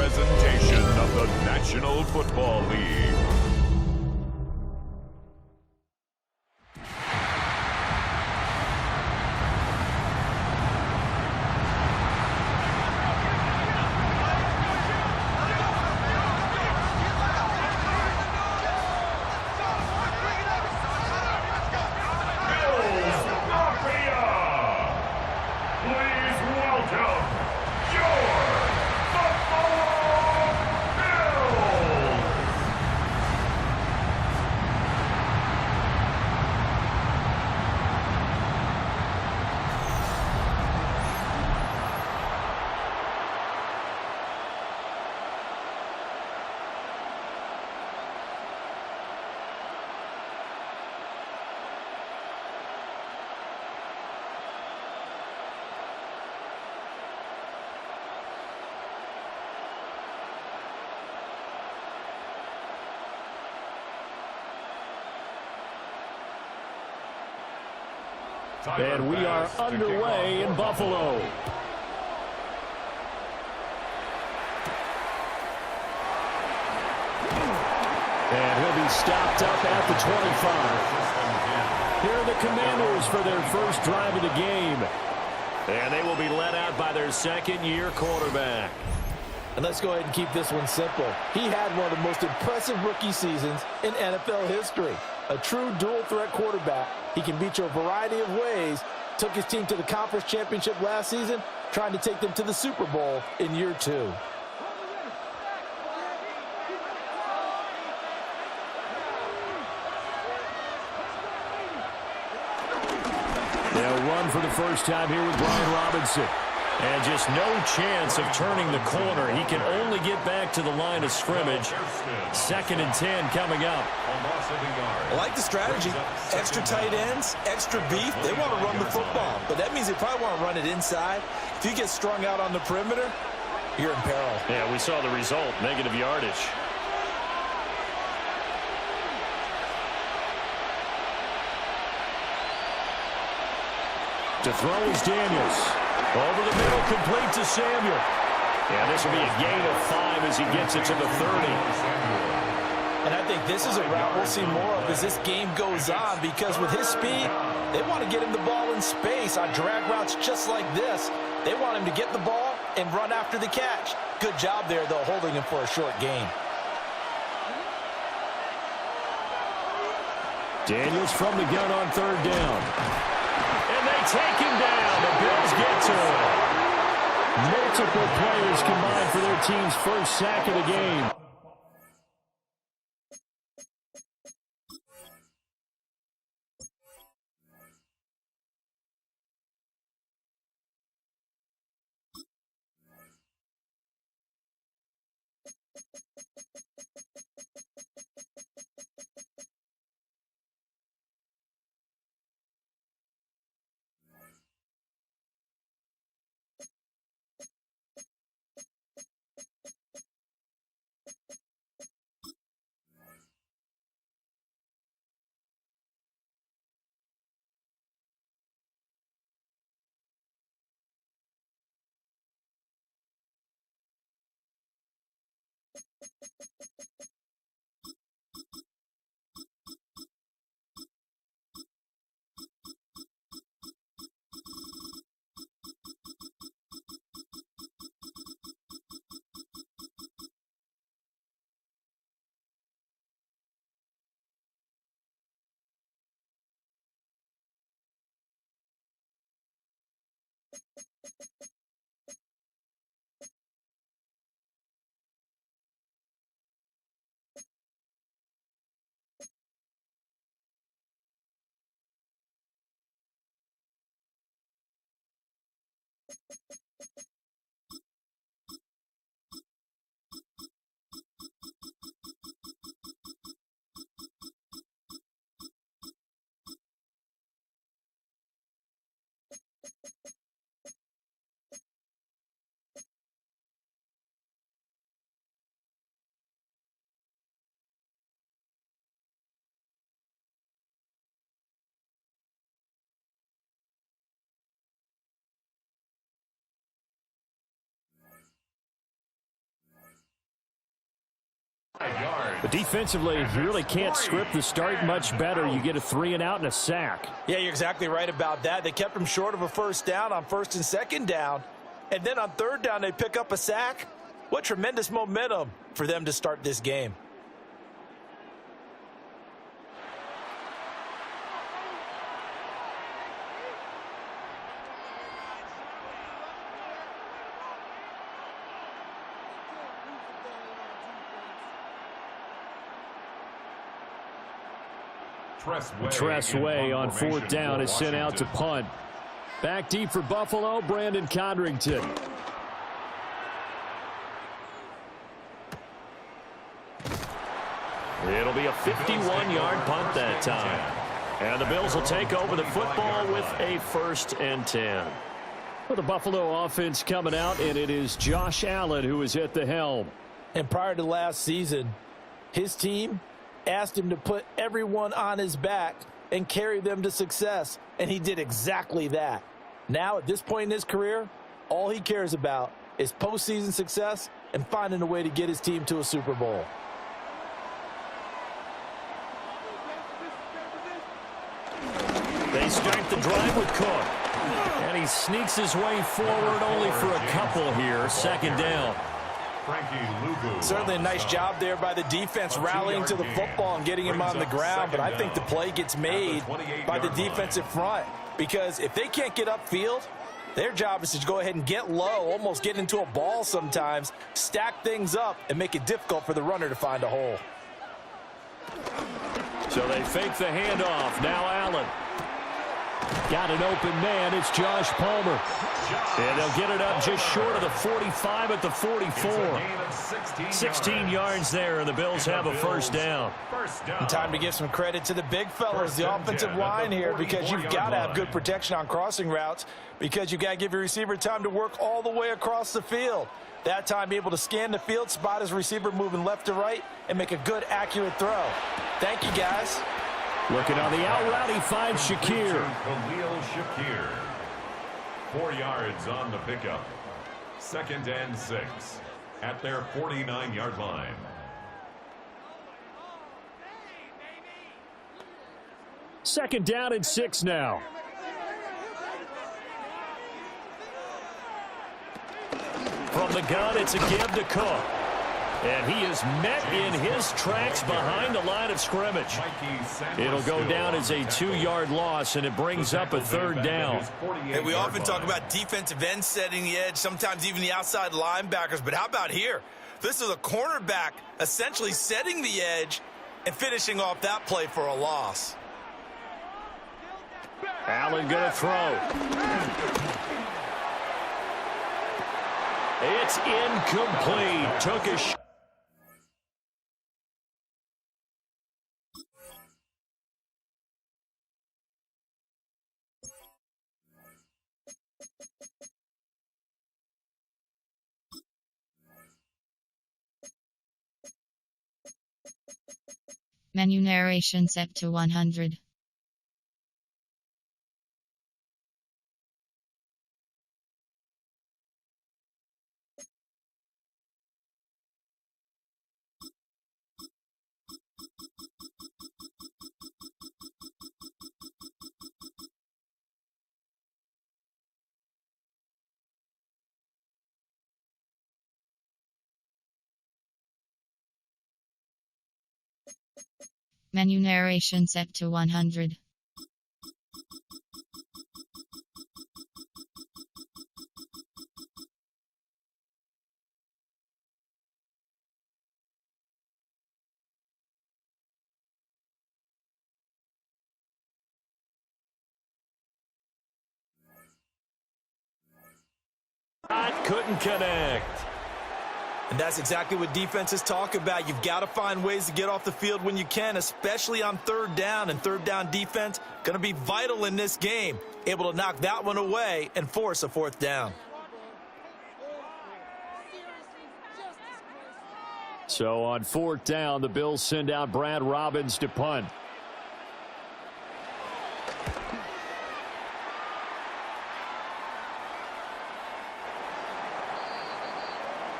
presentation of the National Football League. And we are underway in Buffalo. And he'll be stopped up at the 25. Here are the Commanders for their first drive of the game. And they will be led out by their second-year quarterback. And let's go ahead and keep this one simple. He had one of the most impressive rookie seasons in NFL history. A true dual-threat quarterback. He can beat you a variety of ways. Took his team to the conference championship last season, trying to take them to the Super Bowl in year 2. They'll run for the first time here with Brian Robinson. And just no chance of turning the corner. He can only get back to the line of scrimmage. 2nd and 10 coming up. I like the strategy. Extra tight ends, extra beef. They want to run the football, but that means they probably want to run it inside. If you get strung out on the perimeter, you're in peril. Yeah, we saw the result, negative yardage. To throw is Daniels. Over the middle, complete to Samuel. Yeah, this will be a gain of 5 as he gets it to the 30. And I think this is a route we'll see more of as this game goes on, because with his speed, they want to get him the ball in space on drag routes just like this. They want him to get the ball and run after the catch. Good job there, though, holding him for a short gain. Daniels from the gun on 3rd down. And they take him down. The Bills get to him. Multiple players combined for their team's first sack of the game. But defensively, you really can't script the start much better. You get a 3-and-out and a sack. Yeah, you're exactly right about that. They kept him short of a first down on first and second down. And then on third down, they pick up a sack. What tremendous momentum for them to start this game. Tressway on fourth down is sent out to punt. Back deep for Buffalo, Brandon Condrington. It'll be a 51-yard punt that time. And the Bills will take over the football with a 1st and 10. Well, the Buffalo offense coming out, and it is Josh Allen who is at the helm. And prior to last season, his team asked him to put everyone on his back and carry them to success, and he did exactly that. Now, at this point in his career, all he cares about is postseason success and finding a way to get his team to a Super Bowl. They start the drive with Cook, and he sneaks his way forward only for a couple here. 2nd down. Certainly a nice job there by the defense rallying to the football and getting him on the ground, but I think the play gets made by the defensive front, because if they can't get upfield, their job is to go ahead and get low, almost get into a ball sometimes, stack things up, and make it difficult for the runner to find a hole. So they fake the handoff. Now Allen. Got an open man. It's Josh Palmer. And they'll get it up just short of the 45 at the 44. 16 yards there, and the Bills have a 1st down. And time to give some credit to the big fellas, the offensive line here, because you've got to have good protection on crossing routes, because you've got to give your receiver time to work all the way across the field. That time, be able to scan the field, spot his receiver moving left to right, and make a good, accurate throw. Thank you, guys. Looking on the out route, he finds Shakir. Khalil Shakir. 4 yards on the pickup. 2nd and 6 at their 49-yard line. Second down and 6 now. From the gun, it's a give to Cook. And he is met in his tracks behind the line of scrimmage. It'll go down as a 2-yard loss, and it brings up a 3rd down. Hey, we often talk about defensive ends setting the edge, sometimes even the outside linebackers, but how about here? This is a cornerback essentially setting the edge and finishing off that play for a loss. Allen going to throw. It's incomplete. Took a shot. Menu narration set to 100. Menu narration set to 100. Couldn't connect. And that's exactly what defenses talk about. You've got to find ways to get off the field when you can, especially on 3rd down. And 3rd down defense going to be vital in this game. Able to knock that one away and force a 4th down. So on 4th down, the Bills send out Brad Robbins to punt.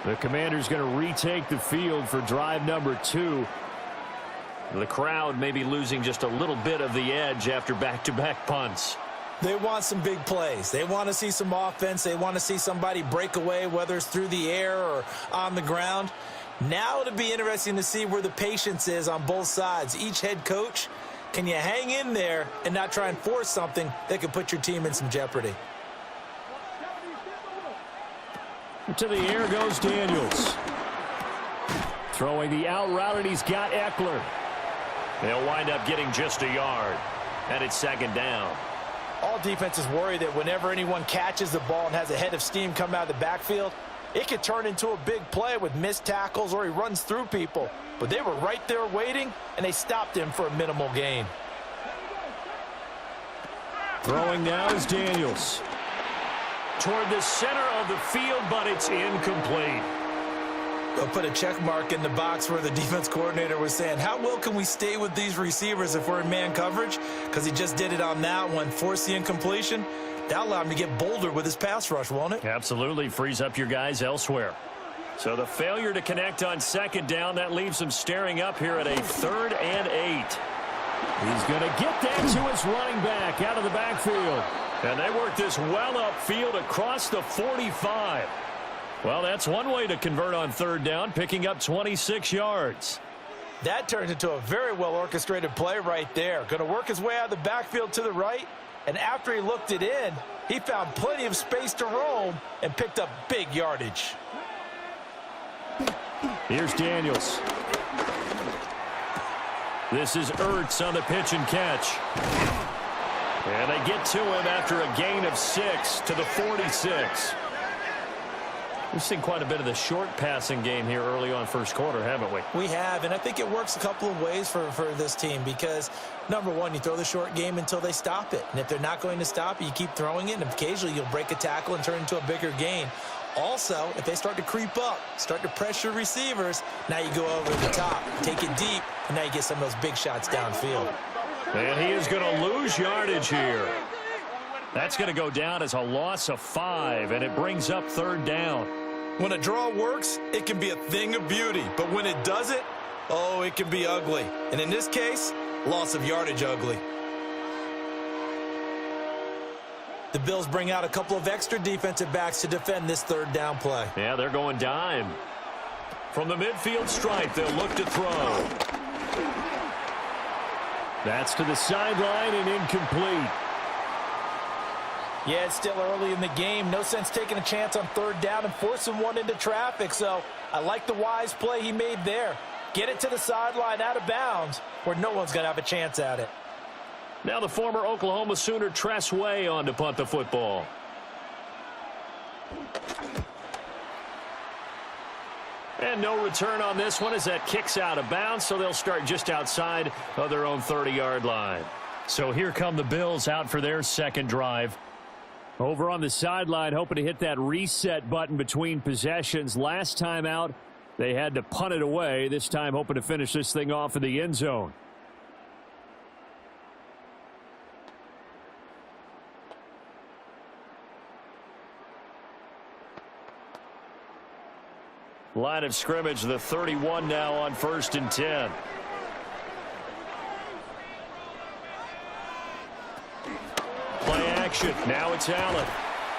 The Commander's going to retake the field for drive number 2. The crowd may be losing just a little bit of the edge after back-to-back punts. They want some big plays. They want to see some offense. They want to see somebody break away, whether it's through the air or on the ground. Now it'll be interesting to see where the patience is on both sides. Each head coach, can you hang in there and not try and force something that could put your team in some jeopardy? To the air goes Daniels. Throwing the out route, and he's got Eckler. They'll wind up getting just a yard. And it's second down. All defenses worry that whenever anyone catches the ball and has a head of steam come out of the backfield, it could turn into a big play with missed tackles or he runs through people. But they were right there waiting, and they stopped him for a minimal gain. Throwing now is Daniels. Toward the center of the field, but it's incomplete. They'll put a check mark in the box where the defense coordinator was saying, how well can we stay with these receivers if we're in man coverage? Because he just did it on that one, forced the incompletion. That allowed him to get bolder with his pass rush, won't it? Absolutely. Frees up your guys elsewhere. So the failure to connect on second down, that leaves him staring up here at a 3rd and 8. He's going to get that to his running back out of the backfield. And they work this well upfield across the 45. Well, that's one way to convert on 3rd down, picking up 26 yards. That turns into a very well-orchestrated play right there. Going to work his way out of the backfield to the right, and after he looked it in, he found plenty of space to roam and picked up big yardage. Here's Daniels. This is Ertz on the pitch and catch. And they get to him after a gain of 6 to the 46. We've seen quite a bit of the short passing game here early on first quarter, haven't we? We have, and I think it works a couple of ways for this team because, number one, you throw the short game until they stop it. And if they're not going to stop it, you keep throwing it, and occasionally you'll break a tackle and turn it into a bigger gain. Also, if they start to creep up, start to pressure receivers, now you go over the top, take it deep, and now you get some of those big shots downfield. And he is going to lose yardage here. That's going to go down as a loss of 5, and it brings up 3rd down. When a draw works, it can be a thing of beauty. But when it doesn't, oh, it can be ugly. And in this case, loss of yardage ugly. The Bills bring out a couple of extra defensive backs to defend this 3rd down play. Yeah, they're going dime. From the midfield stripe, they'll look to throw. That's to the sideline and incomplete. Yeah, it's still early in the game. No sense taking a chance on 3rd down and forcing one into traffic. So I like the wise play he made there. Get it to the sideline out of bounds where no one's going to have a chance at it. Now the former Oklahoma Sooner Tress Way on to punt the football. And no return on this one as that kicks out of bounds, so they'll start just outside of their own 30-yard line. So here come the Bills out for their second drive. Over on the sideline, hoping to hit that reset button between possessions. Last time out, they had to punt it away. This time, hoping to finish this thing off in the end zone. Line of scrimmage, the 31 now on 1st and 10. Play action. Now it's Allen.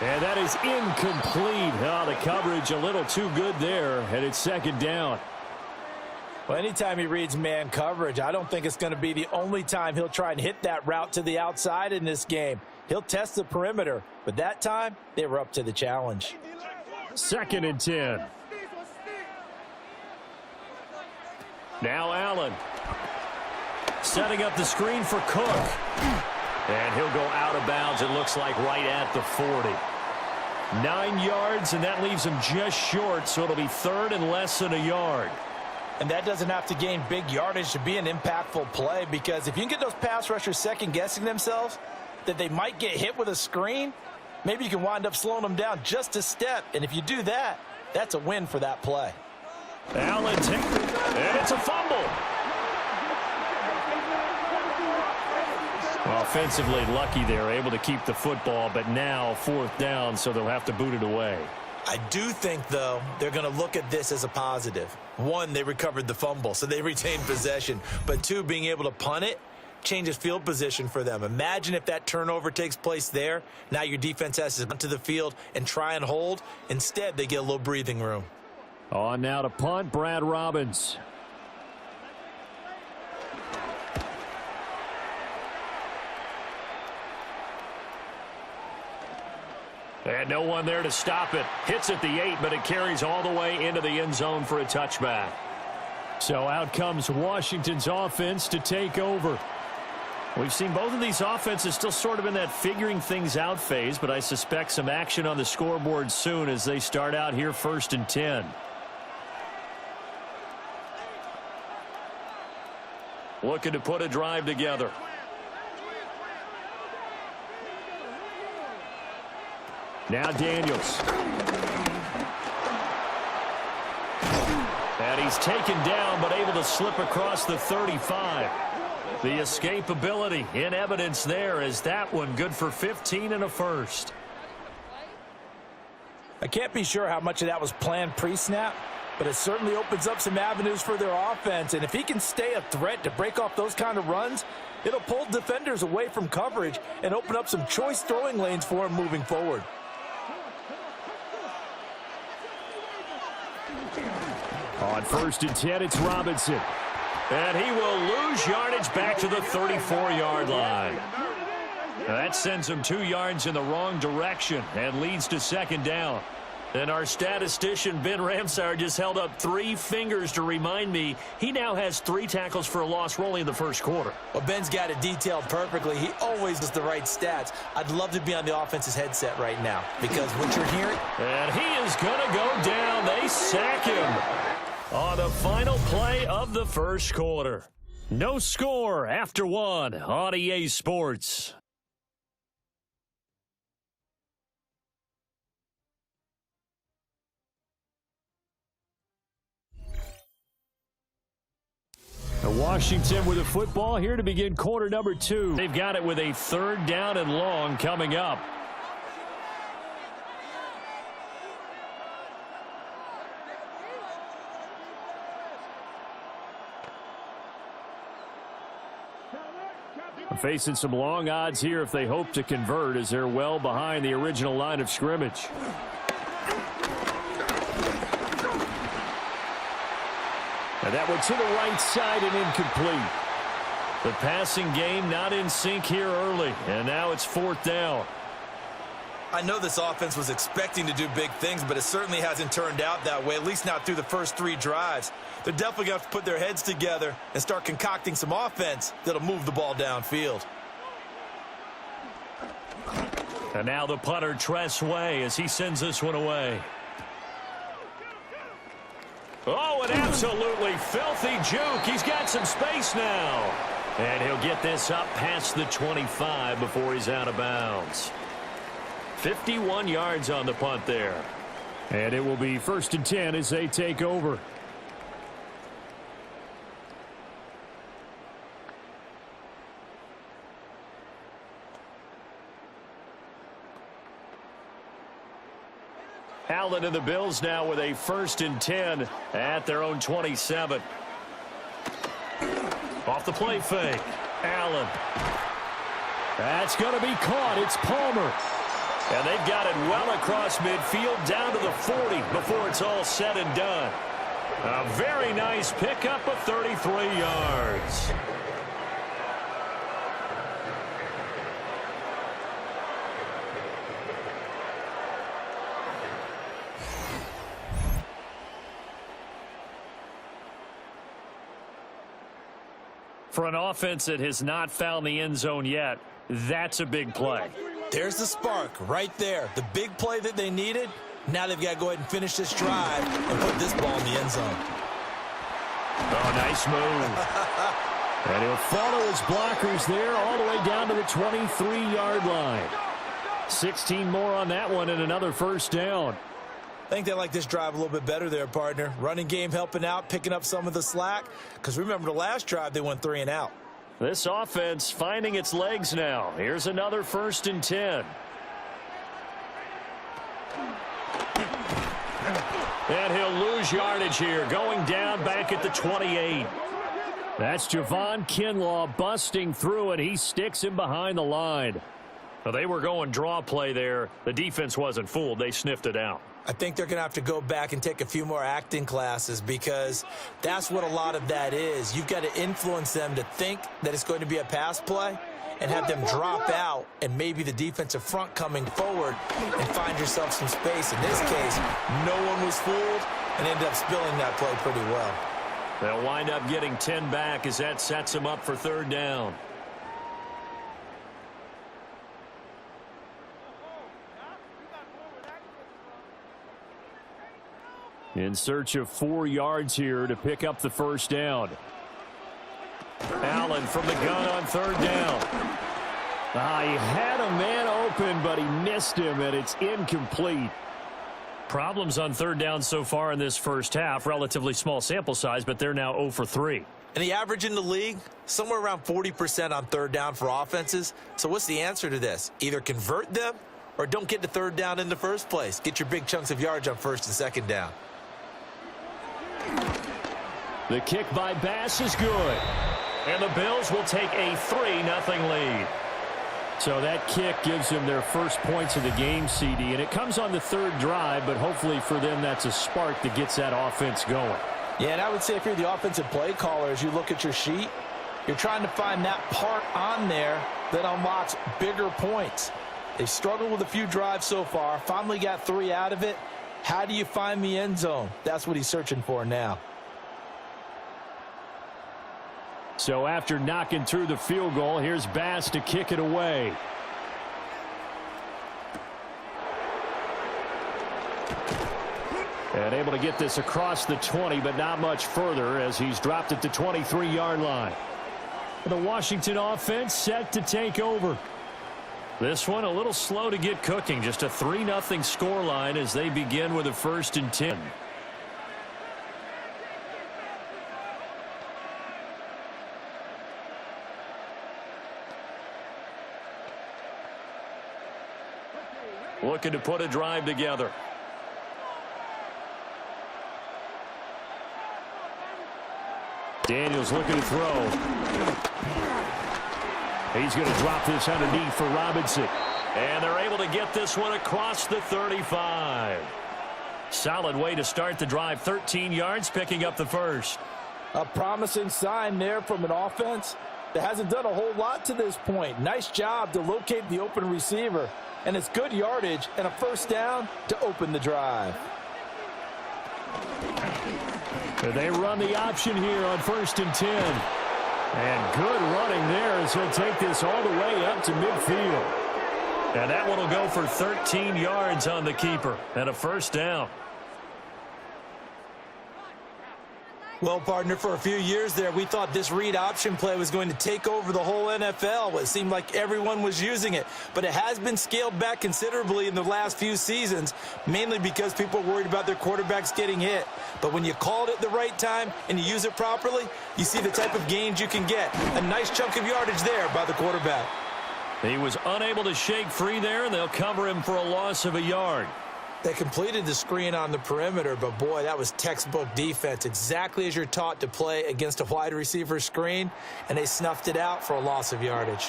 And that is incomplete. Oh, the coverage a little too good there. And it's 2nd down. Well, anytime he reads man coverage, I don't think it's going to be the only time he'll try and hit that route to the outside in this game. He'll test the perimeter. But that time, they were up to the challenge. 2nd and 10. Now Allen. Setting up the screen for Cook. And he'll go out of bounds, it looks like, right at the 40. 9 yards, and that leaves him just short, so it'll be 3rd and less than a yard. And that doesn't have to gain big yardage to be an impactful play, because if you can get those pass rushers second-guessing themselves that they might get hit with a screen, maybe you can wind up slowing them down just a step. And if you do that, that's a win for that play. Allen, and it's a fumble. Well, offensively lucky they're able to keep the football, but now 4th down, so they'll have to boot it away. I do think, though, they're going to look at this as a positive. One, they recovered the fumble, so they retained possession. But two, being able to punt it changes field position for them. Imagine if that turnover takes place there. Now your defense has to punt to the field and try and hold. Instead, they get a little breathing room. On now to punt, Brad Robbins. And no one there to stop it. Hits at the 8, but it carries all the way into the end zone for a touchback. So out comes Washington's offense to take over. We've seen both of these offenses still sort of in that figuring things out phase, but I suspect some action on the scoreboard soon as they start out here 1st and 10. Looking to put a drive together. Now Daniels. And he's taken down, but able to slip across the 35. The escapability in evidence there as that one good for 15 and a first. I can't be sure how much of that was planned pre-snap, but it certainly opens up some avenues for their offense. And if he can stay a threat to break off those kind of runs, it'll pull defenders away from coverage and open up some choice throwing lanes for him moving forward. On 1st and 10, it's Robinson. And he will lose yardage back to the 34-yard line. That sends him 2 yards in the wrong direction and leads to 2nd down. And our statistician, Ben Ramsauer, just held up 3 fingers to remind me he now has 3 tackles for a loss only in the 1st quarter. Well, Ben's got it detailed perfectly. He always does the right stats. I'd love to be on the offense's headset right now because what you're hearing... And he is going to go down. They sack him on the final play of the 1st quarter. No score after 1 on EA Sports. Washington with a football here to begin quarter number 2. They've got it with a 3rd down and long coming up. Facing some long odds here if they hope to convert as they're well behind the original line of scrimmage. And that one to the right side and incomplete. The passing game not in sync here early, and now it's 4th down. I know this offense was expecting to do big things, but it certainly hasn't turned out that way, at least not through the first 3 drives. They're definitely going to have to put their heads together and start concocting some offense that'll move the ball downfield. And now the punter, Tress Way, as he sends this one away. Oh, an absolutely filthy juke. He's got some space now. And he'll get this up past the 25 before he's out of bounds. 51 yards on the punt there. And it will be 1st and 10 as they take over. Allen and the Bills now with a 1st and 10 at their own 27. Off the play fake. Allen. That's going to be caught. It's Palmer. And they've got it well across midfield down to the 40 before it's all said and done. A very nice pickup of 33 yards. For an offense that has not found the end zone yet, that's a big play. There's the spark right there. The big play that they needed. Now they've got to go ahead and finish this drive and put this ball in the end zone. Oh, nice move. And he'll follow his blockers there all the way down to the 23-yard line. 16 more on that one and another 1st down. I think they like this drive a little bit better there, partner. Running game helping out, picking up some of the slack. Because remember the last drive, they went 3 and out. This offense finding its legs now. Here's another 1st and 10. And he'll lose yardage here, going down back at the 28. That's Javon Kinlaw busting through, and he sticks him behind the line. Well, they were going draw play there. The defense wasn't fooled. They sniffed it out. I think they're going to have to go back and take a few more acting classes, because that's what a lot of that is. You've got to influence them to think that it's going to be a pass play and have them drop out, and maybe the defensive front coming forward, and find yourself some space. In this case, no one was fooled and ended up spilling that play pretty well. They'll wind up getting 10 back as that sets them up for third down. In search of 4 yards here to pick up the first down. Allen from the gun on third down. He had a man open, but he missed him, and it's incomplete. Problems on third down so far in this first half. Relatively small sample size, but they're now 0 for 3. And the average in the league, somewhere around 40% on third down for offenses. So what's the answer to this? Either convert them or don't get to third down in the first place. Get your big chunks of yards on first and second down. The kick by Bass is good. And the Bills will take a 3-0 lead. So that kick gives them their first points of the game, CD. And it comes on the third drive, but hopefully for them that's a spark that gets that offense going. Yeah, and I would say if you're the offensive play caller, as you look at your sheet, you're trying to find that part on there that unlocks bigger points. They've struggled with a few drives so far, finally got 3 out of it. How do you find the end zone? That's what he's searching for now. So after knocking through the field goal, here's Bass to kick it away. And able to get this across the 20, but not much further as he's dropped at the 23-yard line. The Washington offense set to take over. This one a little slow to get cooking. Just a 3-0 scoreline as they begin with a 1st and 10. Looking to put a drive together. Daniels looking to throw. He's going to drop this underneath for Robinson. And they're able to get this one across the 35. Solid way to start the drive. 13 yards, picking up the first. A promising sign there from an offense that hasn't done a whole lot to this point. Nice job to locate the open receiver. And it's good yardage and a first down to open the drive. They run the option here on 1st and 10. And good running there as he'll take this all the way up to midfield. And that one will go for 13 yards on the keeper and a first down. Well, partner, for a few years there, we thought this read option play was going to take over the whole NFL. It seemed like everyone was using it. But it has been scaled back considerably in the last few seasons, mainly because people are worried about their quarterbacks getting hit. But when you call it at the right time and you use it properly, you see the type of gains you can get. A nice chunk of yardage there by the quarterback. He was unable to shake free there, and they'll cover him for a loss of a yard. They completed the screen on the perimeter, but boy, that was textbook defense, exactly as you're taught to play against a wide receiver screen, and they snuffed it out for a loss of yardage.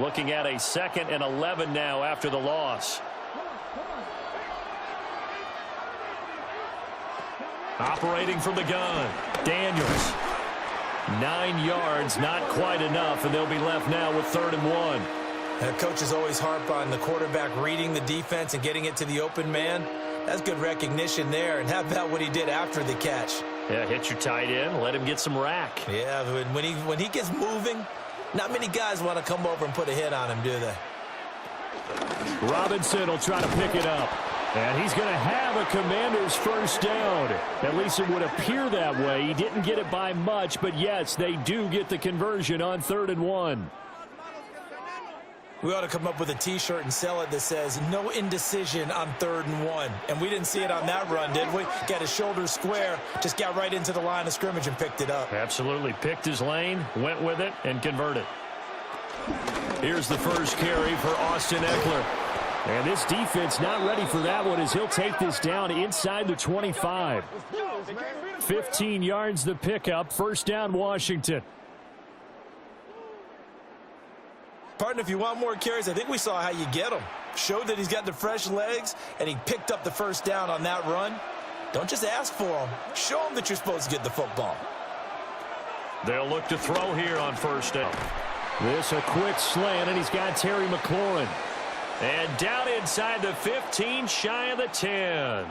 Looking at a 2nd and 11 now after the loss. Operating from the gun, Daniels. 9 yards, not quite enough, and they'll be left now with 3rd and 1. Coaches always harp on the quarterback reading the defense and getting it to the open man. That's good recognition there. And how about what he did after the catch? Yeah, hit your tight end, let him get some rack. Yeah, when he gets moving, not many guys want to come over and put a hit on him, do they? Robinson will try to pick it up. And he's going to have a Commander's first down. At least it would appear that way. He didn't get it by much, but yes, they do get the conversion on 3rd and 1. We ought to come up with a T-shirt and sell it that says, no indecision on 3rd and 1. And we didn't see it on that run, did we? Got his shoulders square, just got right into the line of scrimmage and picked it up. Absolutely. Picked his lane, went with it, and converted. Here's the first carry for Austin Eckler. And this defense not ready for that one as he'll take this down inside the 25. 15 yards the pickup. First down, Washington. Partner, if you want more carries, I think we saw how you get them. Showed that he's got the fresh legs, and he picked up the first down on that run. Don't just ask for them. Show them that you're supposed to get the football. They'll look to throw here on first down. This a quick slant, and he's got Terry McLaurin. And down inside the 15, shy of the 10.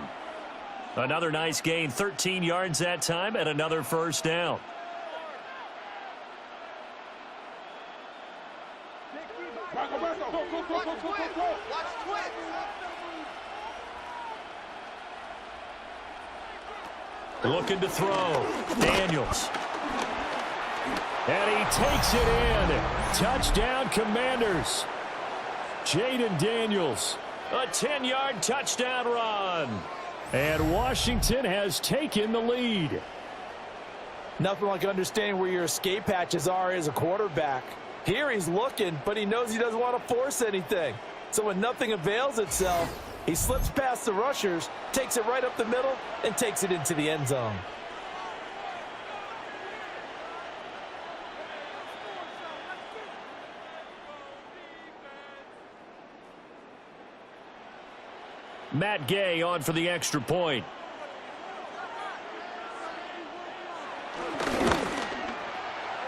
Another nice gain, 13 yards that time, and another first down. Looking to throw. Daniels. And he takes it in. Touchdown, Commanders. Jaden Daniels. A 10-yard touchdown run. And Washington has taken the lead. Nothing like understanding where your escape hatches are as a quarterback. Here he's looking, but he knows he doesn't want to force anything. So when nothing avails itself, he slips past the rushers, takes it right up the middle, and takes it into the end zone. Matt Gay on for the extra point.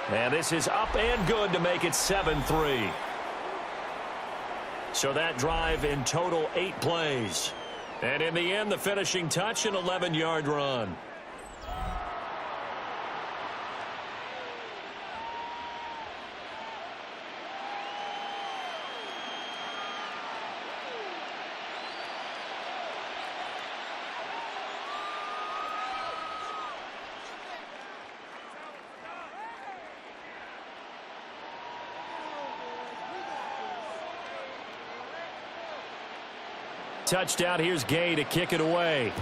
And this is up and good to make it 7-3. So that drive in total 8 plays. And in the end, the finishing touch, an 11-yard run. Touchdown. Here's Gay to kick it away.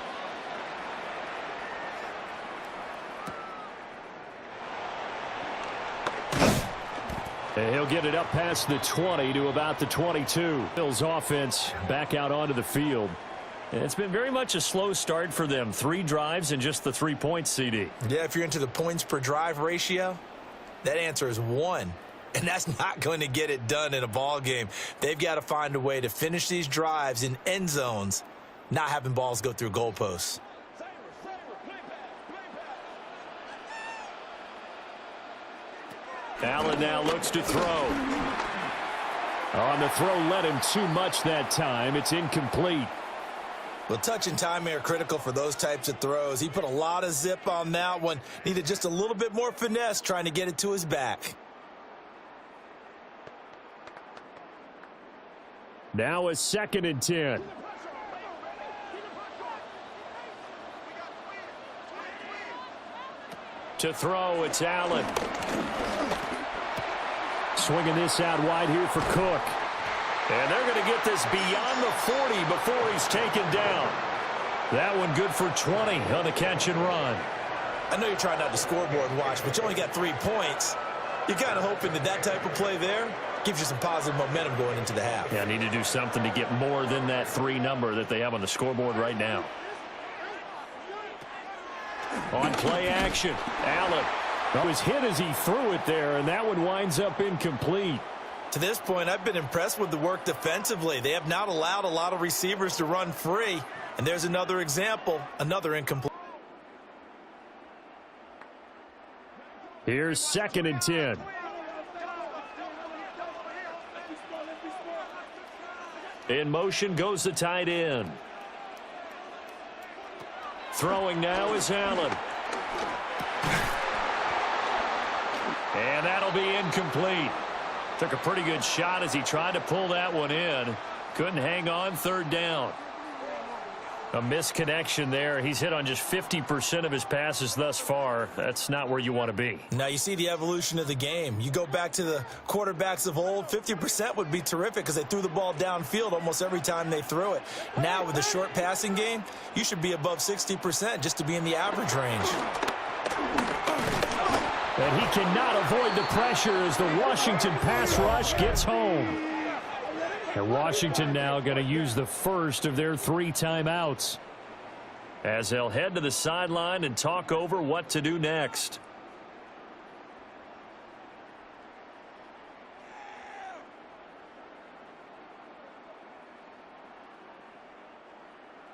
And he'll get it up past the 20 to about the 22. Bills offense back out onto the field. And it's been very much a slow start for them. 3 drives and just the 3 points, CD. Yeah, if you're into the points per drive ratio, that answer is 1. And that's not going to get it done in a ball game. They've got to find a way to finish these drives in end zones, not having balls go through goalposts. Allen now looks to throw. On the throw, led him too much that time. It's incomplete. Well, touch and timing are critical for those types of throws. He put a lot of zip on that one. Needed just a little bit more finesse trying to get it to his back. Now a 2nd and 10. To throw, it's Allen. Swinging this out wide here for Cook. And they're going to get this beyond the 40 before he's taken down. That one good for 20 on the catch and run. I know you're trying not to scoreboard watch, but you only got 3 points. You're kind of hoping that that type of play there gives you some positive momentum going into the half. Yeah, need to do something to get more than that 3 number that they have on the scoreboard right now. On play action, Allen was hit as he threw it there, and that one winds up incomplete. To this point, I've been impressed with the work defensively. They have not allowed a lot of receivers to run free, and there's another example, another incomplete. Here's 2nd and 10. In motion goes the tight end. Throwing now is Allen. And that'll be incomplete. Took a pretty good shot as he tried to pull that one in. Couldn't hang on, 3rd down. A misconnection there. He's hit on just 50% of his passes thus far. That's not where you want to be. Now you see the evolution of the game. You go back to the quarterbacks of old, 50% would be terrific because they threw the ball downfield almost every time they threw it. Now with the short passing game, you should be above 60% just to be in the average range. And he cannot avoid the pressure as the Washington pass rush gets home. And Washington now going to use the first of their 3 timeouts, as they'll head to the sideline and talk over what to do next.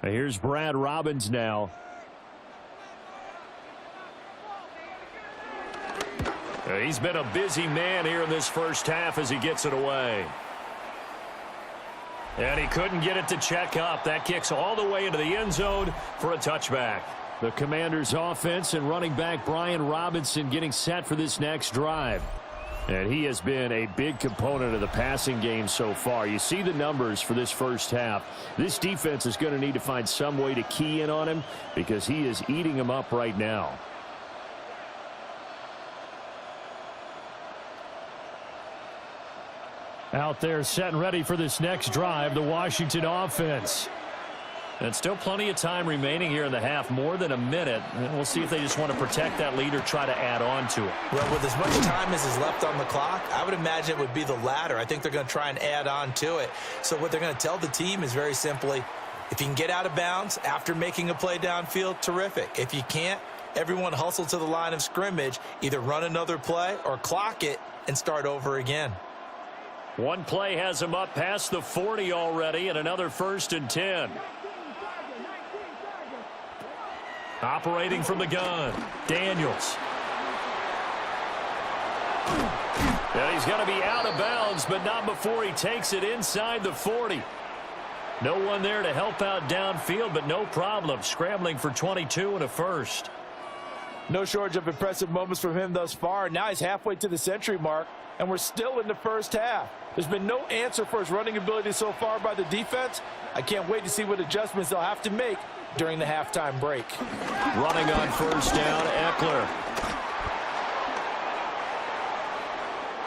Here's Brad Robbins now. He's been a busy man here in this first half as he gets it away. And he couldn't get it to check up. That kicks all the way into the end zone for a touchback. The Commanders' offense and running back Brian Robinson getting set for this next drive. And he has been a big component of the passing game so far. You see the numbers for this first half. This defense is going to need to find some way to key in on him because he is eating them up right now. Out there set and ready for this next drive, the Washington offense. And still plenty of time remaining here in the half, more than a minute. And we'll see if they just want to protect that lead or try to add on to it. Well, with as much time as is left on the clock, I would imagine it would be the latter. I think they're going to try and add on to it. So what they're going to tell the team is very simply, if you can get out of bounds after making a play downfield, terrific. If you can't, everyone hustle to the line of scrimmage, either run another play or clock it and start over again. One play has him up past the 40 already, and another 1st and 10. Operating from the gun, Daniels. And he's going to be out of bounds, but not before he takes it inside the 40. No one there to help out downfield, but no problem. Scrambling for 22 and a first. No shortage of impressive moments from him thus far. Now he's halfway to the century mark, and we're still in the first half. There's been no answer for his running ability so far by the defense. I can't wait to see what adjustments they'll have to make during the halftime break. Running on first down, Eckler.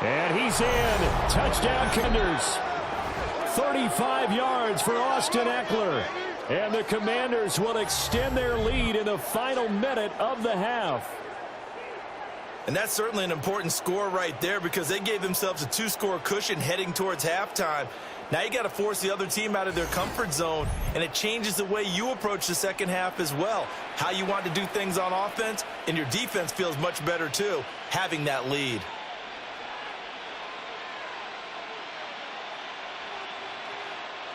And he's in. Touchdown, Commanders. 35 yards for Austin Eckler. And the Commanders will extend their lead in the final minute of the half. And that's certainly an important score right there because they gave themselves a 2-score cushion heading towards halftime. Now you got to force the other team out of their comfort zone, and it changes the way you approach the second half as well. How you want to do things on offense, and your defense feels much better too, having that lead.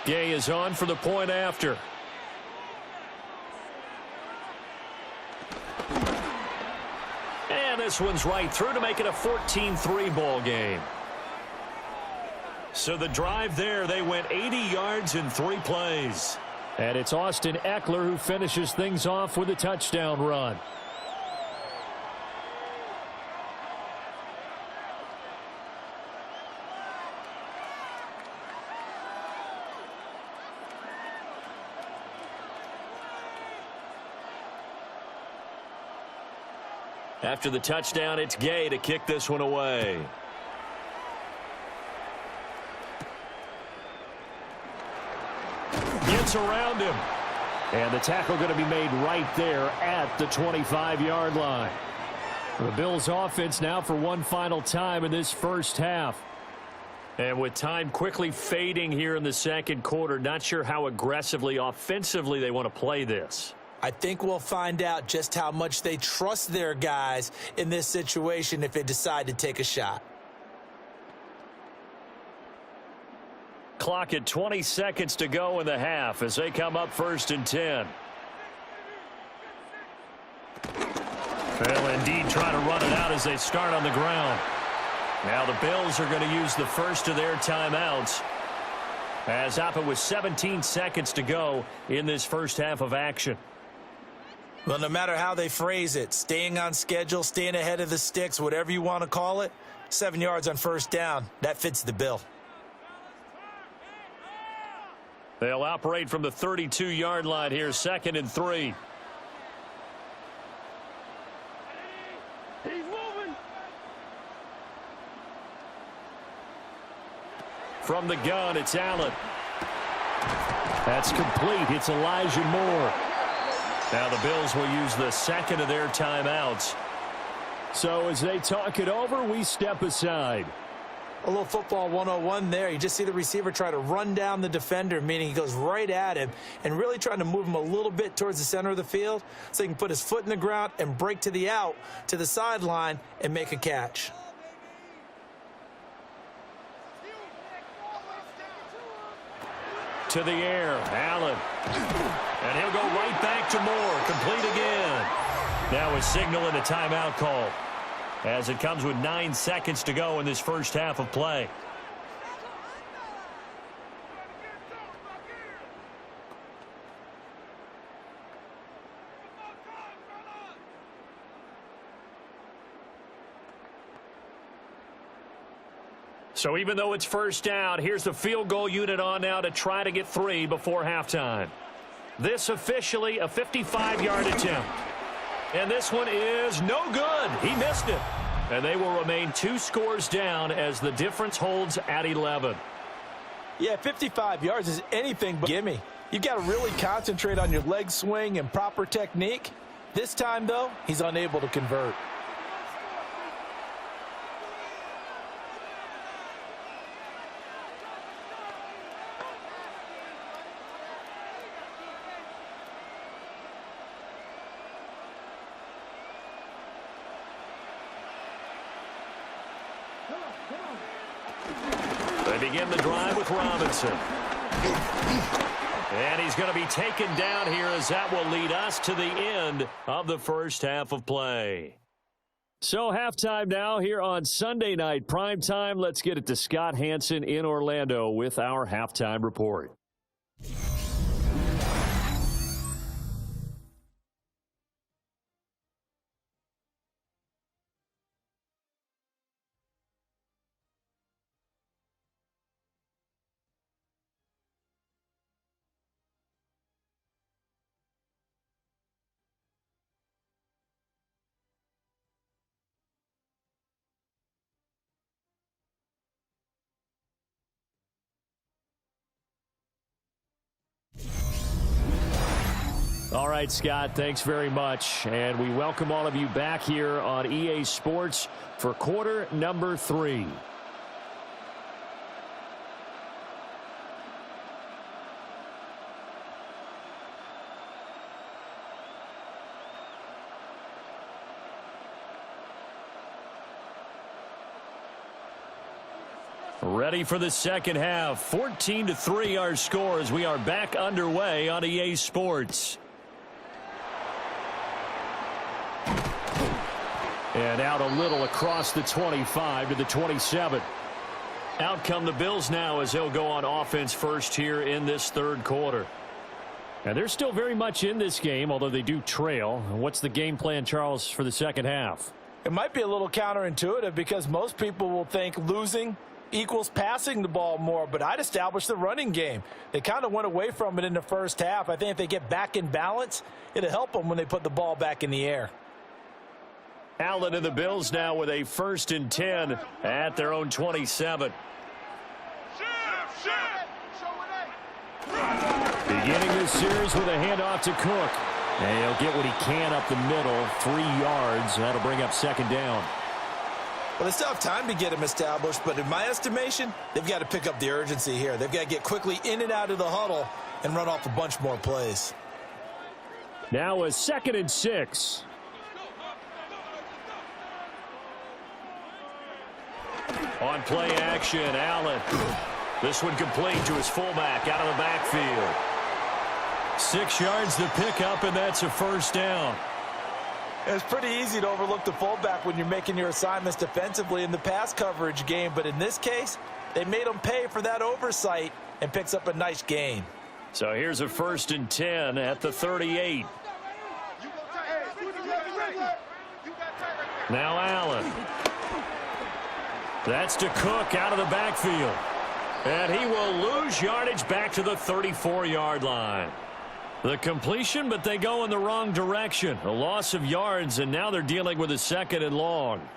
Gay is on for the point after. And this one's right through to make it a 14-3 ball game. So the drive there, they went 80 yards in 3 plays. And it's Austin Eckler who finishes things off with a touchdown run. After the touchdown, it's Gay to kick this one away. Gets around him. And the tackle going to be made right there at the 25-yard line. The Bills offense now for one final time in this first half. And with time quickly fading here in the second quarter, not sure how aggressively, offensively they want to play this. I think we'll find out just how much they trust their guys in this situation if they decide to take a shot. Clock at 20 seconds to go in the half as they come up 1st and 10. They'll indeed try to run it out as they start on the ground. Now the Bills are going to use the first of their timeouts as up with 17 seconds to go in this first half of action. Well, no matter how they phrase it, staying on schedule, staying ahead of the sticks, whatever you want to call it, 7 yards on first down, that fits the bill. They'll operate from the 32-yard line here, 2nd and 3. He's moving. From the gun, it's Allen. That's complete. It's Elijah Moore. Now the Bills will use the second of their timeouts. So as they talk it over, we step aside. A little football 101 there. You just see the receiver try to run down the defender, meaning he goes right at him and really trying to move him a little bit towards the center of the field so he can put his foot in the ground and break to the out, to the sideline, and make a catch. To the air, Allen. And he'll go right back to Moore. Complete again. Now a signal and a timeout call, as it comes with 9 seconds to go in this first half of play. So even though it's first down, here's the field goal unit on now to try to get 3 before halftime. This officially a 55-yard attempt. And this one is no good. He missed it. And they will remain 2 scores down as the difference holds at 11. Yeah, 55 yards is anything but gimme. You've got to really concentrate on your leg swing and proper technique. This time, though, he's unable to convert. They begin the drive with Robinson. And he's going to be taken down here, as that will lead us to the end of the first half of play. So halftime now here on Sunday Night Primetime. Let's get it to Scott Hanson in Orlando with our halftime report. All right, Scott, thanks very much. And we welcome all of you back here on EA Sports for quarter number 3. Ready for the second half. 14-3 our score as we are back underway on EA Sports. And out a little across the 25 to the 27. Out come the Bills now as they'll go on offense first here in this third quarter. And they're still very much in this game, although they do trail. What's the game plan, Charles, for the second half? It might be a little counterintuitive because most people will think losing equals passing the ball more, but I'd establish the running game. They kind of went away from it in the first half. I think if they get back in balance, it'll help them when they put the ball back in the air. Allen and the Bills now with a 1st and 10 at their own 27. Beginning this series with a handoff to Cook. And he'll get what he can up the middle, 3 yards. That'll bring up second down. Well, they still have time to get him established, but in my estimation, they've got to pick up the urgency here. They've got to get quickly in and out of the huddle and run off a bunch more plays. Now a 2nd and 6. On play action, Allen. This one complete to his fullback out of the backfield. 6 yards to pick up, and that's a first down. It's pretty easy to overlook the fullback when you're making your assignments defensively in the pass coverage game, but in this case, they made him pay for that oversight and picks up a nice gain. So here's a 1st and 10 at the 38. Now Allen. That's to Cook out of the backfield. And he will lose yardage back to the 34-yard line. The completion, but they go in the wrong direction. A loss of yards, and now they're dealing with a 2nd and long.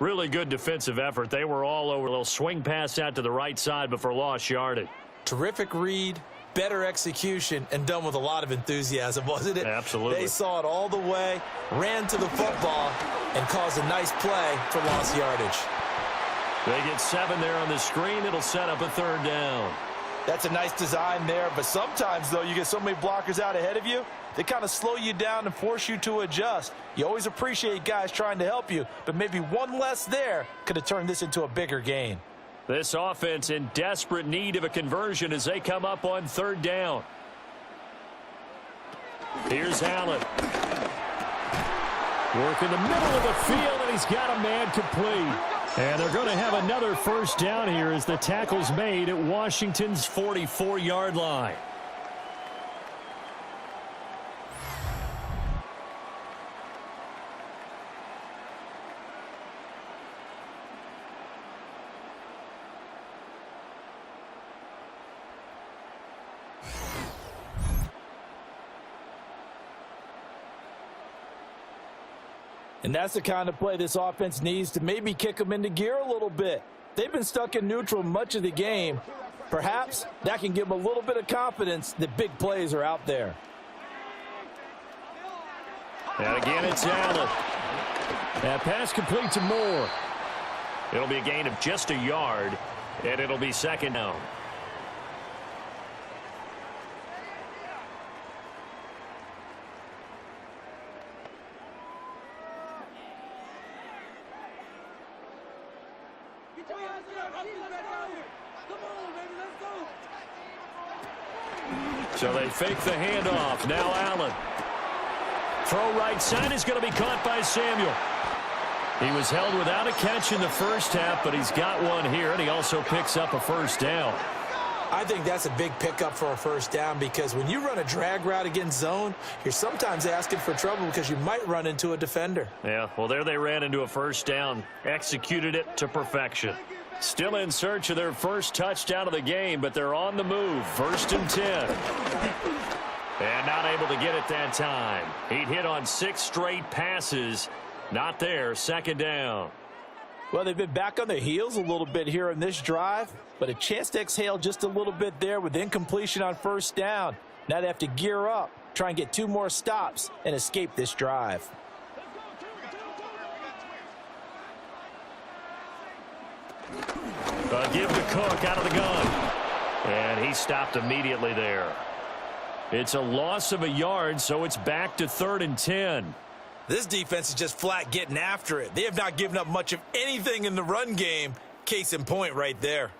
Really good defensive effort. They were all over. A little swing pass out to the right side before lost yardage. Terrific read, better execution, and done with a lot of enthusiasm, wasn't it? Absolutely. They saw it all the way, ran to the football, and caused a nice play for lost yardage. They get 7 there on the screen. It'll set up a 3rd down. That's a nice design there, but sometimes, though, you get so many blockers out ahead of you, they kind of slow you down and force you to adjust. You always appreciate guys trying to help you, but maybe one less there could have turned this into a bigger gain. This offense in desperate need of a conversion as they come up on 3rd down. Here's Allen. Work in the middle of the field, and he's got a man complete. And they're going to have another 1st down here as the tackle's made at Washington's 44-yard line. And that's the kind of play this offense needs to maybe kick them into gear a little bit. They've been stuck in neutral much of the game. Perhaps that can give them a little bit of confidence that big plays are out there. And again, it's Allen. That pass complete to Moore. It'll be a gain of just a yard, and it'll be 2nd down. So they fake the handoff. Now Allen. Throw right side is going to be caught by Samuel. He was held without a catch in the 1st half, but he's got one here, and he also picks up a 1st down. I think that's a big pickup for a 1st down because when you run a drag route against zone, you're sometimes asking for trouble because you might run into a defender. Yeah, well, there they ran into a 1st down. Executed it to perfection. Still in search of their 1st touchdown of the game, but they're on the move. 1st and 10. And not able to get it that time. He'd hit on 6 straight passes. Not there. 2nd down. Well, they've been back on their heels a little bit here in this drive, but a chance to exhale just a little bit there with incompletion on 1st down. Now they have to gear up, try and get 2 more stops, and escape this drive. Give to Cook out of the gun. And he stopped immediately there. It's a loss of a yard, so it's back to 3rd and 10. This defense is just flat getting after it. They have not given up much of anything in the run game. Case in point right there.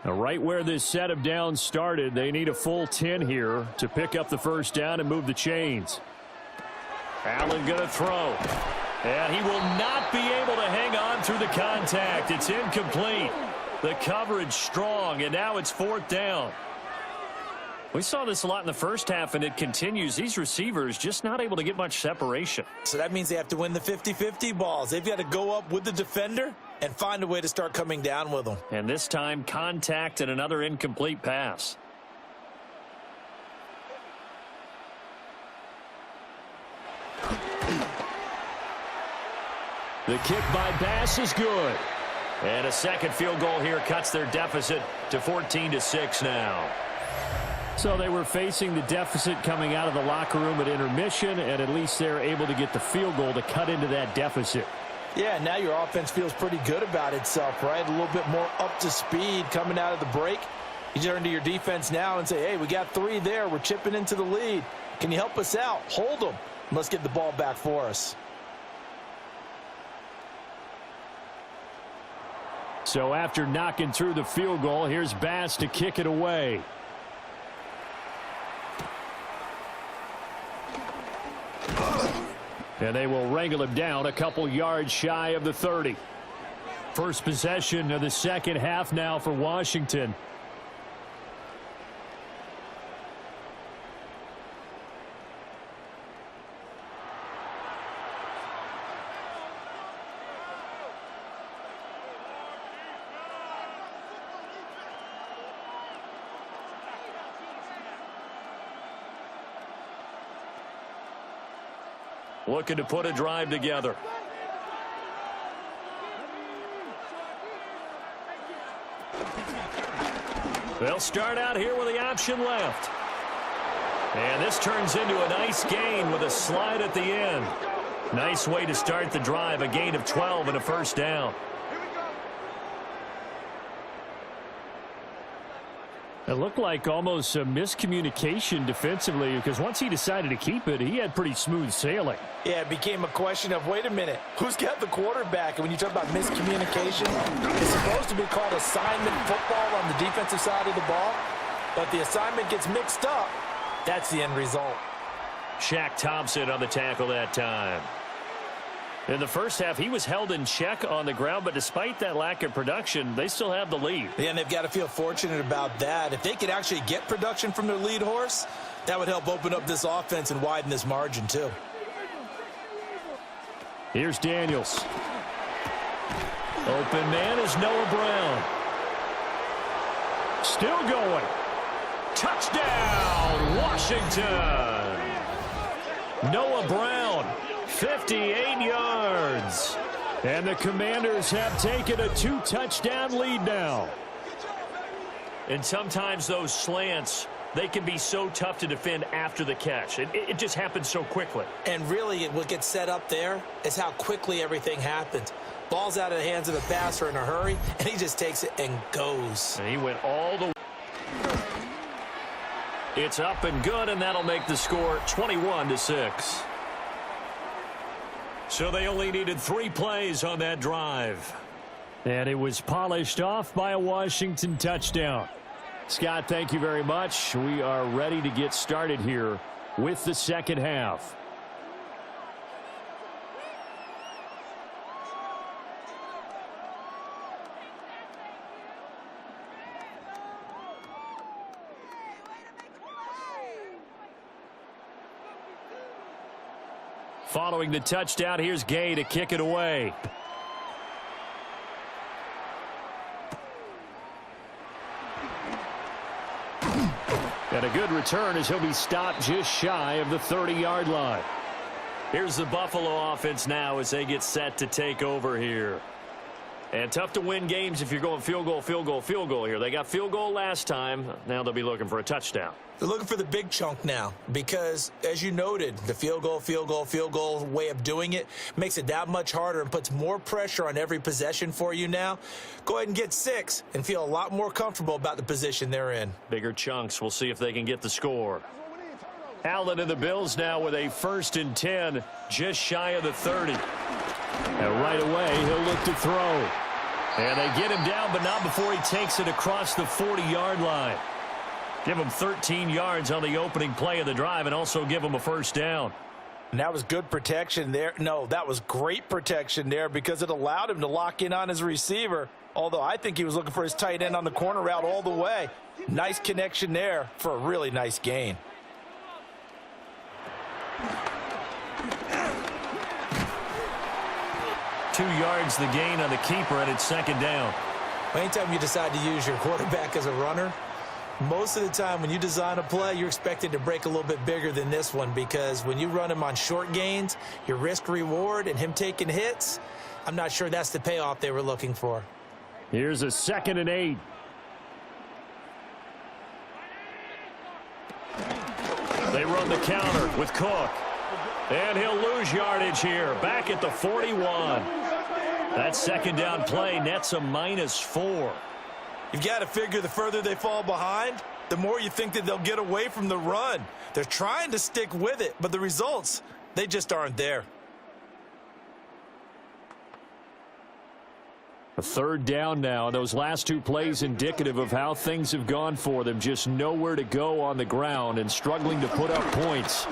Now, right where this set of downs started, they need a full 10 here to pick up the 1st down and move the chains. Allen going to throw. And he will not be able to hang on through the contact. It's incomplete. The coverage strong, and now it's 4th down. We saw this a lot in the 1st half, and it continues. These receivers just not able to get much separation. So that means they have to win the 50-50 balls. They've got to go up with the defender and find a way to start coming down with them. And this time, contact and another incomplete pass. The kick by Bass is good. And a 2nd field goal here cuts their deficit to 14-6 now. So they were facing the deficit coming out of the locker room at intermission, and at least they're able to get the field goal to cut into that deficit. Yeah, now your offense feels pretty good about itself, right? A little bit more up to speed coming out of the break. You turn to your defense now and say, hey, we got 3 there. We're chipping into the lead. Can you help us out? Hold them. Let's get the ball back for us. So after knocking through the field goal, here's Bass to kick it away. And they will wrangle him down a couple yards shy of the 30. First possession of the 2nd half now for Washington. Looking to put a drive together. They'll start out here with the option left. And this turns into a nice gain with a slide at the end. Nice way to start the drive, a gain of 12 and a first down. It looked like almost a miscommunication defensively, because once he decided to keep it, he had pretty smooth sailing. Yeah, it became a question of, wait a minute, who's got the quarterback? And when you talk about miscommunication, it's supposed to be called assignment football on the defensive side of the ball. But the assignment gets mixed up. That's the end result. Shaq Thompson on the tackle that time. In the first half, he was held in check on the ground, but despite that lack of production, they still have the lead. Yeah, and they've got to feel fortunate about that. If they could actually get production from their lead horse, that would help open up this offense and widen this margin too. Here's Daniels. Open man is Noah Brown. Still going. Touchdown, Washington. Noah Brown, 58 yards. And the Commanders have taken a 2-touchdown lead now. And sometimes those slants, they can be so tough to defend after the catch. It just happens so quickly. And really, what gets set up there is how quickly everything happens. Ball's out of the hands of the passer in a hurry, and he just takes it and goes. And he went all the way. It's up and good, and that'll make the score 21-6. So they only needed 3 plays on that drive. And it was polished off by a Washington touchdown. Scott, thank you very much. We are ready to get started here with the second half. Following the touchdown, here's Gay to kick it away. And a good return as he'll be stopped just shy of the 30-yard line. Here's the Buffalo offense now as they get set to take over here. And tough to win games if you're going field goal, field goal, field goal here. They got field goal last time. Now they'll be looking for a touchdown. They're looking for the big chunk now because, as you noted, the field goal way of doing it makes it that much harder and puts more pressure on every possession for you now. Go ahead and get 6 and feel a lot more comfortable about the position they're in. Bigger chunks. We'll see if they can get the score. Allen and the Bills now with a 1st and 10, just shy of the 30. And right away, he'll look to throw. And they get him down, but not before he takes it across the 40-yard line. Give him 13 yards on the opening play of the drive and also give him a first down. And that was good protection there. No, that was great protection there because it allowed him to lock in on his receiver, although I think he was looking for his tight end on the corner route all the way. Nice connection there for a really nice gain. Two yards the gain on the keeper, and it's second down. Anytime you decide to use your quarterback as a runner, most of the time when you design a play, you're expected to break a little bit bigger than this one because when you run him on short gains, your risk-reward and him taking hits, I'm not sure that's the payoff they were looking for. Here's a 2nd and 8. They run the counter with Cook. And he'll lose yardage here, back at the 41. That second down play nets a -4. You've got to figure the further they fall behind, the more you think that they'll get away from the run. They're trying to stick with it, but the results, they just aren't there. A 3rd down now, and those last 2 plays indicative of how things have gone for them. Just nowhere to go on the ground and struggling to put up points.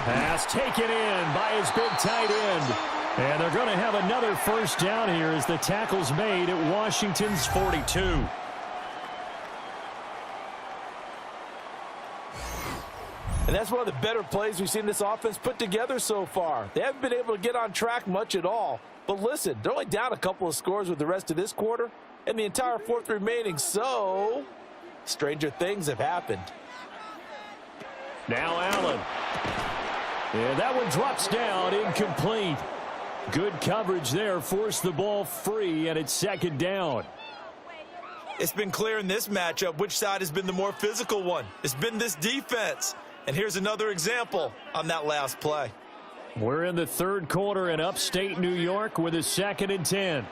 Pass taken in by his big tight end. And they're going to have another first down here as the tackle's made at Washington's 42. And that's one of the better plays we've seen this offense put together so far. They haven't been able to get on track much at all. But listen, they're only down a couple of scores with the rest of this quarter and the entire 4th remaining. So, stranger things have happened. Now Allen. And that one drops down, incomplete. Good coverage there, forced the ball free, and it's second down. It's been clear in this matchup which side has been the more physical one. It's been this defense. And here's another example on that last play. We're in the third quarter in upstate New York with a 2nd and 10.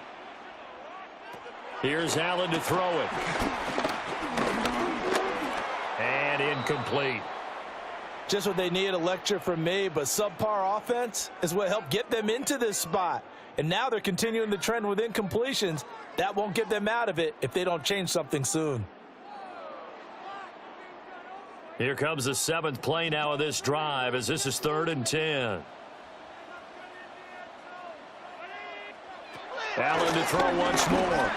Here's Allen to throw it. And incomplete. Just what they needed, a lecture from me, but subpar offense is what helped get them into this spot. And now they're continuing the trend with incompletions. That won't get them out of it if they don't change something soon. Here comes the 7th play now of this drive as this is 3rd and 10. Allen to throw once more.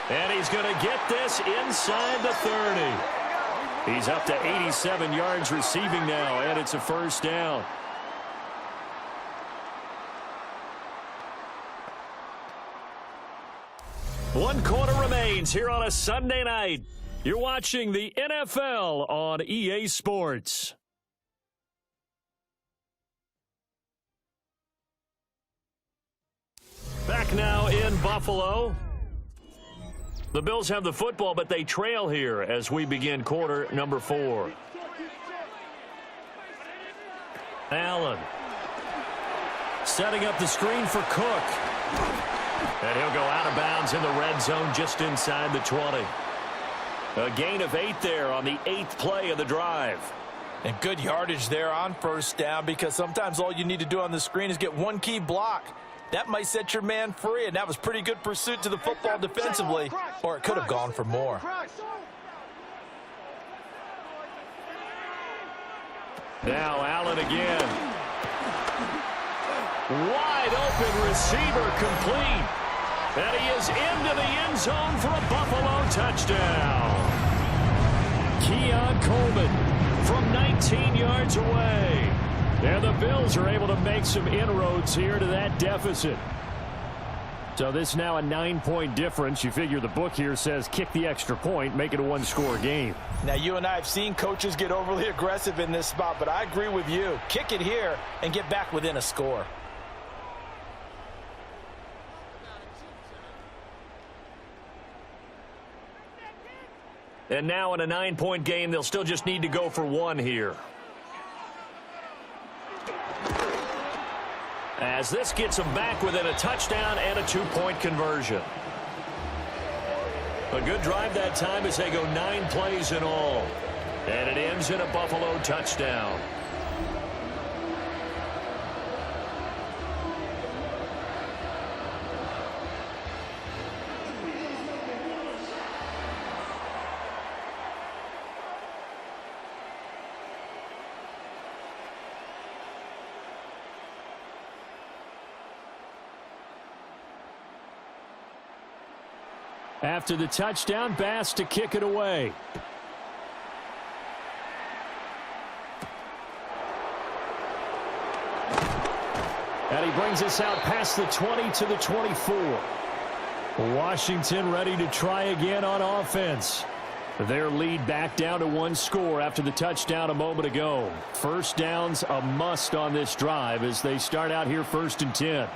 And he's going to get this inside the 30. He's up to 87 yards receiving now, and it's a 1st down. One quarter remains here on a Sunday night. You're watching the NFL on EA Sports. Back now in Buffalo. The Bills have the football, but they trail here as we begin quarter number 4. Allen setting up the screen for Cook. And he'll go out of bounds in the red zone just inside the 20. A gain of 8 there on the 8th play of the drive. And good yardage there on 1st down, because sometimes all you need to do on the screen is get one key block. That might set your man free, and that was pretty good pursuit to the football defensively, or it could have gone for more. Now Allen again. Wide open receiver complete. And he is into the end zone for a Buffalo touchdown. Keon Coleman from 19 yards away. And the Bills are able to make some inroads here to that deficit. So this is now a 9-point difference. You figure the book here says kick the extra point, make it a 1-score game. Now, you and I have seen coaches get overly aggressive in this spot, but I agree with you. Kick it here and get back within a score. And now in a 9-point game, they'll still just need to go for 1 here. As this gets them back within a touchdown and a 2-point conversion. A good drive that time as they go 9 plays in all. And it ends in a Buffalo touchdown. After the touchdown, Bass to kick it away. And he brings us out past the 20 to the 24. Washington ready to try again on offense. Their lead back down to 1 score after the touchdown a moment ago. 1st down's a must on this drive as they start out here 1st and 10.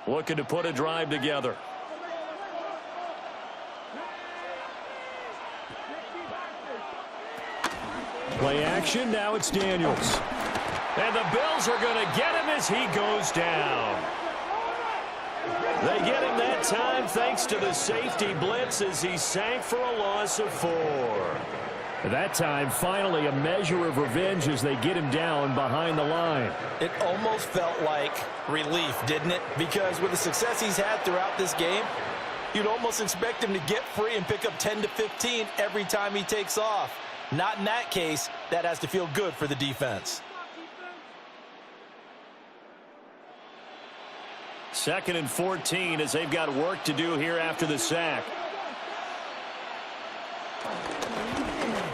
Looking to put a drive together. Play action, now it's Daniels. And the Bills are going to get him as he goes down. They get him that time thanks to the safety blitz as he sank for a loss of 4. That time, finally, a measure of revenge as they get him down behind the line. It almost felt like relief, didn't it? Because with the success he's had throughout this game, you'd almost expect him to get free and pick up 10 to 15 every time he takes off. Not in that case. That has to feel good for the defense. 2nd and 14 as they've got work to do here after the sack.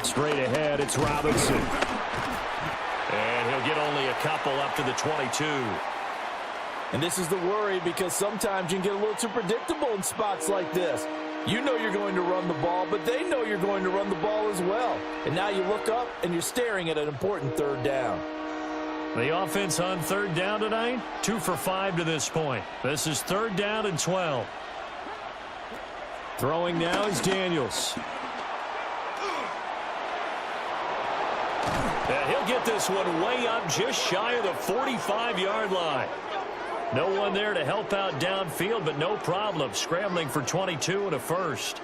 Straight ahead, it's Robinson. And he'll get only a couple up to the 22. And this is the worry, because sometimes you can get a little too predictable in spots like this. You know you're going to run the ball, but they know you're going to run the ball as well. And now you look up and you're staring at an important 3rd down. The offense on third down tonight, 2 for 5 to this point. This is 3rd down and 12. Throwing now is Daniels. And he'll get this one way up just shy of the 45-yard line. No one there to help out downfield, but no problem. Scrambling for 22 and a first.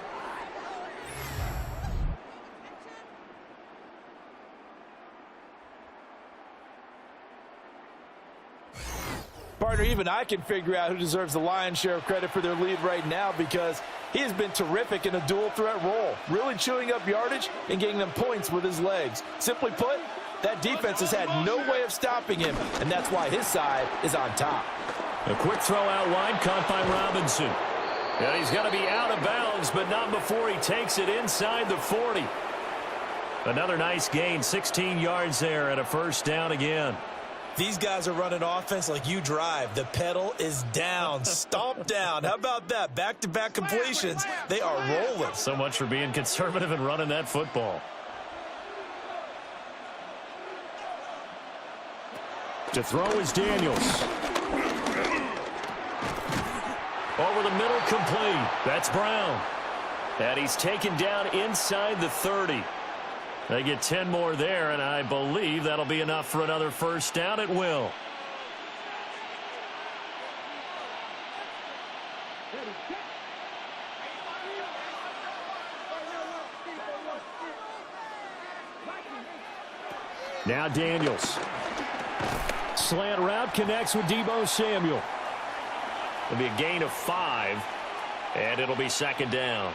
Partner, even I can figure out who deserves the lion's share of credit for their lead right now, because he has been terrific in a dual threat role, really chewing up yardage and getting them points with his legs. Simply put, that defense has had no way of stopping him, and that's why his side is on top. A quick throw out wide, caught by Robinson. And he's going to be out of bounds, but not before he takes it inside the 40. Another nice gain, 16 yards there, and a first down again. These guys are running offense like you drive. The pedal is down, stomp down. How about that? Back-to-back completions. They are rolling. So much for being conservative and running that football. To throw is Daniels. Over the middle, complete. That's Brown. And he's taken down inside the 30. They get 10 more there, and I believe that'll be enough for another first down. It will. Now Daniels. Slant route connects with Deebo Samuel. It'll be a gain of 5, and it'll be 2nd down.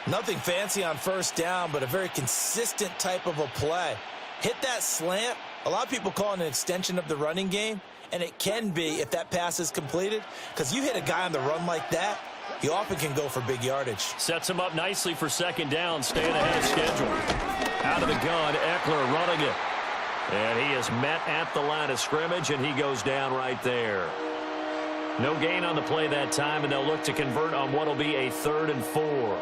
Nothing fancy on first down, but a very consistent type of a play. Hit that slant. A lot of people call it an extension of the running game, and it can be if that pass is completed, because you hit a guy on the run like that, he often can go for big yardage. Sets him up nicely for 2nd down, staying ahead of schedule. Out of the gun, Eckler running it. And he is met at the line of scrimmage, and he goes down right there. No gain on the play that time, and they'll look to convert on what will be a 3rd and 4.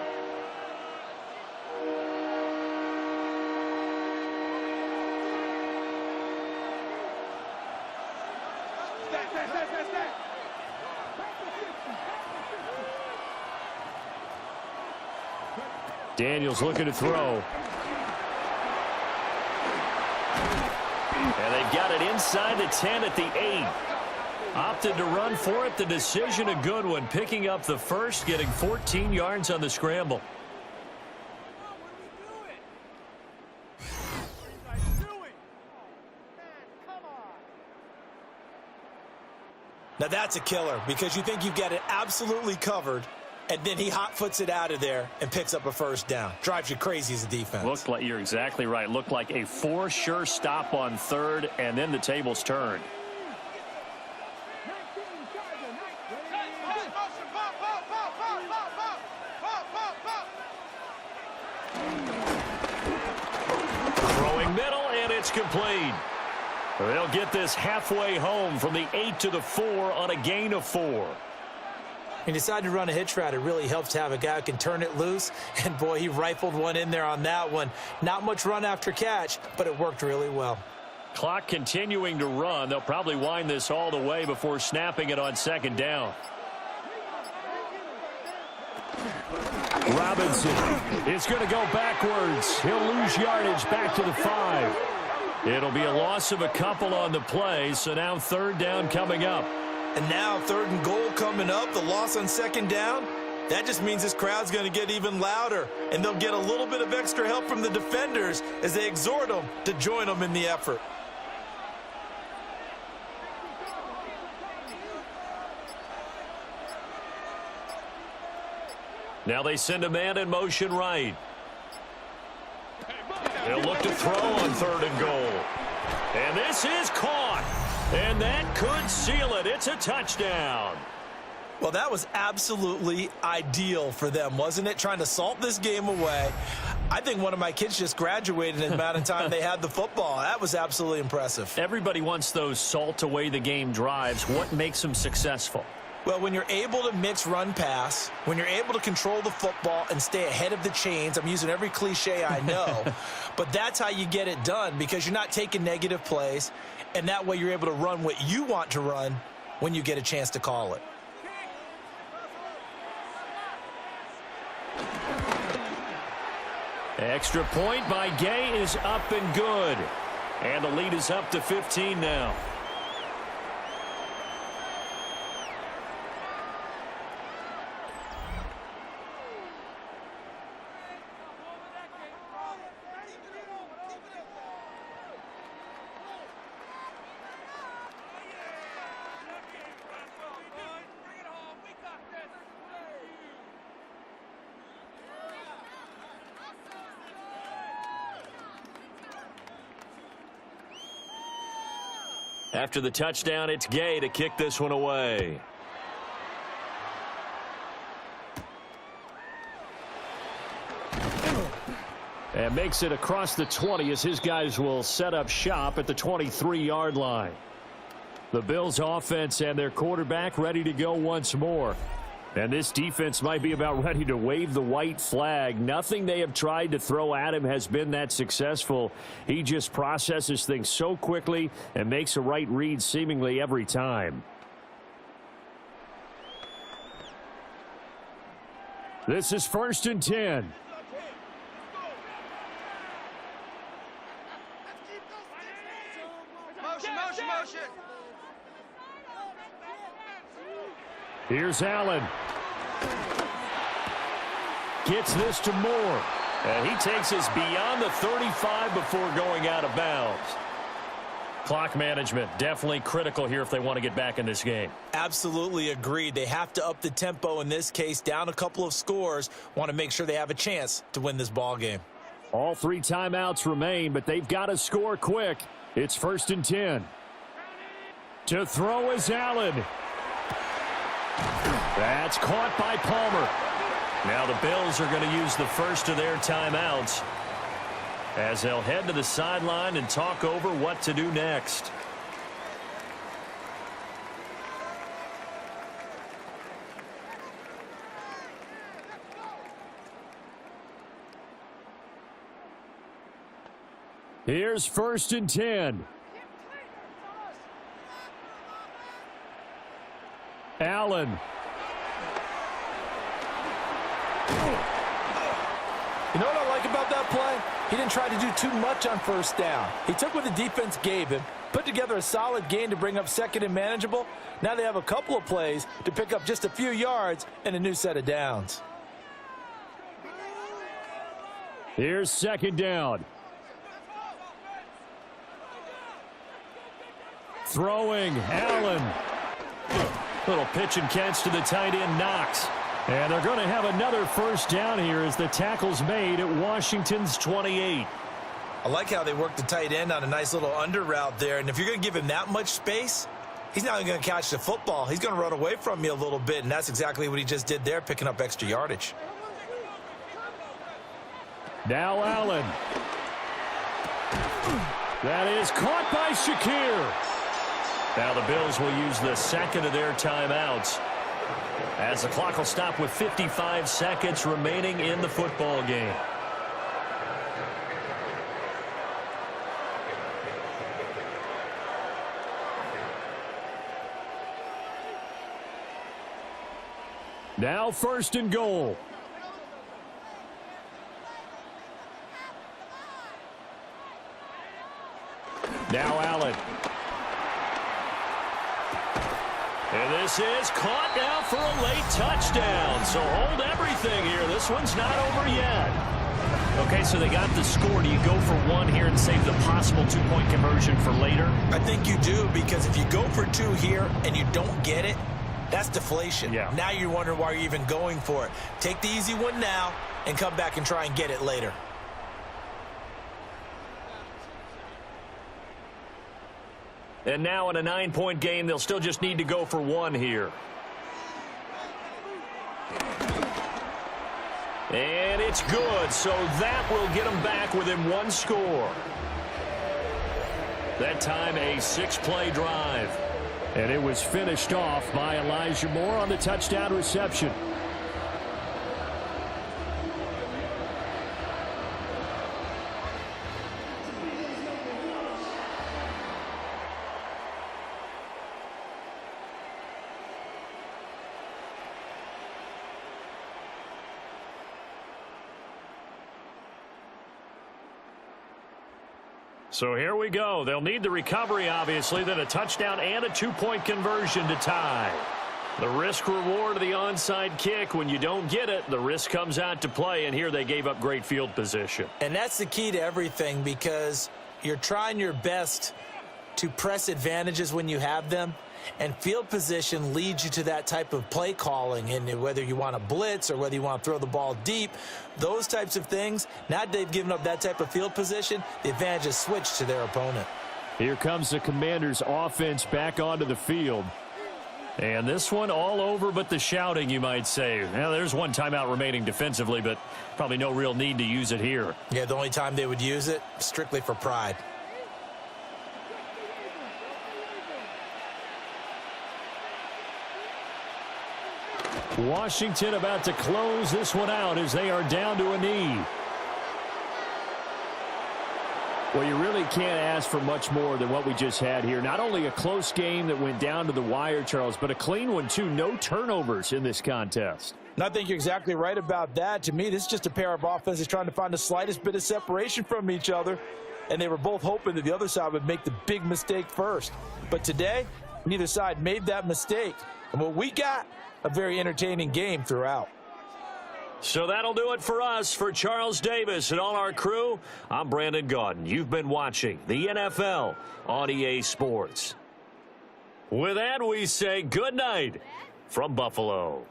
Daniels looking to throw. And they've got it inside the 10 at the 8. Opted to run for it. The decision a good one. Picking up the first, getting 14 yards on the scramble. Now that's a killer, because you think you've got it absolutely covered, and then he hot-foots it out of there and picks up a first down. Drives you crazy as a defense. Looked like, you're exactly right. Looked like a for sure stop on 3rd, and then the tables turned. Throwing middle, and it's complete. They'll get this halfway home from the 8 to the 4 on a gain of 4. He decided to run a hitch route. It really helps to have a guy who can turn it loose. And, boy, he rifled one in there on that one. Not much run after catch, but it worked really well. Clock continuing to run. They'll probably wind this all the way before snapping it on 2nd down. Robinson is going to go backwards. He'll lose yardage back to the 5. It'll be a loss of a couple on the play, so now 3rd down coming up. And now 3rd and goal coming up, the loss on 2nd down. That just means this crowd's going to get even louder, and they'll get a little bit of extra help from the defenders as they exhort them to join them in the effort. Now they send a man in motion right. They'll look to throw on 3rd and goal. And this is caught. And that could seal it. It's a touchdown. Well, that was absolutely ideal for them, wasn't it? Trying to salt this game away. I think one of my kids just graduated in the amount of time they had the football. That was absolutely impressive. Everybody wants those salt away the game drives. What makes them successful? Well, when you're able to mix run-pass, when you're able to control the football and stay ahead of the chains, I'm using every cliche I know, but that's how you get it done because you're not taking negative plays, and that way you're able to run what you want to run when you get a chance to call it. Extra point by Gay is up and good. And the lead is up to 15 now. After the touchdown, it's Gay to kick this one away. And makes it across the 20 as his guys will set up shop at the 23-yard line. The Bills offense and their quarterback ready to go once more. And this defense might be about ready to wave the white flag. Nothing they have tried to throw at him has been that successful. He just processes things so quickly and makes a right read seemingly every time. This is 1st and 10. Motion. Here's Allen. Gets this to Moore. And he takes us beyond the 35 before going out of bounds. Clock management definitely critical here if they want to get back in this game. Absolutely agreed. They have to up the tempo in this case, down a couple of scores. Want to make sure they have a chance to win this ball game. All 3 timeouts remain, but they've got to score quick. It's 1st and 10. To throw is Allen. That's caught by Palmer. Now the Bills are going to use the first of their timeouts as they'll head to the sideline and talk over what to do next. Here's 1st and 10. Allen. You know what I like about that play? He didn't try to do too much on 1st down. He took what the defense gave him, put together a solid gain to bring up 2nd and manageable. Now they have a couple of plays to pick up just a few yards and a new set of downs. Here's 2nd down. Throwing, Allen. Little pitch and catch to the tight end, Knox. And they're going to have another 1st down here as the tackle's made at Washington's 28. I like how they work the tight end on a nice little under route there. And if you're going to give him that much space, he's not going to catch the football. He's going to run away from you a little bit, and that's exactly what he just did there, picking up extra yardage. Now Allen. That is caught by Shakir. Now the Bills will use the 2nd of their timeouts as the clock will stop with 55 seconds remaining in the football game. Now 1st and goal. Now Allen. And this is caught now for a late touchdown. So hold everything here. This one's not over yet. Okay, so they got the score. Do you go for 1 here and save the possible 2-point conversion for later? I think you do, because if you go for 2 here and you don't get it, that's deflation. Yeah. Now you're wondering why you're even going for it. Take the easy one now and come back and try and get it later. And now in a 9-point game, they'll still just need to go for 1 here. And it's good, so that will get them back within 1 score. That time a 6-play drive. And it was finished off by Elijah Moore on the touchdown reception. So here we go. They'll need the recovery, obviously, then a touchdown and a two-point conversion to tie. The risk reward of the onside kick. When you don't get it, the risk comes out to play, and here they gave up great field position. And that's the key to everything, because you're trying your best to press advantages when you have them, and field position leads you to that type of play calling. And whether you want to blitz or whether you want to throw the ball deep, those types of things, now that they've given up that type of field position, the advantage is switched to their opponent. Here comes the Commanders' offense back onto the field. And this one all over but the shouting, you might say. Now, there's one timeout remaining defensively, but probably no real need to use it here. Yeah, the only time they would use it, strictly for pride. Washington about to close this one out as they are down to a knee. Well, you really can't ask for much more than what we just had here. Not only a close game that went down to the wire, Charles, but a clean one, too. No turnovers in this contest. And I think you're exactly right about that. To me, this is just a pair of offenses trying to find the slightest bit of separation from each other, and they were both hoping that the other side would make the big mistake first. But today, neither side made that mistake. And what we got, a very entertaining game throughout. So that'll do it for us. For Charles Davis and all our crew, I'm Brandon Gaudin. You've been watching the NFL on EA Sports. With that, we say good night from Buffalo.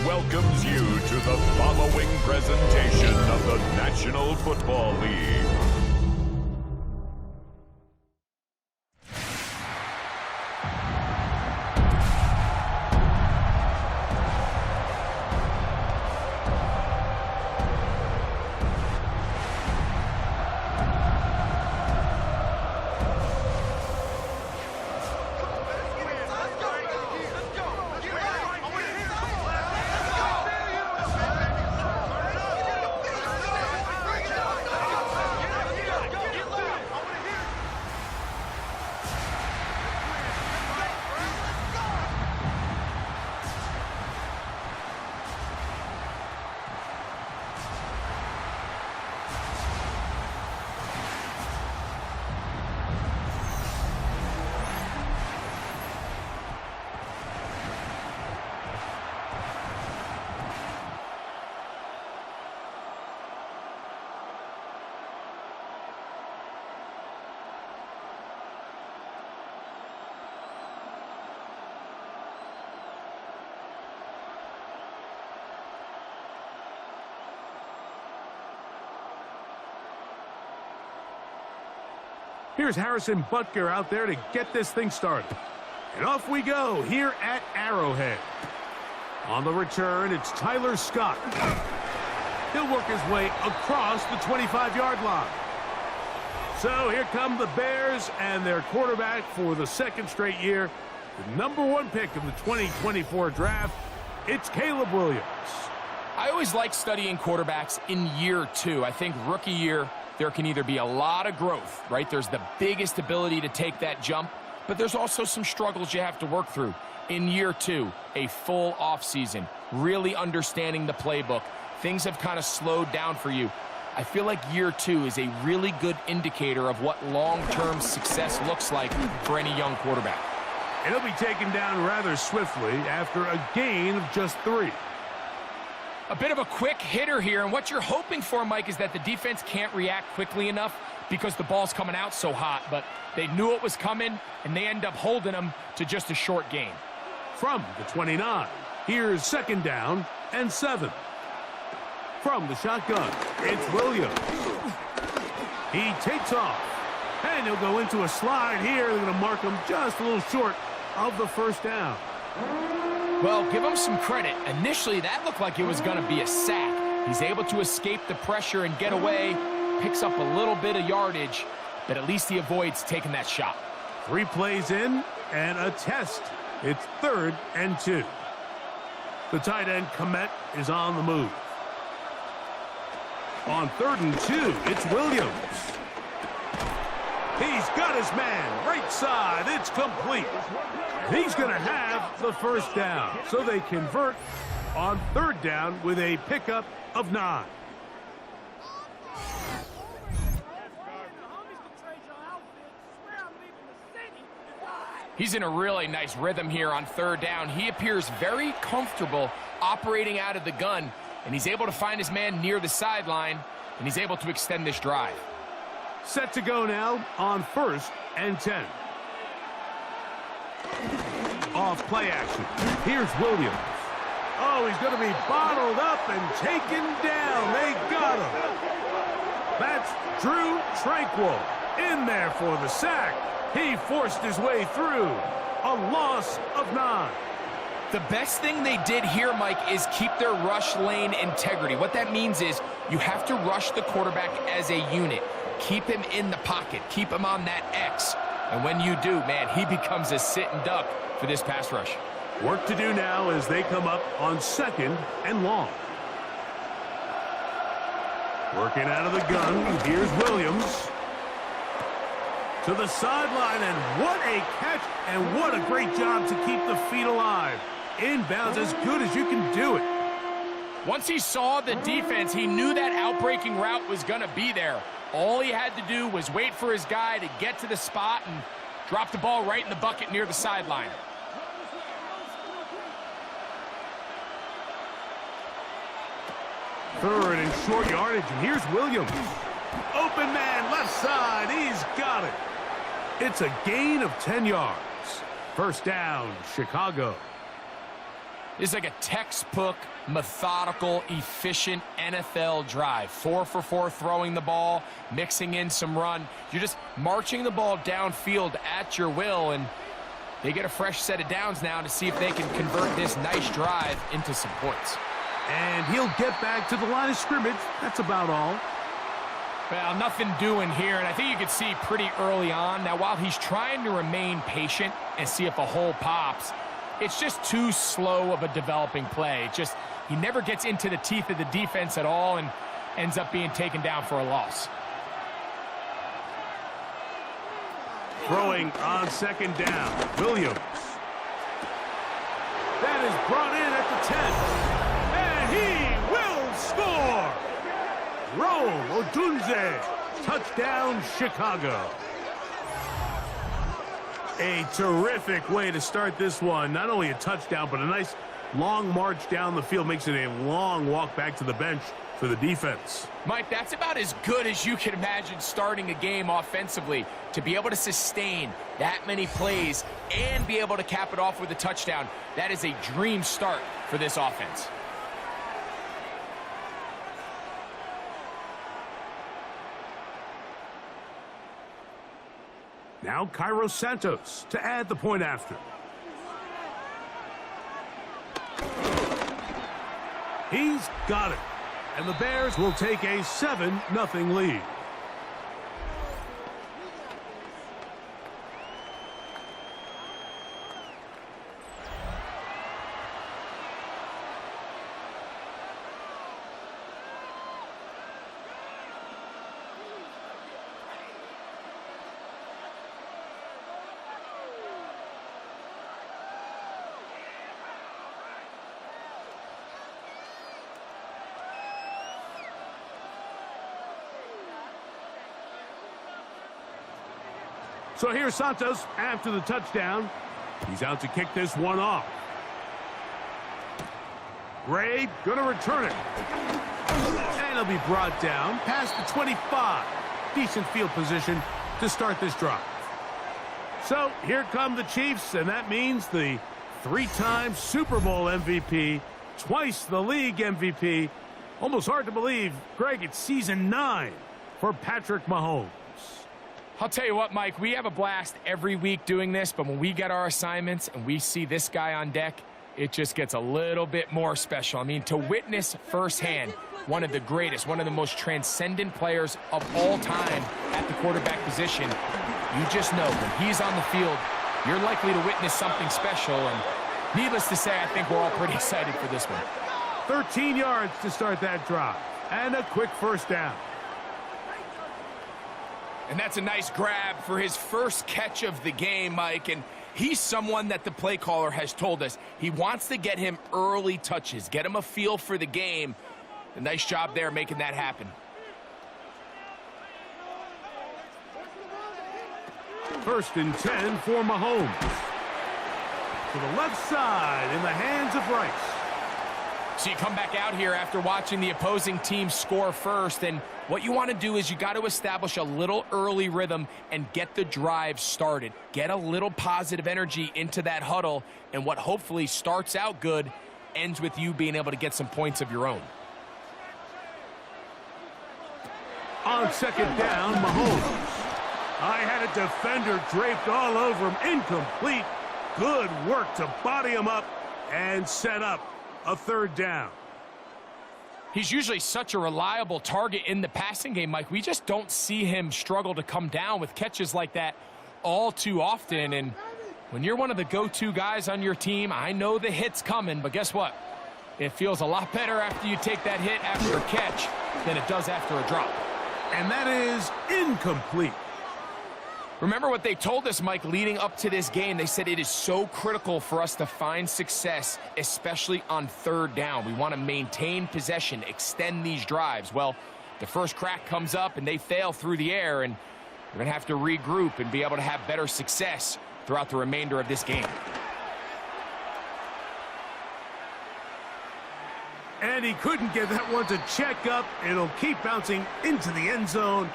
Welcomes you to the following presentation of the National Football League. Here's Harrison Butker out there to get this thing started. And off we go here at Arrowhead. On the return, it's Tyler Scott. He'll work his way across the 25-yard line. So here come the Bears and their quarterback for the second straight year. The #1 pick of the 2024 draft, it's Caleb Williams. I always like studying quarterbacks in year 2. I think rookie year, there can either be a lot of growth, right? There's the biggest ability to take that jump, but there's also some struggles you have to work through. In year 2, a full offseason, really understanding the playbook. Things have kind of slowed down for you. I feel like year 2 is a really good indicator of what long-term success looks like for any young quarterback. And he'll be taken down rather swiftly after a gain of just 3. A bit of a quick hitter here, and what you're hoping for, Mike, is that the defense can't react quickly enough because the ball's coming out so hot, but they knew it was coming, and they end up holding them to just a short gain. From the 29, here's 2nd down and 7. From the shotgun, it's Williams. He takes off, and he'll go into a slide here. They're going to mark him just a little short of the 1st down. Well, give him some credit. Initially, that looked like it was going to be a sack. He's able to escape the pressure and get away, picks up a little bit of yardage, but at least he avoids taking that shot. 3 plays in and a test. It's 3rd and 2. The tight end, Komet, is on the move. On 3rd and 2, it's Williams. He's got his man right side. It's complete. He's going to have the 1st down. So they convert on 3rd down with a pickup of 9. He's in a really nice rhythm here on 3rd down. He appears very comfortable operating out of the gun, and he's able to find his man near the sideline, and he's able to extend this drive. Set to go now on 1st and 10. Off play action. Here's Williams. Oh, he's going to be bottled up and taken down. They got him. That's Drew Tranquil in there for the sack. He forced his way through. A loss of 9. The best thing they did here, Mike, is keep their rush lane integrity. What that means is you have to rush the quarterback as a unit. Keep him in the pocket. Keep him on that X. And when you do, man, he becomes a sit-and duck for this pass rush. Work to do now as they come up on 2nd and long. Working out of the gun, here's Williams. To the sideline, and what a catch, and what a great job to keep the feet alive. Inbounds as good as you can do it. Once he saw the defense, he knew that outbreaking route was going to be there. All he had to do was wait for his guy to get to the spot and drop the ball right in the bucket near the sideline. Third and short yardage, and here's Williams. Open man, left side, he's got it. It's a gain of 10 yards. 1st down, Chicago. It's like a textbook, methodical, efficient NFL drive. 4 for 4 throwing the ball, mixing in some run. You're just marching the ball downfield at your will, and they get a fresh set of downs now to see if they can convert this nice drive into some points. And he'll get back to the line of scrimmage. That's about all. Well, nothing doing here, and I think you could see pretty early on. Now, while he's trying to remain patient and see if a hole pops, it's just too slow of a developing play. He never gets into the teeth of the defense at all and ends up being taken down for a loss. Throwing on 2nd down, Williams. That is brought in at the 10, and he will score. Rome Odunze, touchdown Chicago. A terrific way to start this one. Not only a touchdown, but a nice long march down the field. Makes it a long walk back to the bench for the defense. Mike, that's about as good as you can imagine starting a game offensively. To be able to sustain that many plays and be able to cap it off with a touchdown, that is a dream start for this offense. Now Cairo Santos to add the point after. He's got it. And the Bears will take a 7-0 lead. So here's Santos after the touchdown. He's out to kick this one off. Gray gonna return it. And he'll be brought down past the 25. Decent field position to start this drive. So here come the Chiefs, and that means the 3-time Super Bowl MVP, twice the league MVP. Almost hard to believe, Greg, it's season 9 for Patrick Mahomes. I'll tell you what, Mike, we have a blast every week doing this, but when we get our assignments and we see this guy on deck, it just gets a little bit more special. I mean, to witness firsthand one of the greatest, one of the most transcendent players of all time at the quarterback position, you just know when he's on the field, you're likely to witness something special. And needless to say, I think we're all pretty excited for this one. 13 yards to start that drive, and a quick first down. And that's a nice grab for his first catch of the game, Mike. And he's someone that the play caller has told us he wants to get him early touches, get him a feel for the game. A nice job there making that happen. First and 10 for Mahomes. To the left side in the hands of Rice. So you come back out here after watching the opposing team score first, and what you want to do is you got to establish a little early rhythm and get the drive started. Get a little positive energy into that huddle, and what hopefully starts out good ends with you being able to get some points of your own. On second down, Mahomes. I had a defender draped all over him. Incomplete. Good work to body him up and set up a third down. He's usually such a reliable target in the passing game, Mike. We just don't see him struggle to come down with catches like that all too often. And when you're one of the go-to guys on your team, I know the hit's coming, but guess what? It feels a lot better after you take that hit after a catch than it does after a drop. And that is incomplete. Remember what they told us, Mike, leading up to this game. They said it is so critical for us to find success, especially on third down. We want to maintain possession, extend these drives. Well, the first crack comes up and they fail through the air, and we're going to have to regroup and be able to have better success throughout the remainder of this game. And he couldn't get that one to check up. It'll keep bouncing into the end zone.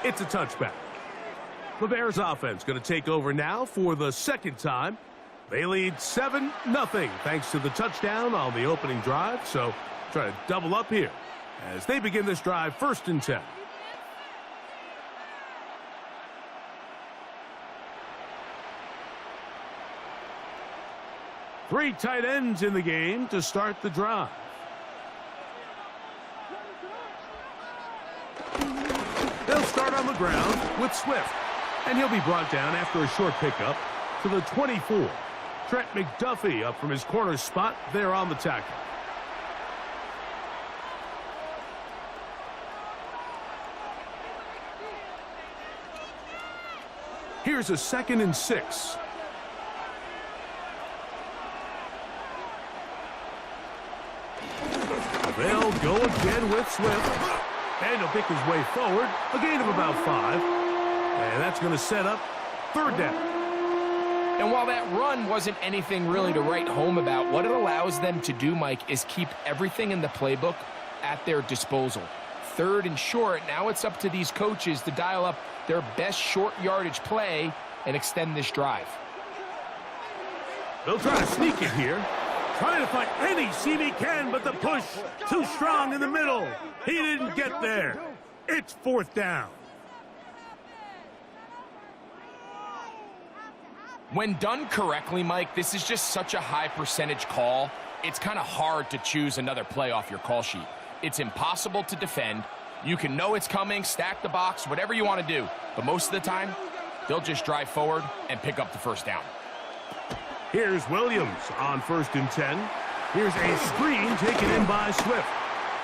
It's a touchback. The Bears offense going to take over now for the second time. They lead 7-0 thanks to the touchdown on the opening drive. So try to double up here as they begin this drive first and 10. Three tight ends in the game to start the drive. They'll start on the ground with Swift. And he'll be brought down after a short pickup to the 24. Trent McDuffie up from his corner spot there on the tackle. Here's a 2nd and 6. They'll go again with Swift. And he'll pick his way forward. A gain of about 5. And that's going to set up third down. And while that run wasn't anything really to write home about, what it allows them to do, Mike, is keep everything in the playbook at their disposal. Third and short, now it's up to these coaches to dial up their best short yardage play and extend this drive. They'll try to sneak it here. Trying to find any seam he can, but the push too strong in the middle. He didn't get there. It's fourth down. When done correctly, Mike, this is just such a high percentage call. It's kind of hard to choose another play off your call sheet. It's impossible to defend. You can know it's coming, stack the box, whatever you want to do. But most of the time, they'll just drive forward and pick up the first down. Here's Williams on 1st and 10. Here's a screen taken in by Swift.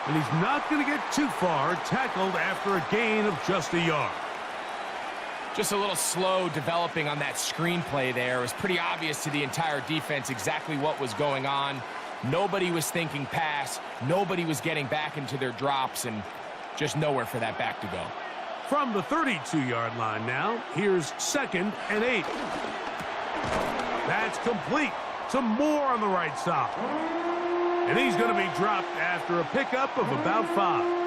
And he's not going to get too far, tackled after a gain of just a yard. Just a little slow developing on that screenplay there. It was pretty obvious to the entire defense exactly what was going on. Nobody was thinking pass. Nobody was getting back into their drops, and just nowhere for that back to go. From the 32-yard line now, here's 2nd and 8. That's complete. Some more on the right side. And he's going to be dropped after a pickup of about 5.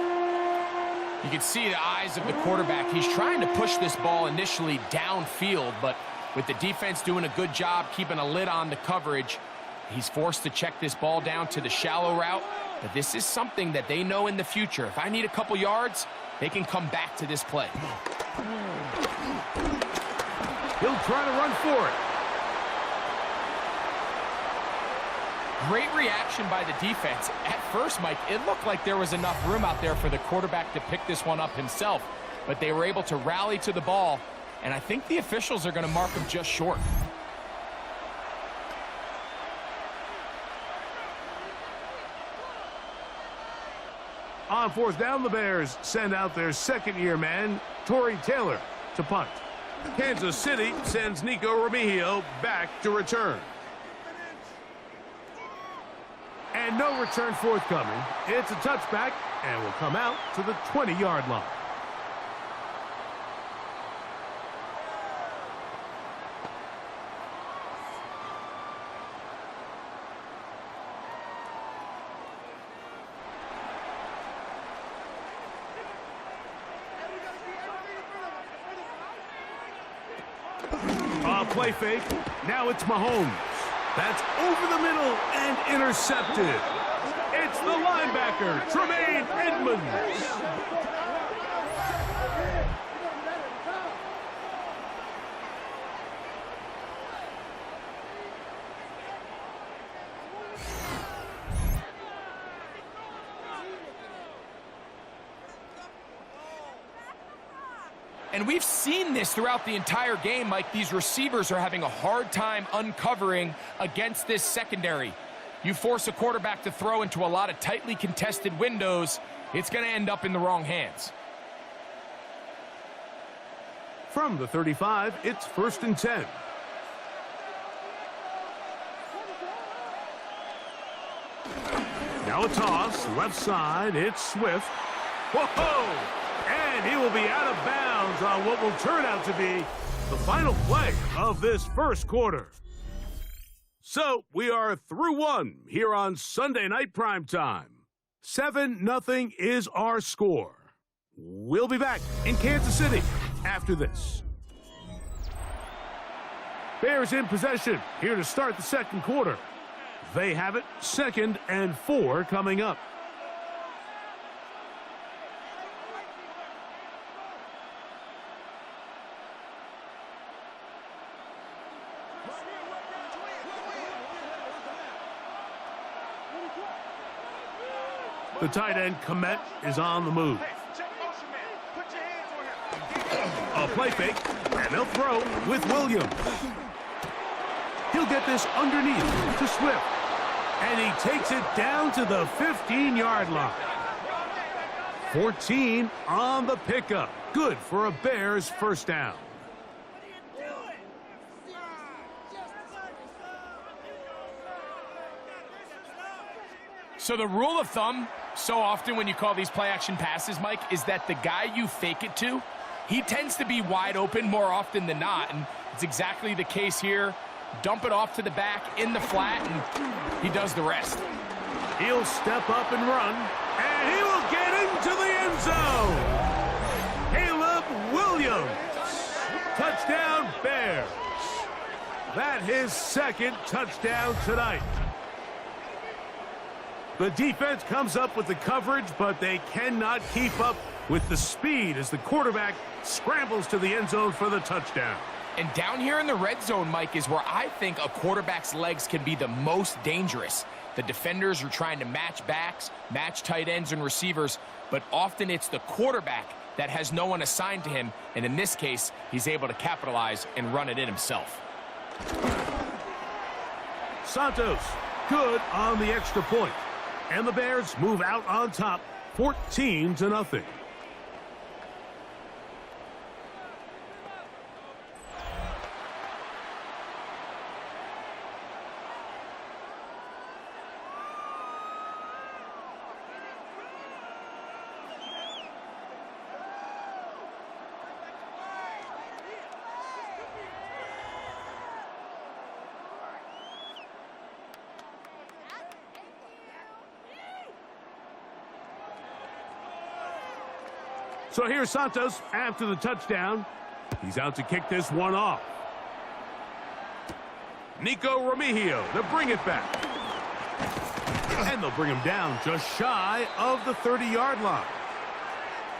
You can see the eyes of the quarterback. He's trying to push this ball initially downfield, but with the defense doing a good job keeping a lid on the coverage, he's forced to check this ball down to the shallow route. But this is something that they know in the future. If I need a couple yards, they can come back to this play. He'll try to run for it. Great reaction by the defense. At first, Mike, it looked like there was enough room out there for the quarterback to pick this one up himself, but they were able to rally to the ball, and I think the officials are going to mark him just short. On 4th down, the Bears send out their second-year man, Torrey Taylor, to punt. Kansas City sends Nico Remigio back to return. And no return forthcoming. It's a touchback and will come out to the 20-yard line. Play fake. Now it's Mahomes. That's over the middle and intercepted. It's the linebacker, Tremaine Edmonds. And we've seen this throughout the entire game, Mike. These receivers are having a hard time uncovering against this secondary. You force a quarterback to throw into a lot of tightly contested windows, it's going to end up in the wrong hands. From the 35, it's 1st and 10. Now a toss, left side, it's Swift. Whoa! And he will be out of bounds on what will turn out to be the final play of this first quarter. So we are through one here on Sunday Night Primetime. 7-0 is our score. We'll be back in Kansas City after this. Bears in possession here to start the second quarter. They have it, 2nd and 4 coming up. The tight end, Komet, is on the move. A play fake, and they'll throw with Williams. He'll get this underneath to Swift, and he takes it down to the 15-yard line. 14 on the pickup. Good for a Bears first down. So the rule of thumb, so often when you call these play-action passes, Mike, is that the guy you fake it to, he tends to be wide open more often than not, and it's exactly the case here. Dump it off to the back in the flat, and he does the rest. He'll step up and run, and he will get into the end zone. Caleb Williams. Touchdown, Bears. That's his 2nd touchdown tonight. The defense comes up with the coverage, but they cannot keep up with the speed as the quarterback scrambles to the end zone for the touchdown. And down here in the red zone, Mike, is where I think a quarterback's legs can be the most dangerous. The defenders are trying to match backs, match tight ends and receivers, but often it's the quarterback that has no one assigned to him, and in this case, he's able to capitalize and run it in himself. Santos, good on the extra point. And the Bears move out on top, 14-0. So here's Santos after the touchdown. He's out to kick this one off. Nico Remigio to bring it back. And they'll bring him down just shy of the 30-yard line.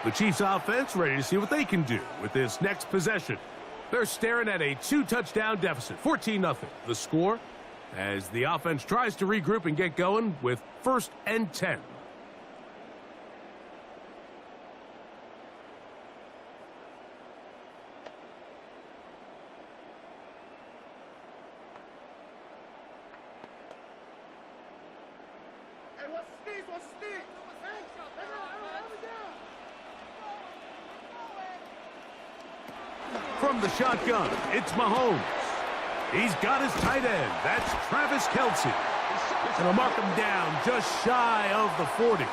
The Chiefs offense ready to see what they can do with this next possession. They're staring at a 2-touchdown deficit, 14-0. The score as the offense tries to regroup and get going with 1st and 10. From the shotgun, it's Mahomes. He's got his tight end. That's Travis Kelce. And he'll mark him down just shy of the 40.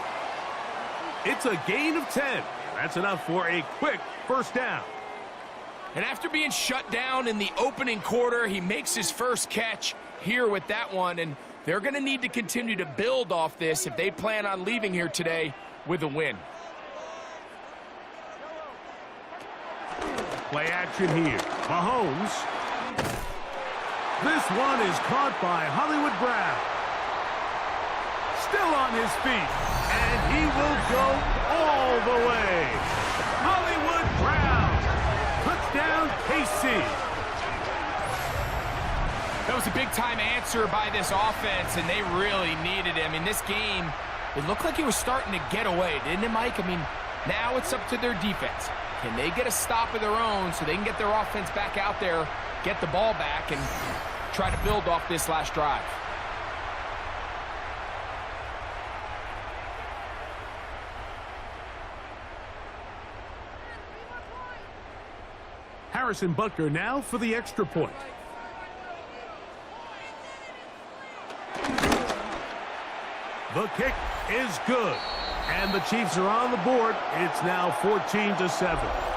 It's a gain of 10. That's enough for a quick 1st down. And after being shut down in the opening quarter, he makes his first catch here with that one. And they're going to need to continue to build off this if they plan on leaving here today with a win. Play action here. Mahomes. This one is caught by Hollywood Brown. Still on his feet. And he will go all the way. Hollywood Brown. Touchdown, KC. That was a big-time answer by this offense, and they really needed him. In this game, it looked like he was starting to get away, didn't it, Mike? I mean, now it's up to their defense. Can they get a stop of their own so they can get their offense back out there, get the ball back, and try to build off this last drive? Harrison Butker now for the extra point. The kick is good. And the Chiefs are on the board. It's now 14-7.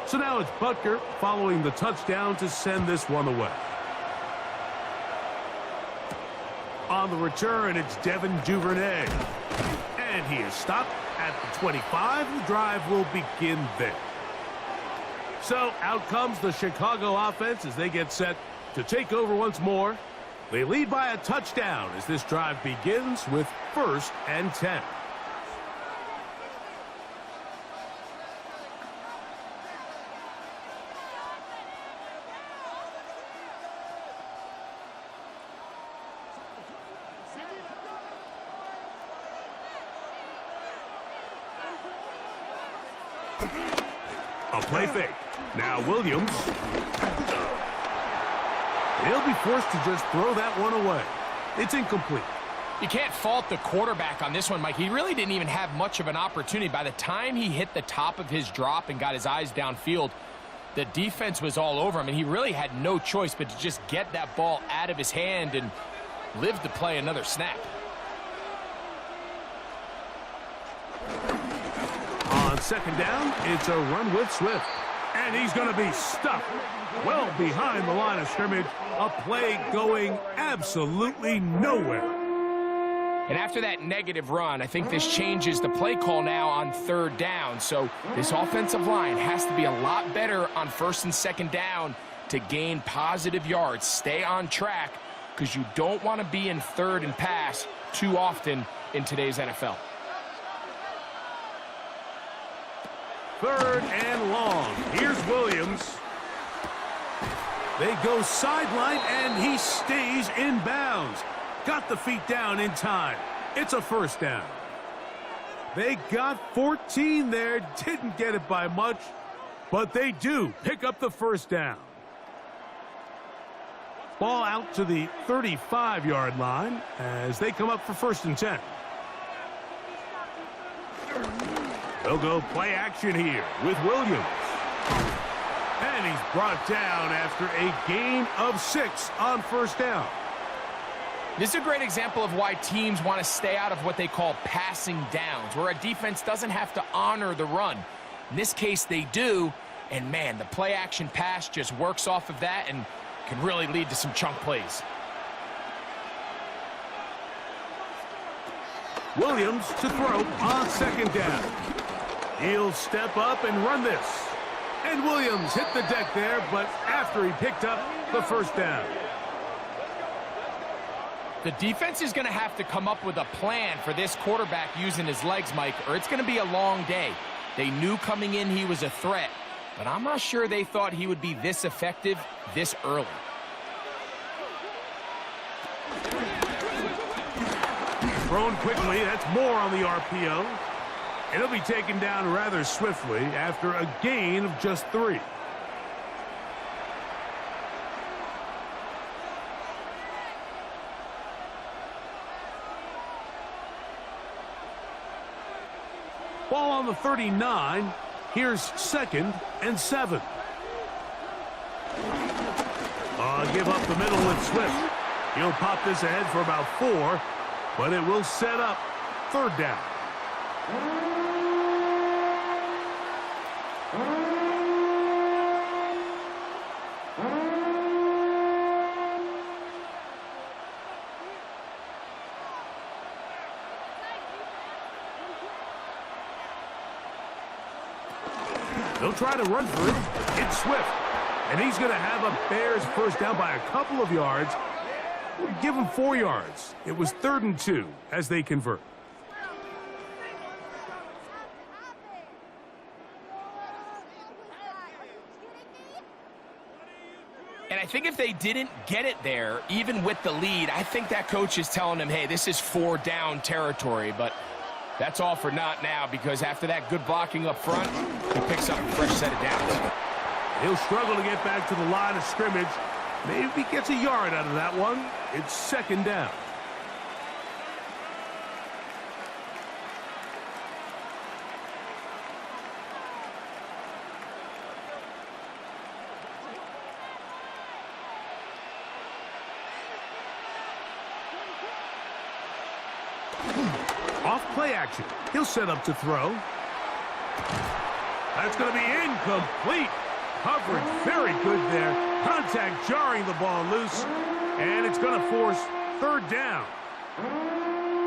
So now it's Butker following the touchdown to send this one away. On the return, it's Devin Duvernay. And he is stopped at the 25. The drive will begin there. So out comes the Chicago offense as they get set to take over once more. They lead by a touchdown as this drive begins with 1st and 10. A play fake. Now Williams. He'll be forced to just throw that one away. It's incomplete. You can't fault the quarterback on this one, Mike. He really didn't even have much of an opportunity. By the time he hit the top of his drop and got his eyes downfield, the defense was all over him, and he really had no choice but to just get that ball out of his hand and live to play another snap. On 2nd down, it's a run with Swift. And he's going to be stuck well behind the line of scrimmage. A play going absolutely nowhere. And after that negative run, I think this changes the play call now on 3rd down. So this offensive line has to be a lot better on 1st and 2nd down to gain positive yards. Stay on track, because you don't want to be in 3rd and pass too often in today's NFL. 3rd and long. Here's Williams. They go sideline, and he stays in bounds. Got the feet down in time. It's a 1st down. They got 14 there. Didn't get it by much, but they do pick up the 1st down. Ball out to the 35-yard line as they come up for 1st and 10. They'll go play action here with Williams. And he's brought down after a gain of 6 on 1st down. This is a great example of why teams want to stay out of what they call passing downs, where a defense doesn't have to honor the run. In this case, they do, and man, the play-action pass just works off of that and can really lead to some chunk plays. Williams to throw on 2nd down. He'll step up and run this. And Williams hit the deck there, but after he picked up the 1st down. The defense is going to have to come up with a plan for this quarterback using his legs, Mike, or it's going to be a long day. They knew coming in he was a threat, but I'm not sure they thought he would be this effective this early. Thrown quickly. That's more on the RPO. It'll be taken down rather swiftly after a gain of just 3. Ball on the 39. Here's 2nd and 7. Give up the middle with Swift. He'll pop this ahead for about 4, but it will set up 3rd down. They'll try to run for it. It's Swift. And he's going to have a Bears 1st down by a couple of yards. We'll give him 4 yards. It was 3rd and 2 as they convert. And I think if they didn't get it there, even with the lead, I think that coach is telling them, hey, this is 4-down territory. But that's all for naught now, because after that good blocking up front, he picks up a fresh set of downs. He'll struggle to get back to the line of scrimmage. Maybe gets a yard out of that one. It's 2nd down. Off play action. He'll set up to throw. That's going to be incomplete. Coverage very good there. Contact jarring the ball loose. And it's going to force 3rd down.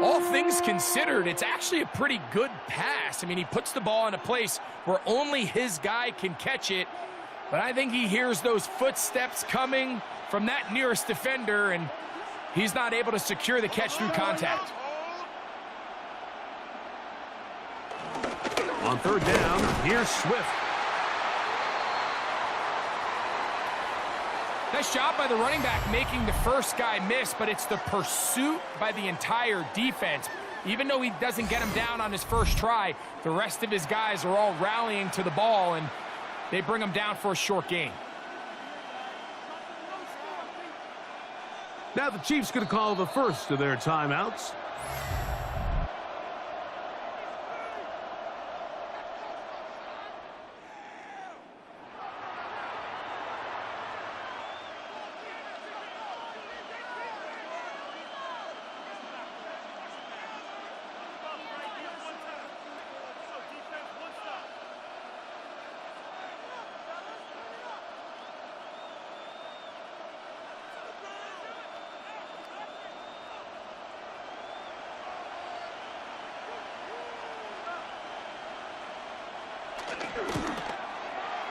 All things considered, it's actually a pretty good pass. I mean, he puts the ball in a place where only his guy can catch it. But I think he hears those footsteps coming from that nearest defender, and he's not able to secure the catch through contact. On 3rd down, here's Swift. Nice job by the running back making the first guy miss, but it's the pursuit by the entire defense. Even though he doesn't get him down on his first try, the rest of his guys are all rallying to the ball, and they bring him down for a short gain. Now the Chiefs going to call the first of their timeouts.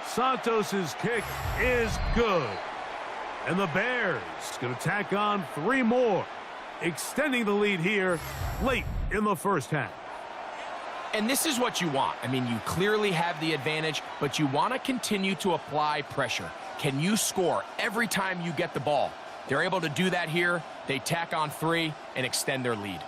Santos's kick is good. And the Bears going to tack on 3 more, extending the lead here late in the first half. And this is what you want. I mean, you clearly have the advantage, but you want to continue to apply pressure. Can you score every time you get the ball? They're able to do that here. They tack on 3 and extend their lead.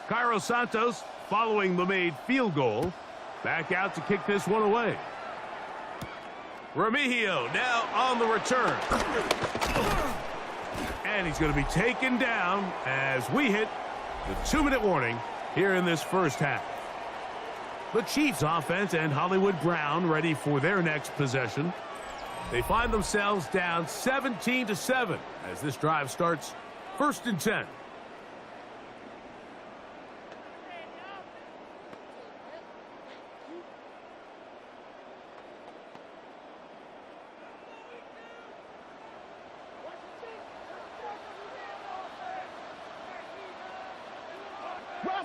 Cairo Santos, following the made field goal, back out to kick this one away. Remigio now on the return. And he's going to be taken down as we hit the 2-minute warning here in this first half. The Chiefs offense and Hollywood Brown ready for their next possession. They find themselves down 17-7 as this drive starts 1st and 10.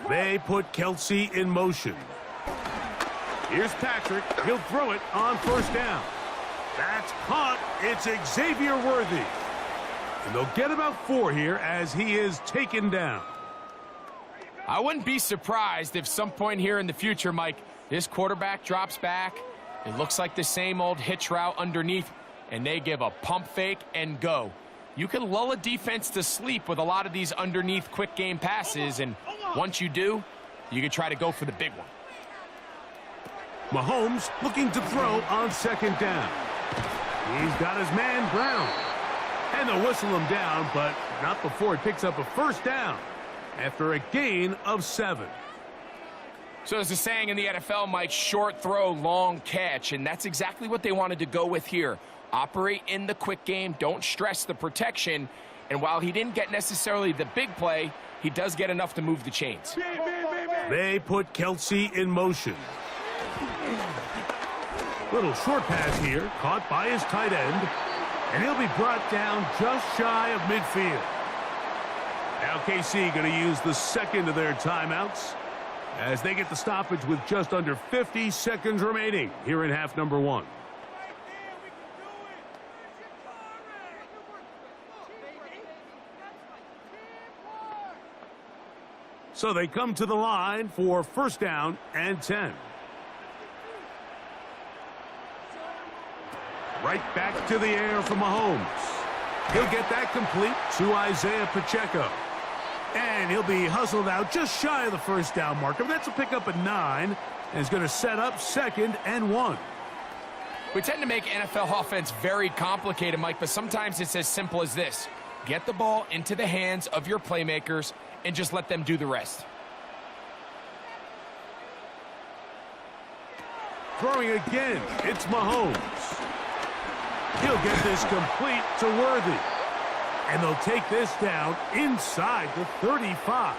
They put Kelsey in motion. Here's Patrick. He'll throw it on 1st down. That's caught. It's Xavier Worthy. And they'll get about 4 here as he is taken down. I wouldn't be surprised if some point here in the future, Mike, this quarterback drops back. It looks like the same old hitch route underneath, and they give a pump fake and go. You can lull a defense to sleep with a lot of these underneath quick game passes, and once you do, you can try to go for the big one. Mahomes looking to throw on 2nd down. He's got his man Brown. And they'll whistle him down, but not before he picks up a 1st down after a gain of 7. So there's a saying in the NFL, Mike, short throw, long catch, and that's exactly what they wanted to go with here. Operate in the quick game, don't stress the protection, and while he didn't get necessarily the big play, he does get enough to move the chains. They put Kelsey in motion. Little short pass here, caught by his tight end, and he'll be brought down just shy of midfield. Now KC going to use the 2nd of their timeouts as they get the stoppage with just under 50 seconds remaining here in half number 1. So they come to the line for 1st down and 10. Right back to the air for Mahomes. He'll get that complete to Isaiah Pacheco. And he'll be hustled out just shy of the 1st down marker. That's a pickup at 9. And is going to set up 2nd and 1. We tend to make NFL offense very complicated, Mike, but sometimes it's as simple as this. Get the ball into the hands of your playmakers and just let them do the rest. Throwing again, it's Mahomes. He'll get this complete to Worthy. And they'll take this down inside the 35.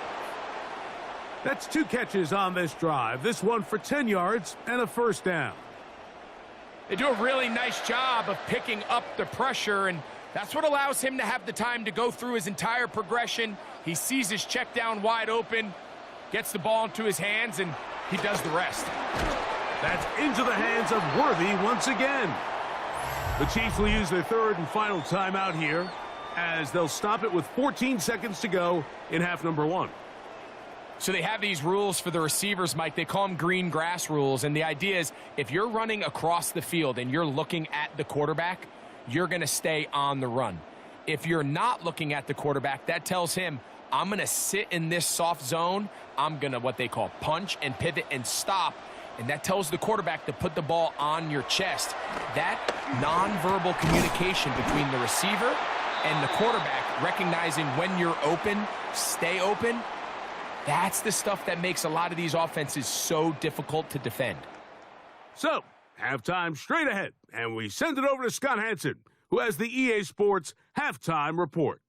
That's 2 catches on this drive. This one for 10 yards and a 1st down. They do a really nice job of picking up the pressure, and that's what allows him to have the time to go through his entire progression. He sees his check down wide open, gets the ball into his hands, and he does the rest. That's into the hands of Worthy once again. The Chiefs will use their 3rd and final timeout here as they'll stop it with 14 seconds to go in half number 1. So they have these rules for the receivers, Mike. They call them green grass rules, and the idea is if you're running across the field and you're looking at the quarterback, you're going to stay on the run. If you're not looking at the quarterback, that tells him, I'm going to sit in this soft zone. I'm going to what they call punch and pivot and stop. And that tells the quarterback to put the ball on your chest. That nonverbal communication between the receiver and the quarterback, recognizing when you're open, stay open, that's the stuff that makes a lot of these offenses so difficult to defend. So, halftime straight ahead, and we send it over to Scott Hansen, who has the EA Sports Halftime Report.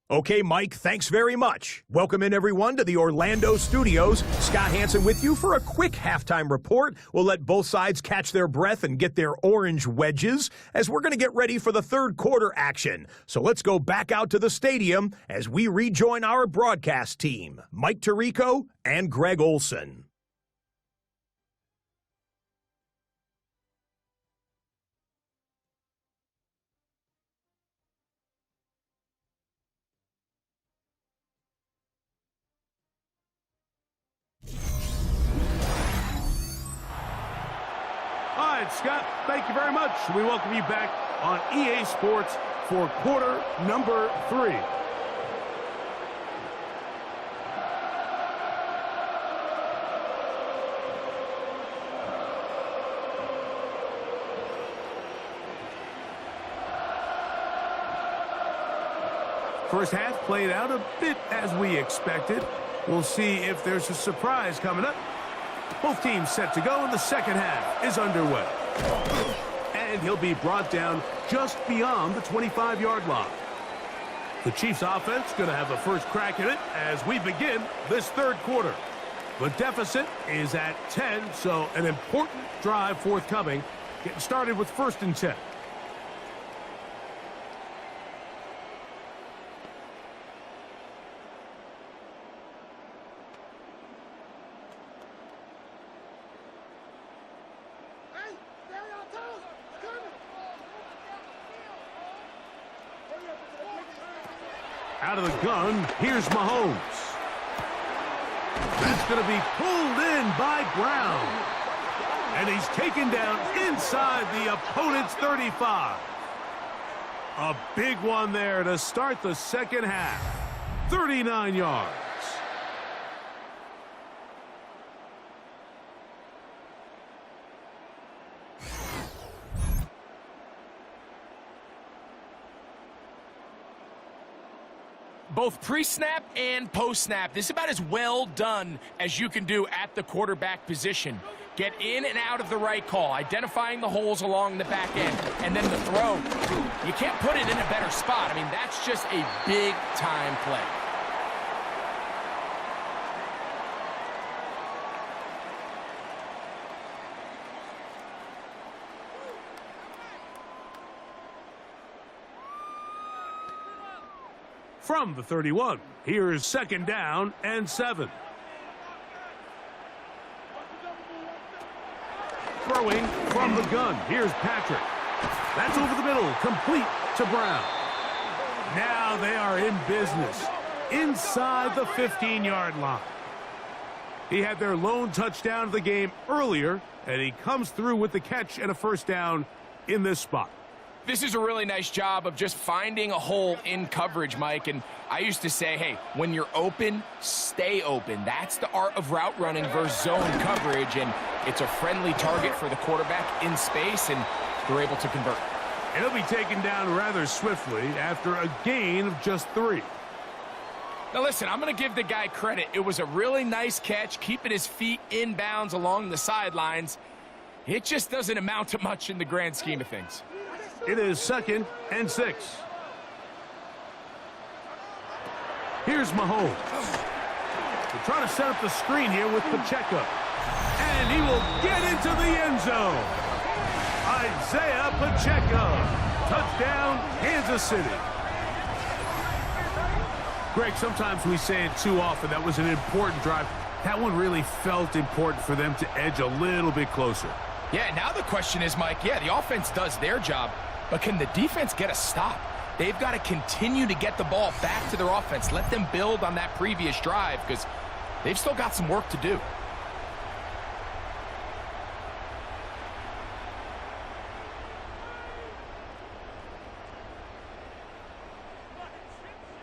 Okay, Mike, thanks very much. Welcome in, everyone, to the Orlando studios. Scott Hansen with you for a quick halftime report. We'll let both sides catch their breath and get their orange wedges as we're going to get ready for the third quarter action. So let's go back out to the stadium as we rejoin our broadcast team, Mike Tirico and Greg Olson. All right, Scott, thank you very much. We welcome you back on EA Sports for quarter number 3. First half played out a bit as we expected. We'll see if there's a surprise coming up. Both teams set to go, and the second half is underway. And he'll be brought down just beyond the 25-yard line. The Chiefs' offense going to have the first crack at it as we begin this third quarter. The deficit is at 10, so an important drive forthcoming. Getting started with 1st and 10. Out of the gun, here's Mahomes. That's going to be pulled in by Brown. And he's taken down inside the opponent's 35. A big one there to start the second half. 39 yards. Both pre-snap and post-snap, this is about as well done as you can do at the quarterback position. Get in and out of the right call, identifying the holes along the back end, and then the throw. You can't put it in a better spot. I mean, that's just a big-time play. From the 31, here's 2nd down and 7. Throwing from the gun, here's Patrick. That's over the middle, complete to Brown. Now they are in business, inside the 15-yard line. He had their lone touchdown of the game earlier, and he comes through with the catch and a first down in this spot. This is a really nice job of just finding a hole in coverage, Mike. And I used to say, hey, when you're open, stay open. That's the art of route running versus zone coverage. And it's a friendly target for the quarterback in space, and they're able to convert. And he'll be taken down rather swiftly after a gain of just 3. Now, listen, I'm going to give the guy credit. It was a really nice catch, keeping his feet in bounds along the sidelines. It just doesn't amount to much in the grand scheme of things. It is 2nd and 6. Here's Mahomes. They're trying to set up the screen here with Pacheco. And he will get into the end zone. Isaiah Pacheco. Touchdown, Kansas City. Greg, sometimes we say it too often. That was an important drive. That one really felt important for them to edge a little bit closer. Yeah, now the question is, Mike, yeah, the offense does their job, but can the defense get a stop? They've got to continue to get the ball back to their offense. Let them build on that previous drive because they've still got some work to do.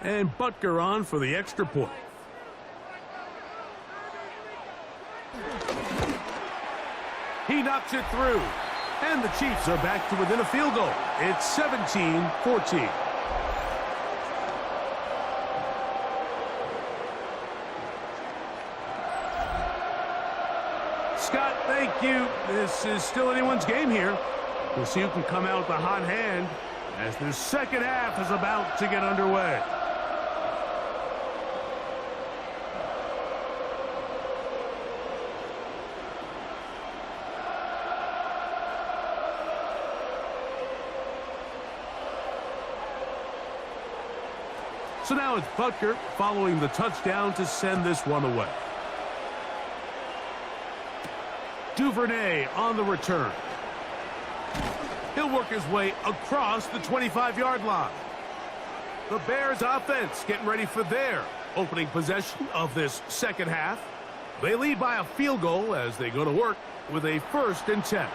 And Butker on for the extra point. He knocks it through. And the Chiefs are back to within a field goal. It's 17-14. Scott, thank you. This is still anyone's game here. We'll see who can come out with the hot hand as the second half is about to get underway. So now it's Butker following the touchdown to send this one away. Duvernay on the return. He'll work his way across the 25-yard line. The Bears offense getting ready for their opening possession of this second half. They lead by a field goal as they go to work with a 1st and 10.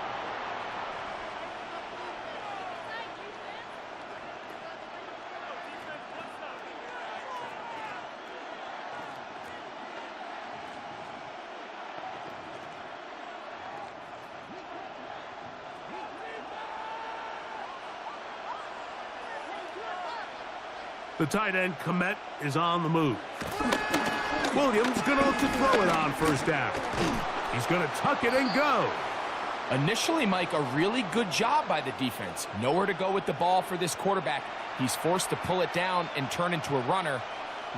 The tight end, Komet, is on the move. Williams going to look to throw it on 1st down. He's going to tuck it and go. Initially, Mike, a really good job by the defense. Nowhere to go with the ball for this quarterback. He's forced to pull it down and turn into a runner.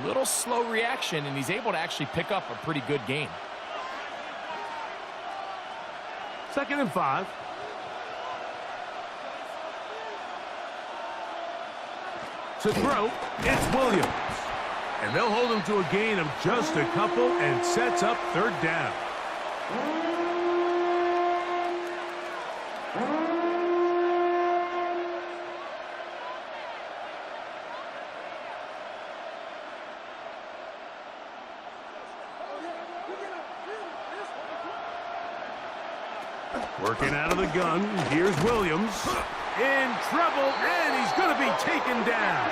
Little slow reaction, and he's able to actually pick up a pretty good gain. 2nd and 5. To throw, it's Williams. And they'll hold him to a gain of just a couple and sets up 3rd down. Working out of the gun, here's Williams. In trouble, and he's going to be taken down.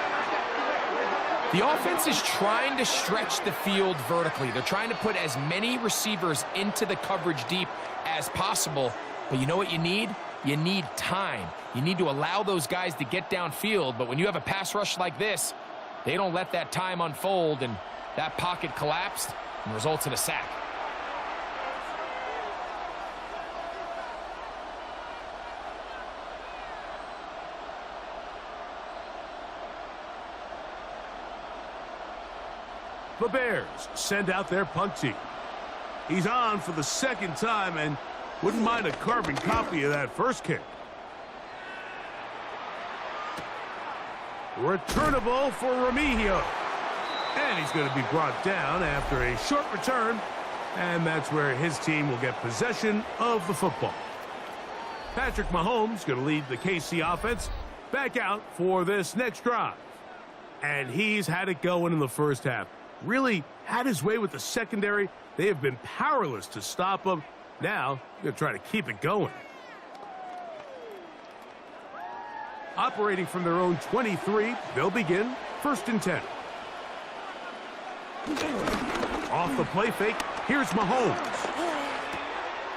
The offense is trying to stretch the field vertically. They're trying to put as many receivers into the coverage deep as possible. But you know what you need? You need time. You need to allow those guys to get downfield. But when you have a pass rush like this, they don't let that time unfold, and that pocket collapsed and results in a sack. The Bears send out their punt team. He's on for the 2nd time and wouldn't mind a carbon copy of that first kick. Returnable for Remigio. And he's going to be brought down after a short return. And that's where his team will get possession of the football. Patrick Mahomes going to lead the KC offense back out for this next drive. And he's had it going in the first half. Really had his way with the secondary. They have been powerless to stop him. Now, they're going to try to keep it going. Operating from their own 23, they'll begin 1st and 10. Off the play fake, here's Mahomes.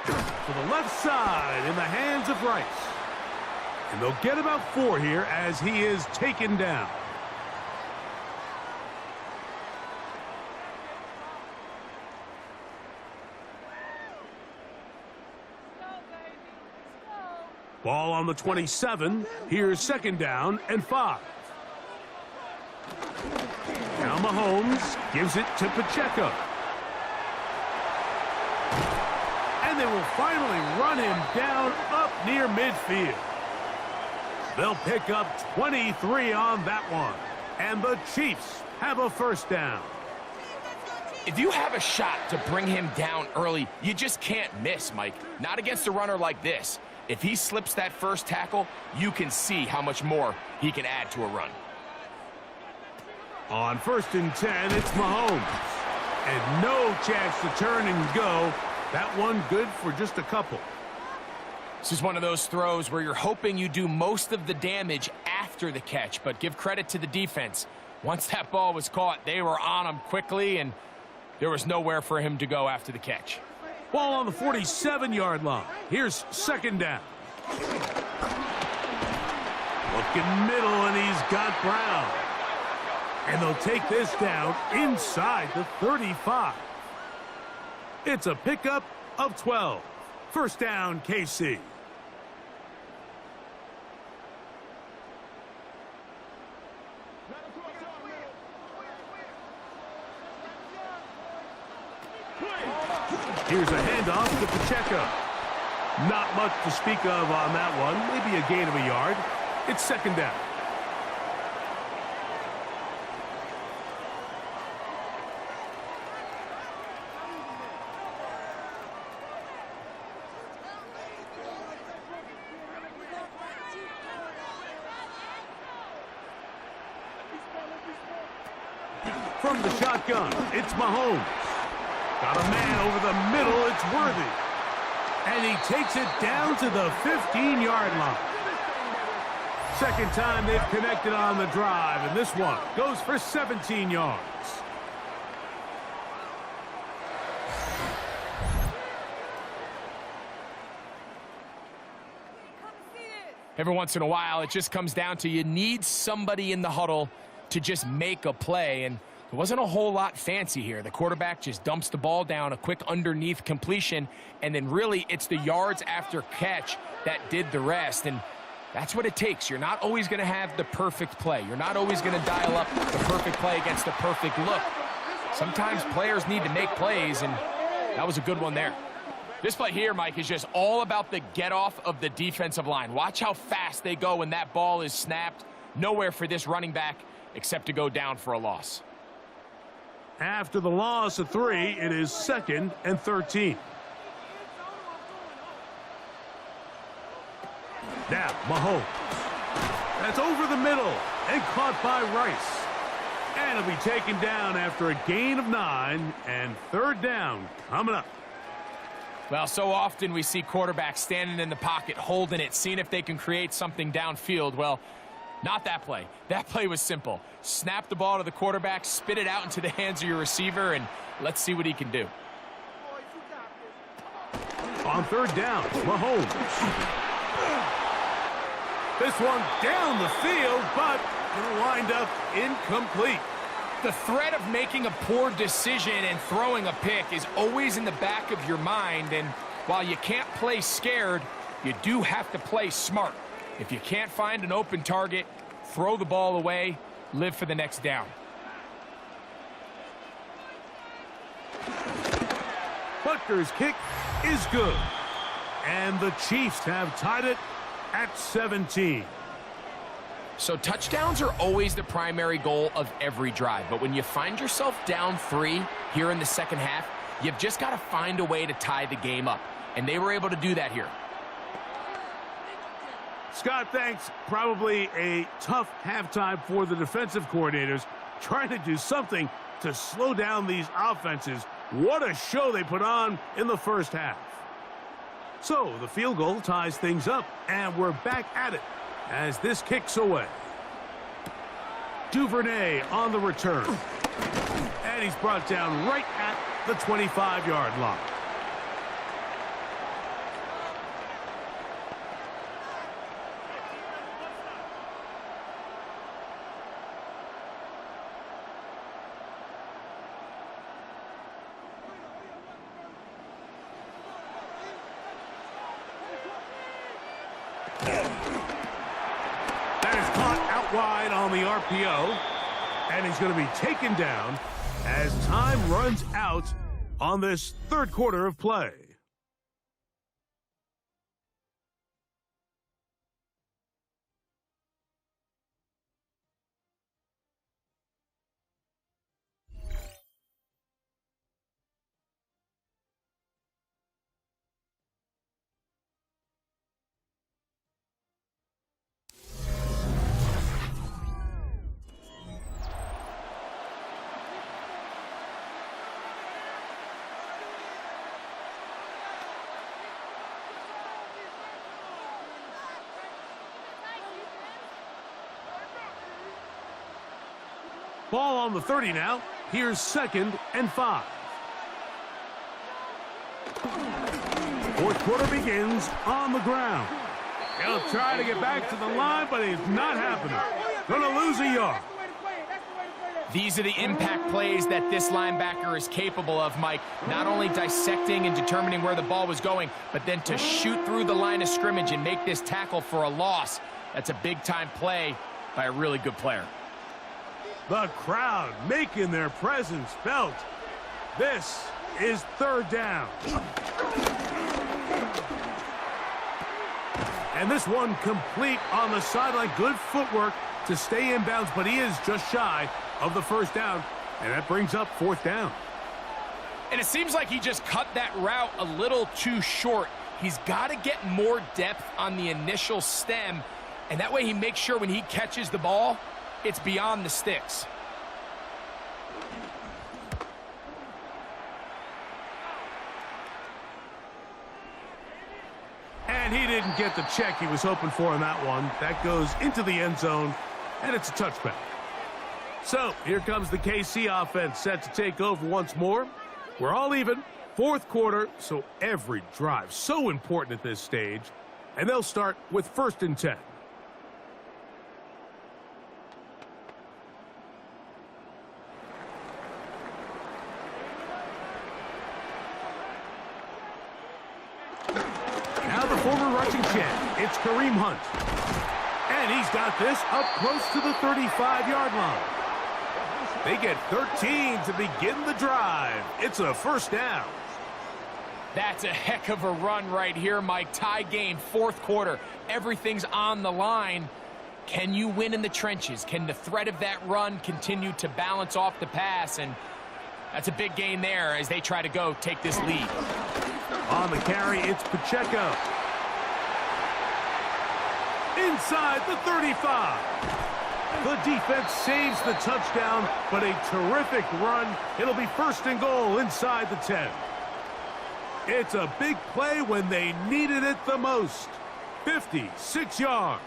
To the left side in the hands of Rice. And they'll get about 4 here as he is taken down. Ball on the 27. Here's 2nd down and 5. Now Mahomes gives it to Pacheco. And they will finally run him down up near midfield. They'll pick up 23 on that one. And the Chiefs have a 1st down. If you have a shot to bring him down early, you just can't miss, Mike. Not against a runner like this. If he slips that first tackle, you can see how much more he can add to a run. On 1st and 10, it's Mahomes. And no chance to turn and go. That one good for just a couple. This is one of those throws where you're hoping you do most of the damage after the catch, but give credit to the defense. Once that ball was caught, they were on him quickly, and there was nowhere for him to go after the catch. Ball on the 47-yard line. Here's 2nd down. Looking middle, and he's got Brown. And they'll take this down inside the 35. It's a pickup of 12. 1st down, KC. Here's a handoff to Pacheco. Not much to speak of on that one. Maybe a gain of a yard. It's 2nd down. From the shotgun, it's Mahomes. Got a man over the middle, it's Worthy. And he takes it down to the 15-yard line. Second time they've connected on the drive, and this one goes for 17 yards. Every once in a while, it just comes down to you need somebody in the huddle to just make a play, and there wasn't a whole lot fancy here. The quarterback just dumps the ball down, a quick underneath completion, and then really it's the yards after catch that did the rest, and that's what it takes. You're not always going to have the perfect play. You're not always going to dial up the perfect play against the perfect look. Sometimes players need to make plays, and that was a good one there. This play here, Mike, is just all about the get-off of the defensive line. Watch how fast they go when that ball is snapped. Nowhere for this running back except to go down for a loss. After the loss of 3, it is 2nd and 13. Now, Mahomes. That's over the middle and caught by Rice. And it'll be taken down after a gain of 9, and 3rd down coming up. Well, so often we see quarterbacks standing in the pocket, holding it, seeing if they can create something downfield. Well, not that play. That play was simple. Snap the ball to the quarterback, spit it out into the hands of your receiver, and let's see what he can do. On 3rd down, Mahomes. This one down the field, but it'll wind up incomplete. The threat of making a poor decision and throwing a pick is always in the back of your mind, and while you can't play scared, you do have to play smart. If you can't find an open target, throw the ball away, live for the next down. Butker's kick is good, and the Chiefs have tied it at 17. So touchdowns are always the primary goal of every drive, but when you find yourself down 3 here in the second half, you've just got to find a way to tie the game up, and they were able to do that here. Scott, thanks. Probably a tough halftime for the defensive coordinators, trying to do something to slow down these offenses. What a show they put on in the first half. So the field goal ties things up, and we're back at it as this kicks away. Duvernay on the return. And he's brought down right at the 25-yard line. Wide on the RPO, and he's going to be taken down as time runs out on this 3rd quarter of play. Ball on the 30 now. Here's 2nd and 5. 4th quarter begins on the ground. He'll try to get back to the line, but it's not happening. Gonna lose a yard. These are the impact plays that this linebacker is capable of, Mike. Not only dissecting and determining where the ball was going, but then to shoot through the line of scrimmage and make this tackle for a loss. That's a big-time play by a really good player. The crowd making their presence felt. This is 3rd down. And this one complete on the sideline. Good footwork to stay inbounds, but he is just shy of the 1st down. And that brings up 4th down. And it seems like he just cut that route a little too short. He's got to get more depth on the initial stem, and that way he makes sure when he catches the ball, it's beyond the sticks. And he didn't get the check he was hoping for on that one. That goes into the end zone, and it's a touchback. So here comes the KC offense set to take over once more. We're all even, fourth quarter, so every drive so important at this stage. And they'll start with 1st and 10. Now the former rushing champ, it's Kareem Hunt. And he's got this up close to the 35-yard line. They get 13 to begin the drive. It's a 1st down. That's a heck of a run right here, Mike. Tie game, 4th quarter. Everything's on the line. Can you win in the trenches? Can the threat of that run continue to balance off the pass? And that's a big gain there as they try to go take this lead. On the carry, it's Pacheco. Inside the 35. The defense saves the touchdown, but a terrific run. It'll be 1st and goal inside the 10. It's a big play when they needed it the most. 56 yards.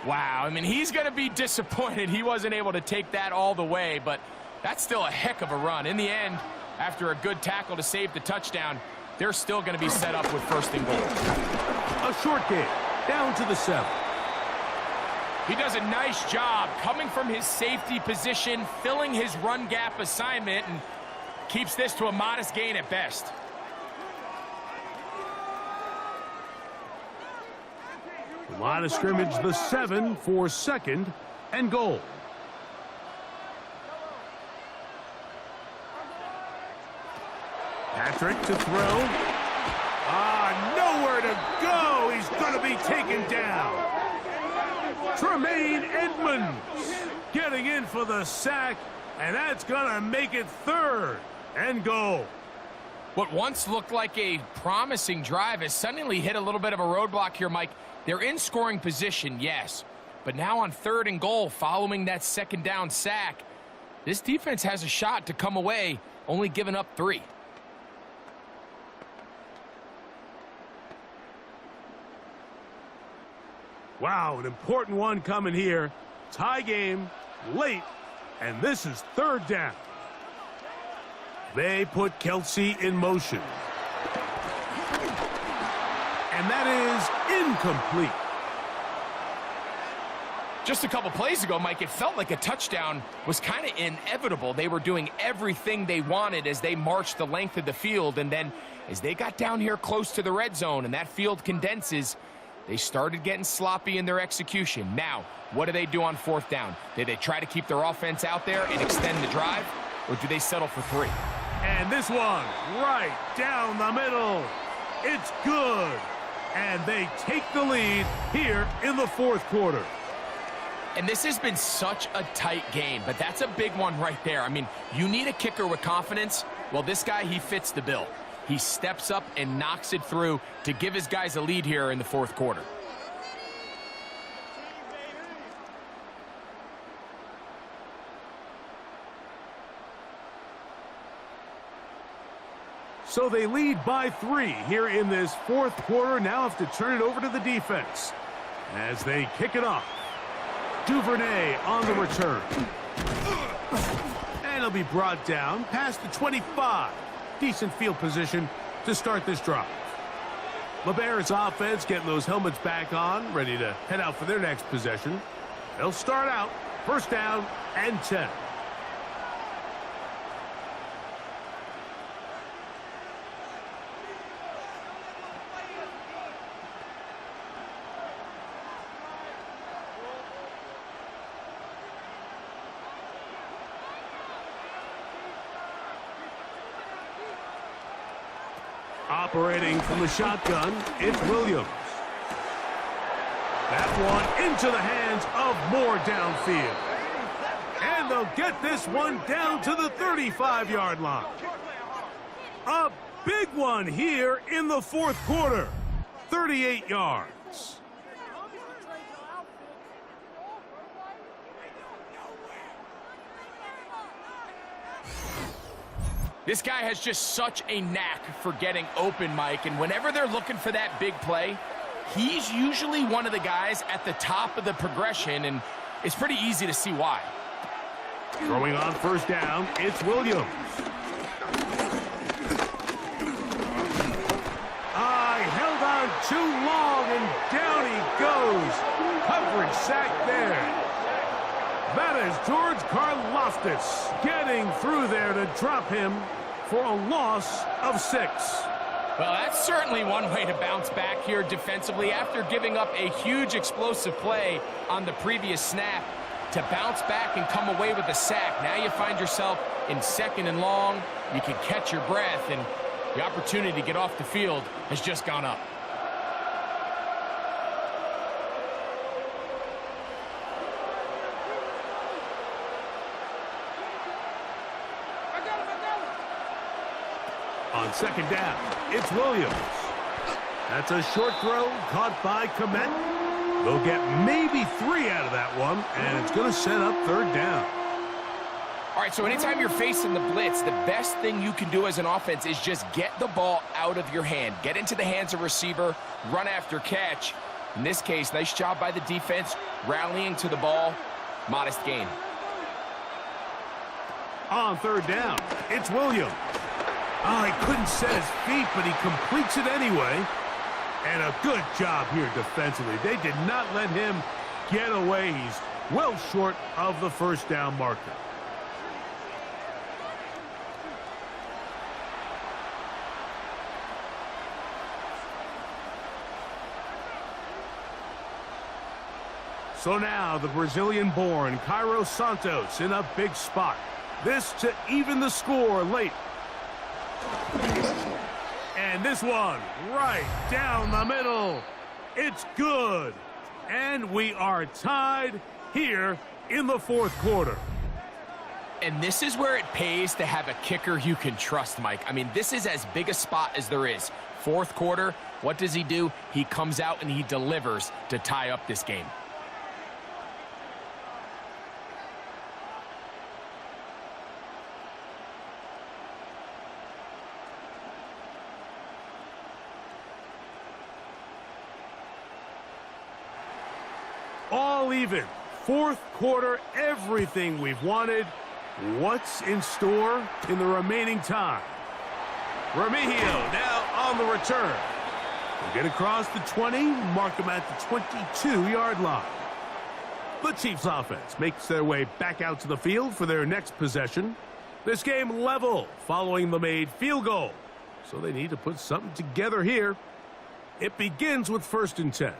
Wow, I mean, he's going to be disappointed he wasn't able to take that all the way, but that's still a heck of a run. In the end, after a good tackle to save the touchdown, they're still going to be set up with 1st and goal. A short game, down to the 7. He does a nice job coming from his safety position, filling his run gap assignment, and keeps this to a modest gain at best. The line of scrimmage, the 7 for 2nd and goal. Patrick to throw. Nowhere to go. He's going to be taken down. Tremaine Edmonds getting in for the sack, and that's going to make it 3rd and goal. What once looked like a promising drive has suddenly hit a little bit of a roadblock here, Mike. They're in scoring position, yes, but now on 3rd and goal following that 2nd down sack, this defense has a shot to come away, only giving up 3. Wow, an important one coming here. Tie game, late, and this is 3rd down. They put Kelsey in motion. And that is incomplete. Just a couple plays ago, Mike, it felt like a touchdown was kind of inevitable. They were doing everything they wanted as they marched the length of the field, and then as they got down here close to the red zone and that field condenses, they started getting sloppy in their execution. Now, what do they do on 4th down? Do they try to keep their offense out there and extend the drive, or do they settle for 3? And this one right down the middle. It's good. And they take the lead here in the 4th quarter. And this has been such a tight game, but that's a big one right there. I mean, you need a kicker with confidence. Well, this guy, he fits the bill. He steps up and knocks it through to give his guys a lead here in the 4th quarter. So they lead by 3 here in this 4th quarter. Now have to turn it over to the defense as they kick it off. Duvernay on the return. And he'll be brought down past the 25. Decent field position to start this drive. LeBear's offense getting those helmets back on, ready to head out for their next possession. They'll start out 1st down and 10. Operating from the shotgun, it's Williams. That one into the hands of Moore downfield. And they'll get this one down to the 35-yard line. A big one here in the 4th quarter. 38 yards. This guy has just such a knack for getting open, Mike, and whenever they're looking for that big play, he's usually one of the guys at the top of the progression, and it's pretty easy to see why. Throwing on first down, it's Williams. Held on too long, and down he goes. Coverage sack there. That is George Karlaftis getting through there to drop him for a loss of 6. Well, that's certainly one way to bounce back here defensively after giving up a huge explosive play on the previous snap. To bounce back and come away with a sack. Now you find yourself in 2nd and long. You can catch your breath, and the opportunity to get off the field has just gone up. On 2nd down, it's Williams. That's a short throw caught by Komet. They'll get maybe 3 out of that one, and it's going to set up 3rd down. All right, so anytime you're facing the blitz, the best thing you can do as an offense is just get the ball out of your hand. Get into the hands of receiver, run after catch. In this case, nice job by the defense, rallying to the ball. Modest gain. On 3rd down, it's Williams. Oh, he couldn't set his feet, but he completes it anyway. And a good job here defensively. They did not let him get away. He's well short of the 1st down marker. So now the Brazilian-born Cairo Santos in a big spot. This to even the score late. And this one right down the middle. It's good. And we are tied here in the 4th quarter. And this is where it pays to have a kicker you can trust, Mike. I mean, this is as big a spot as there is. 4th quarter, what does he do? He comes out and he delivers to tie up this game. All even. 4th quarter, everything we've wanted. What's in store in the remaining time? Remigio now on the return. We'll get across the 20, mark them at the 22-yard line. The Chiefs offense makes their way back out to the field for their next possession. This game level following the made field goal. So they need to put something together here. It begins with 1st and 10.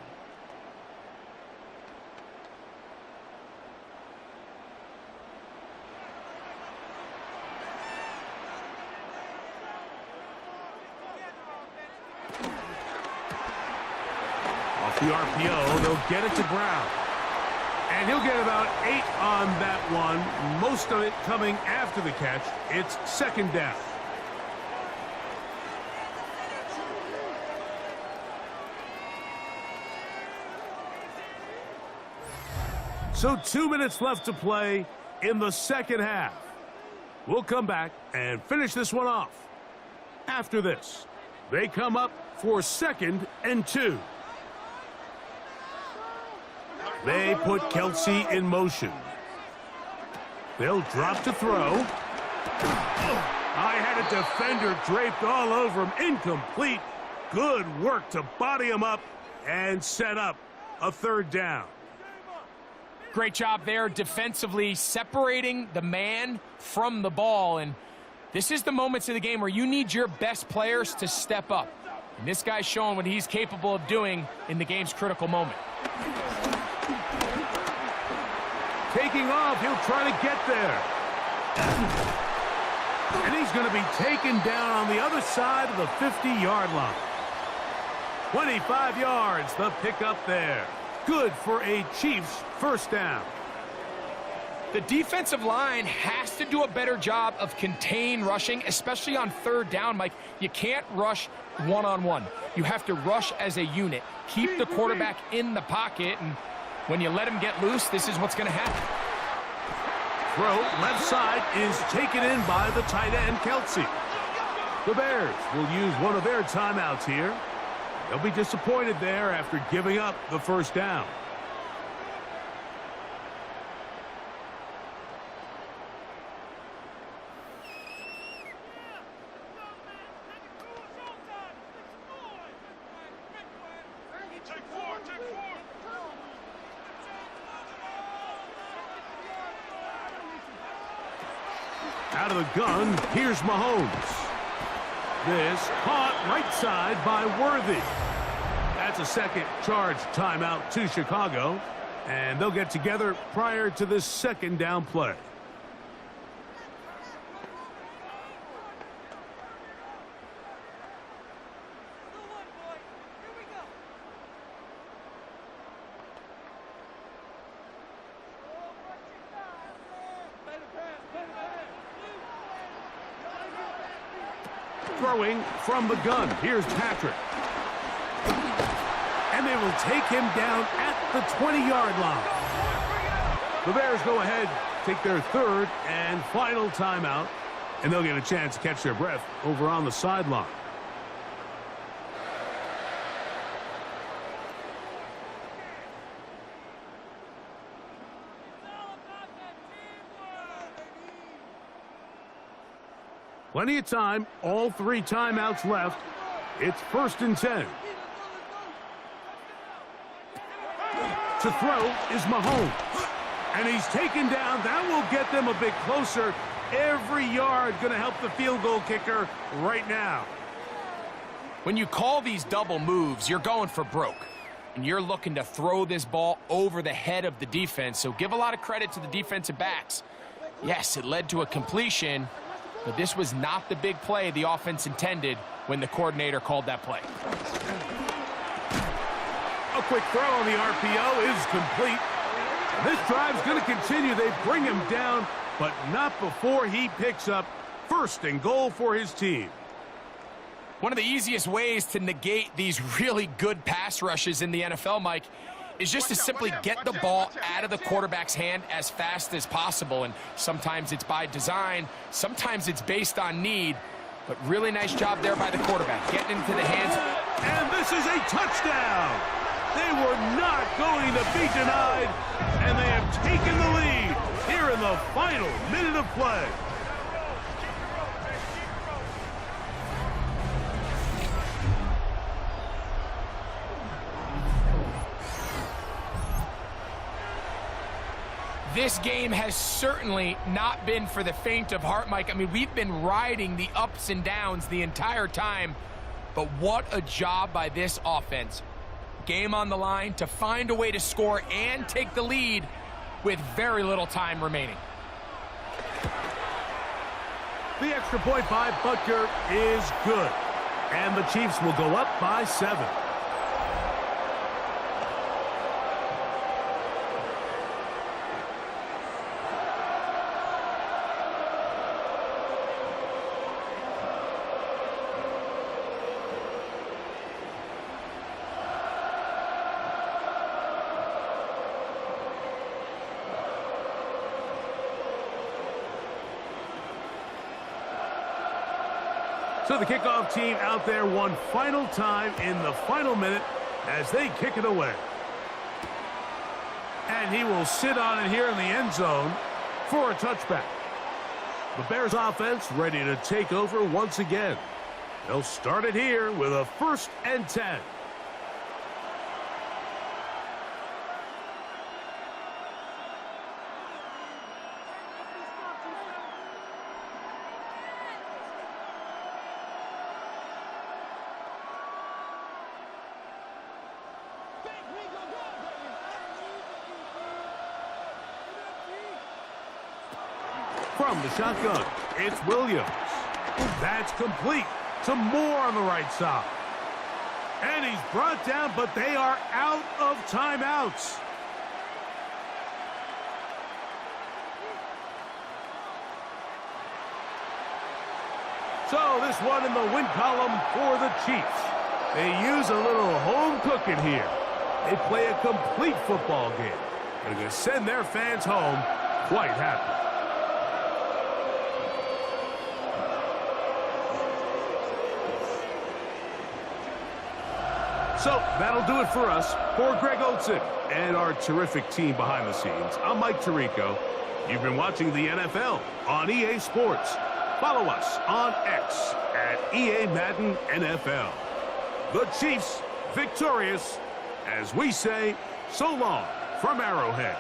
The RPO, they'll get it to Brown. And he'll get about 8 on that one, most of it coming after the catch. It's 2nd down. So 2 minutes left to play in the 2nd half. We'll come back and finish this one off. After this, they come up for 2nd and 2. They put Kelsey in motion. They'll drop to throw. I had a defender draped all over him. Incomplete. Good work to body him up and set up a 3rd down. Great job there defensively, separating the man from the ball. And this is the moments of the game where you need your best players to step up. And this guy's showing what he's capable of doing in the game's critical moment. Taking off, he'll try to get there. And he's going to be taken down on the other side of the 50-yard line. 25 yards, the pickup there. Good for a Chiefs 1st down. The defensive line has to do a better job of contain rushing, especially on 3rd down, Mike. You can't rush one-on-one. You have to rush as a unit. Keep the quarterback in the pocket, and when you let him get loose, this is what's going to happen. throw, left side, is taken in by the tight end, Kelsey. The Bears will use one of their timeouts here. They'll be disappointed there after giving up the first down. Out of the gun, here's Mahomes. This caught right side by Worthy. That's a second charge timeout to Chicago, and they'll get together prior to this second down play. Throwing from the gun. Here's Patrick. And they will take him down at the 20-yard line. The Bears go ahead, take their third and final timeout, and they'll get a chance to catch their breath over on the sideline. Plenty of time, all three timeouts left. It's 1st and 10. To throw is Mahomes. And he's taken down. That will get them a bit closer. Every yard going to help the field goal kicker right now. When you call these double moves, you're going for broke. And you're looking to throw this ball over the head of the defense. So give a lot of credit to the defensive backs. Yes, it led to a completion, but this was not the big play the offense intended when the coordinator called that play. A quick throw on the RPO is complete. This drive's going to continue. They bring him down, but not before he picks up 1st and goal for his team. One of the easiest ways to negate these really good pass rushes in the NFL, Mike, is just to simply get the ball out of the quarterback's hand as fast as possible. And sometimes it's by design, sometimes it's based on need. But really nice job there by the quarterback, getting into the hands. And this is a touchdown. They were not going to be denied, and they have taken the lead here in the final minute of play. This game has certainly not been for the faint of heart, Mike. I mean, we've been riding the ups and downs the entire time, but what a job by this offense. Game on the line to find a way to score and take the lead with very little time remaining. The extra point by Butker is good, and the Chiefs will go up by 7. So the kickoff team out there one final time in the final minute as they kick it away. And he will sit on it here in the end zone for a touchback. The Bears offense ready to take over once again. They'll start it here with a 1st and 10. From the shotgun, it's Williams. That's complete to Moore on the right side. And he's brought down, but they are out of timeouts. So this one in the win column for the Chiefs. They use a little home cooking here. They play a complete football game. They're going to send their fans home quite happy. So that'll do it for us. For Greg Olson and our terrific team behind the scenes, I'm Mike Tirico. You've been watching the NFL on EA Sports. Follow us on X at EA Madden NFL. The Chiefs victorious, as we say, so long from Arrowhead.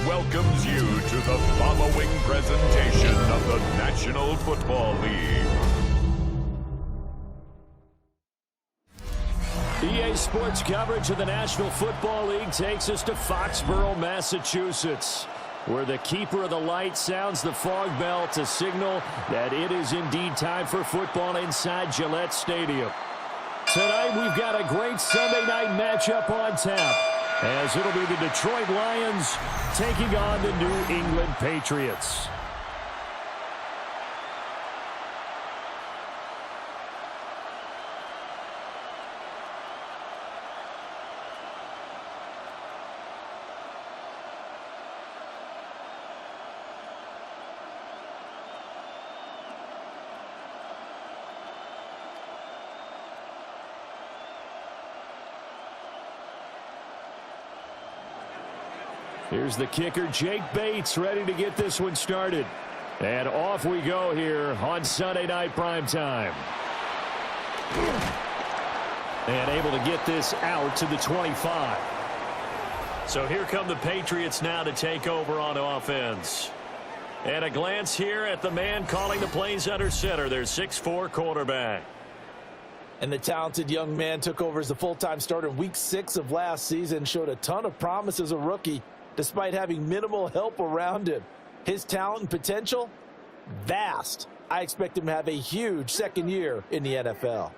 Welcomes you to the following presentation of the National Football League. EA Sports coverage of the National Football League takes us to Foxborough, Massachusetts, where the keeper of the light sounds the fog bell to signal that it is indeed time for football inside Gillette Stadium. Tonight we've got a great Sunday night matchup on tap, as it'll be the Detroit Lions taking on the New England Patriots. Here's the kicker, Jake Bates, ready to get this one started. And off we go here on Sunday Night Primetime. And able to get this out to the 25. So here come the Patriots now to take over on offense. And a glance here at the man calling the plays under center, their 6'4" quarterback. And the talented young man took over as the full-time starter in Week 6 of last season, showed a ton of promise as a rookie, despite having minimal help around him. His talent and potential, vast. I expect him to have a huge second year in the NFL.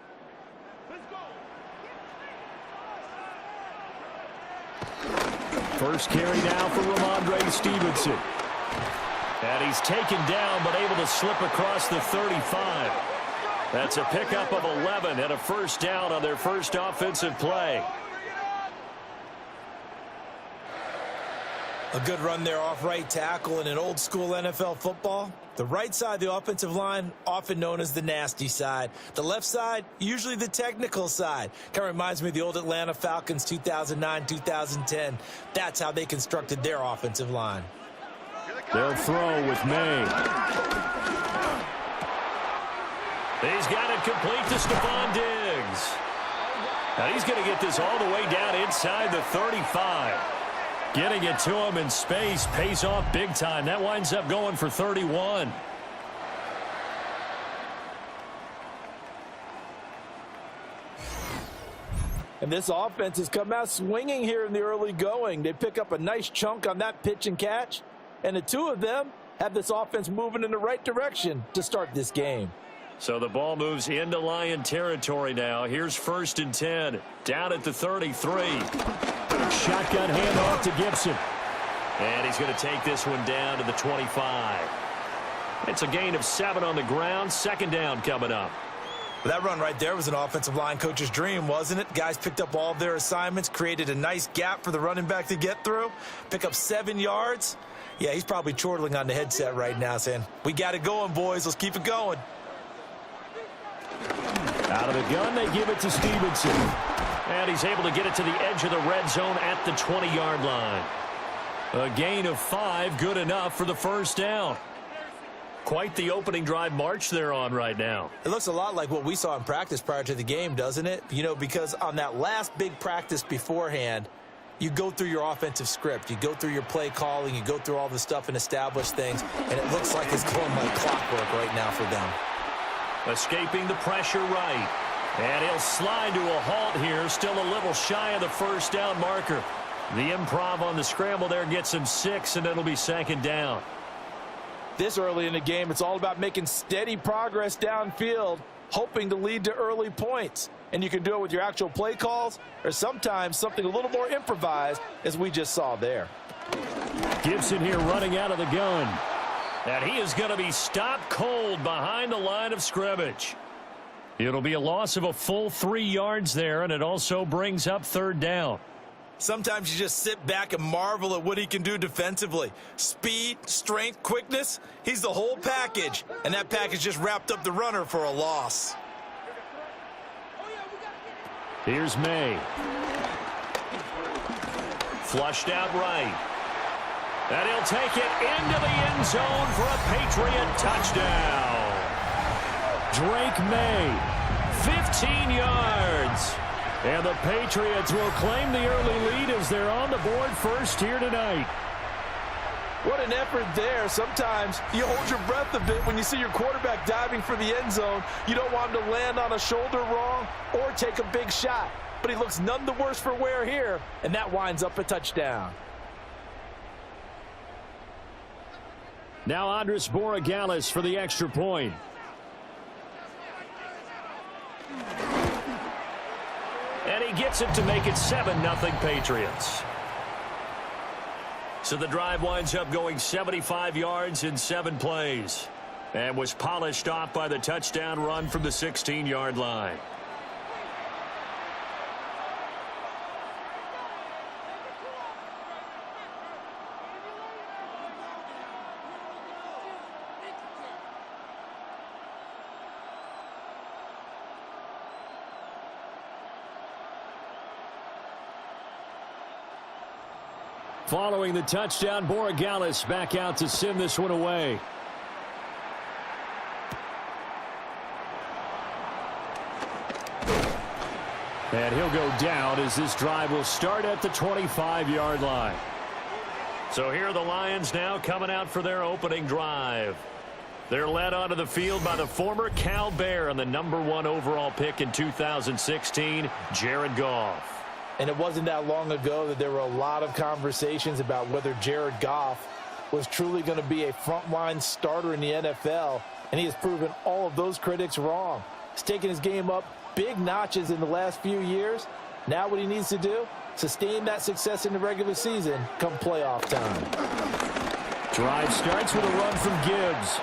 First carry now for Ramondre Stevenson. And he's taken down, but able to slip across the 35. That's a pickup of 11 and a first down on their first offensive play. A good run there off right tackle in an old school NFL football. The right side of the offensive line, often known as the nasty side. The left side, usually the technical side. Kind of reminds me of the old Atlanta Falcons 2009-2010. That's how they constructed their offensive line. They'll throw with May. He's got it complete to Stephon Diggs. Now he's going to get this all the way down inside the 35. Getting it to him in space pays off big time. That winds up going for 31. And this offense has come out swinging here in the early going. They pick up a nice chunk on that pitch and catch. And the two of them have this offense moving in the right direction to start this game. So the ball moves into Lion territory now. Here's 1st and 10. Down at the 33. Shotgun handoff to Gibson. And he's going to take this one down to the 25. It's a gain of 7 on the ground. 2nd down coming up. That run right there was an offensive line coach's dream, wasn't it? Guys picked up all of their assignments, created a nice gap for the running back to get through, pick up 7 yards. Yeah, he's probably chortling on the headset right now saying, we got it going, boys. Let's keep it going. Out of the gun, they give it to Stevenson. And he's able to get it to the edge of the red zone at the 20-yard line. A gain of 5, good enough for the 1st down. Quite the opening drive march they're on right now. It looks a lot like what we saw in practice prior to the game, doesn't it? You know, because on that last big practice beforehand, you go through your offensive script. You go through your play calling. You go through all the stuff and establish things. And it looks like it's going like clockwork right now for them. Escaping the pressure right. And he'll slide to a halt here. Still a little shy of the 1st down marker. The improv on the scramble there gets him 6, and it'll be 2nd down. This early in the game, it's all about making steady progress downfield, hoping to lead to early points. And you can do it with your actual play calls or sometimes something a little more improvised, as we just saw there. Gibson here running out of the gun. And he is going to be stopped cold behind the line of scrimmage. It'll be a loss of a full 3 yards there, and it also brings up 3rd down. Sometimes you just sit back and marvel at what he can do defensively. Speed, strength, quickness, he's the whole package. And that package just wrapped up the runner for a loss. Here's May. Flushed out right. And he'll take it into the end zone for a Patriot touchdown. Drake May, 15 yards. And the Patriots will claim the early lead as they're on the board first here tonight. What an effort there. Sometimes you hold your breath a bit when you see your quarterback diving for the end zone. You don't want him to land on a shoulder wrong or take a big shot. But he looks none the worse for wear here, and that winds up a touchdown. Now Andres Borregales for the extra point. And he gets it to make it 7-0 Patriots. So the drive winds up going 75 yards in 7 plays. And was polished off by the touchdown run from the 16-yard line. Following the touchdown, Borregales back out to send this one away. And he'll go down as this drive will start at the 25-yard line. So here are the Lions now coming out for their opening drive. They're led onto the field by the former Cal Bear and the #1 overall pick in 2016, Jared Goff. And it wasn't that long ago that there were a lot of conversations about whether Jared Goff was truly going to be a frontline starter in the NFL, and he has proven all of those critics wrong. He's taken his game up big notches in the last few years. Now what he needs to do, sustain that success in the regular season come playoff time. Drive starts with a run from Gibbs.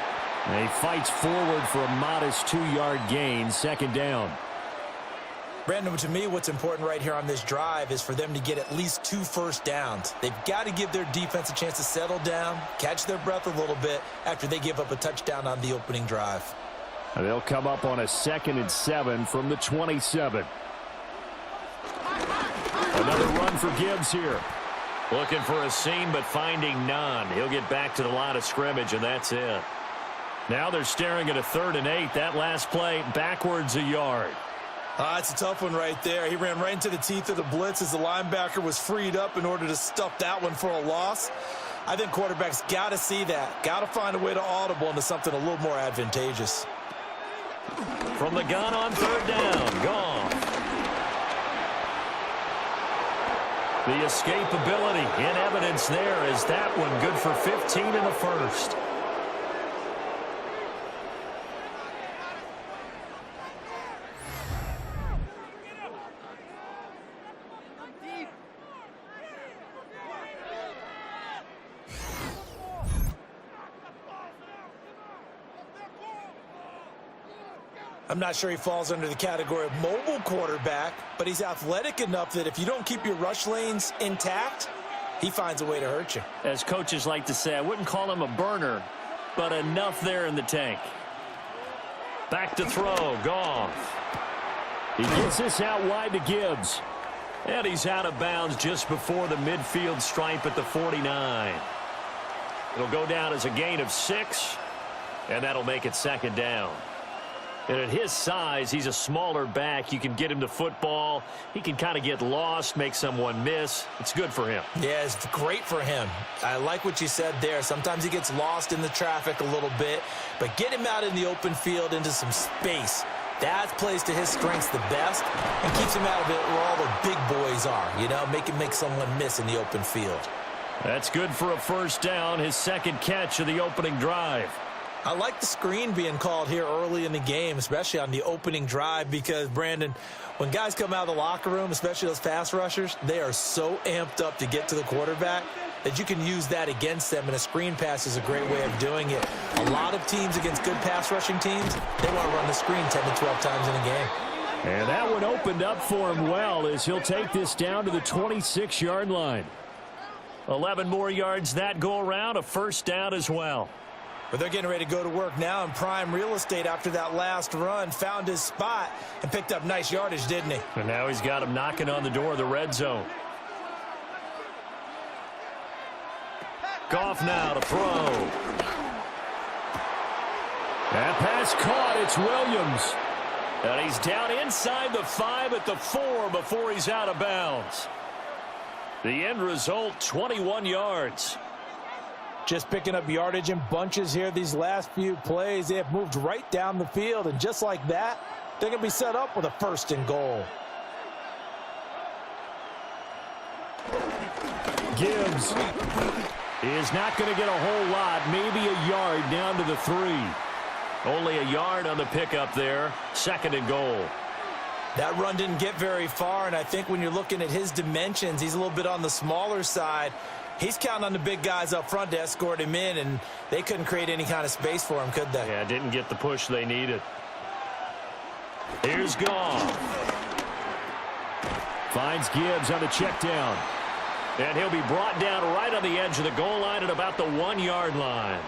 And he fights forward for a modest 2-yard gain, 2nd down. Brandon, to me, what's important right here on this drive is for them to get at least 2 first downs. They've got to give their defense a chance to settle down, catch their breath a little bit after they give up a touchdown on the opening drive. And they'll come up on a 2nd and 7 from the 27. Another run for Gibbs here. Looking for a seam, but finding none. He'll get back to the line of scrimmage, and that's it. Now they're staring at a 3rd and 8. That last play, backwards a yard. It's a tough one right there. He ran right into the teeth of the blitz as the linebacker was freed up in order to stuff that one for a loss. I think quarterbacks got to see that. Got to find a way to audible into something a little more advantageous. From the gun on 3rd down, gone. The escapability in evidence there is that one good for 15 in the first. I'm not sure he falls under the category of mobile quarterback, but he's athletic enough that if you don't keep your rush lanes intact, he finds a way to hurt you. As coaches like to say, I wouldn't call him a burner, but enough there in the tank. Back to throw, Goff. He gets this out wide to Gibbs. And he's out of bounds just before the midfield stripe at the 49. It'll go down as a gain of 6, and that'll make it 2nd down. And at his size, he's a smaller back. You can get him to football. He can kind of get lost, make someone miss. It's good for him. Yeah, it's great for him. I like what you said there. Sometimes he gets lost in the traffic a little bit, but get him out in the open field into some space. That plays to his strengths the best and keeps him out of it where all the big boys are, you know, make him make someone miss in the open field. That's good for a 1st down, his 2nd catch of the opening drive. I like the screen being called here early in the game, especially on the opening drive, because, Brandon, when guys come out of the locker room, especially those pass rushers, they are so amped up to get to the quarterback that you can use that against them, and a screen pass is a great way of doing it. A lot of teams against good pass rushing teams, they want to run the screen 10 to 12 times in a game. And that one opened up for him well as he'll take this down to the 26-yard line. 11 more yards that go around, a 1st down as well. But they're getting ready to go to work now in prime real estate after that last run. Found his spot and picked up nice yardage, didn't he? And now he's got him knocking on the door of the red zone. Goff now to throw. That pass caught. It's Williams. And he's down inside the 5 at the 4 before he's out of bounds. The end result, 21 yards. Just picking up yardage in bunches here these last few plays. They have moved right down the field, and just like that, they're going to be set up with a 1st and goal. Gibbs is not going to get a whole lot, maybe a yard down to the 3. Only a yard on the pickup there, 2nd and goal. That run didn't get very far, and I think when you're looking at his dimensions, he's a little bit on the smaller side. He's counting on the big guys up front to escort him in, and they couldn't create any kind of space for him, could they? Yeah, didn't get the push they needed. Here's Goff. Finds Gibbs on the check down. And he'll be brought down right on the edge of the goal line at about the 1-yard line.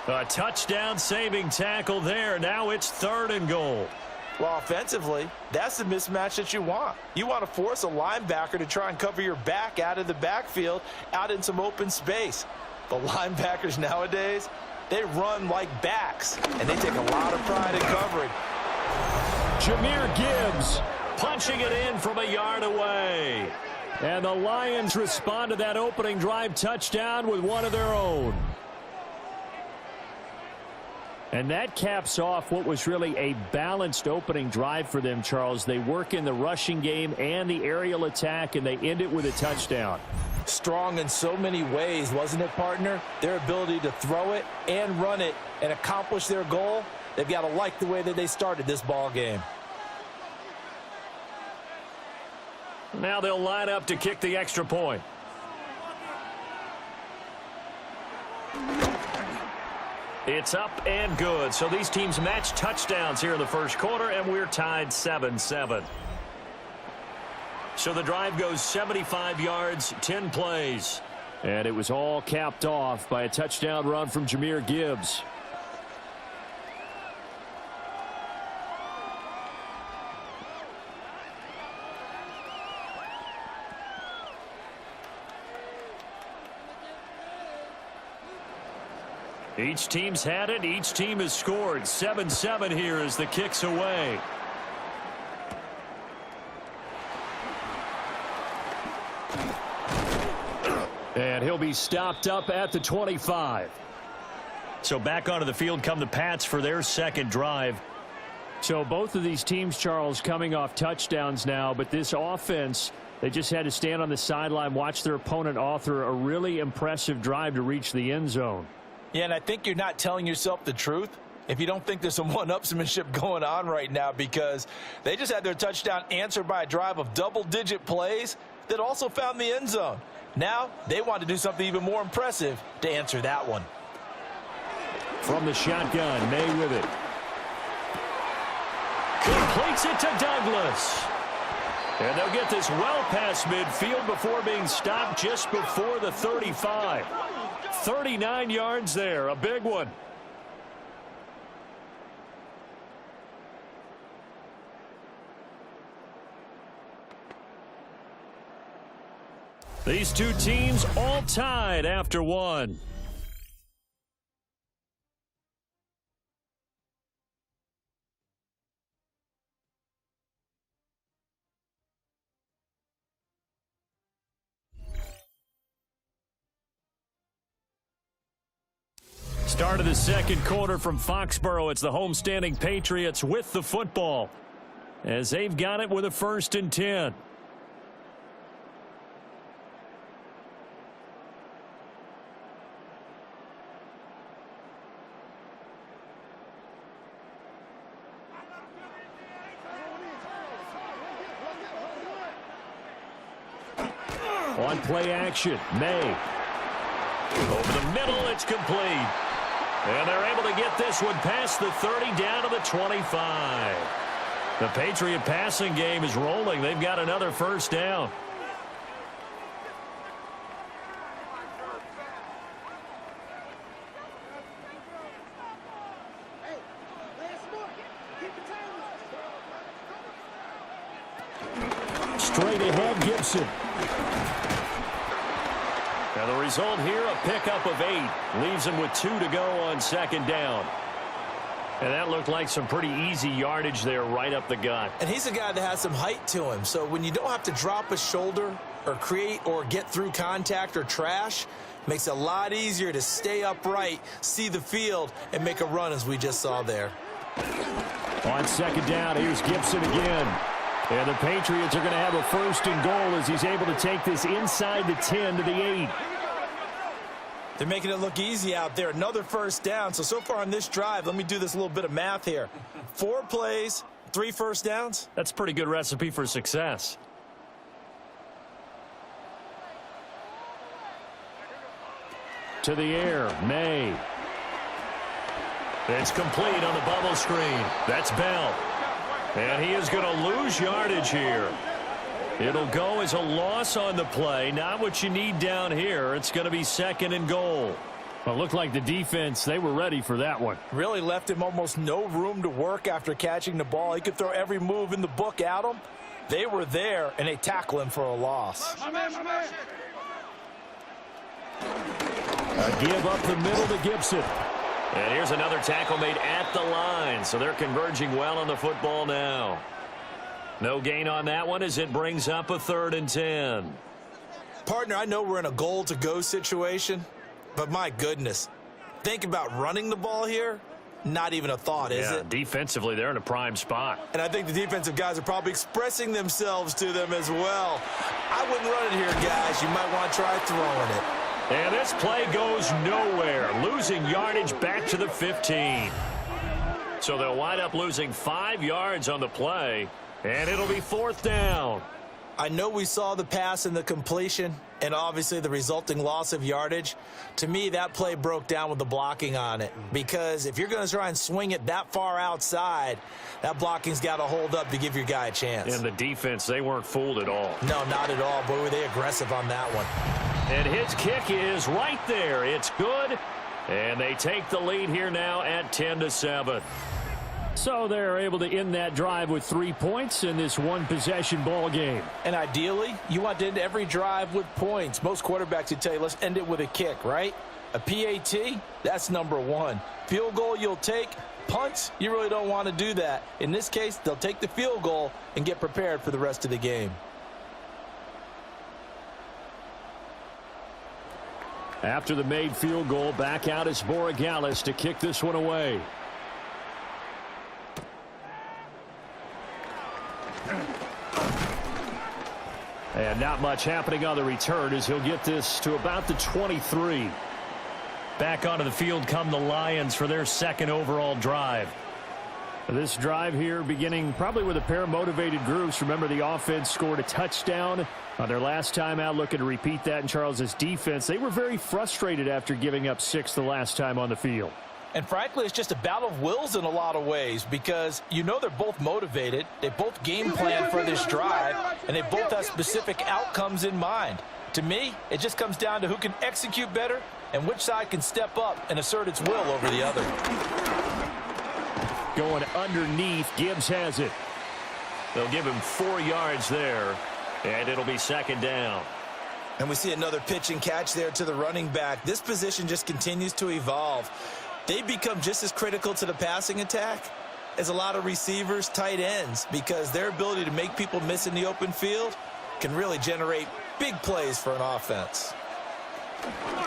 A touchdown-saving tackle there. Now it's 3rd and goal. Well, offensively, that's the mismatch that you want. You want to force a linebacker to try and cover your back out of the backfield, out in some open space. The linebackers nowadays, they run like backs, and they take a lot of pride in covering. Jahmyr Gibbs punching it in from a yard away. And the Lions respond to that opening drive touchdown with one of their own. And that caps off what was really a balanced opening drive for them, Charles. They work in the rushing game and the aerial attack, and they end it with a touchdown. Strong in so many ways, wasn't it, partner? Their ability to throw it and run it and accomplish their goal, they've got to like the way that they started this ball game. Now they'll line up to kick the extra point. It's up and good. So these teams match touchdowns here in the first quarter, and we're tied 7-7. So the drive goes 75 yards, 10 plays. And it was all capped off by a touchdown run from Jahmyr Gibbs. Each team's had it. Each team has scored. 7-7 here as the kick's away. And he'll be stopped up at the 25. So back onto the field come the Pats for their second drive. So both of these teams, Charles, coming off touchdowns now, but this offense, they just had to stand on the sideline, watch their opponent author a really impressive drive to reach the end zone. Yeah, and I think you're not telling yourself the truth if you don't think there's some one-upsmanship going on right now, because they just had their touchdown answered by a drive of double-digit plays that also found the end zone. Now they want to do something even more impressive to answer that one. From the shotgun, May with it. Completes it to Douglas. And they'll get this well past midfield before being stopped just before the 35. 39 yards there, a big one. These two teams all tied after one. Start of the second quarter from Foxborough. It's the homestanding Patriots with the football as they've got it with a 1st and 10. On play action, May. Over the middle, it's complete. And they're able to get this one past the 30 down to the 25. The Patriot passing game is rolling. They've got another 1st down. Straight ahead, Gibson. And the result here, a pickup of 8. Leaves him with 2 to go on 2nd down. And that looked like some pretty easy yardage there right up the gut. And he's a guy that has some height to him. So when you don't have to drop a shoulder or create or get through contact or trash, makes it a lot easier to stay upright, see the field, and make a run as we just saw there. On 2nd down, here's Gibson again. And the Patriots are going to have a 1st and goal as he's able to take this inside the 10 to the 8. They're making it look easy out there. Another 1st down. So far on this drive, let me do this little bit of math here. 4 plays, 3 1st downs. That's a pretty good recipe for success. To the air, May. It's complete on the bubble screen. That's Bell. And he is going to lose yardage here. It'll go as a loss on the play. Not what you need down here. It's going to be 2nd and goal. Well, it looked like the defense, they were ready for that one. Really left him almost no room to work after catching the ball. He could throw every move in the book at him. They were there, and they tackle him for a loss. A give up the middle to Gibson. And here's another tackle made at the line, so they're converging well on the football now. No gain on that one as it brings up a 3rd and 10. Partner, I know we're in a goal-to-go situation, but my goodness, think about running the ball here. Not even a thought, is it? Defensively, they're in a prime spot. And I think the defensive guys are probably expressing themselves to them as well. I wouldn't run it here, guys. You might want to try throwing it. And this play goes nowhere, losing yardage back to the 15. So they'll wind up losing 5 yards on the play, and it'll be 4th down. I know we saw the pass and the completion and obviously the resulting loss of yardage. To me, that play broke down with the blocking on it, because if you're going to try and swing it that far outside, that blocking's got to hold up to give your guy a chance. And the defense, they weren't fooled at all. No, not at all. Boy, were they aggressive on that one. And his kick is right there. It's good. And they take the lead here now at 10-7. So they're able to end that drive with 3 points in this one-possession ball game. And ideally, you want to end every drive with points. Most quarterbacks would tell you, let's end it with a kick, right? A PAT, that's number one. Field goal you'll take. Punts, you really don't want to do that. In this case, they'll take the field goal and get prepared for the rest of the game. After the made field goal, back out is Borregales to kick this one away. And not much happening on the return as he'll get this to about the 23. Back onto the field come the Lions for their second overall drive. This drive here beginning probably with a pair of motivated groups. Remember, the offense scored a touchdown on their last time out, looking to repeat that in Charles's defense. They were very frustrated after giving up 6 the last time on the field. And frankly, it's just a battle of wills in a lot of ways, because you know they're both motivated, they both game plan for this drive, and they both have specific outcomes in mind. To me, it just comes down to who can execute better and which side can step up and assert its will over the other. Going underneath, Gibbs has it. They'll give him 4 yards there, and it'll be second down. And we see another pitch and catch there to the running back. This position just continues to evolve. They become just as critical to the passing attack as a lot of receivers, tight ends, because their ability to make people miss in the open field can really generate big plays for an offense.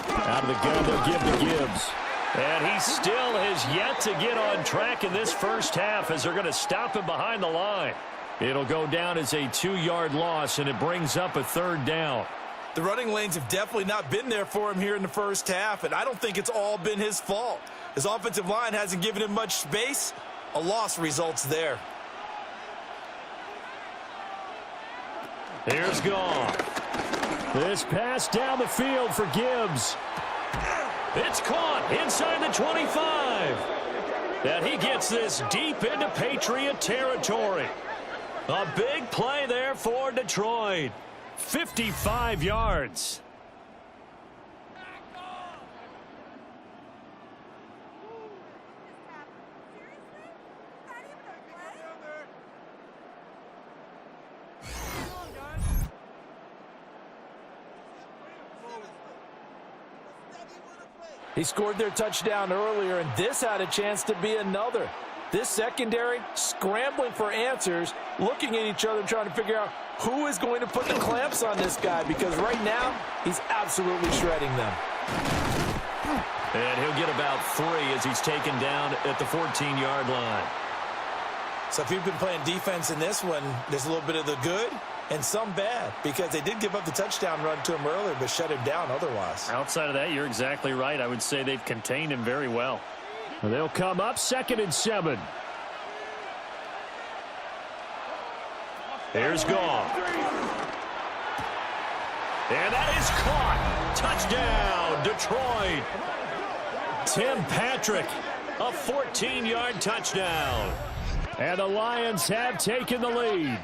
Out of the gun, they'll give to Gibbs. And he still has yet to get on track in this first half as they're going to stop him behind the line. It'll go down as a 2-yard loss, and it brings up a third down. The running lanes have definitely not been there for him here in the first half, and I don't think it's all been his fault. His offensive line hasn't given him much space. A loss results there. Here's Goff. This pass down the field for Gibbs. It's caught inside the 25. And he gets this deep into Patriot territory. A big play there for Detroit. 55 yards. He scored their touchdown earlier, and this had a chance to be another. This secondary scrambling for answers, looking at each other, trying to figure out who is going to put the clamps on this guy, because right now he's absolutely shredding them. And he'll get about 3 as he's taken down at the 14-yard line. So if you've been playing defense in this one, there's a little bit of the good and some bad, because they did give up the touchdown run to him earlier, but shut him down otherwise. Outside of that, you're exactly right. I would say they've contained him very well. They'll come up 2nd and 7. Here's Goff. And that is caught. Touchdown, Detroit. Tim Patrick, a 14-yard touchdown. And the Lions have taken the lead.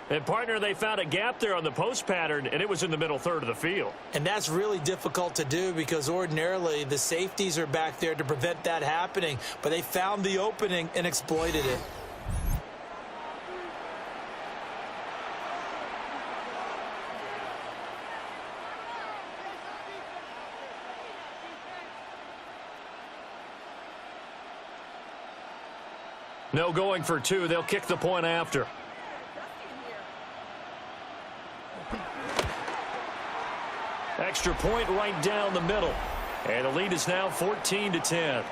And, partner, they found a gap there on the post pattern, and it was in the middle third of the field. And that's really difficult to do, because ordinarily the safeties are back there to prevent that happening. But they found the opening and exploited it. No going for 2. They'll kick the point after. Extra point right down the middle. And the lead is now 14-10.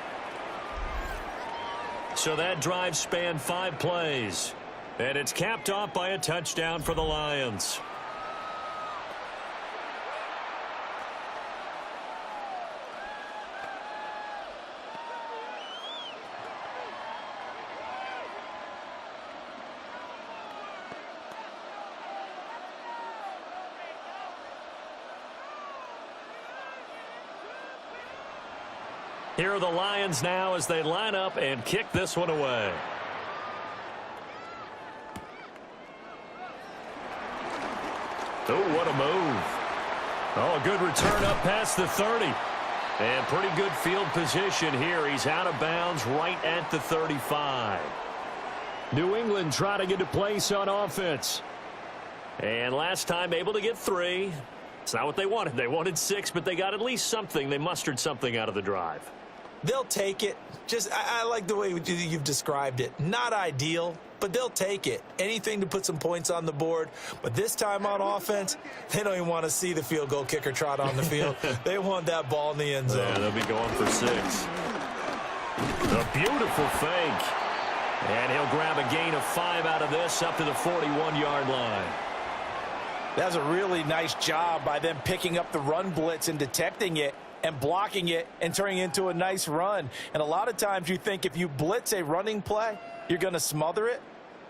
So that drive spanned 5 plays. And it's capped off by a touchdown for the Lions. Here are the Lions now as they line up and kick this one away. Oh, what a move. Oh, a good return up past the 30. And pretty good field position here. He's out of bounds right at the 35. New England trying to get a place on offense. And last time able to get 3. It's not what they wanted. They wanted 6, but they got at least something. They mustered something out of the drive. They'll take it. I like the way you've described it. Not ideal, but they'll take it. Anything to put some points on the board. But this time on offense, they don't even want to see the field goal kicker trot on the field. They want that ball in the end zone. Yeah, they'll be going for 6. A beautiful fake. And he'll grab a gain of 5 out of this up to the 41-yard line. That's a really nice job by them picking up the run blitz and detecting it and blocking it and turning it into a nice run. And a lot of times you think if you blitz a running play, you're going to smother it.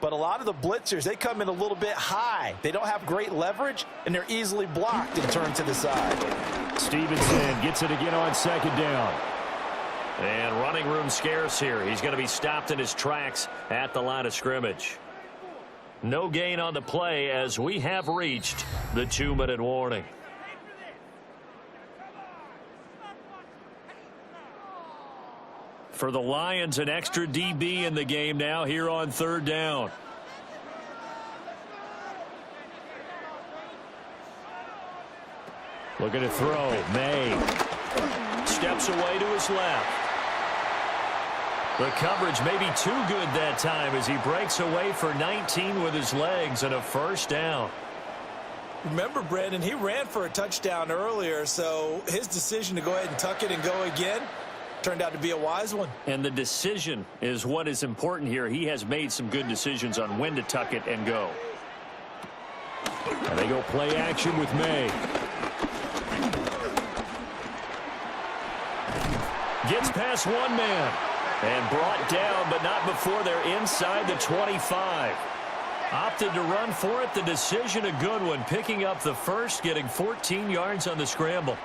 But a lot of the blitzers, they come in a little bit high. They don't have great leverage, and they're easily blocked and turned to the side. Stevenson gets it again on 2nd down. And running room scarce here. He's going to be stopped in his tracks at the line of scrimmage. No gain on the play as we have reached the 2-minute warning. For the Lions, an extra DB in the game now here on 3rd down. Looking to throw. May steps away to his left. The coverage may be too good that time as he breaks away for 19 with his legs and a 1st down. Remember, Brandon, he ran for a touchdown earlier, so his decision to go ahead and tuck it and go again turned out to be a wise one. And the decision is what is important here. He has made some good decisions on when to tuck it and go. And they go play action with May. Gets past one man and brought down, but not before they're inside the 25. Opted to run for it. The decision a good one. Picking up the 1st, getting 14 yards on the scramble.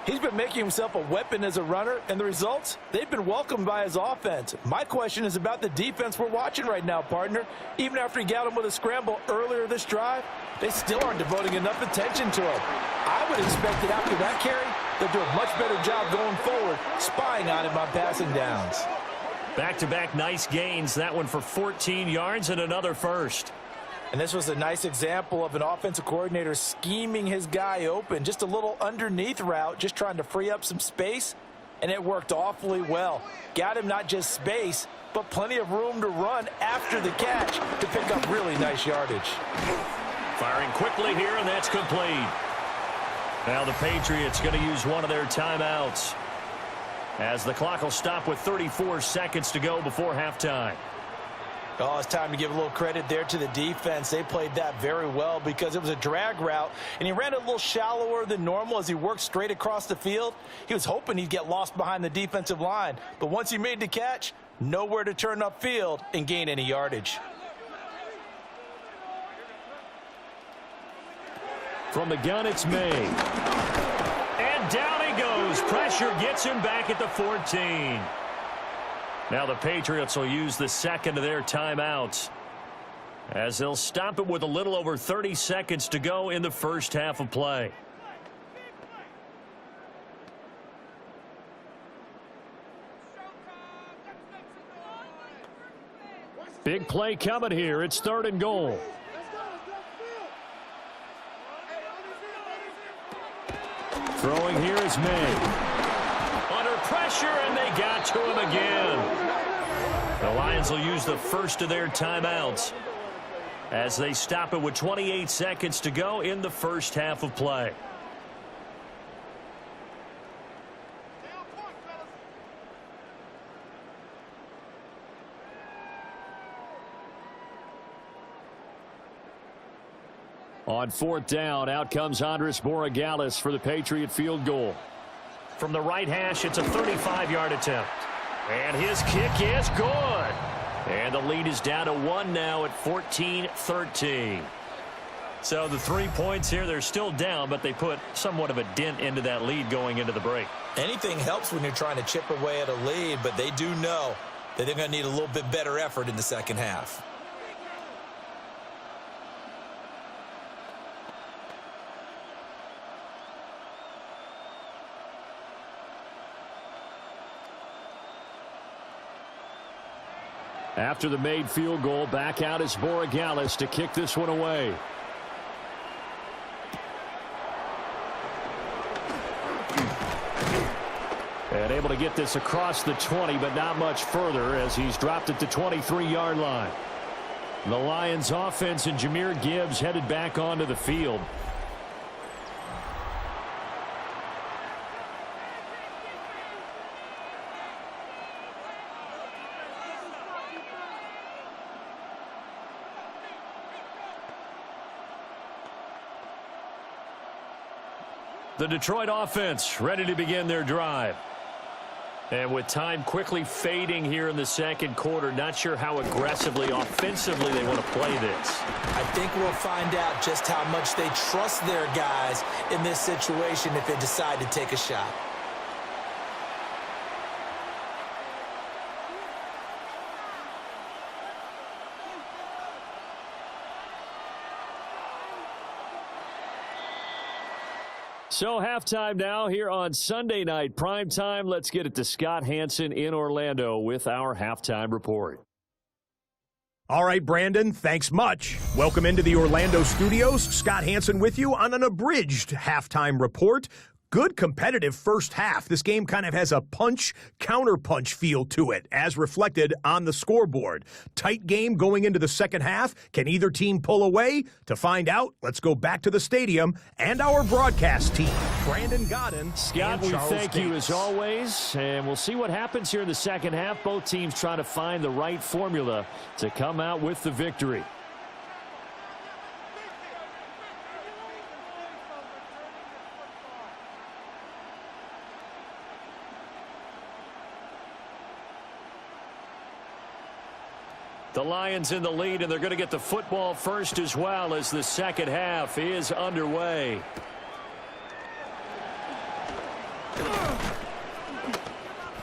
He's been making himself a weapon as a runner, and the results, they've been welcomed by his offense. My question is about the defense we're watching right now, partner. Even after he got him with a scramble earlier this drive, they still aren't devoting enough attention to him. I would expect that after that carry, they'll do a much better job going forward, spying on him on passing downs. Back-to-back nice gains. That one for 14 yards and another 1st. And this was a nice example of an offensive coordinator scheming his guy open. Just a little underneath route, just trying to free up some space, and it worked awfully well. Got him not just space, but plenty of room to run after the catch to pick up really nice yardage. Firing quickly here, and that's complete. Now the Patriots going to use one of their timeouts as the clock will stop with 34 seconds to go before halftime. Oh, it's time to give a little credit there to the defense. They played that very well because it was a drag route, and he ran it a little shallower than normal as he worked straight across the field. He was hoping he'd get lost behind the defensive line, but once he made the catch, nowhere to turn upfield and gain any yardage. From the gun, it's May. And down he goes. Pressure gets him back at the 14. Now the Patriots will use the 2nd of their timeouts as they'll stop it with a little over 30 seconds to go in the 1st half of play. Big play coming here. It's 3rd and goal. Throwing here is May. Under pressure, and they got to him again. The Lions will use the 1st of their timeouts as they stop it with 28 seconds to go in the 1st half of play. On 4th down, out comes Andres Borregales for the Patriot field goal. From the right hash, it's a 35-yard attempt. And his kick is good. And the lead is down to 1 now at 14-13. So the 3 points here, they're still down, but they put somewhat of a dent into that lead going into the break. Anything helps when you're trying to chip away at a lead, but they do know that they're going to need a little bit better effort in the second half. After the made field goal, back out is Borregales to kick this one away. And able to get this across the 20, but not much further as he's dropped at the 23-yard line. The Lions offense and Jahmyr Gibbs headed back onto the field. The Detroit offense ready to begin their drive. And with time quickly fading here in the second quarter, not sure how aggressively, offensively they want to play this. I think we'll find out just how much they trust their guys in this situation if they decide to take a shot. So halftime now here on Sunday night prime time. Let's get it to Scott Hanson in Orlando with our halftime report. All right, Brandon, thanks much. Welcome into the Orlando studios. Scott Hanson with you on an abridged halftime report. Good competitive first half. This game kind of has a punch-counterpunch feel to it, as reflected on the scoreboard. Tight game going into the second half. Can either team pull away? To find out, let's go back to the stadium and our broadcast team. Brandon Godden. Scott, we thank you as always, and we'll see what happens here in the second half. Both teams trying to find the right formula to come out with the victory. The Lions in the lead, and they're going to get the football first as well as the second half is underway.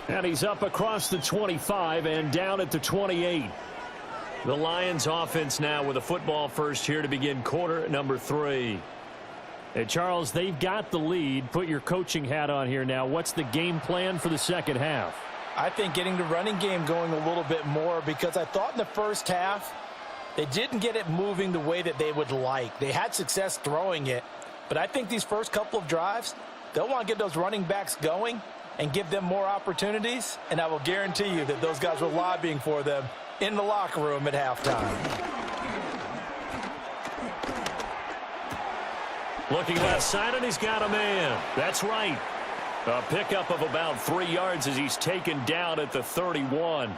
And he's up across the 25 and down at the 28. The Lions offense now with a football first here to begin quarter number 3. Hey, Charles, they've got the lead. Put your coaching hat on here now. What's the game plan for the second half? I think getting the running game going a little bit more, because I thought in the first half they didn't get it moving the way that they would like. They had success throwing it, but I think these first couple of drives, they'll want to get those running backs going and give them more opportunities, and I will guarantee you that those guys were lobbying for them in the locker room at halftime. Looking left side, and he's got a man. That's right. A pickup of about 3 yards as he's taken down at the 31.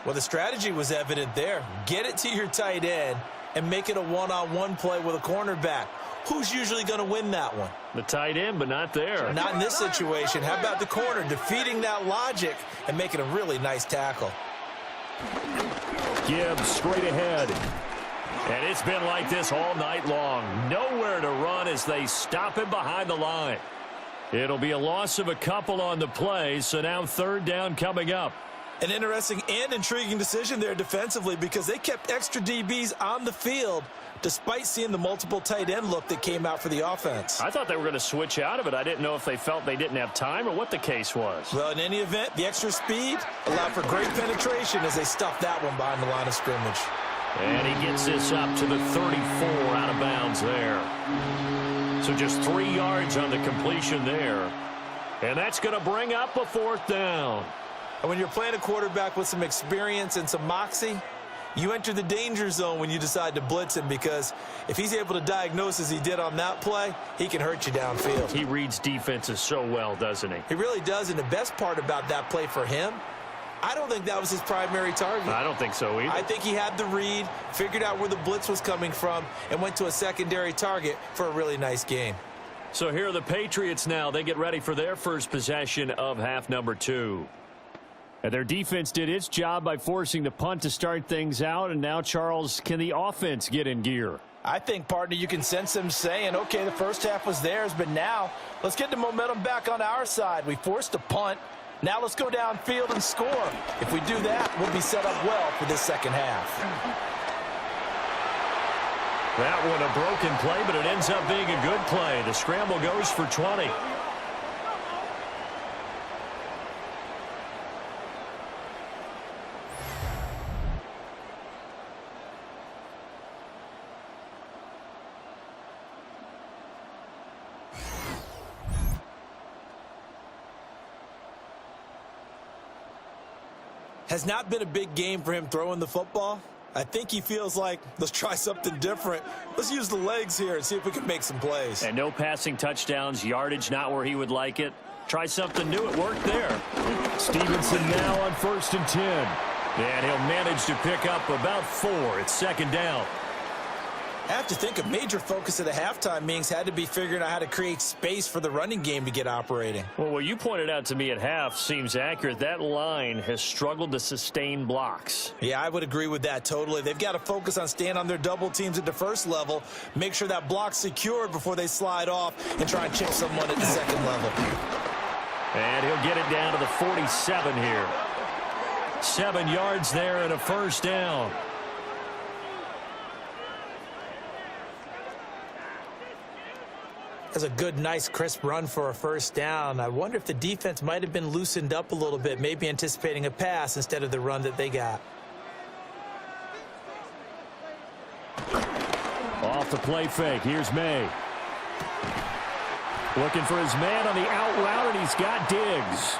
Well, the strategy was evident there. Get it to your tight end and make it a one-on-one play with a cornerback. Who's usually going to win that one? The tight end, but not there. Not in this situation. How about the corner defeating that logic and making a really nice tackle? Gibbs straight ahead. And it's been like this all night long. Nowhere to run as they stop him behind the line. It'll be a loss of a couple on the play, so now third down coming up. An interesting and intriguing decision there defensively, because they kept extra DBs on the field despite seeing the multiple tight end look that came out for the offense. I thought they were going to switch out of it. I didn't know if they felt they didn't have time or what the case was. Well, in any event, the extra speed allowed for great penetration as they stuffed that one behind the line of scrimmage. And he gets this up to the 34 out of bounds there. So just 3 yards on the completion there. And that's going to bring up a fourth down. And when you're playing a quarterback with some experience and some moxie, you enter the danger zone when you decide to blitz him, because if he's able to diagnose as he did on that play, he can hurt you downfield. He reads defenses so well, doesn't he? He really does, and the best part about that play for him, I don't think that was his primary target. I don't think so either. I think he had the read, figured out where the blitz was coming from, and went to a secondary target for a really nice game. So here are the Patriots now. They get ready for their first possession of half number 2. And their defense did its job by forcing the punt to start things out. And now, Charles, can the offense get in gear? I think, partner, you can sense them saying, okay, the first half was theirs, but now let's get the momentum back on our side. We forced a punt. Now let's go downfield and score. If we do that, we'll be set up well for this second half. That one a broken play, but it ends up being a good play. The scramble goes for 20. Has not been a big game for him throwing the football. I think he feels like, let's try something different. Let's use the legs here and see if we can make some plays. And no passing touchdowns, yardage not where he would like it. Try something new. It worked there. Stevenson now on 1st and 10. And he'll manage to pick up about 4. It's second down. I have to think a major focus of the halftime meetings had to be figuring out how to create space for the running game to get operating. Well, what you pointed out to me at half seems accurate. That line has struggled to sustain blocks. Yeah, I would agree with that totally. They've got to focus on staying on their double teams at the first level, make sure that block's secured before they slide off and try and chip someone at the second level. And he'll get it down to the 47 here. 7 yards there and a first down. That's a good, nice, crisp run for a first down. I wonder if the defense might have been loosened up a little bit, maybe anticipating a pass instead of the run that they got. Off the play fake. Here's May. Looking for his man on the out route, and he's got Diggs.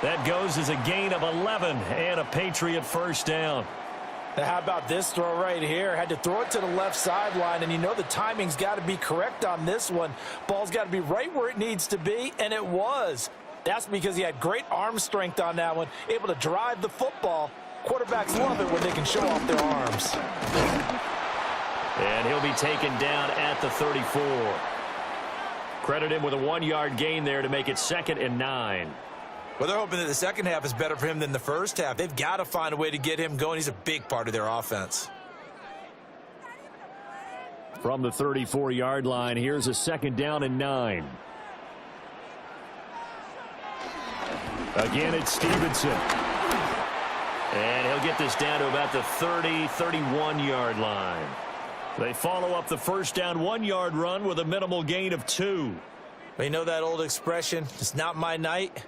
That goes as a gain of 11 and a Patriot first down. Now, how about this throw right here? Had to throw it to the left sideline, and you know the timing's got to be correct on this one. Ball's got to be right where it needs to be, and it was. That's because he had great arm strength on that one, able to drive the football. Quarterbacks love it when they can show off their arms. And he'll be taken down at the 34. Credit him with a 1-yard gain there to make it 2nd and 9. Well, they're hoping that the second half is better for him than the first half. They've got to find a way to get him going. He's a big part of their offense. From the 34-yard line, here's a 2nd down and 9. Again, it's Stevenson. And he'll get this down to about the 31-yard line. They follow up the first down 1-yard run with a minimal gain of 2. Well, you know that old expression, it's not my night?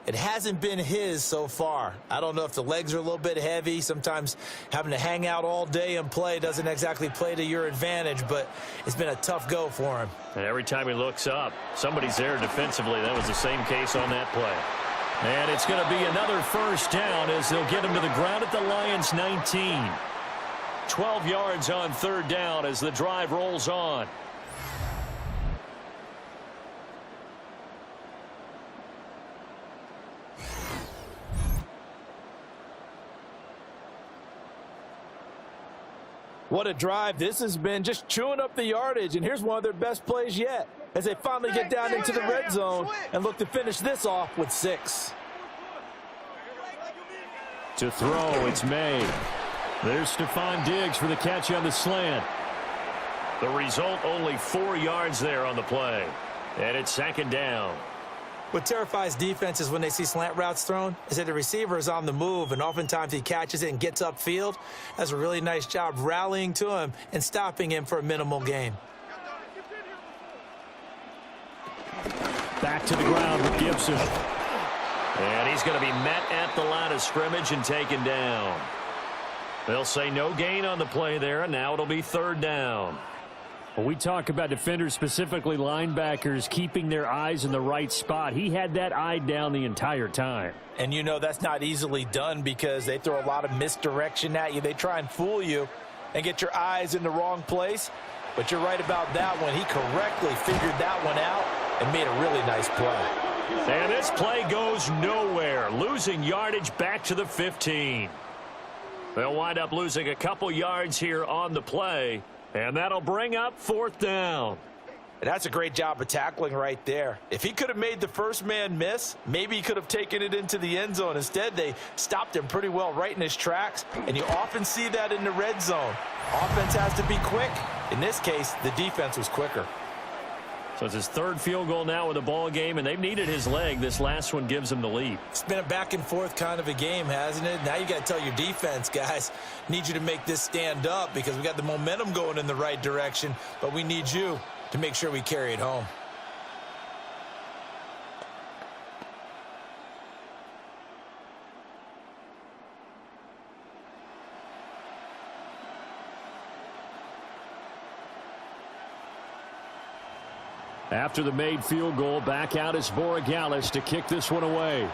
It hasn't been his so far. I don't know if the legs are a little bit heavy. Sometimes having to hang out all day and play doesn't exactly play to your advantage, but it's been a tough go for him. And every time he looks up, somebody's there defensively. That was the same case on that play. And it's going to be another first down as they'll get him to the ground at the Lions' 19. 12 yards on 3rd down as the drive rolls on. What a drive this has been, just chewing up the yardage, and here's one of their best plays yet as they finally get down into the red zone and look to finish this off with 6. To throw, it's May. There's Stephon Diggs for the catch on the slant. The result, only 4 yards there on the play. And it's 2nd down. What terrifies defenses when they see slant routes thrown is that the receiver is on the move, and oftentimes he catches it and gets upfield. That's a really nice job rallying to him and stopping him for a minimal gain. Back to the ground with Gibson. And he's going to be met at the line of scrimmage and taken down. They'll say no gain on the play there, and now it'll be 3rd down. Well, we talk about defenders, specifically linebackers, keeping their eyes in the right spot. He had that eye down the entire time. And you know that's not easily done because they throw a lot of misdirection at you. They try and fool you and get your eyes in the wrong place. But you're right about that one. He correctly figured that one out and made a really nice play. And this play goes nowhere, losing yardage back to the 15. They'll wind up losing a couple yards here on the play. And that'll bring up 4th down. And that's a great job of tackling right there. If he could have made the first man miss, maybe he could have taken it into the end zone. Instead, they stopped him pretty well right in his tracks, and you often see that in the red zone. Offense has to be quick. In this case, the defense was quicker. So it's his third field goal now with the ball game, and they've needed his leg. This last one gives him the lead. It's been a back and forth kind of a game, hasn't it? Now you got to tell your defense, guys, need you to make this stand up because we got the momentum going in the right direction, but we need you to make sure we carry it home. After the made field goal, back out is Borregales to kick this one away.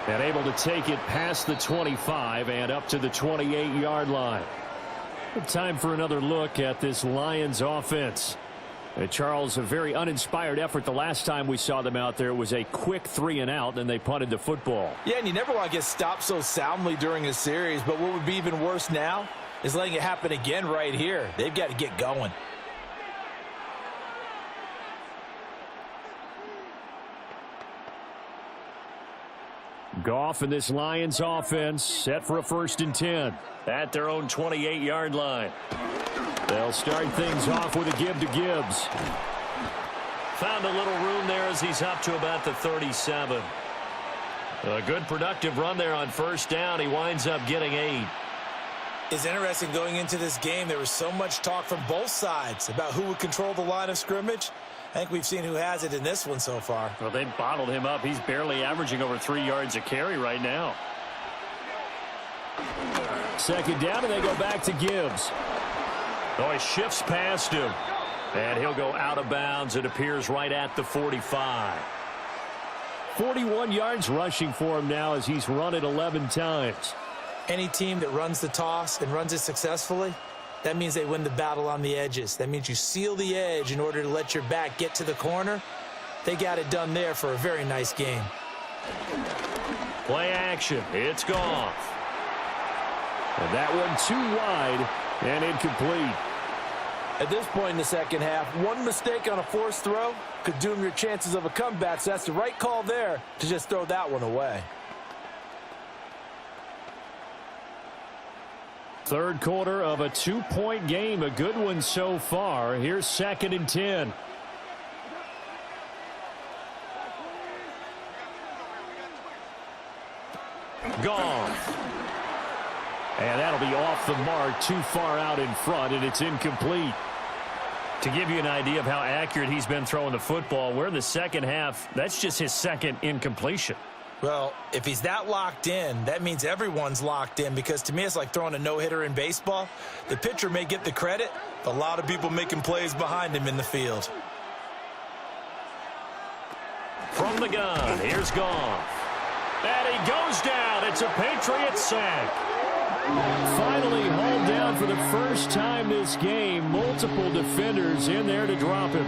And able to take it past the 25 and up to the 28-yard line. Time for another look at this Lions offense. Charles, a very uninspired effort the last time we saw them out there. It was a quick 3-and-out, and they punted the football. Yeah, and you never want to get stopped so soundly during a series, but what would be even worse now is letting it happen again right here. They've got to get going. Goff and this Lions offense set for a 1st and 10. At their own 28-yard line. They'll start things off with a give to Gibbs. Found a little room there as he's up to about the 37. A good productive run there on 1st down. He winds up getting 8. It's interesting going into this game. There was so much talk from both sides about who would control the line of scrimmage. I think we've seen who has it in this one so far. Well, they bottled him up. He's barely averaging over 3 yards a carry right now. 2nd down, and they go back to Gibbs. Oh, he shifts past him. And he'll go out of bounds. It appears right at the 45. 41 yards rushing for him now as he's run it 11 times. Any team that runs the toss and runs it successfully, that means they win the battle on the edges. That means you seal the edge in order to let your back get to the corner. They got it done there for a very nice game. Play action. It's gone. And that one too wide and incomplete. At this point in the second half, one mistake on a forced throw could doom your chances of a comeback. So that's the right call there to just throw that one away. Third quarter of a 2-point game. A good one so far. Here's 2nd and 10. Gone. And that'll be off the mark, too far out in front, and it's incomplete. To give you an idea of how accurate he's been throwing the football, we're in the second half. That's just his 2nd incompletion. Well, if he's that locked in, that means everyone's locked in, because to me it's like throwing a no-hitter in baseball. The pitcher may get the credit, but a lot of people making plays behind him in the field. From the gun, here's Goff. And he goes down. It's a Patriots sack. Finally hauled down for the first time this game. Multiple defenders in there to drop him.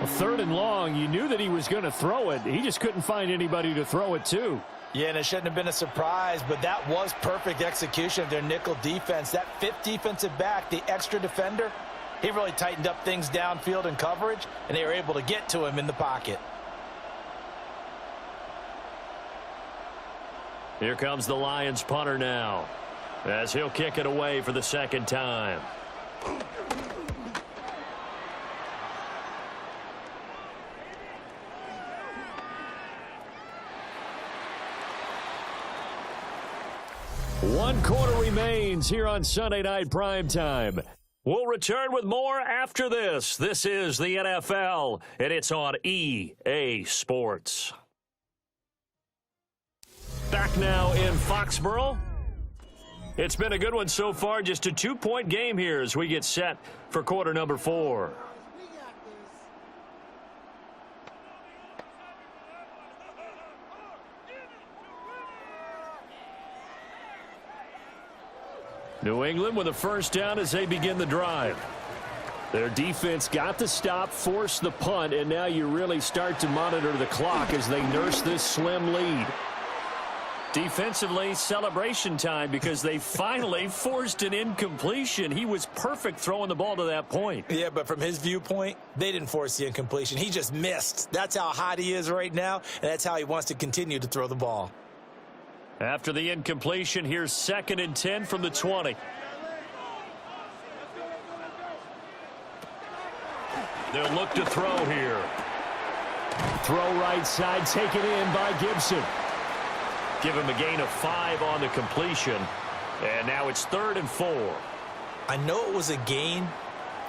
A 3rd and long. You knew that he was going to throw it. He just couldn't find anybody to throw it to. Yeah, and it shouldn't have been a surprise, but that was perfect execution of their nickel defense. That 5th defensive back, the extra defender, he really tightened up things downfield in coverage, and they were able to get to him in the pocket. Here comes the Lions punter now, as he'll kick it away for the 2nd time. One quarter remains here on Sunday Night Primetime. We'll return with more after this. This is the NFL, and it's on EA Sports. Back now in Foxborough. It's been a good one so far. Just a 2-point game here as we get set for quarter number 4. New England with a 1st down as they begin the drive. Their defense got the stop, forced the punt, and now you really start to monitor the clock as they nurse this slim lead. Defensively, celebration time because they finally forced an incompletion. He was perfect throwing the ball to that point. Yeah, but from his viewpoint, they didn't force the incompletion. He just missed. That's how hot he is right now, and that's how he wants to continue to throw the ball. After the incompletion, here's 2nd and 10 from the 20. They'll look to throw here. Throw right side, taken in by Gibson. Give him a gain of 5 on the completion. And now it's 3rd and 4. I know it was a gain,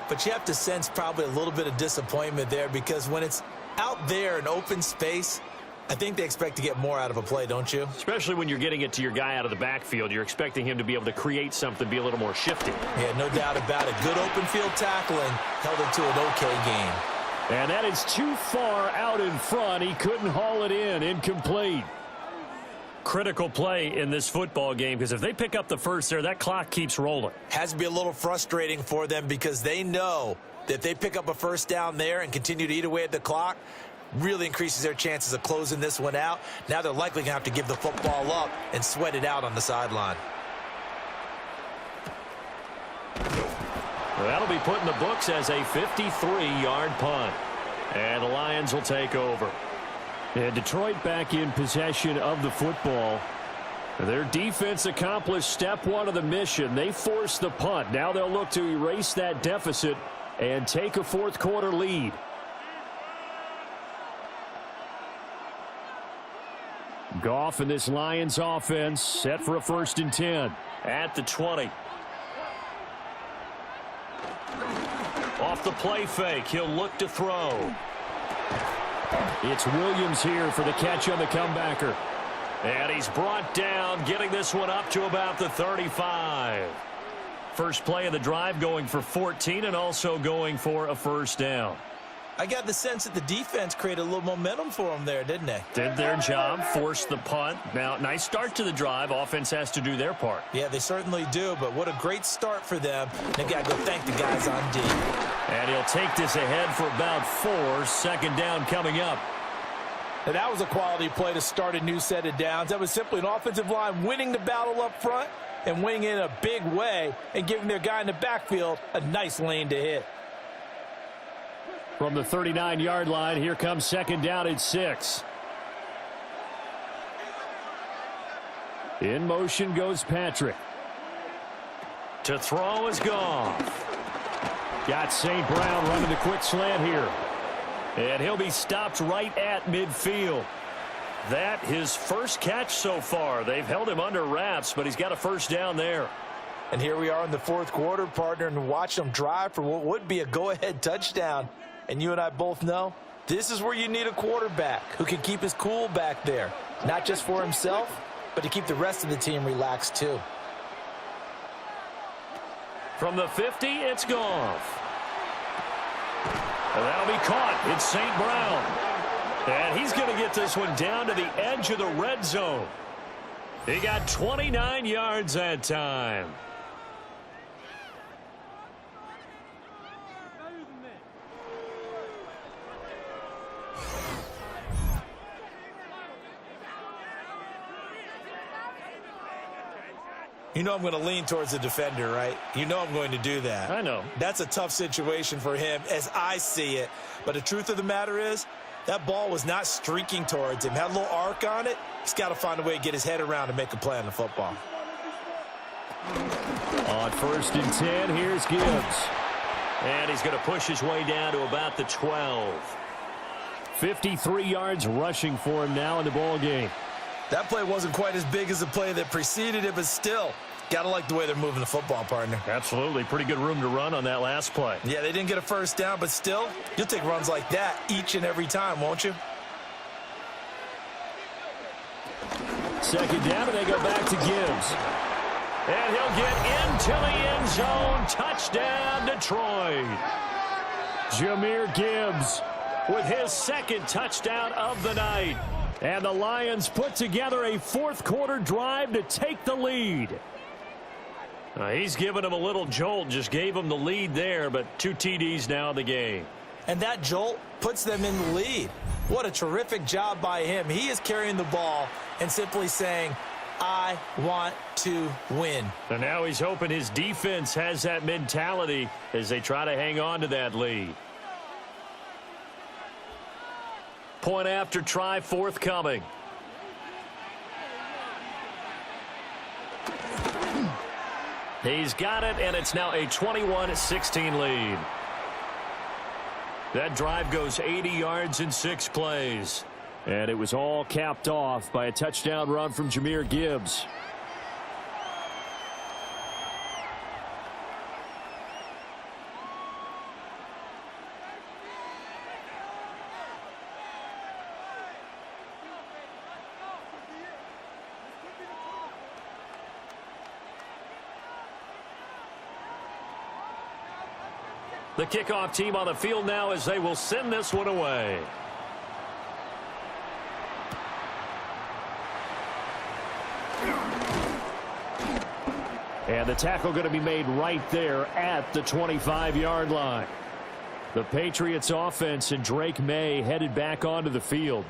but you have to sense probably a little bit of disappointment there because when it's out there in open space, I think they expect to get more out of a play, don't you? Especially when you're getting it to your guy out of the backfield. You're expecting him to be able to create something, be a little more shifty. Yeah, no doubt about it. Good open field tackling held it to an okay game. And that is too far out in front. He couldn't haul it in. Incomplete. Critical play in this football game because if they pick up the first there, that clock keeps rolling. Has to be a little frustrating for them because they know that if they pick up a first down there and continue to eat away at the clock, really increases their chances of closing this one out. Now they're likely going to have to give the football up and sweat it out on the sideline. Well, that'll be put in the books as a 53-yard punt. And the Lions will take over. And Detroit back in possession of the football. Their defense accomplished step 1 of the mission. They forced the punt. Now they'll look to erase that deficit and take a 4th quarter lead. Goff and this Lions offense set for a 1st and 10. At the 20. Off the play fake, he'll look to throw. It's Williams here for the catch on the comebacker. And he's brought down, getting this one up to about the 35. First play of the drive going for 14 and also going for a 1st down. I got the sense that the defense created a little momentum for them there, didn't they? Did their job, forced the punt. Now, nice start to the drive. Offense has to do their part. Yeah, they certainly do, but what a great start for them. They got to go thank the guys on D. And he'll take this ahead for about 4. 2nd down coming up. And that was a quality play to start a new set of downs. That was simply an offensive line winning the battle up front and winning in a big way and giving their guy in the backfield a nice lane to hit. From the 39-yard line, here comes 2nd down and 6. In motion goes Patrick. To throw is Goff. Got St. Brown running the quick slant here. And he'll be stopped right at midfield. That his first catch so far. They've held him under wraps, but he's got a 1st down there. And here we are in the 4th quarter, partner, and watch them drive for what would be a go-ahead touchdown. And you and I both know this is where you need a quarterback who can keep his cool back there. Not just for himself, but to keep the rest of the team relaxed too. From the 50, it's Goff. And that'll be caught. It's St. Brown. And he's going to get this one down to the edge of the red zone. He got 29 yards that time. You know I'm going to lean towards the defender, right? You know I'm going to do that. I know. That's a tough situation for him as I see it. But the truth of the matter is, that ball was not streaking towards him. Had a little arc on it. He's got to find a way to get his head around and make a play on the football. On 1st and 10, here's Gibbs. And he's going to push his way down to about the 12. 53 yards rushing for him now in the ball game. That play wasn't quite as big as the play that preceded it, but still, got to like the way they're moving the football, partner. Absolutely. Pretty good room to run on that last play. Yeah, they didn't get a 1st down, but still, you'll take runs like that each and every time, won't you? 2nd down, and they go back to Gibbs. And he'll get into the end zone. Touchdown, Detroit. Jahmyr Gibbs with his 2nd touchdown of the night. And the Lions put together a 4th quarter drive to take the lead. He's giving him a little jolt, just gave him the lead there, but 2 TDs now in the game. And that jolt puts them in the lead. What a terrific job by him. He is carrying the ball and simply saying, I want to win. And now he's hoping his defense has that mentality as they try to hang on to that lead. Point after try forthcoming. He's got it, and it's now a 21-16 lead. That drive goes 80 yards in 6 plays. And it was all capped off by a touchdown run from Jahmyr Gibbs. The kickoff team on the field now as they will send this one away. And the tackle going to be made right there at the 25-yard line. The Patriots offense and Drake May headed back onto the field.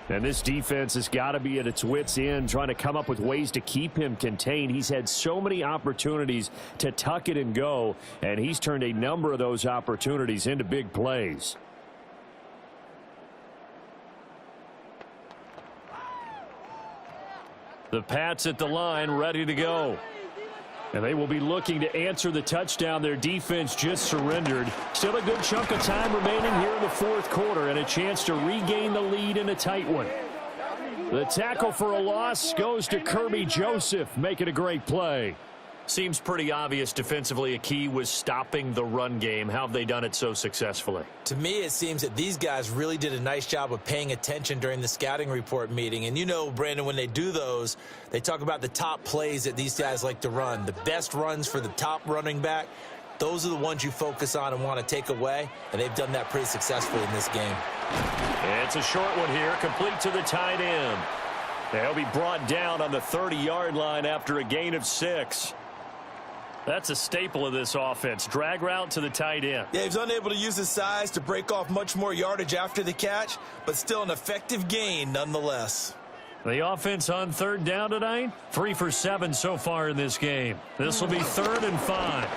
And this defense has got to be at its wits' end, trying to come up with ways to keep him contained. He's had so many opportunities to tuck it and go, and he's turned a number of those opportunities into big plays. The Pats at the line, ready to go. And they will be looking to answer the touchdown their defense just surrendered. Still a good chunk of time remaining here in the fourth quarter and a chance to regain the lead in a tight one. The tackle for a loss goes to Kirby Joseph, making a great play. Seems pretty obvious defensively a key was stopping the run game. How have they done it so successfully? To me, it seems that these guys really did a nice job of paying attention during the scouting report meeting. And you know, Brandon, when they do those, they talk about the top plays that these guys like to run. The best runs for the top running back, those are the ones you focus on and want to take away. And they've done that pretty successfully in this game. It's a short one here, complete to the tight end. They'll be brought down on the 30-yard line after a gain of 6. That's a staple of this offense. Drag route to the tight end. Yeah, he's unable to use his size to break off much more yardage after the catch, but still an effective gain nonetheless. The offense on third down tonight, 3 for 7 so far in this game. This will be 3rd and 5.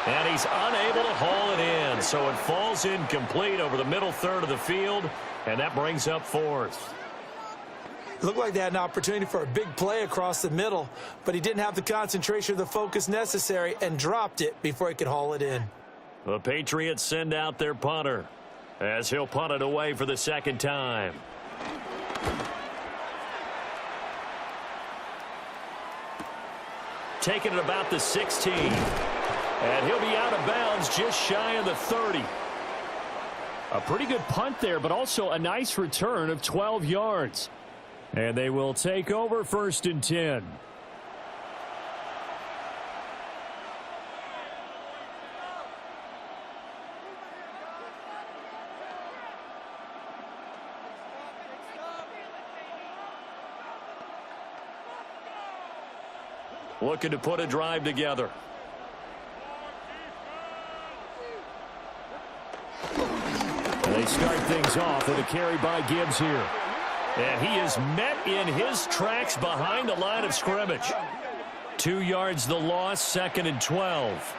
And he's unable to haul it in, so it falls incomplete over the middle third of the field, and that brings up 4th. Looked like they had an opportunity for a big play across the middle, but he didn't have the concentration or the focus necessary and dropped it before he could haul it in. The Patriots send out their punter as he'll punt it away for the second time. Taking it about the 16. And he'll be out of bounds just shy of the 30. A pretty good punt there, but also a nice return of 12 yards. And they will take over 1st and 10. Looking to put a drive together. And they start things off with a carry by Gibbs here. And he is met in his tracks behind the line of scrimmage. 2 yards the loss, 2nd and 12.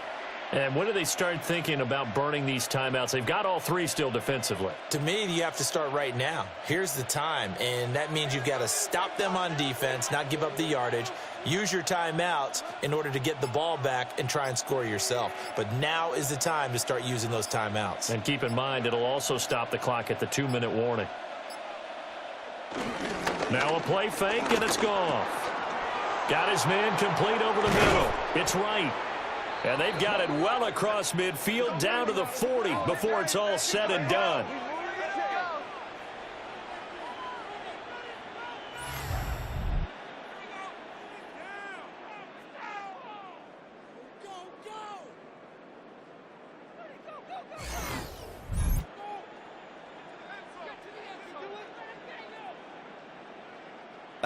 And when do they start thinking about burning these timeouts? They've got all 3 still defensively. To me, you have to start right now. Here's the time, and that means you've got to stop them on defense, not give up the yardage, use your timeouts in order to get the ball back and try and score yourself. But now is the time to start using those timeouts. And keep in mind, it'll also stop the clock at the 2-minute warning. Now a play fake, and it's gone. Got his man complete over the middle. It's right. And they've got it well across midfield down to the 40 before it's all said and done.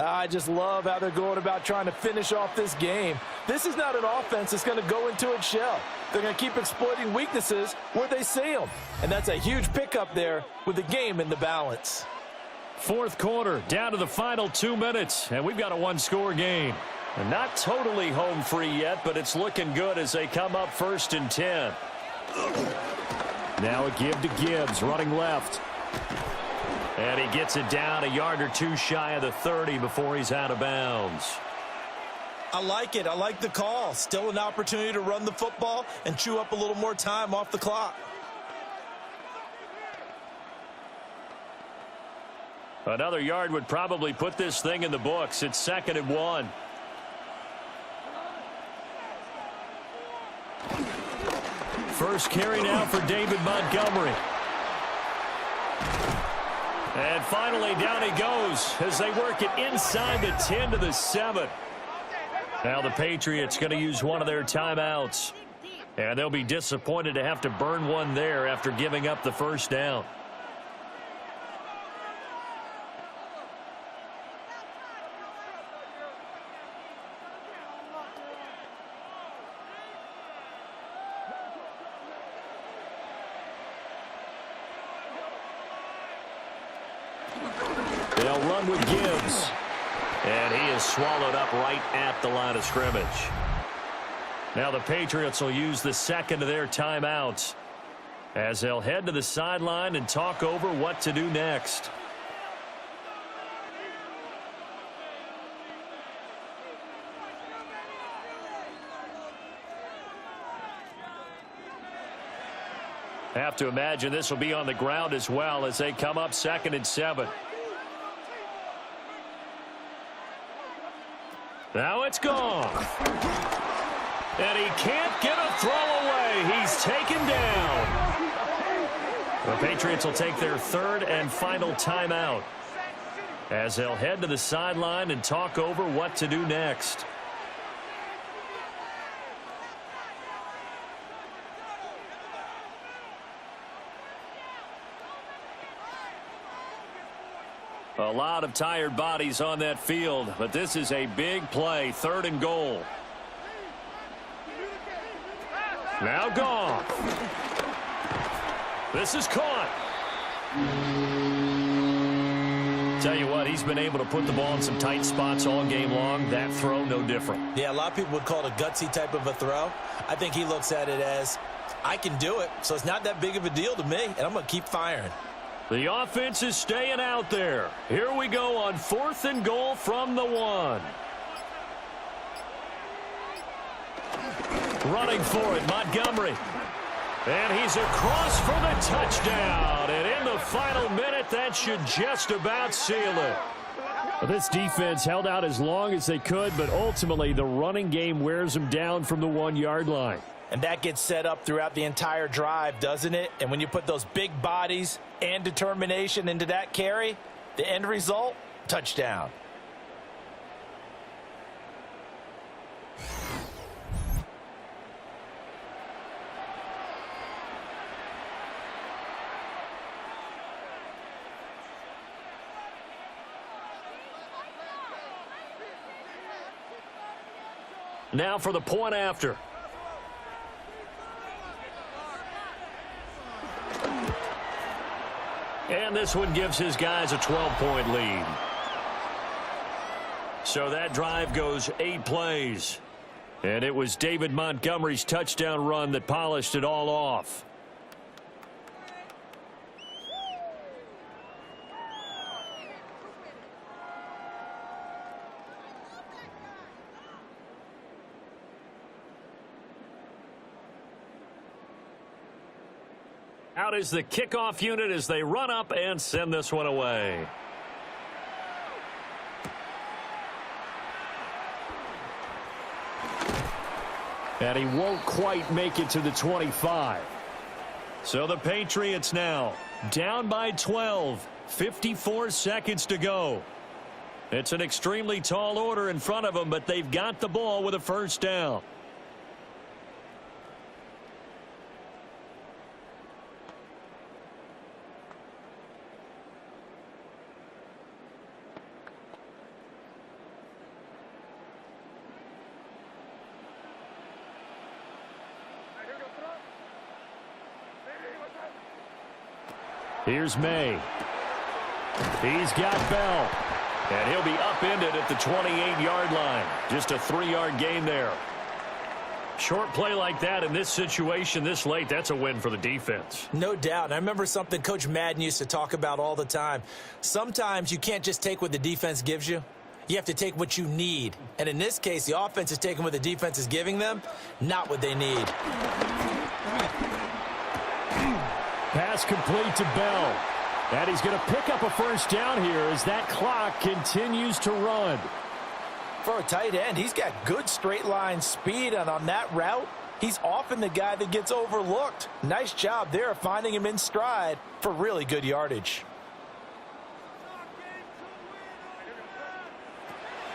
I just love how they're going about trying to finish off this game. This is not an offense that's going to go into its shell. They're going to keep exploiting weaknesses where they see them. And that's a huge pickup there with the game in the balance. Fourth quarter, down to the final 2 minutes, and we've got a one-score game. And not totally home free yet, but it's looking good as they come up 1st and 10. Now a give to Gibbs, running left. And he gets it down a yard or two shy of the 30 before he's out of bounds. I like it. I like the call. Still an opportunity to run the football and chew up a little more time off the clock. Another yard would probably put this thing in the books. It's 2nd and 1. First carry now for David Montgomery. And finally down he goes as they work it inside the 10 to the 7. Now the Patriots going to use one of their timeouts. And they'll be disappointed to have to burn one there after giving up the first down. They'll run with Gibbs. And he is swallowed up right at the line of scrimmage. Now the Patriots will use the second of their timeouts as they'll head to the sideline and talk over what to do next. Have to imagine this will be on the ground as well as they come up 2nd and 7. Now it's gone. And he can't get a throw away. He's taken down. The Patriots will take their 3rd and final timeout as they'll head to the sideline and talk over what to do next. A lot of tired bodies on that field, but this is a big play, 3rd and goal. Now gone. This is caught. Tell you what, he's been able to put the ball in some tight spots all game long. That throw, no different. Yeah, a lot of people would call it a gutsy type of a throw. I think he looks at it as, I can do it, so it's not that big of a deal to me, and I'm going to keep firing. The offense is staying out there. Here we go on 4th and goal from the 1. Running for it, Montgomery. And he's across for the touchdown. And in the final minute, that should just about seal it. Well, this defense held out as long as they could, but ultimately the running game wears them down from the 1-yard line. And that gets set up throughout the entire drive, doesn't it? And when you put those big bodies and determination into that carry, the end result, touchdown. Now for the point after. And this one gives his guys a 12-point lead. So that drive goes 8 plays. And it was David Montgomery's touchdown run that polished it all off. Out is the kickoff unit as they run up and send this one away. And he won't quite make it to the 25. So the Patriots now down by 12, 54 seconds to go. It's an extremely tall order in front of them, but they've got the ball with a first down. Here's May. He's got Bell. And he'll be upended at the 28-yard line. Just a 3-yard gain there. Short play like that in this situation this late, that's a win for the defense. No doubt. And I remember something Coach Madden used to talk about all the time. Sometimes you can't just take what the defense gives you. You have to take what you need. And in this case, the offense is taking what the defense is giving them, not what they need. Pass complete to Bell. And he's going to pick up a first down here as that clock continues to run. For a tight end, he's got good straight line speed, and on that route, he's often the guy that gets overlooked. Nice job there of finding him in stride for really good yardage.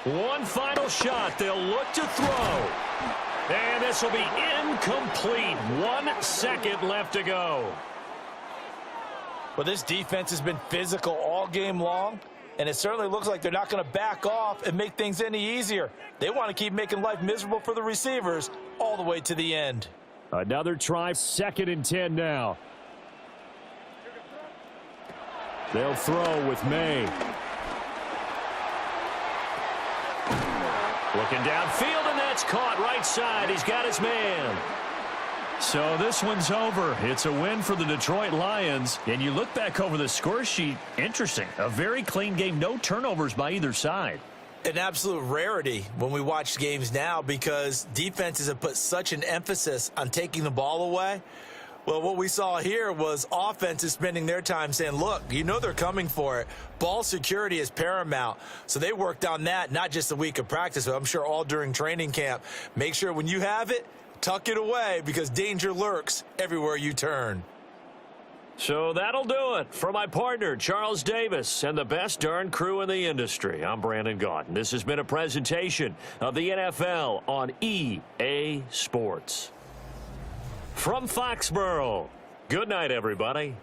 One final shot. They'll look to throw. And this will be incomplete. 1 second left to go. Well, this defense has been physical all game long, and it certainly looks like they're not going to back off and make things any easier. They want to keep making life miserable for the receivers all the way to the end. Another try, 2nd and 10 now. They'll throw with May. Looking downfield, and that's caught right side. He's got his man. So this one's over. It's a win for the Detroit Lions. And you look back over the score sheet, interesting. A very clean game, no turnovers by either side. An absolute rarity when we watch games now because defenses have put such an emphasis on taking the ball away. Well, what we saw here was offenses spending their time saying, look, you know they're coming for it. Ball security is paramount. So they worked on that, not just a week of practice, but I'm sure all during training camp. Make sure when you have it, tuck it away because danger lurks everywhere you turn. So that'll do it. For my partner, Charles Davis, and the best darn crew in the industry, I'm Brandon Gaudin. This has been a presentation of the NFL on EA Sports. From Foxborough, good night, everybody.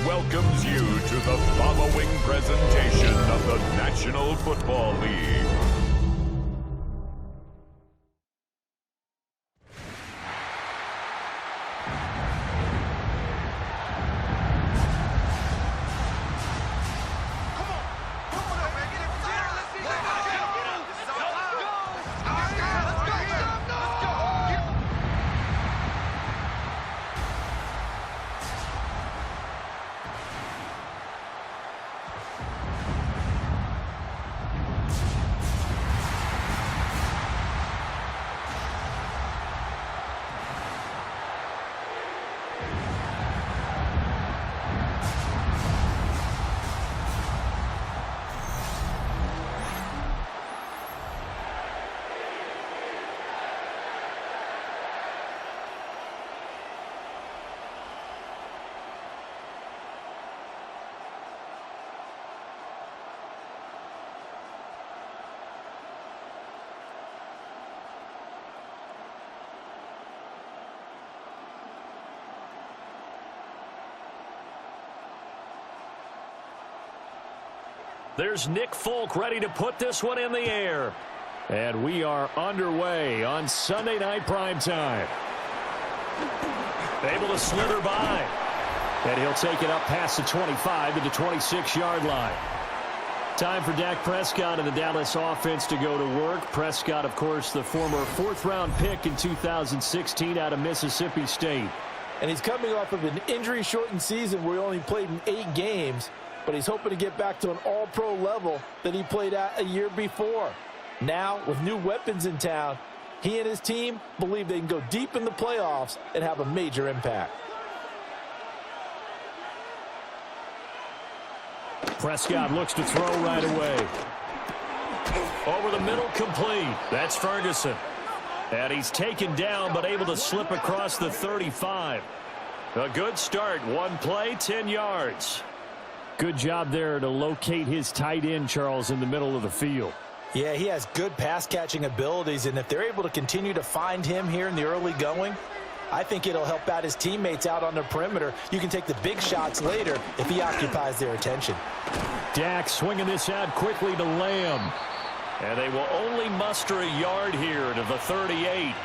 Welcomes you to the following presentation of the National Football League. There's Nick Folk ready to put this one in the air. And we are underway on Sunday Night Primetime. Able to slither by. And he'll take it up past the 25 to the 26-yard line. Time for Dak Prescott and the Dallas offense to go to work. Prescott, of course, the former fourth-round pick in 2016 out of Mississippi State. And he's coming off of an injury-shortened season where he only played in 8 games, but he's hoping to get back to an all-pro level that he played at a year before. Now, with new weapons in town, he and his team believe they can go deep in the playoffs and have a major impact. Prescott looks to throw right away. Over the middle, complete. That's Ferguson. And he's taken down, but able to slip across the 35. A good start. One play, 10 yards. Good job there to locate his tight end, Charles, in the middle of the field. Yeah, he has good pass-catching abilities, and if they're able to continue to find him here in the early going, I think it'll help out his teammates out on the perimeter. You can take the big shots later if he occupies their attention. Dak swinging this out quickly to Lamb. And they will only muster a yard here to the 38.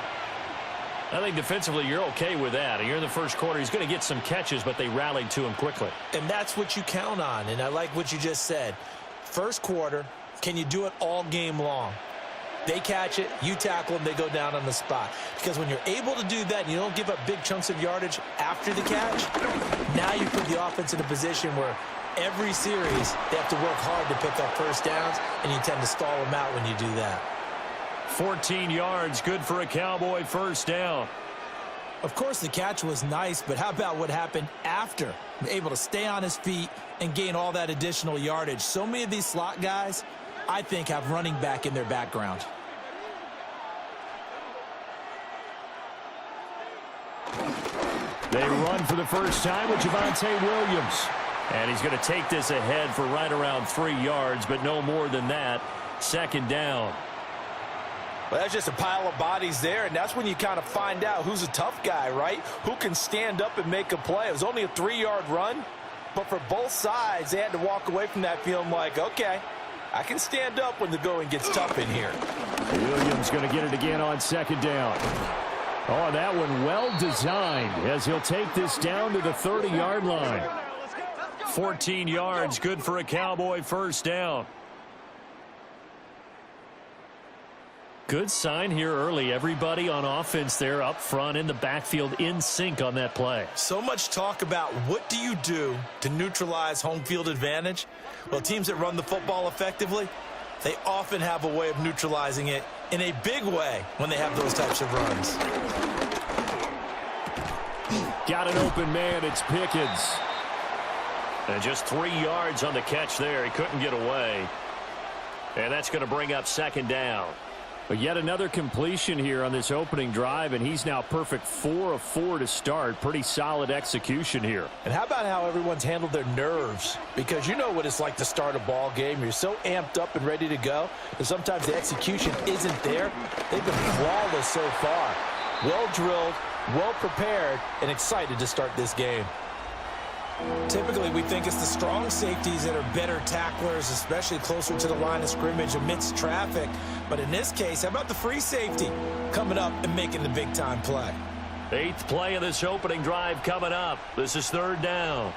I think defensively you're okay with that. You're in the first quarter. He's going to get some catches, but they rallied to him quickly. And that's what you count on, and I like what you just said. First quarter, can you do it all game long? They catch it, you tackle them, they go down on the spot. Because when you're able to do that and you don't give up big chunks of yardage after the catch, now you put the offense in a position where every series they have to work hard to pick up first downs, and you tend to stall them out when you do that. 14 yards, good for a Cowboy first down. Of course, the catch was nice, but how about what happened after? Able to stay on his feet and gain all that additional yardage. So many of these slot guys, I think, have running back in their background. They run for the first time with Javonte Williams. And he's going to take this ahead for right around 3 yards, but no more than that. Second down. Well, that's just a pile of bodies there, and that's when you kind of find out who's a tough guy, right? Who can stand up and make a play. It was only a 3-yard run, but for both sides, they had to walk away from that feeling like, okay, I can stand up when the going gets tough in here. Williams going to get it again on second down. Oh, that one well designed as he'll take this down to the 30-yard line. 14 yards, good for a Cowboy first down. Good sign here early. Everybody on offense there up front in the backfield in sync on that play. So much talk about what do you do to neutralize home field advantage? Well, teams that run the football effectively, they often have a way of neutralizing it in a big way when they have those types of runs. Got an open man. It's Pickens. And just 3 yards on the catch there. He couldn't get away. And that's going to bring up second down. But yet another completion here on this opening drive, and he's now perfect 4 of 4 to start. Pretty solid execution here. And how about how everyone's handled their nerves? Because you know what it's like to start a ball game. You're so amped up and ready to go, and sometimes the execution isn't there. They've been flawless so far. Well drilled, well prepared, and excited to start this game. Typically, we think it's the strong safeties that are better tacklers, especially closer to the line of scrimmage amidst traffic. But in this case, how about the free safety coming up and making the big-time play? 8th play of this opening drive coming up. This is third down.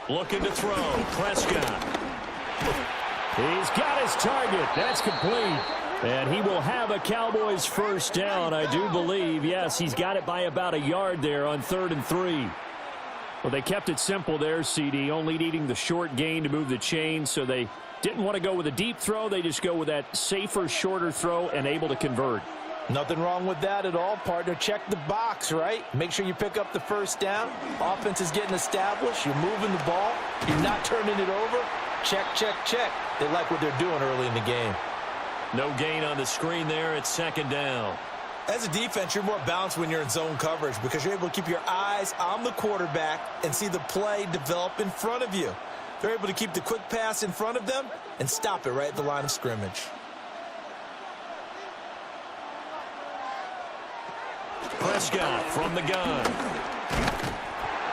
Looking to throw. Prescott. He's got his target. That's complete. And he will have a Cowboys first down, I do believe. Yes, he's got it by about a yard there on 3rd and 3. Well, they kept it simple there, CD, only needing the short gain to move the chain, so they didn't want to go with a deep throw. They just go with that safer, shorter throw and able to convert. Nothing wrong with that at all, partner. Check the box, right? Make sure you pick up the first down. Offense is getting established. You're moving the ball. You're not turning it over. Check, check, check. They like what they're doing early in the game. No gain on the screen there. It's second down. As a defense, you're more balanced when you're in zone coverage because you're able to keep your eyes on the quarterback and see the play develop in front of you. They're able to keep the quick pass in front of them and stop it right at the line of scrimmage. Prescott from the gun.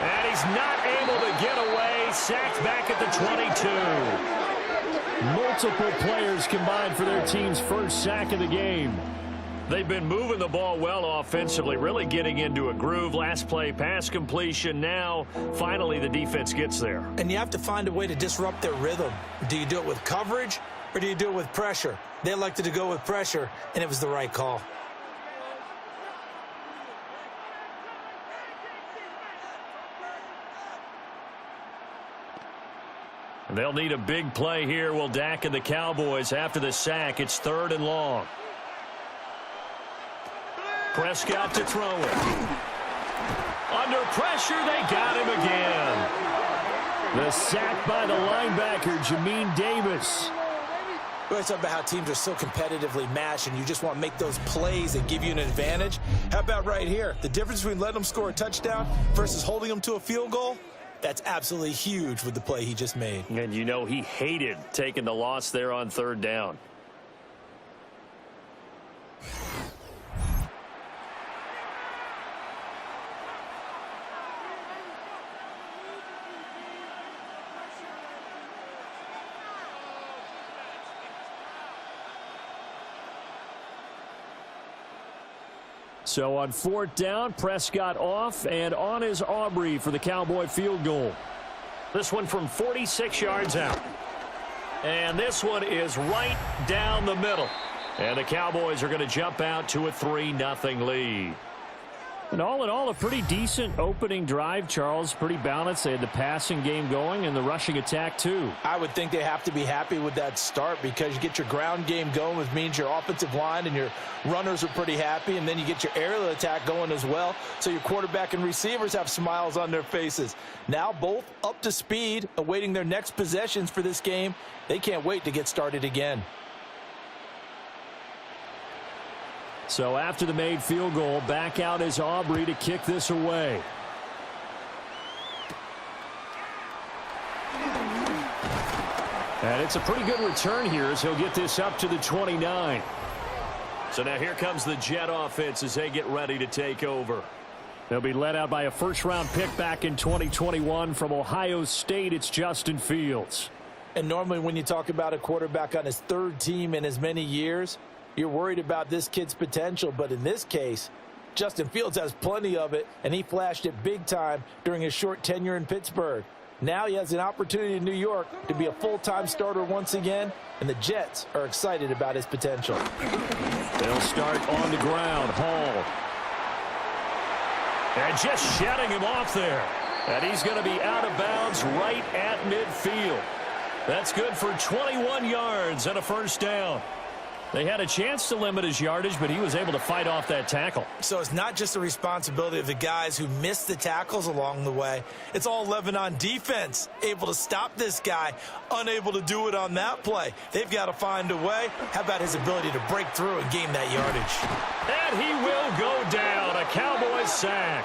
And he's not able to get away. Sacked back at the 22. Multiple players combined for their team's first sack of the game. They've been moving the ball well offensively, really getting into a groove. Last play, pass completion. Now, finally, the defense gets there. And you have to find a way to disrupt their rhythm. Do you do it with coverage or do you do it with pressure? They elected to go with pressure, and it was the right call. They'll need a big play here. Will Dak and the Cowboys after the sack. It's 3rd and long. Prescott to throw it. Under pressure, they got him again. The sack by the linebacker, Jamin Davis. We always talk about how teams are so competitively matched, and you just want to make those plays that give you an advantage. How about right here? The difference between letting them score a touchdown versus holding them to a field goal? That's absolutely huge with the play he just made. And you know he hated taking the loss there on 3rd down. So on 4th down, Prescott off, and on is Aubrey for the Cowboy field goal. This one from 46 yards out. And this one is right down the middle. And the Cowboys are going to jump out to a 3-0 lead. And all in all, a pretty decent opening drive, Charles. Pretty balanced. They had the passing game going and the rushing attack, too. I would think they have to be happy with that start because you get your ground game going, which means your offensive line and your runners are pretty happy, and then you get your aerial attack going as well, so your quarterback and receivers have smiles on their faces. Now both up to speed, awaiting their next possessions for this game. They can't wait to get started again. So after the made field goal, back out is Aubrey to kick this away. And it's a pretty good return here as he'll get this up to the 29. So now here comes the Jet offense as they get ready to take over. They'll be led out by a first-round pick back in 2021 from Ohio State. It's Justin Fields. And normally when you talk about a quarterback on his 3rd team in as many years, you're worried about this kid's potential, but in this case, Justin Fields has plenty of it, and he flashed it big time during his short tenure in Pittsburgh. Now he has an opportunity in New York to be a full-time starter once again, and the Jets are excited about his potential. They'll start on the ground. Hall. And just shutting him off there. And he's going to be out of bounds right at midfield. That's good for 21 yards and a first down. They had a chance to limit his yardage, but he was able to fight off that tackle. So it's not just the responsibility of the guys who missed the tackles along the way. It's all Lebanon defense, able to stop this guy, unable to do it on that play. They've got to find a way. How about his ability to break through and gain that yardage? And he will go down. A Cowboys sack.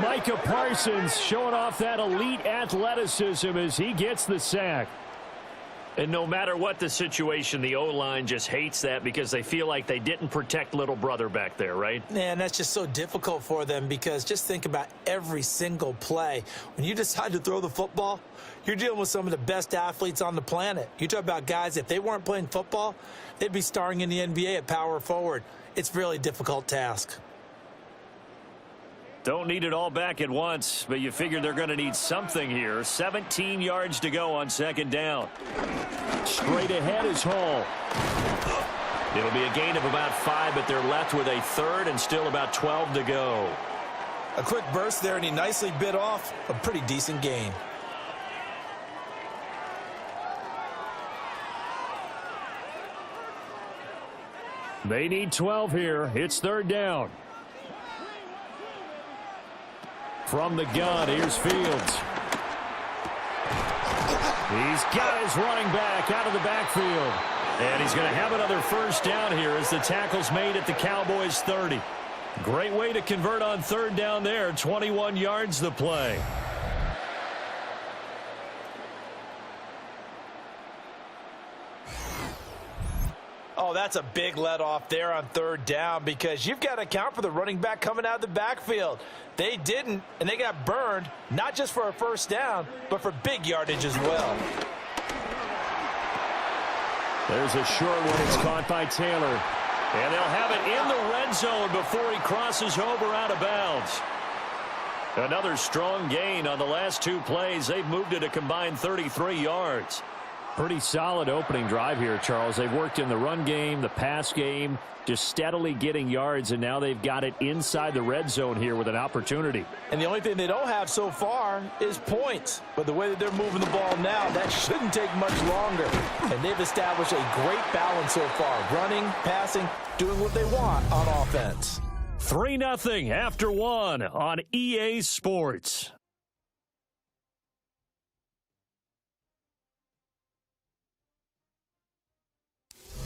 Micah Parsons showing off that elite athleticism as he gets the sack. And no matter what the situation, the O-line just hates that because they feel like they didn't protect little brother back there, right? And that's just so difficult for them because just think about every single play. When you decide to throw the football, you're dealing with some of the best athletes on the planet. You talk about guys, if they weren't playing football, they'd be starring in the NBA at power forward. It's a really difficult task. Don't need it all back at once, but you figure they're going to need something here. 17 yards to go on 2nd down. Straight ahead is Hall. It'll be a gain of about 5, but they're left with a 3rd and still about 12 to go. A quick burst there, and he nicely bit off a pretty decent gain. They need 12 here. It's 3rd down. From the gun, here's Fields. He's got his running back out of the backfield. And he's going to have another first down here as the tackle's made at the Cowboys' 30. Great way to convert on 3rd down there. 21 yards the play. Oh, that's a big let off there on 3rd down because you've got to account for the running back coming out of the backfield. They didn't, and they got burned, not just for a first down, but for big yardage as well. There's a short one. It's caught by Taylor. And they'll have it in the red zone before he crosses over out of bounds. Another strong gain on the last two plays. They've moved it a combined 33 yards. Pretty solid opening drive here, Charles. They've worked in the run game, the pass game, just steadily getting yards, and now they've got it inside the red zone here with an opportunity. And the only thing they don't have so far is points. But the way that they're moving the ball now, that shouldn't take much longer. And they've established a great balance so far. Running, passing, doing what they want on offense. 3-0 after one on EA Sports.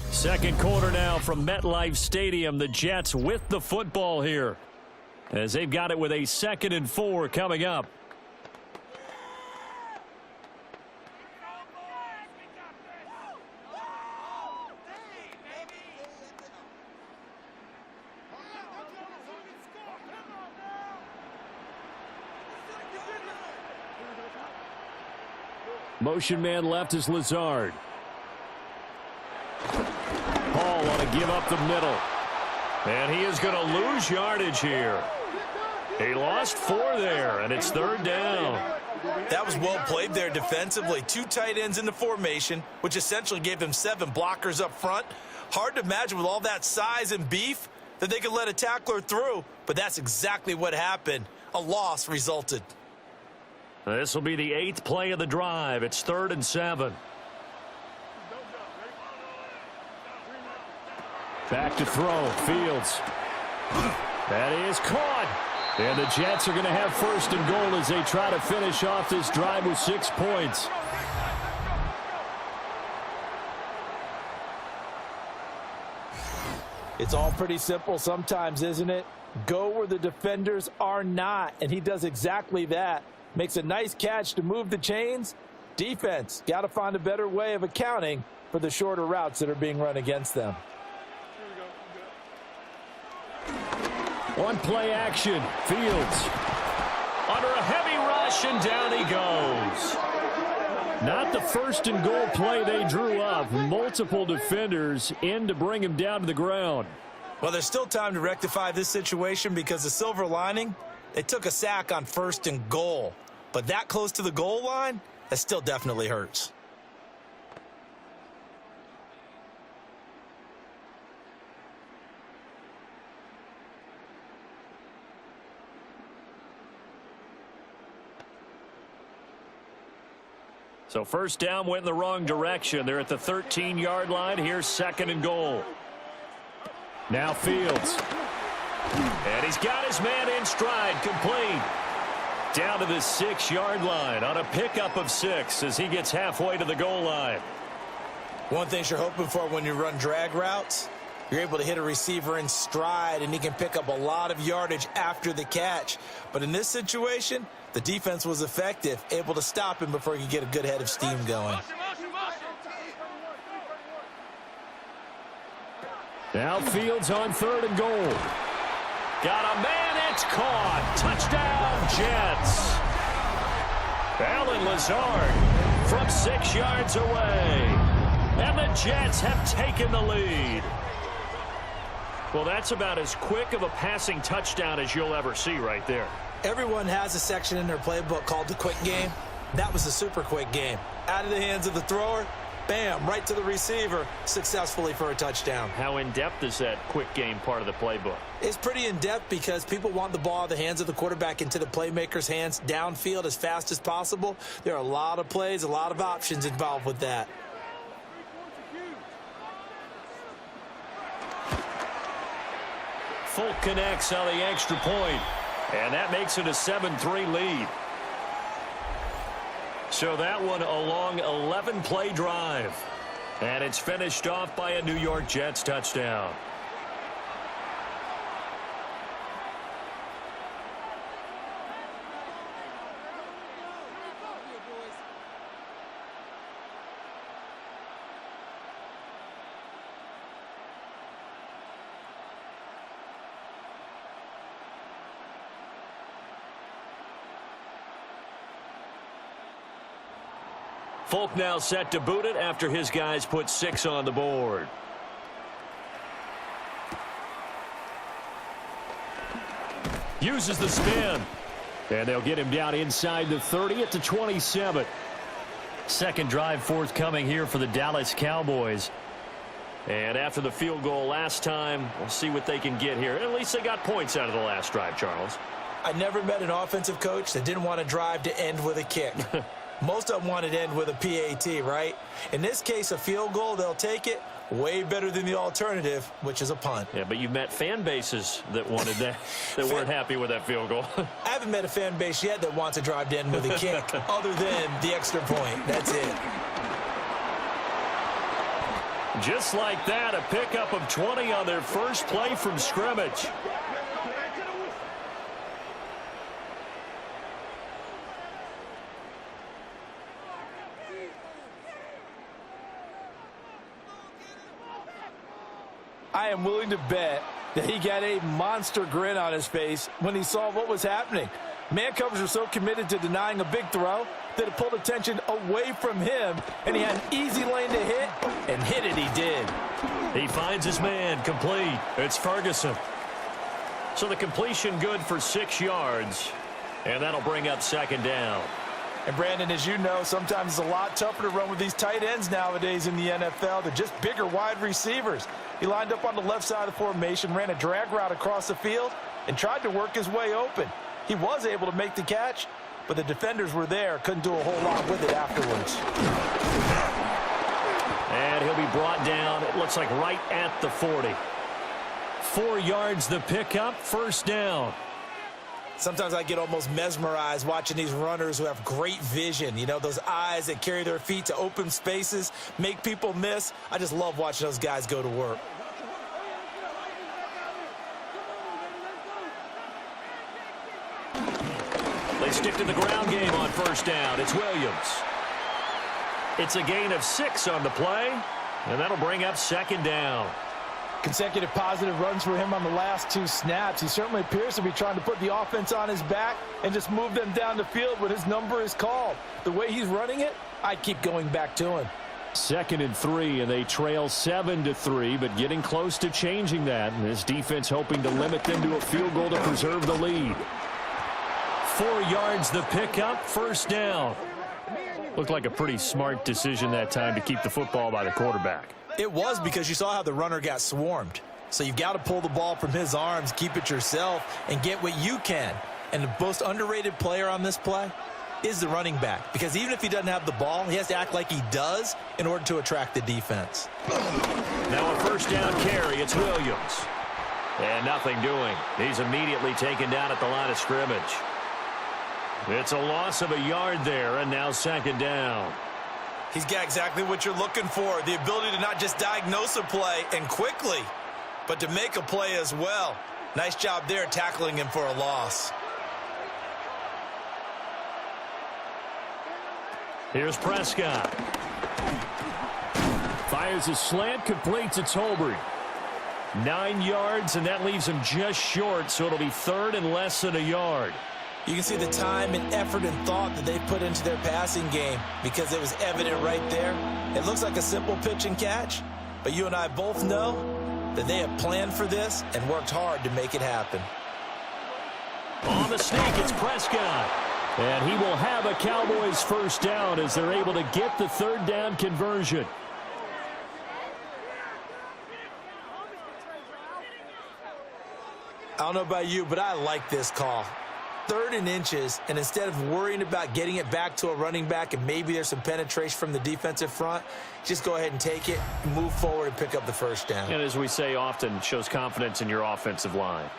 Second quarter now from MetLife Stadium. The Jets with the football here as they've got it with a 2nd and 4 coming up. Motion man left is Lazard. Hall want to give up the middle. And he is going to lose yardage here. He lost 4 there, and it's 3rd down. That was well played there defensively. 2 tight ends in the formation, which essentially gave them 7 blockers up front. Hard to imagine with all that size and beef that they could let a tackler through, but that's exactly what happened. A loss resulted. This will be the 8th play of the drive. It's 3rd and 7. Back to throw. Fields. That is caught. And the Jets are going to have 1st and goal as they try to finish off this drive with 6 points. It's all pretty simple sometimes, isn't it? Go where the defenders are not, and he does exactly that. Makes a nice catch to move the chains. Defense got to find a better way of accounting for the shorter routes that are being run against them. One play action. Fields under a heavy rush, and down he goes. Not the 1st and goal play they drew up. Multiple defenders in to bring him down to the ground. Well, there's still time to rectify this situation because the silver lining, they took a sack on 1st and goal. But that close to the goal line, that still definitely hurts. So 1st down went in the wrong direction. They're at the 13-yard line. Here's 2nd and goal. Now Fields. And he's got his man in stride, complete. Down to the 6-yard line on a pickup of 6 as he gets halfway to the goal line. One thing you're hoping for when you run drag routes, you're able to hit a receiver in stride and he can pick up a lot of yardage after the catch. But in this situation, the defense was effective, able to stop him before he could get a good head of steam going. Now Fields on 3rd and goal. Got a man, it's caught. Touchdown, Jets. Alan Lazard from 6 yards away. And the Jets have taken the lead. Well, that's about as quick of a passing touchdown as you'll ever see right there. Everyone has a section in their playbook called the quick game. That was the super quick game. Out of the hands of the thrower, bam, right to the receiver, successfully for a touchdown. How in-depth is that quick game part of the playbook? It's pretty in-depth because people want the ball out of the hands of the quarterback into the playmaker's hands downfield as fast as possible. There are a lot of plays, a lot of options involved with that. Folk connects on the extra point, and that makes it a 7-3 lead. So that one a long 11-play drive, and it's finished off by a New York Jets touchdown. Folk now set to boot it after his guys put 6 on the board. Uses the spin. And they'll get him down inside the 30 at the 27. Second drive forthcoming here for the Dallas Cowboys. And after the field goal last time, we'll see what they can get here. At least they got points out of the last drive, Charles. I never met an offensive coach that didn't want to drive to end with a kick. Most of them wanted to end with a PAT, right? In this case, a field goal, they'll take it. Way better than the alternative, which is a punt. Yeah, but you've met fan bases that wanted that, that weren't happy with that field goal. I haven't met a fan base yet that wants to drive to end with a kick, other than the extra point. That's it. Just like that, a pickup of 20 on their first play from scrimmage. I am willing to bet that he got a monster grin on his face when he saw what was happening. Man covers were so committed to denying a big throw that it pulled attention away from him, and he had an easy lane to hit, and hit it he did. He finds his man, complete. It's Ferguson. So the completion good for 6 yards, and that'll bring up second down. And Brandon, as you know, sometimes it's a lot tougher to run with these tight ends nowadays in the NFL. They're just bigger wide receivers. He lined up on the left side of the formation, ran a drag route across the field, and tried to work his way open. He was able to make the catch, but the defenders were there, couldn't do a whole lot with it afterwards. And he'll be brought down, it looks like right at the 40. 4 yards the pickup, first down. Sometimes I get almost mesmerized watching these runners who have great vision. You know, those eyes that carry their feet to open spaces, make people miss. I just love watching those guys go to work. They stick to the ground game on first down. It's Williams. It's a gain of 6 on the play, and that'll bring up second down. Consecutive positive runs for him on the last 2 snaps. He certainly appears to be trying to put the offense on his back and just move them down the field when his number is called. The way he's running it, I keep going back to him. 2nd and 3, and they trail 7-3, but getting close to changing that. And this defense hoping to limit them to a field goal to preserve the lead. 4 yards the pickup, first down. Looked like a pretty smart decision that time to keep the football by the quarterback. It was, because you saw how the runner got swarmed. So you've got to pull the ball from his arms, keep it yourself, and get what you can. And the most underrated player on this play is the running back. Because even if he doesn't have the ball, he has to act like he does in order to attract the defense. Now a first down carry, it's Williams. And nothing doing. He's immediately taken down at the line of scrimmage. It's a loss of a yard there, and now second down. He's got exactly what you're looking for, the ability to not just diagnose a play and quickly, but to make a play as well. Nice job there tackling him for a loss. Here's Prescott. Fires a slant, completes it to Tolbert. 9 yards, and that leaves him just short, so it'll be third and less than a yard. You can see the time and effort and thought that they've put into their passing game, because it was evident right there. It looks like a simple pitch and catch, but you and I both know that they have planned for this and worked hard to make it happen. On the sneak, it's Prescott. And he will have a Cowboys first down as they're able to get the third down conversion. I don't know about you, but I like this call. 3rd and inches, and instead of worrying about getting it back to a running back and maybe there's some penetration from the defensive front, just go ahead and take it, move forward, and pick up the first down. And as we say often, shows confidence in your offensive line.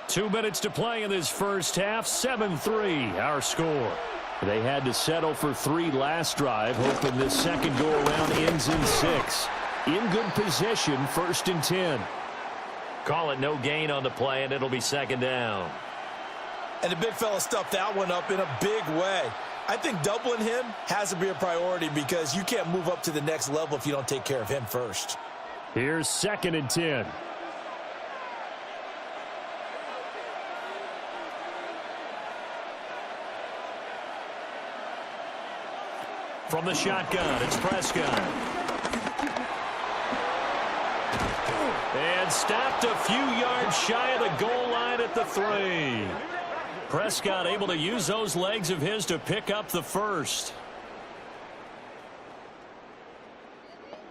2 minutes to play in this first half. 7-3, our score. They had to settle for 3 last drive, hoping this second go-around ends in 6. In good position, 1st and 10. Call it no gain on the play, and it'll be second down. And the big fella stuffed that one up in a big way. I think doubling him has to be a priority, because you can't move up to the next level if you don't take care of him first. Here's 2nd and 10. From the shotgun, it's Prescott. And stopped a few yards shy of the goal line at the 3. Prescott able to use those legs of his to pick up the first.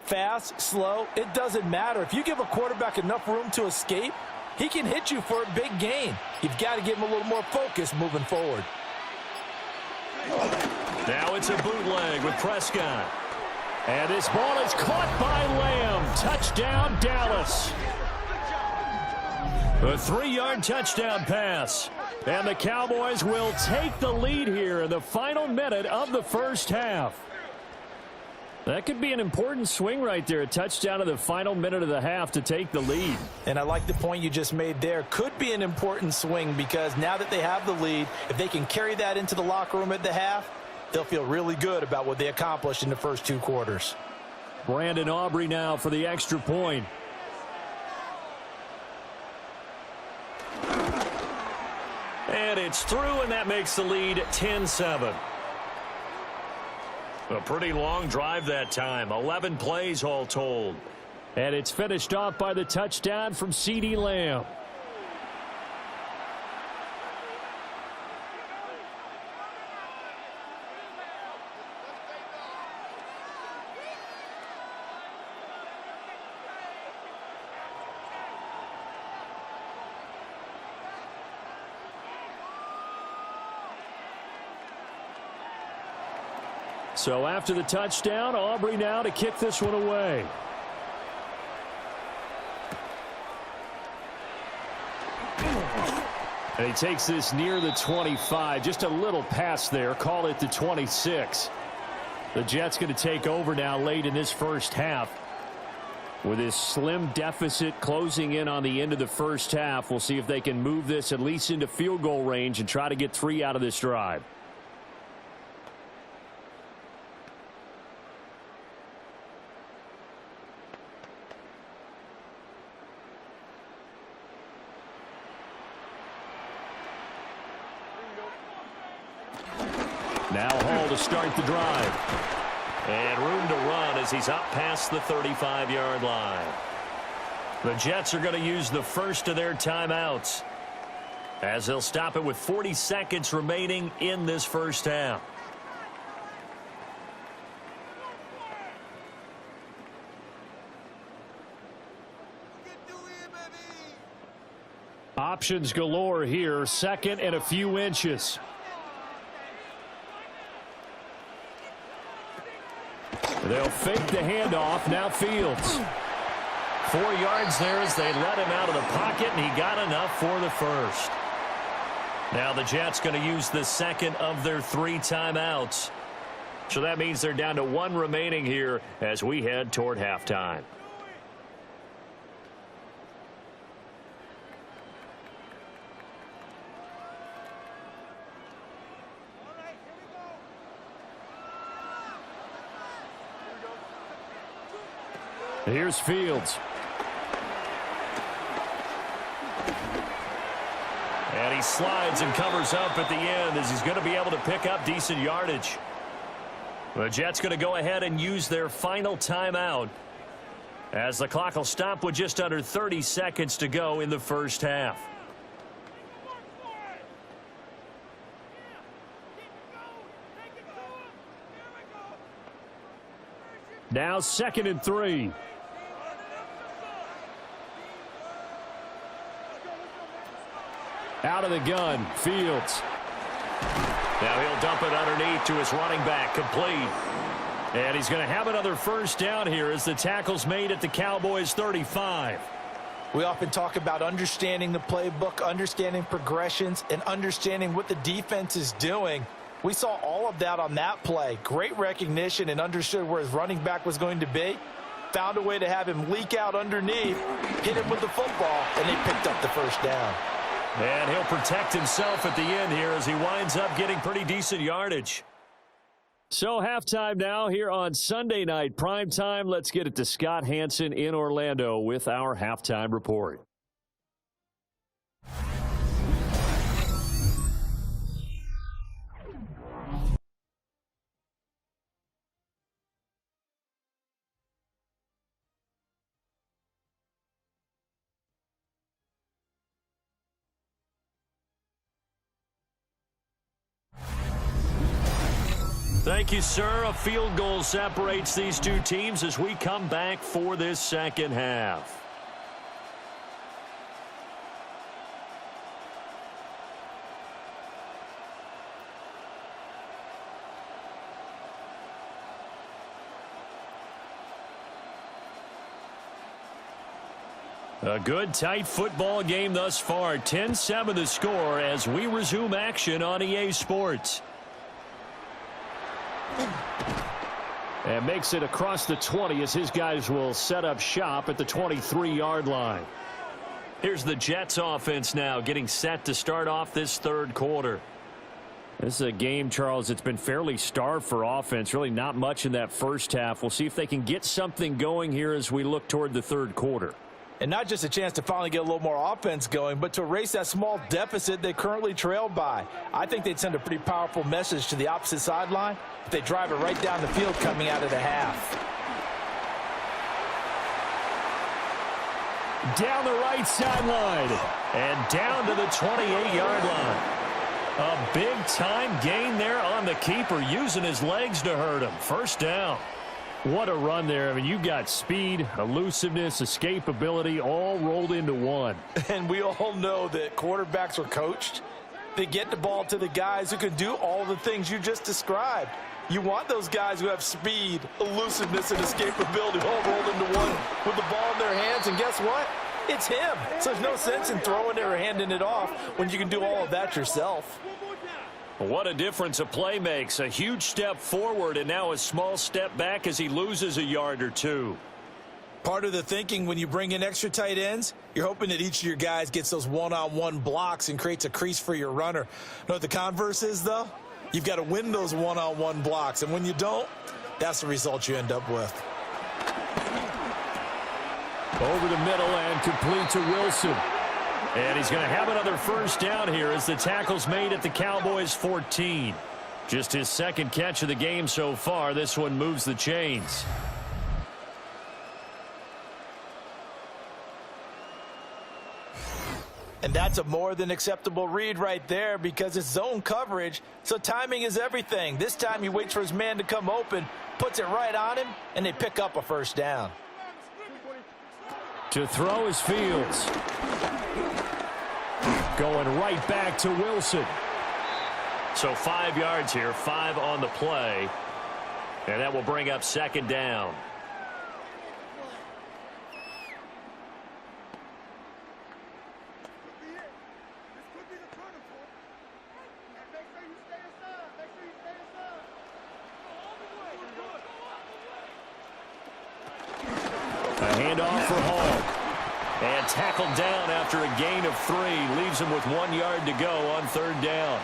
Fast, slow, it doesn't matter. If you give a quarterback enough room to escape, he can hit you for a big gain. You've got to give him a little more focus moving forward. Now it's a bootleg with Prescott. And this ball is caught by Lamb. Touchdown, Dallas. A 3-yard touchdown pass. And the Cowboys will take the lead here in the final minute of the first half. That could be an important swing right there. A touchdown in the final minute of the half to take the lead. And I like the point you just made there. Could be an important swing because now that they have the lead, if they can carry that into the locker room at the half, they'll feel really good about what they accomplished in the first 2 quarters. Brandon Aubrey now for the extra point. And it's through, and that makes the lead 10-7. A pretty long drive that time. 11 plays all told. And it's finished off by the touchdown from CeeDee Lamb. So after the touchdown, Aubrey now to kick this one away. And he takes this near the 25. Just a little pass there. Call it the 26. The Jets going to take over now late in this first half. With this slim deficit closing in on the end of the first half, we'll see if they can move this at least into field goal range and try to get 3 out of this drive. Now Hall to start the drive. And room to run as he's up past the 35-yard line. The Jets are going to use the first of their timeouts as they'll stop it with 40 seconds remaining in this first half. Options galore here. 2nd and a few inches. They'll fake the handoff. Now Fields. 4 yards there as they let him out of the pocket, and he got enough for the first. Now the Jets going to use the second of their 3 timeouts. So that means they're down to 1 remaining here as we head toward halftime. Here's Fields. And he slides and covers up at the end as he's going to be able to pick up decent yardage. The Jets going to go ahead and use their final timeout as the clock will stop with just under 30 seconds to go in the first half. Now 2nd and 3. Out of the gun, Fields. Now he'll dump it underneath to his running back, complete. And he's going to have another first down here as the tackle's made at the Cowboys' 35. We often talk about understanding the playbook, understanding progressions, and understanding what the defense is doing. We saw all of that on that play. Great recognition and understood where his running back was going to be. Found a way to have him leak out underneath, hit him with the football, and they picked up the first down. And he'll protect himself at the end here as he winds up getting pretty decent yardage. So halftime now here on Sunday night primetime. Let's get it to Scott Hanson in Orlando with our halftime report. Thank you, sir. A field goal separates these two teams as we come back for this second half. A good, tight football game thus far. 10-7 the score as we resume action on EA Sports. And makes it across the 20 as his guys will set up shop at the 23-yard line. Here's the Jets offense now getting set to start off this third quarter. This is a game, Charles, it's been fairly starved for offense. Really not much in that first half. We'll see if they can get something going here as we look toward the third quarter. And not just a chance to finally get a little more offense going, but to erase that small deficit they currently trailed by. I think they'd send a pretty powerful message to the opposite sideline if they drive it right down the field coming out of the half. Down the right sideline and down to the 28-yard line. A big-time gain there on the keeper, using his legs to hurt him. First down. What a run there. I mean, you've got speed, elusiveness, escapability all rolled into one. And we all know that quarterbacks are coached. They get the ball to the guys who can do all the things you just described. You want those guys who have speed, elusiveness, and escapability all rolled into one with the ball in their hands. And guess what? It's him. So there's no sense in throwing it or handing it off when you can do all of that yourself. What a difference a play makes. A huge step forward and now a small step back as he loses a yard or two. Part of the thinking when you bring in extra tight ends, you're hoping that each of your guys gets those one-on-one blocks and creates a crease for your runner. You know what the converse is, though? You've got to win those one-on-one blocks, and when you don't, that's the result you end up with. Over the middle and complete to Wilson. And he's going to have another first down here as the tackle's made at the Cowboys' 14. Just his second catch of the game so far. This one moves the chains. And that's a more than acceptable read right there because it's zone coverage, so timing is everything. This time he waits for his man to come open, puts it right on him, and they pick up a first down. To throw is Fields. Going right back to Wilson. So 5 yards here, 5 on the play. And that will bring up second down. A handoff for Hall. And tackled down after a gain of 3. Leaves him with 1 yard to go on third down.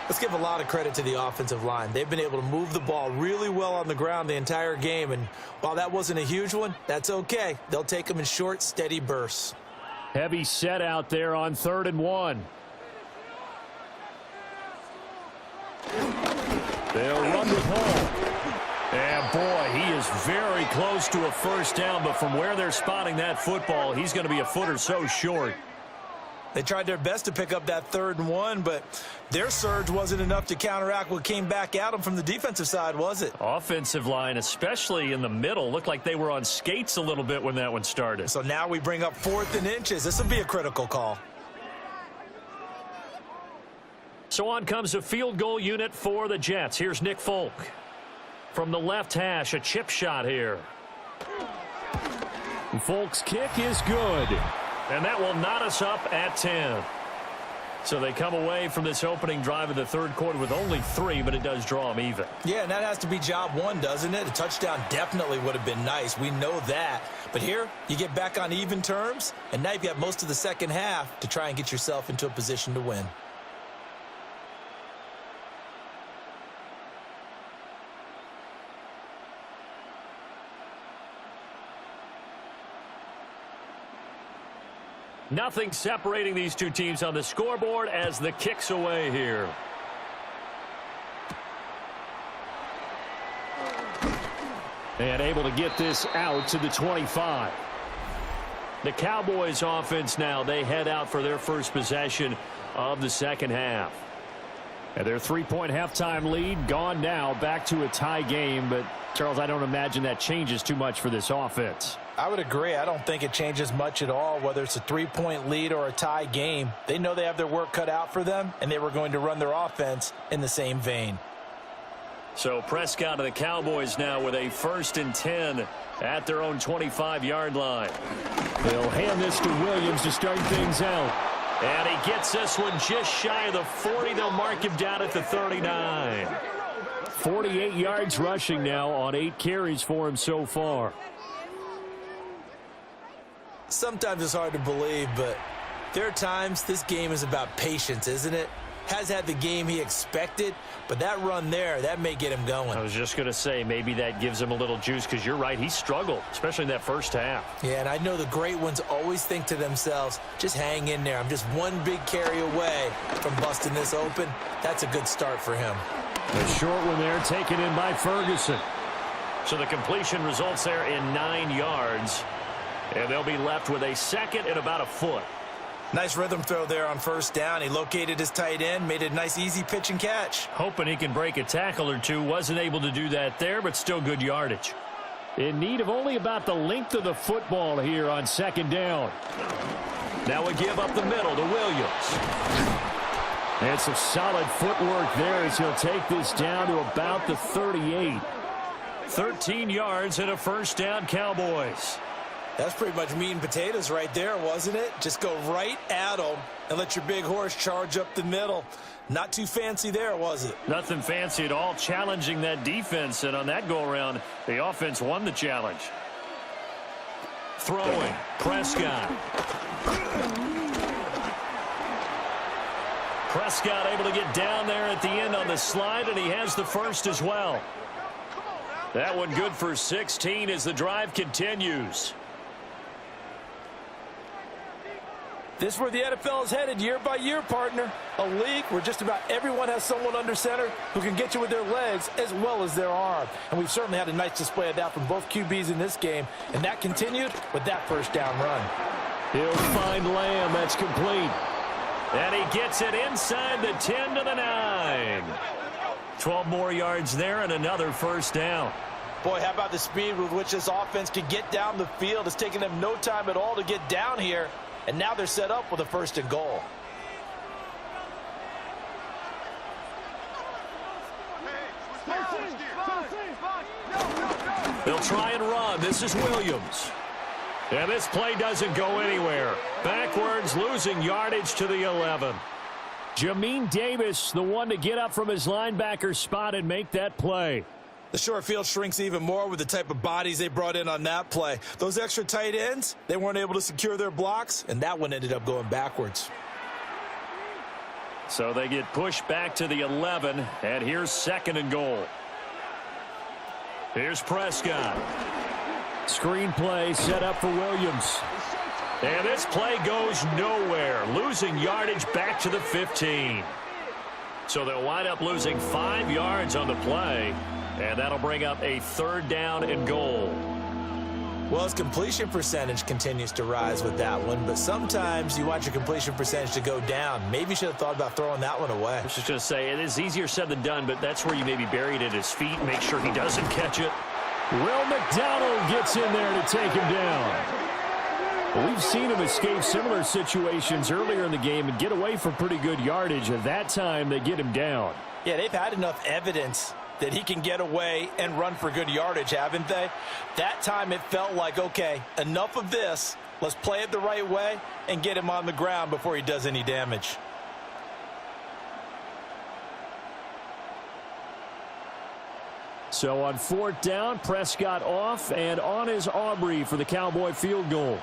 Let's give a lot of credit to the offensive line. They've been able to move the ball really well on the ground the entire game. And while that wasn't a huge one, that's okay. They'll take them in short, steady bursts. Heavy set out there on 3rd and 1. They'll run with Hall. And boy, he is very close to a first down, but from where they're spotting that football, he's going to be a foot or so short. They tried their best to pick up that 3rd and 1, but their surge wasn't enough to counteract what came back at them from the defensive side, was it? Offensive line, especially in the middle, looked like they were on skates a little bit when that one started. So now we bring up 4th and inches. This will be a critical call. So on comes a field goal unit for the Jets. Here's Nick Folk. From the left hash, a chip shot here. Folk's kick is good. And that will knot us up at 10. So they come away from this opening drive of the third quarter with only 3, but it does draw them even. Yeah, and that has to be job 1, doesn't it? A touchdown definitely would have been nice. We know that. But here, you get back on even terms, and now you've got most of the second half to try and get yourself into a position to win. Nothing separating these two teams on the scoreboard as the kick's away here. And able to get this out to the 25. The Cowboys offense now, they head out for their first possession of the second half. And their 3-point halftime lead gone now, back to a tie game. But, Charles, I don't imagine that changes too much for this offense. I would agree. I don't think it changes much at all, whether it's a 3-point lead or a tie game. They know they have their work cut out for them, and they were going to run their offense in the same vein. So Prescott and the Cowboys now with a 1st and 10 at their own 25-yard line. They'll hand this to Williams to start things out. And he gets this one just shy of the 40. They'll mark him down at the 39. 48 yards rushing now on 8 carries for him so far. Sometimes it's hard to believe, but there are times this game is about patience, isn't it? Has had the game he expected, but that run there, that may get him going. I was just going to say, maybe that gives him a little juice, because you're right, he struggled, especially in that first half. Yeah, and I know the great ones always think to themselves, just hang in there. I'm just one big carry away from busting this open. That's a good start for him. A short one there, taken in by Ferguson. So the completion results there in 9 yards, and they'll be left with a 2nd and about a foot. Nice rhythm throw there on 1st down. He located his tight end, made a nice easy pitch and catch. Hoping he can break a tackle or two. Wasn't able to do that there, but still good yardage. In need of only about the length of the football here on 2nd down. Now we give up the middle to Williams. And some solid footwork there as he'll take this down to about the 38. 13 yards and a 1st down, Cowboys. That's pretty much meat and potatoes right there, wasn't it? Just go right at them and let your big horse charge up the middle. Not too fancy there, was it? Nothing fancy at all, challenging that defense, and on that go-around, the offense won the challenge. Throwing, Prescott. Prescott able to get down there at the end on the slide, and he has the 1st as well. That one good for 16 as the drive continues. This is where the NFL is headed year by year, partner. A league where just about everyone has someone under center who can get you with their legs as well as their arm. And we've certainly had a nice display of that from both QBs in this game. And that continued with that 1st down run. He'll find Lamb. That's complete. And he gets it inside the 10 to the 9. 12 more yards there and another 1st down. Boy, how about the speed with which this offense could get down the field? It's taken them no time at all to get down here. And now they're set up with a 1st and goal. They'll try and run. This is Williams. And this play doesn't go anywhere. Backwards, losing yardage to the 11. Jamin Davis, the one to get up from his linebacker spot and make that play. The short field shrinks even more with the type of bodies they brought in on that play. Those extra tight ends, they weren't able to secure their blocks, and that one ended up going backwards. So they get pushed back to the 11, and here's 2nd and goal. Here's Prescott. Screen play set up for Williams. And this play goes nowhere, losing yardage back to the 15. So they'll wind up losing 5 yards on the play. And that'll bring up a 3rd down and goal. Well, his completion percentage continues to rise with that one, but sometimes you want your completion percentage to go down. Maybe you should have thought about throwing that one away. I was just going to say, it is easier said than done, but that's where you maybe bury it at his feet and make sure he doesn't catch it. Will McDonald gets in there to take him down. Well, we've seen him escape similar situations earlier in the game and get away from pretty good yardage. At that time, they get him down. Yeah, they've had enough evidence that he can get away and run for good yardage, haven't they? That time it felt like, okay, enough of this. Let's play it the right way and get him on the ground before he does any damage. So on 4th down, Prescott off, and on is Aubrey for the Cowboy field goal.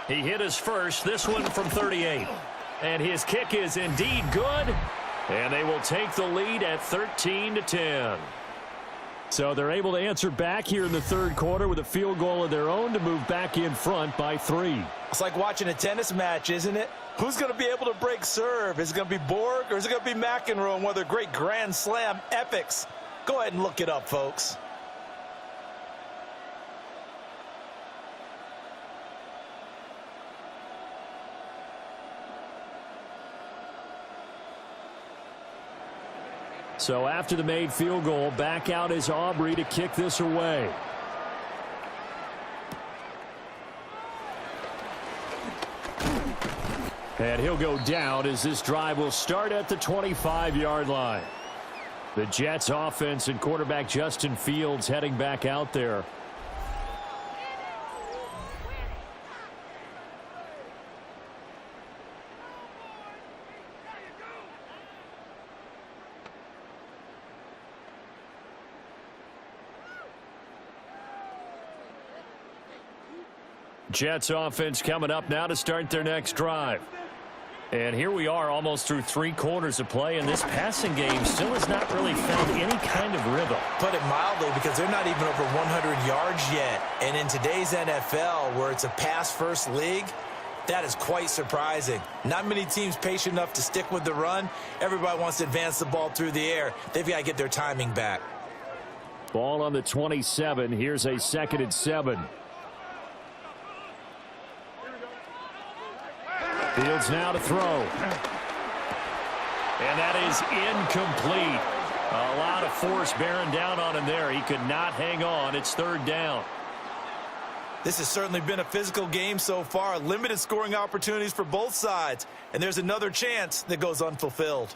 He hit his 1st, this one from 38. And his kick is indeed good. And they will take the lead at 13-10. So they're able to answer back here in the 3rd quarter with a field goal of their own to move back in front by 3. It's like watching a tennis match, isn't it? Who's going to be able to break serve? Is it going to be Borg or is it going to be McEnroe in one of their great Grand Slam epics? Go ahead and look it up, folks. So after the made field goal, back out is Aubrey to kick this away. And he'll go down as this drive will start at the 25-yard line. The Jets offense and quarterback Justin Fields heading back out there. Jets offense coming up now to start their next drive. And here we are almost through 3 quarters of play, and this passing game still has not really found any kind of rhythm. Put it mildly, because they're not even over 100 yards yet. And in today's NFL, where it's a pass-first league, that is quite surprising. Not many teams patient enough to stick with the run. Everybody wants to advance the ball through the air. They've got to get their timing back. Ball on the 27. Here's a 2nd and 7. Fields now to throw. And that is incomplete. A lot of force bearing down on him there. He could not hang on. It's 3rd down. This has certainly been a physical game so far. Limited scoring opportunities for both sides. And there's another chance that goes unfulfilled.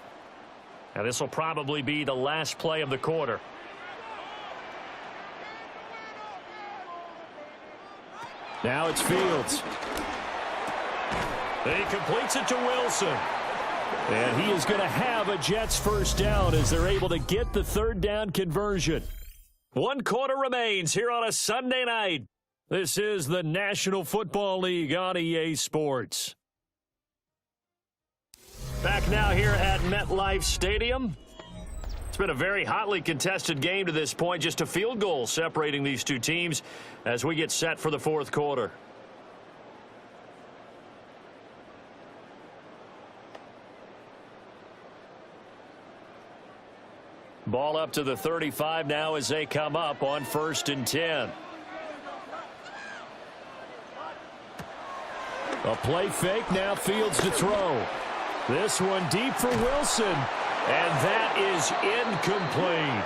Now this will probably be the last play of the quarter. Now it's Fields. He completes it to Wilson. And he is going to have a Jets 1st down as they're able to get the 3rd down conversion. 1 quarter remains here on a Sunday night. This is the National Football League on EA Sports. Back now here at MetLife Stadium. It's been a very hotly contested game to this point. Just a field goal separating these two teams as we get set for the 4th quarter. Ball up to the 35 now as they come up on 1st and 10. A play fake, now Fields to throw. This one deep for Wilson, and that is incomplete.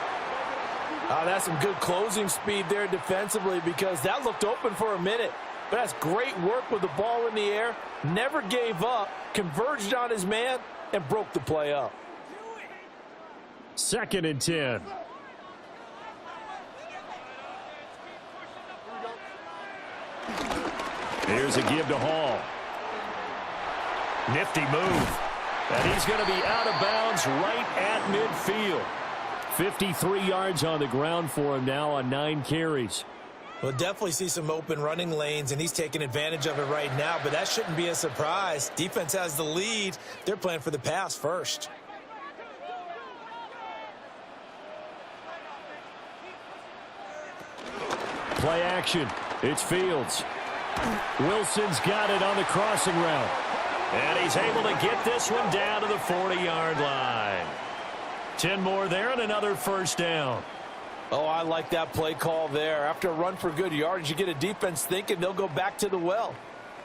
That's some good closing speed there defensively, because that looked open for a minute. But that's great work with the ball in the air. Never gave up, converged on his man, and broke the play up. 2nd and 10. Here's a give to Hall. Nifty move. And he's going to be out of bounds right at midfield. 53 yards on the ground for him now on 9 carries. We'll definitely see some open running lanes, and he's taking advantage of it right now, but that shouldn't be a surprise. Defense has the lead. They're playing for the pass first. Play action. It's Fields. Wilson's got it on the crossing route. And he's able to get this one down to the 40-yard line. 10 more there and another 1st down. Oh, I like that play call there. After a run for good yardage, you get a defense thinking they'll go back to the well.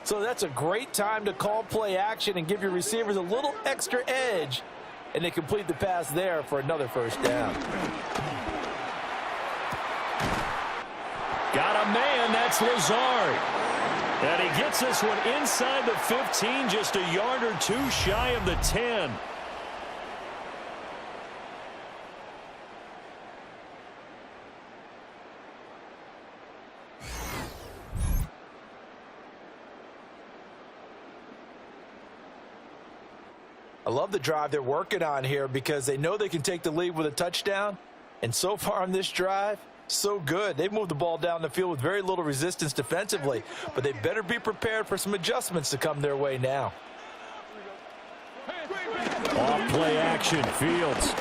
So that's a great time to call play action and give your receivers a little extra edge. And they complete the pass there for another 1st down. Got a man, that's Lazard. And he gets this one inside the 15, just a yard or 2 shy of the 10. I love the drive they're working on here, because they know they can take the lead with a touchdown. And so far on this drive, so good. They've moved the ball down the field with very little resistance defensively, but they better be prepared for some adjustments to come their way now. Off play action, Fields.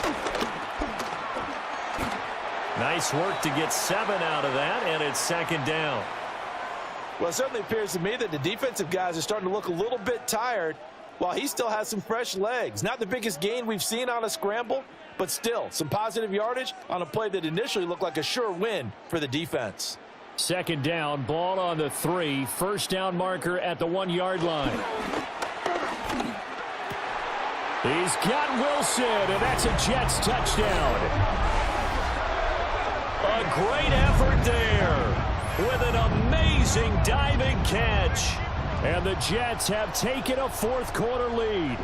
Nice work to get 7 out of that, and it's 2nd down. Well, it certainly appears to me that the defensive guys are starting to look a little bit tired, while he still has some fresh legs. Not the biggest gain we've seen on a scramble, but still some positive yardage on a play that initially looked like a sure win for the defense. 2nd down, ball on the 3, 1st down marker at the 1-yard line. He's got Wilson, and that's a Jets touchdown. A great effort there with an amazing diving catch. And the Jets have taken a fourth-quarter lead.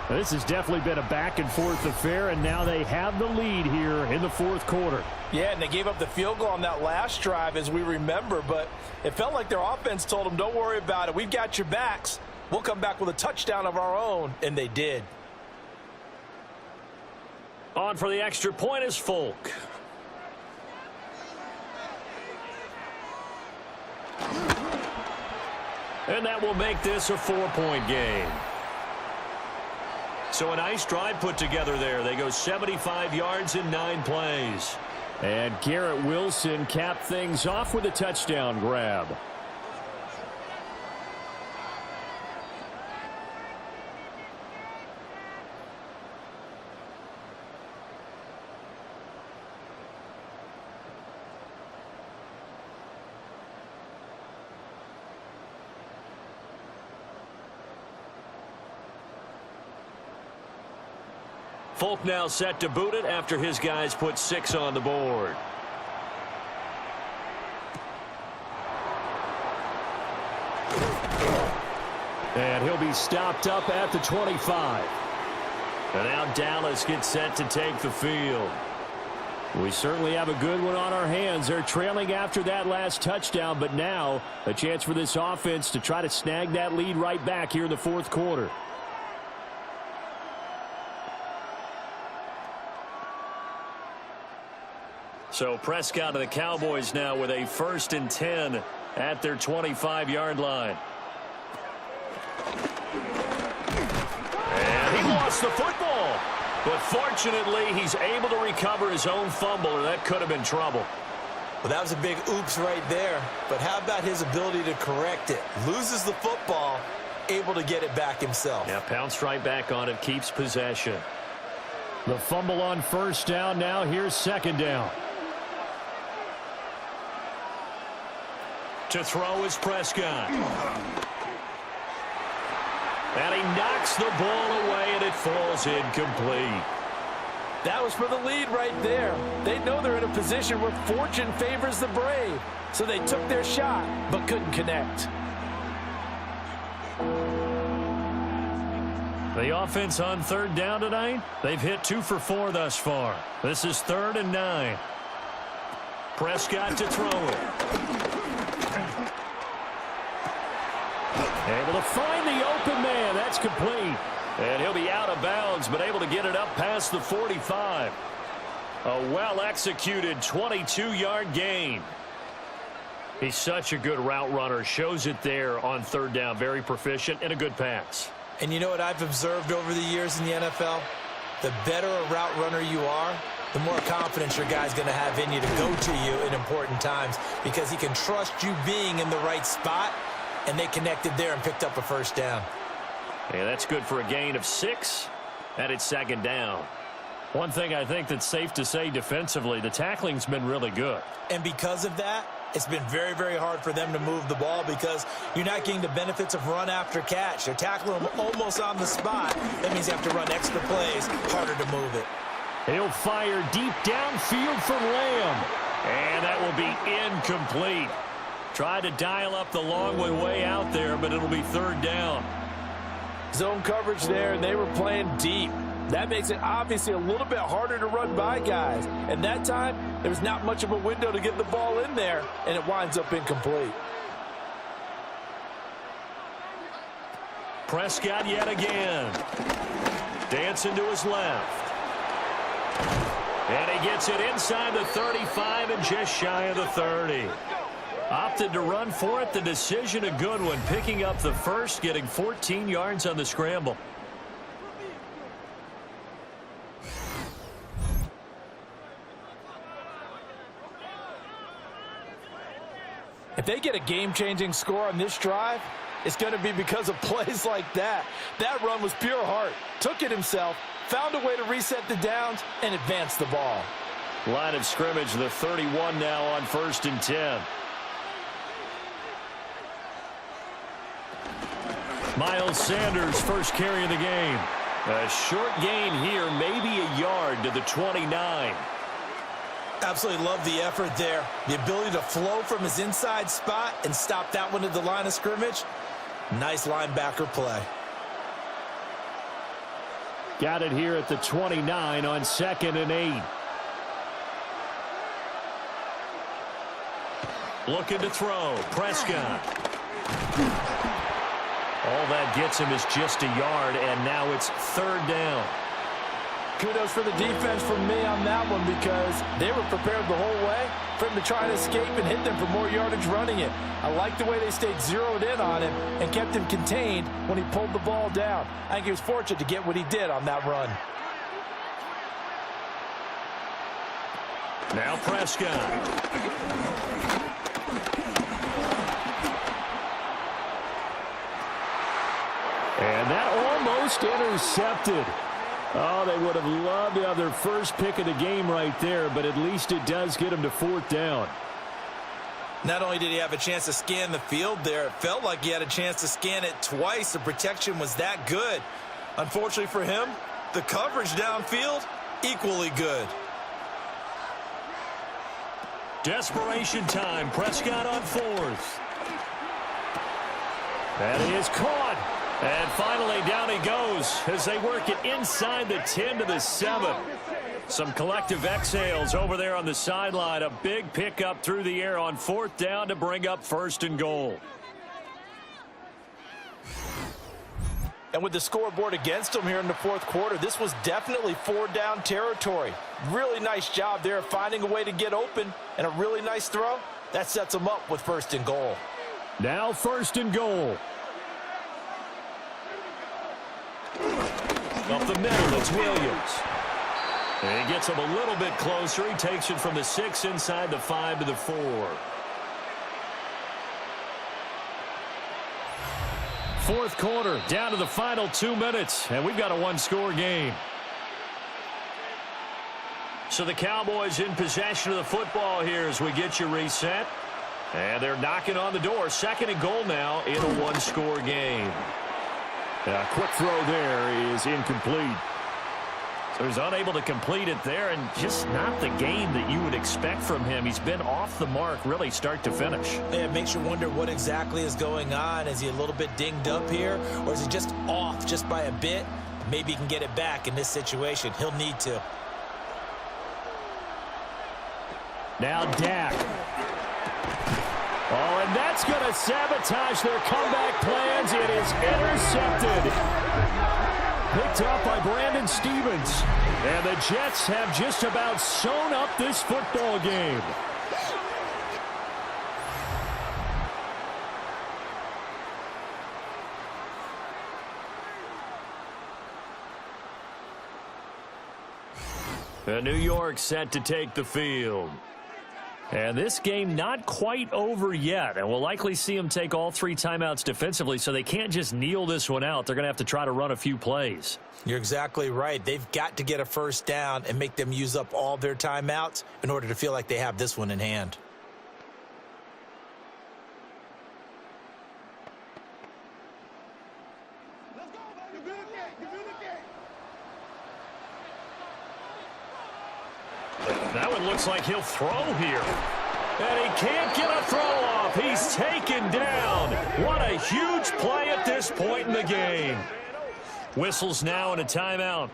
This has definitely been a back-and-forth affair, and now they have the lead here in the fourth quarter. Yeah, and they gave up the field goal on that last drive, as we remember, but it felt like their offense told them, don't worry about it. We've got your backs. We'll come back with a touchdown of our own, and they did. On for the extra point is Folk. And that will make this a 4-point game. So a nice drive put together there. They go 75 yards in 9 plays. And Garrett Wilson capped things off with a touchdown grab. Folk now set to boot it after his guys put 6 on the board. And he'll be stopped up at the 25. And now Dallas gets set to take the field. We certainly have a good one on our hands. They're trailing after that last touchdown, but now a chance for this offense to try to snag that lead right back here in the fourth quarter. So Prescott and the Cowboys now with a 1st and 10 at their 25-yard line. And he lost the football. But fortunately, he's able to recover his own fumble, or that could have been trouble. Well, that was a big oops right there. But how about his ability to correct it? Loses the football, able to get it back himself. Yeah, pounced right back on it, keeps possession. The fumble on 1st down now. Here's 2nd down. To throw is Prescott. And he knocks the ball away, and it falls incomplete. That was for the lead right there. They know they're in a position where fortune favors the brave. So they took their shot, but couldn't connect. The offense on 3rd down tonight, they've hit 2 for 4 thus far. This is 3rd and 9. Prescott to throw it. Able to find the open man. That's complete. And he'll be out of bounds, but able to get it up past the 45. A well-executed 22-yard gain. He's such a good route runner. Shows it there on 3rd down. Very proficient and a good pass. And you know what I've observed over the years in the NFL? The better a route runner you are, the more confidence your guy's going to have in you to go to you in important times, because he can trust you being in the right spot. And they connected there and picked up a 1st down. Yeah, that's good for a gain of 6. And it's 2nd down. One thing I think that's safe to say defensively, the tackling's been really good. And because of that, it's been very, very hard for them to move the ball, because you're not getting the benefits of run after catch. They're tackling them almost on the spot. That means you have to run extra plays, harder to move it. He'll fire deep downfield for Lamb. And that will be incomplete. Tried to dial up the long way out there, but it'll be 3rd down. Zone coverage there, and they were playing deep. That makes it obviously a little bit harder to run by guys. And that time, there was not much of a window to get the ball in there, and it winds up incomplete. Prescott yet again. Dancing to his left. And he gets it inside the 35 and just shy of the 30. Opted to run for it. The decision a good one. Picking up the first, getting 14 yards on the scramble. If they get a game-changing score on this drive, it's going to be because of plays like that. That run was pure heart. Took it himself, found a way to reset the downs, and advance the ball. Line of scrimmage, the 31 now on 1st and 10. Miles Sanders, first carry of the game. A short gain here, maybe a yard to the 29. Absolutely love the effort there. The ability to flow from his inside spot and stop that one at the line of scrimmage. Nice linebacker play. Got it here at the 29 on 2nd and 8. Looking to throw. Prescott. All that gets him is just a yard, and now it's 3rd down. Kudos for the defense from me on that one, because they were prepared the whole way for him to try to escape and hit them for more yardage running it. I like the way they stayed zeroed in on him and kept him contained when he pulled the ball down. I think he was fortunate to get what he did on that run. Now Prescott. And that almost intercepted. Oh, they would have loved to have their first pick of the game right there, but at least it does get them to 4th down. Not only did he have a chance to scan the field there, it felt like he had a chance to scan it twice. The protection was that good. Unfortunately for him, the coverage downfield, equally good. Desperation time. Prescott on 4th. That is caught. And finally, down he goes as they work it inside the 10 to the 7. Some collective exhales over there on the sideline. A big pickup through the air on 4th down to bring up 1st and goal. And with the scoreboard against them here in the 4th quarter, this was definitely 4-down territory. Really nice job there finding a way to get open, and a really nice throw. That sets them up with 1st and goal. Now 1st and goal. Up the middle, it's Williams. And he gets him a little bit closer. He takes it from the 6 inside the 5 to the 4. 4th quarter, down to the final 2 minutes, and we've got a 1-score game. So the Cowboys in possession of the football here as we get you reset. And they're knocking on the door. 2nd and goal now in a 1-score game. A quick throw there is incomplete. So he's unable to complete it there, and just not the game that you would expect from him. He's been off the mark really start to finish. Yeah, it makes you wonder what exactly is going on. Is he a little bit dinged up here, or is he just off just by a bit? Maybe he can get it back in this situation. He'll need to. Now Dak. Oh, and that's going to sabotage their comeback plans. It is intercepted. Picked up by Brandon Stevens. And the Jets have just about sewn up this football game. New York set to take the field. And this game not quite over yet, and we'll likely see them take all 3 timeouts defensively, so they can't just kneel this one out. They're going to have to try to run a few plays. You're exactly right. They've got to get a 1st down and make them use up all their timeouts in order to feel like they have this one in hand. That one looks like he'll throw here. And he can't get a throw off. He's taken down. What a huge play at this point in the game. Whistles now and a timeout.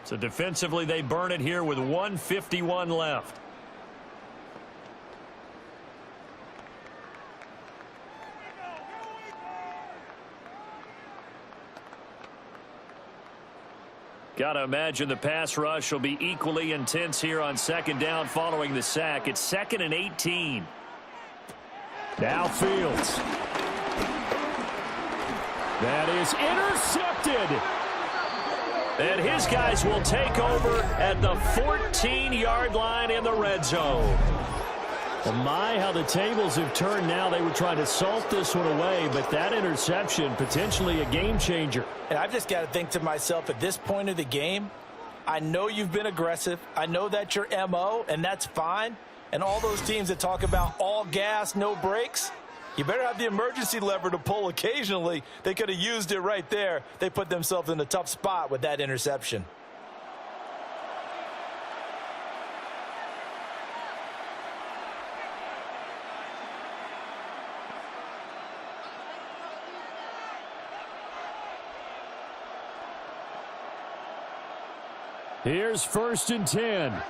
So defensively they burn it here with 1:51 left. Got to imagine the pass rush will be equally intense here on 2nd down following the sack. It's 2nd and 18. Now Fields. That is intercepted. And his guys will take over at the 14-yard line in the red zone. Well, my, how the tables have turned now. They were trying to salt this one away, but that interception, potentially a game changer. And I've just got to think to myself, at this point of the game, I know you've been aggressive. I know that's your MO, and that's fine. And all those teams that talk about all gas, no brakes, You better have the emergency lever to pull occasionally. They could have used it right there. They put themselves in a tough spot with that interception. Here's 1st and 10.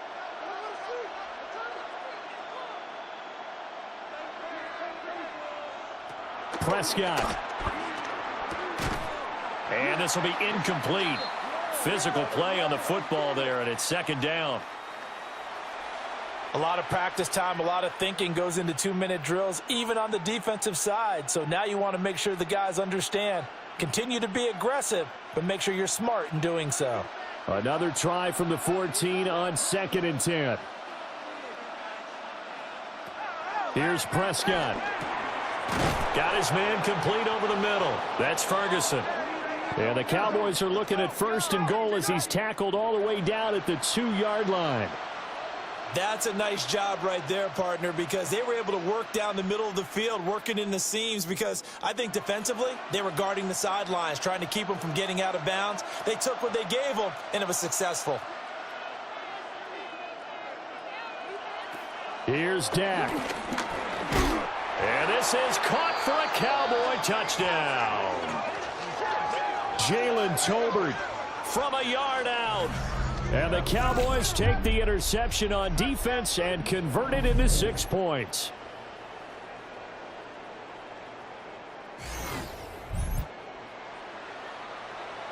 Prescott. And this will be incomplete. Physical play on the football there, and it's 2nd down. A lot of practice time, a lot of thinking goes into 2-minute drills, even on the defensive side. So now you want to make sure the guys understand. Continue to be aggressive, but make sure you're smart in doing so. Another try from the 14 on 2nd and 10. Here's Prescott. Got his man complete over the middle. That's Ferguson. And the Cowboys are looking at 1st and goal as he's tackled all the way down at the 2-yard line. That's a nice job right there, partner, because they were able to work down the middle of the field, working in the seams, because I think defensively they were guarding the sidelines, trying to keep them from getting out of bounds. They took what they gave them, and it was successful. Here's Dak. And this is caught for a Cowboy touchdown. Jalen Tolbert from a yard out. And the Cowboys take the interception on defense and convert it into 6 points.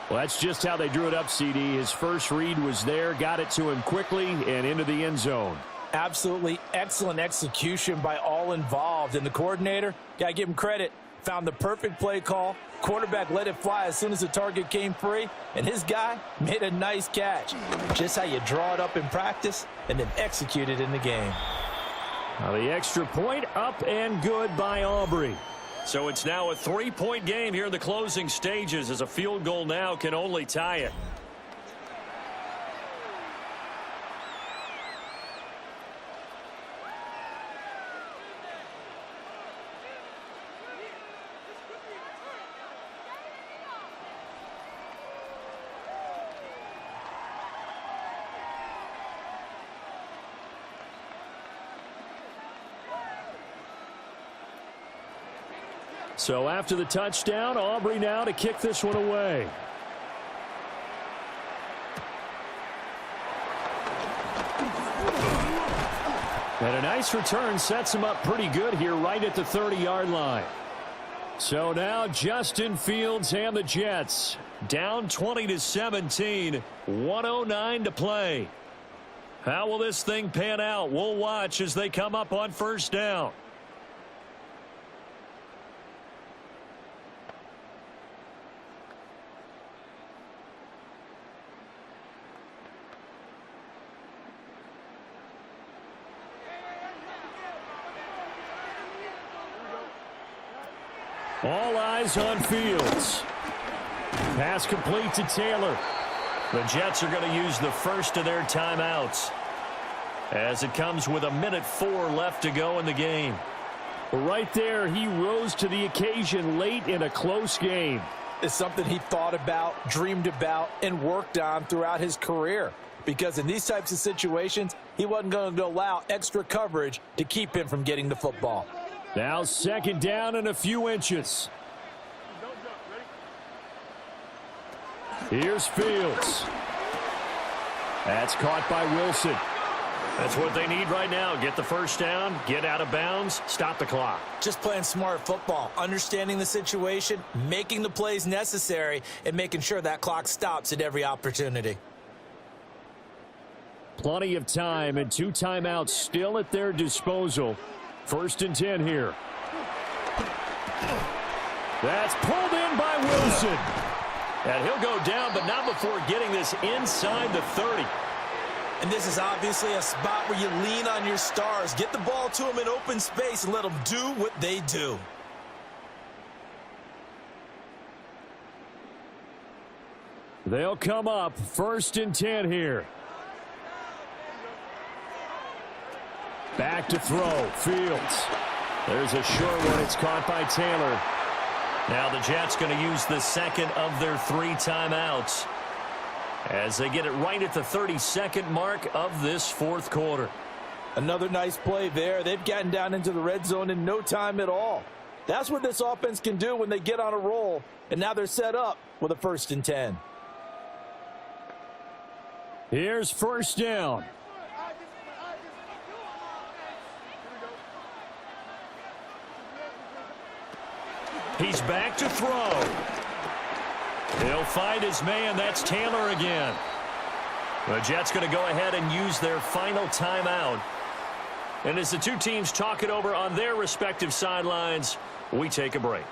Well, that's just how they drew it up, CD. His first read was there, got it to him quickly, and into the end zone. Absolutely excellent execution by all involved. And the coordinator, got to give him credit, found the perfect play call. Quarterback let it fly as soon as the target came free, and his guy made a nice catch. Just how you draw it up in practice and then execute it in the game. Now the extra point up and good by Aubrey. So it's now a 3-point game here in the closing stages, as a field goal now can only tie it. So after the touchdown, Aubrey now to kick this one away. And a nice return sets him up pretty good here right at the 30-yard line. So now Justin Fields and the Jets down 20-17, 1:09 to play. How will this thing pan out? We'll watch as they come up on 1st down. All eyes on Fields. Pass complete to Taylor. The Jets are going to use the first of their timeouts, as it comes with 1:04 left to go in the game. Right there, he rose to the occasion late in a close game. It's something he thought about, dreamed about, and worked on throughout his career. Because in these types of situations, he wasn't going to allow extra coverage to keep him from getting the football. Now 2nd down and a few inches. Here's Fields. That's caught by Wilson. That's what they need right now. Get the 1st down, get out of bounds, stop the clock. Just playing smart football, understanding the situation, making the plays necessary, and making sure that clock stops at every opportunity. Plenty of time and 2 timeouts still at their disposal. 1st and 10 here. That's pulled in by Wilson. And he'll go down, but not before getting this inside the 30. And this is obviously a spot where you lean on your stars. Get the ball to them in open space and let them do what they do. They'll come up 1st and 10 here. Back to throw. Fields. There's a short one. It's caught by Taylor. Now the Jets going to use the second of their 3 timeouts as they get it right at the 32nd mark of this fourth quarter. Another nice play there. They've gotten down into the red zone in no time at all. That's what this offense can do when they get on a roll, and now they're set up with a 1st and 10. Here's first down. He's back to throw. He'll find his man. That's Taylor again. The Jets going to go ahead and use their final timeout. And as the two teams talk it over on their respective sidelines, we take a break.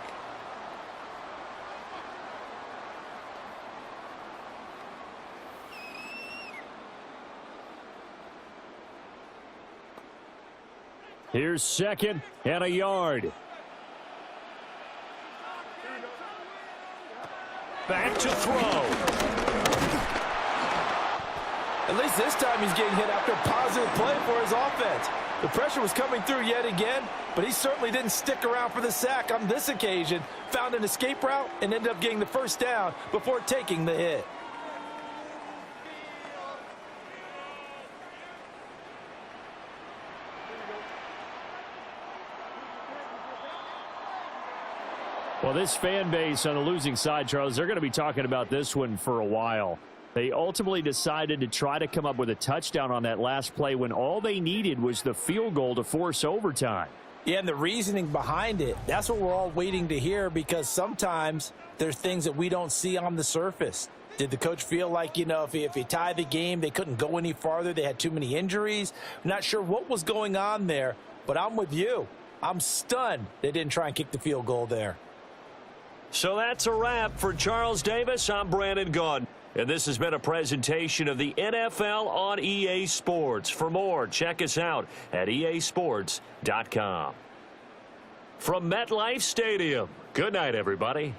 Here's 2nd and a yard. Back to throw. At least this time he's getting hit after a positive play for his offense. The pressure was coming through yet again, but he certainly didn't stick around for the sack on this occasion. Found an escape route and ended up getting the 1st down before taking the hit. Well, this fan base on the losing side, Charles, they're going to be talking about this one for a while. They ultimately decided to try to come up with a touchdown on that last play when all they needed was the field goal to force overtime. Yeah, and the reasoning behind it, that's what we're all waiting to hear, because sometimes there's things that we don't see on the surface. Did the coach feel like, you know, if he tied the game, they couldn't go any farther, they had too many injuries? I'm not sure what was going on there, but I'm with you. I'm stunned they didn't try and kick the field goal there. So that's a wrap for Charles Davis. I'm Brandon Gunn. And this has been a presentation of the NFL on EA Sports. For more, check us out at easports.com. From MetLife Stadium, good night, everybody.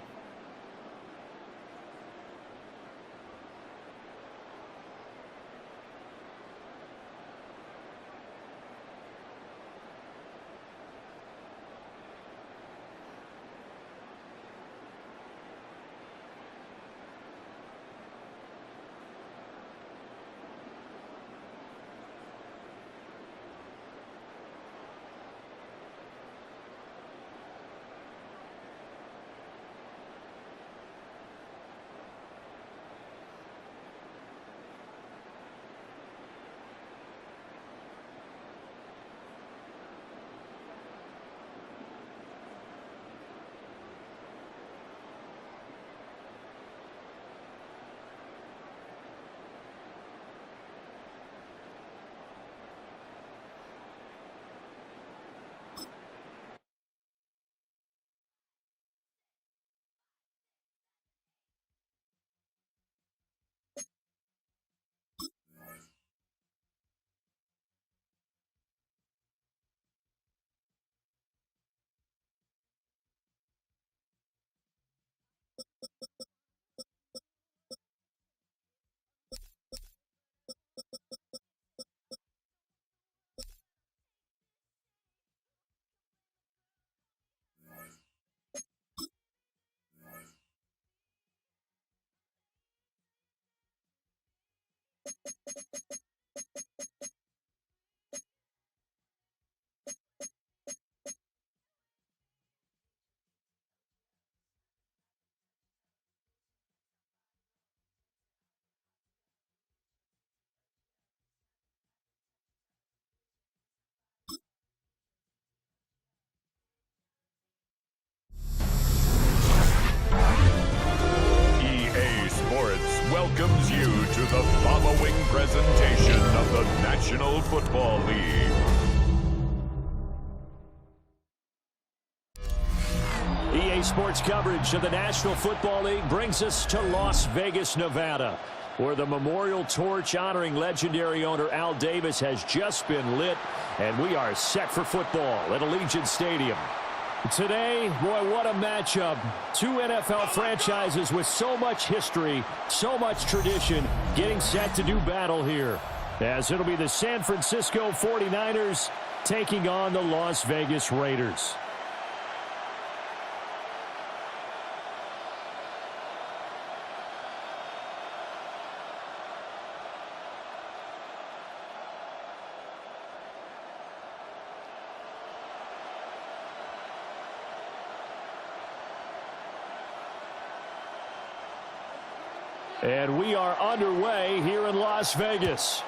Welcomes you to the following presentation of the National Football League. EA Sports coverage of the National Football League brings us to Las Vegas, Nevada, where the memorial torch honoring legendary owner Al Davis has just been lit, and we are set for football at Allegiant Stadium. Today, boy, what a matchup. Two NFL franchises with so much history, so much tradition, getting set to do battle here. As it'll be the San Francisco 49ers taking on the Las Vegas Raiders. And we are underway here in Las Vegas.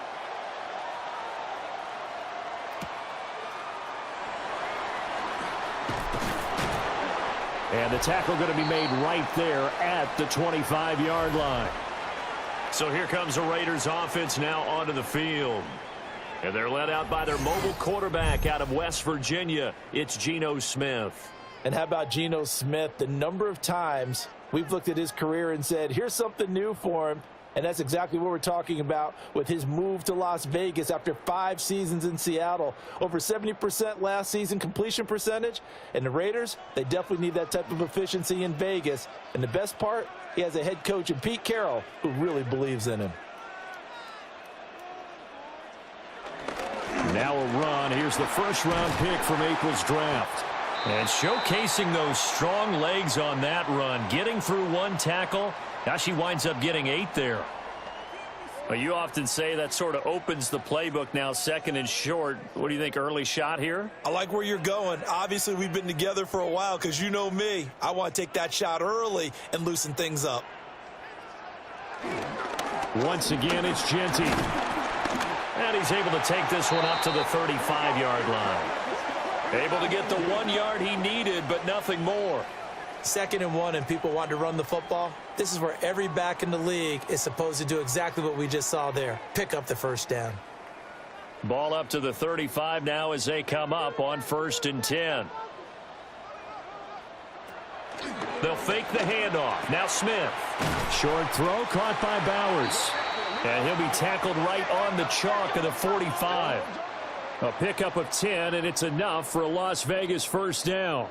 And the tackle going to be made right there at the 25-yard line. So here comes the Raiders offense now onto the field. And they're led out by their mobile quarterback out of West Virginia. It's Geno Smith. And how about Geno Smith? The number of times we've looked at his career and said, here's something new for him. And that's exactly what we're talking about with his move to Las Vegas after 5 seasons in Seattle. Over 70% last season completion percentage. And the Raiders, they definitely need that type of efficiency in Vegas. And the best part, he has a head coach in Pete Carroll who really believes in him. Now a run. Here's the first-round pick from April's draft. And showcasing those strong legs on that run, getting through 1 tackle. Now she winds up getting 8 there. Well, you often say that sort of opens the playbook now, 2nd and short. What do you think, early shot here? I like where you're going. Obviously, we've been together for a while because you know me. I want to take that shot early and loosen things up. Once again, it's Genty. And he's able to take this one up to the 35-yard line. Able to get the 1 yard he needed, but nothing more. 2nd and 1 and people want to run the football. This is where every back in the league is supposed to do exactly what we just saw there. Pick up the first down. Ball up to the 35 now as they come up on 1st and 10. They'll fake the handoff. Now Smith. Short throw caught by Bowers. And he'll be tackled right on the chalk of the 45. A pickup of 10, and it's enough for a Las Vegas first down.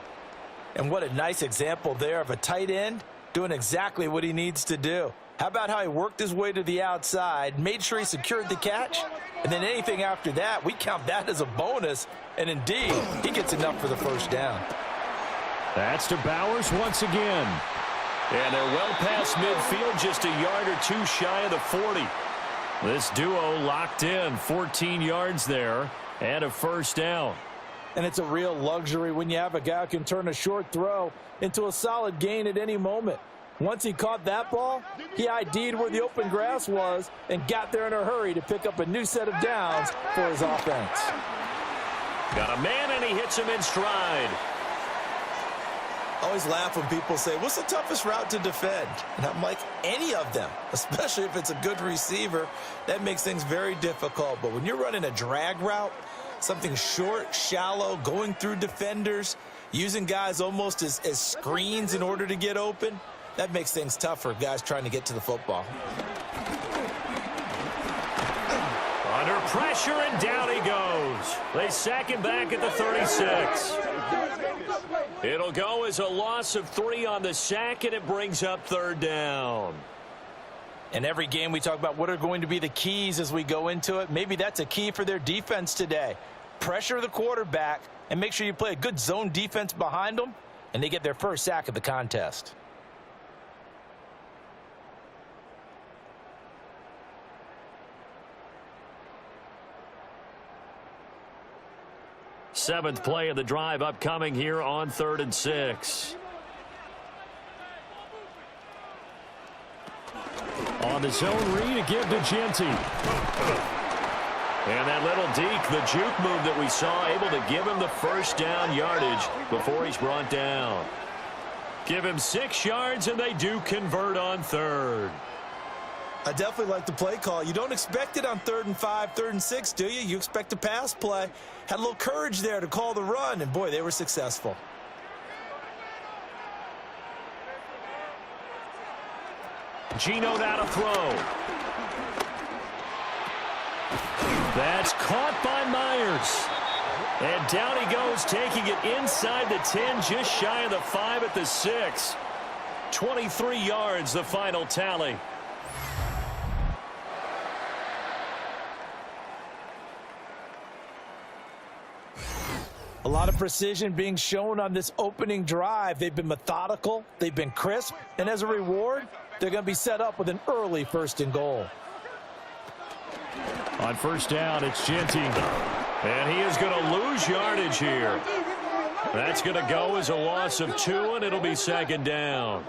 And what a nice example there of a tight end doing exactly what he needs to do. How about how he worked his way to the outside, made sure he secured the catch, and then anything after that, we count that as a bonus. And indeed, he gets enough for the first down. That's to Bowers once again. And they're well past midfield, just a yard or 2 shy of the 40. This duo locked in, 14 yards there, and a first down. And it's a real luxury when you have a guy who can turn a short throw into a solid gain at any moment. Once he caught that ball, he ID'd where the open grass was and got there in a hurry to pick up a new set of downs for his offense. Got a man, and he hits him in stride. I always laugh when people say, what's the toughest route to defend? And I'm like, any of them, especially if it's a good receiver. That makes things very difficult. But when you're running a drag route, something short, shallow, going through defenders, using guys almost as screens in order to get open, that makes things tough for guys trying to get to the football. Under pressure, and down he goes. They sack him back at the 36. It'll go as a loss of 3 on the sack, and it brings up 3rd down. In every game we talk about what are going to be the keys as we go into it. Maybe that's a key for their defense today. Pressure the quarterback and make sure you play a good zone defense behind them, and they get their first sack of the contest. Seventh play of the drive upcoming here on 3rd and 6. On the zone read, to give to Genty. And that little deke, the juke move that we saw, able to give him the first down yardage before he's brought down. Give him 6 yards, and they do convert on 3rd. I definitely like the play call. You don't expect it on 3rd and 5, 3rd and 6, do you? You expect a pass play. Had a little courage there to call the run, and boy, they were successful. Geno now to throw. That's caught by Myers. And down he goes, taking it inside the 10, just shy of the 5 at the 6. 23 yards, the final tally. A lot of precision being shown on this opening drive. They've been methodical, they've been crisp, and as a reward, they're going to be set up with an early 1st and goal. On 1st down, it's Ginty. And he is going to lose yardage here. That's going to go as a loss of 2, and it'll be 2nd down.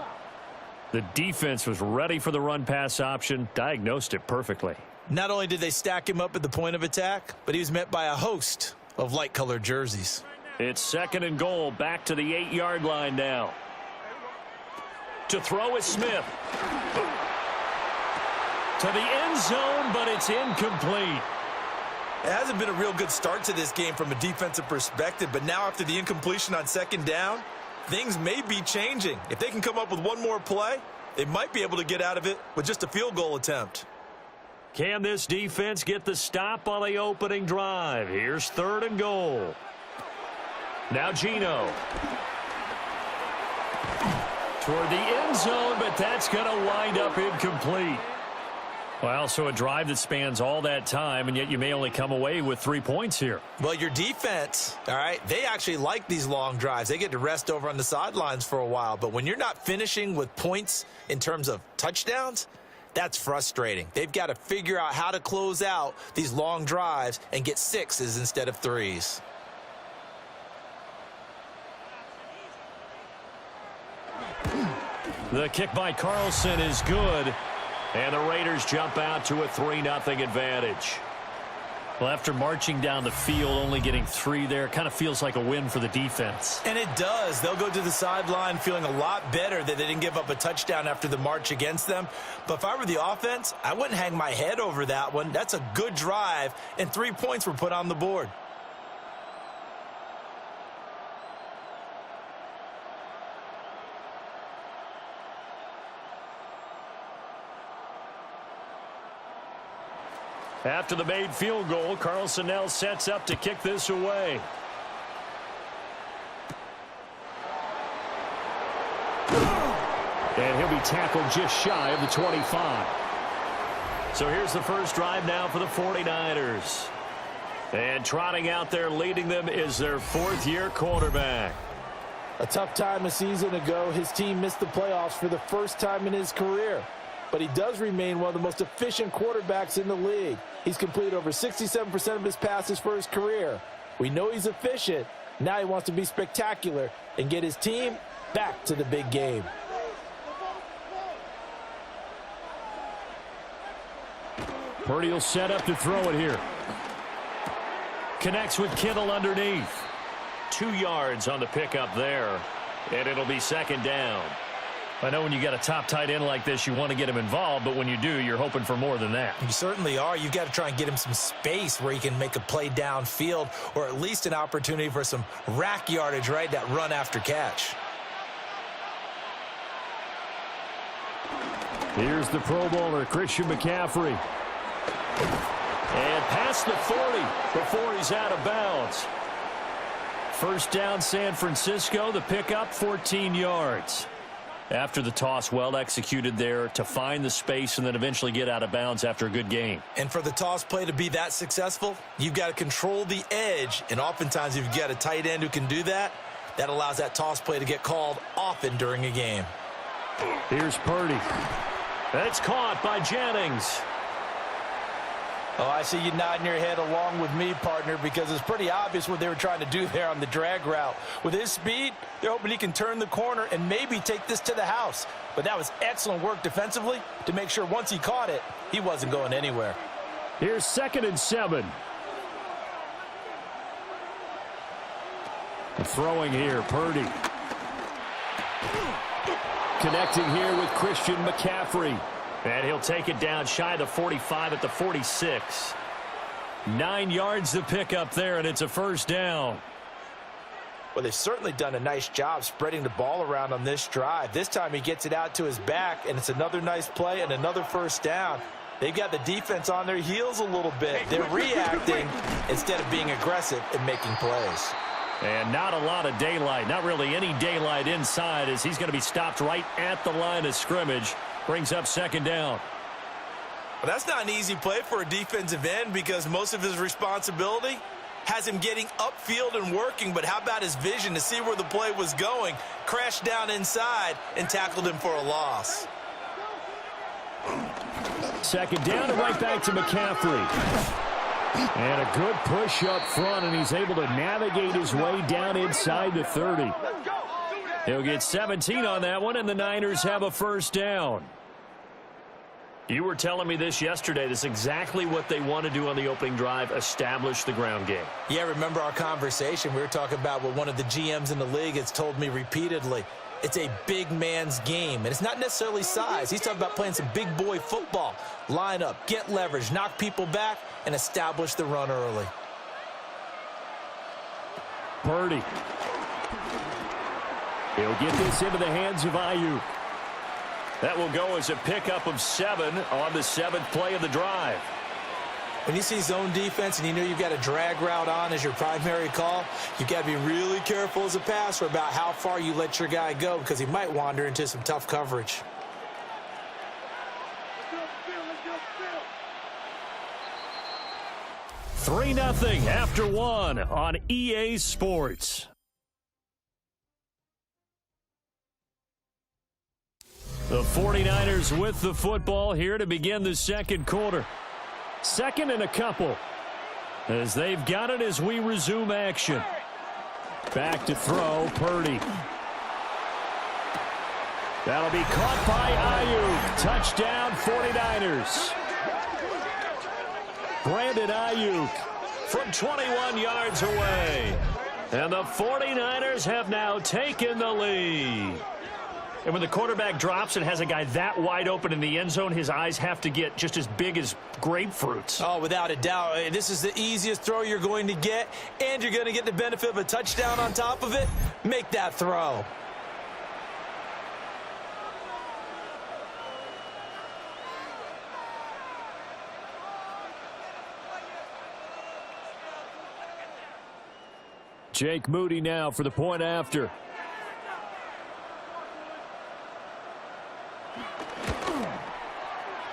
The defense was ready for the run-pass option, diagnosed it perfectly. Not only did they stack him up at the point of attack, but he was met by a host of light-colored jerseys. It's 2nd and goal, back to the 8-yard line now. To throw is Smith. To the end zone, but it's incomplete. It hasn't been a real good start to this game from a defensive perspective, but now after the incompletion on 2nd down, things may be changing. If they can come up with one more play, they might be able to get out of it with just a field goal attempt. Can this defense get the stop on the opening drive? Here's 3rd and goal. Now Gino. Toward the end zone, but that's going to wind up incomplete. Well, so a drive that spans all that time, and yet you may only come away with 3 points here. Well, your defense, all right, they actually like these long drives. They get to rest over on the sidelines for a while. But when you're not finishing with points in terms of touchdowns, that's frustrating. They've got to figure out how to close out these long drives and get 6s instead of 3s. The kick by Carlson is good. And the Raiders jump out to a 3-0 advantage. Well, after marching down the field, only getting 3 there, kind of feels like a win for the defense. And it does. They'll go to the sideline feeling a lot better that they didn't give up a touchdown after the march against them. But if I were the offense, I wouldn't hang my head over that one. That's a good drive, and 3 points were put on the board. After the made field goal, Carlson now sets up to kick this away. And he'll be tackled just shy of the 25. So here's the first drive now for the 49ers. And trotting out there leading them is their 4th-year quarterback. A tough time a season ago, his team missed the playoffs for the first time in his career. But he does remain one of the most efficient quarterbacks in the league. He's completed over 67% of his passes for his career. We know he's efficient. Now he wants to be spectacular and get his team back to the big game. Purdy will set up to throw it here. Connects with Kittle underneath. 2 yards on the pickup there. And it'll be 2nd down. I know when you got a top tight end like this, you want to get him involved, but when you do, you're hoping for more than that. You certainly are. You've got to try and get him some space where he can make a play downfield, or at least an opportunity for some rack yardage, right? That run after catch. Here's the Pro Bowler, Christian McCaffrey. And past the 40 before he's out of bounds. 1st down, San Francisco. The pickup, 14 yards. After the toss, well executed there to find the space and then eventually get out of bounds after a good game. And for the toss play to be that successful, you've got to control the edge. And oftentimes, if you've got a tight end who can do that, that allows that toss play to get called often during a game. Here's Purdy. That's caught by Jennings. Oh, I see you nodding your head along with me, partner, because it's pretty obvious what they were trying to do there on the drag route. With his speed, they're hoping he can turn the corner and maybe take this to the house. But that was excellent work defensively to make sure once he caught it, he wasn't going anywhere. Here's 2nd and 7. Throwing here, Purdy. Connecting here with Christian McCaffrey. And he'll take it down shy of the 45 at the 46. 9 yards to pick up there, and it's a 1st down. Well, they've certainly done a nice job spreading the ball around on this drive. This time he gets it out to his back, and it's another nice play and another 1st down. They've got the defense on their heels a little bit. They're reacting instead of being aggressive and making plays. And not a lot of daylight, not really any daylight inside, as he's going to be stopped right at the line of scrimmage. Brings up 2nd down. Well, that's not an easy play for a defensive end because most of his responsibility has him getting upfield and working, but how about his vision to see where the play was going? Crashed down inside and tackled him for a loss. Second down and right back to McCaffrey. And a good push up front, and he's able to navigate his way down inside the 30. He'll get 17 on that one, and the Niners have a first down. You were telling me this yesterday. This is exactly what they want to do on the opening drive, establish the ground game. Yeah, remember our conversation? We were talking about what one of the GMs in the league has told me repeatedly. It's a big man's game, and it's not necessarily size. He's talking about playing some big boy football. Line up, get leverage, knock people back, and establish the run early. Purdy. He'll get this into the hands of Ayuk. That will go as a pickup of 7 on the 7th play of the drive. When you see zone defense and you know you've got a drag route on as your primary call, you've got to be really careful as a passer about how far you let your guy go because he might wander into some tough coverage. Three 3-0 after 1 on EA Sports. The 49ers with the football here to begin the second quarter. Second and a couple as they've got it as we resume action. Back to throw, Purdy. That'll be caught by Ayuk. Touchdown, 49ers. Brandon Ayuk from 21 yards away. And the 49ers have now taken the lead. And when the quarterback drops and has a guy that wide open in the end zone, his eyes have to get just as big as grapefruits. Oh, without a doubt. This is the easiest throw you're going to get, and you're going to get the benefit of a touchdown on top of it. Make that throw. Jake Moody now for the point after.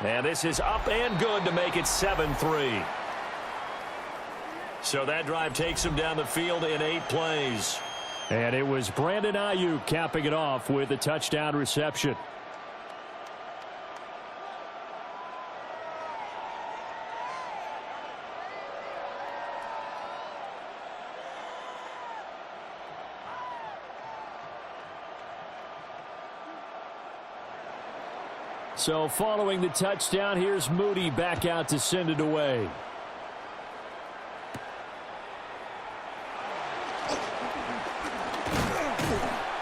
And this is up and good to make it 7-3. So that drive takes him down the field in 8 plays. And it was Brandon Ayuk capping it off with a touchdown reception. So following the touchdown, here's Moody back out to send it away.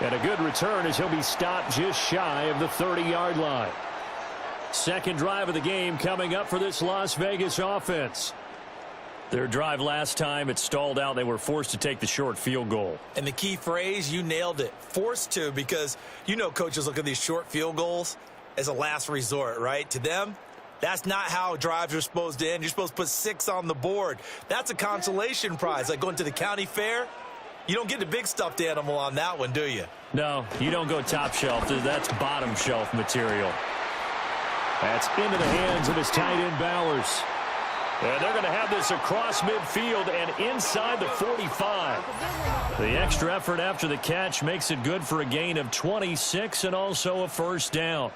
And a good return as he'll be stopped just shy of the 30-yard line. Second drive of the game coming up for this Las Vegas offense. Their drive last time, it stalled out. They were forced to take the short field goal. And the key phrase, you nailed it. Forced to, because you know coaches look at these short field goals as a last resort, right? To them, that's not how drives are supposed to end. You're supposed to put 6 on the board. That's a consolation prize, like going to the county fair. You don't get the big stuffed animal on that one, do you? No, you don't go top shelf. That's bottom shelf material. That's into the hands of his tight end, Bowers. And they're going to have this across midfield and inside the 45. The extra effort after the catch makes it good for a gain of 26 and also a first down.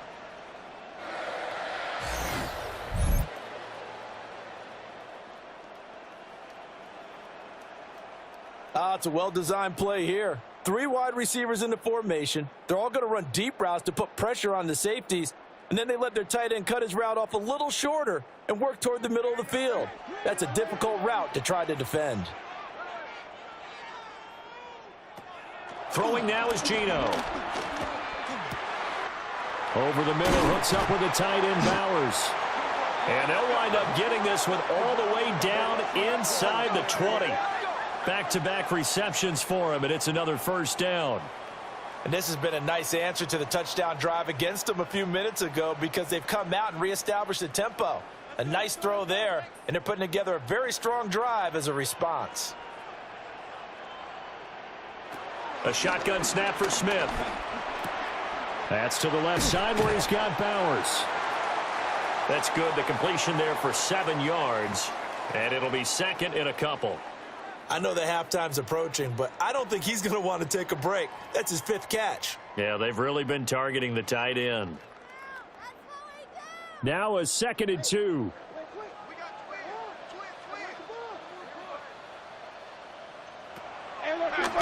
It's a well-designed play here. 3 wide receivers in the formation. They're all going to run deep routes to put pressure on the safeties, and then they let their tight end cut his route off a little shorter and work toward the middle of the field. That's a difficult route to try to defend. Throwing now is Geno. Over the middle, hooks up with the tight end, Bowers. And they'll wind up getting this one all the way down inside the 20. Back-to-back receptions for him, and it's another first down. And this has been a nice answer to the touchdown drive against them a few minutes ago because they've come out and reestablished the tempo. A nice throw there, and they're putting together a very strong drive as a response. A shotgun snap for Smith. That's to the left side where he's got Bowers. That's good. The completion there for 7 yards, and it'll be second and a couple. I know that halftime's approaching, but I don't think he's going to want to take a break. That's his 5th catch. Yeah, they've really been targeting the tight end. Now a 2nd and 2.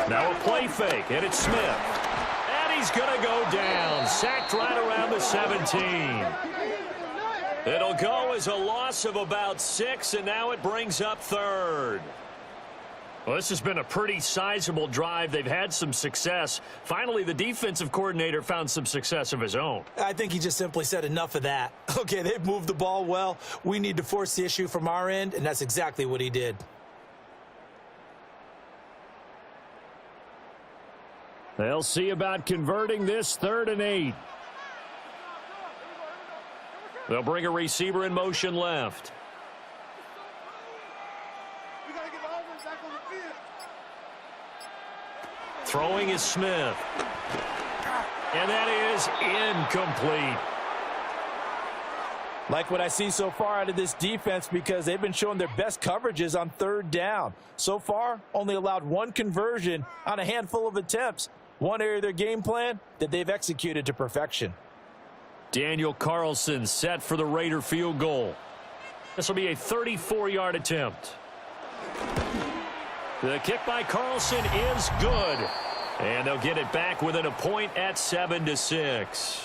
Now a play fake, and it's Smith. And he's going to go down, sacked right around the 17. It'll go as a loss of about 6, and now it brings up 3rd. Well, this has been a pretty sizable drive. They've had some success. Finally, the defensive coordinator found some success of his own. I think he just simply said enough of that. Okay, they've moved the ball well. We need to force the issue from our end, and that's exactly what he did. They'll see about converting this 3rd and 8. They'll bring a receiver in motion left. Throwing is Smith. And that is incomplete. Like what I see so far out of this defense, because they've been showing their best coverages on 3rd down. So far, only allowed 1 conversion on a handful of attempts. One area of their game plan that they've executed to perfection. Daniel Carlson set for the Raider field goal. This will be a 34-yard attempt. The kick by Carlson is good. And they'll get it back within a point at 7-6.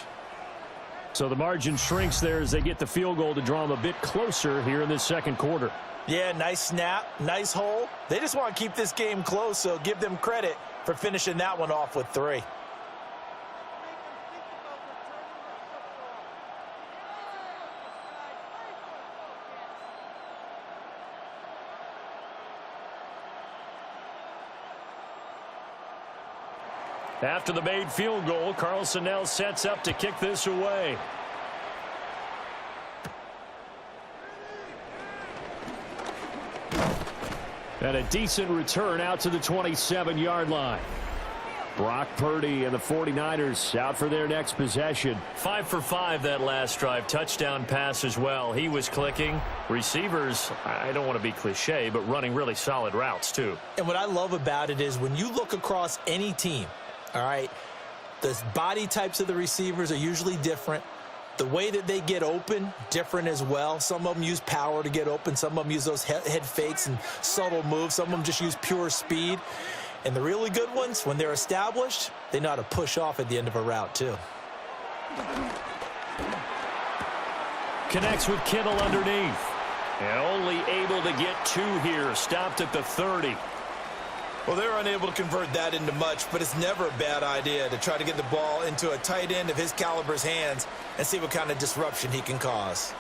So the margin shrinks there as they get the field goal to draw them a bit closer here in this 2nd quarter. Yeah, nice snap, nice hole. They just want to keep this game close, so give them credit for finishing that one off with 3. After the made field goal, Carlson now sets up to kick this away. And a decent return out to the 27-yard line. Brock Purdy and the 49ers out for their next possession. 5 for 5 that last drive. Touchdown pass as well. He was clicking. Receivers, I don't want to be cliche, but running really solid routes too. And what I love about it is when you look across any team, all right, the body types of the receivers are usually different. The way that they get open, different as well. Some of them use power to get open. Some of them use those head fakes and subtle moves. Some of them just use pure speed. And the really good ones, when they're established, they know how to push off at the end of a route too. Connects with Kittle underneath. And only able to get 2 here. Stopped at the 30. Well, they were unable to convert that into much, but it's never a bad idea to try to get the ball into a tight end of his caliber's hands and see what kind of disruption he can cause.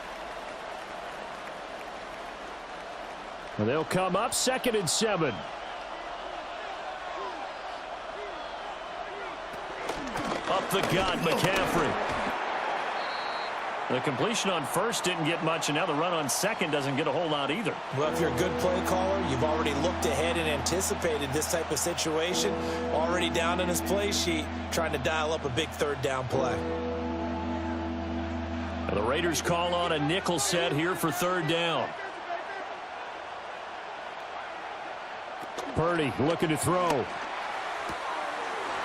Well, they'll come up 2nd and 7. Up the gut, McCaffrey. The completion on 1st didn't get much, and now the run on 2nd doesn't get a whole lot either. Well, if you're a good play caller, you've already looked ahead and anticipated this type of situation. Already down in his play sheet, trying to dial up a big 3rd down play. Now the Raiders call on a nickel set here for 3rd down. Purdy looking to throw.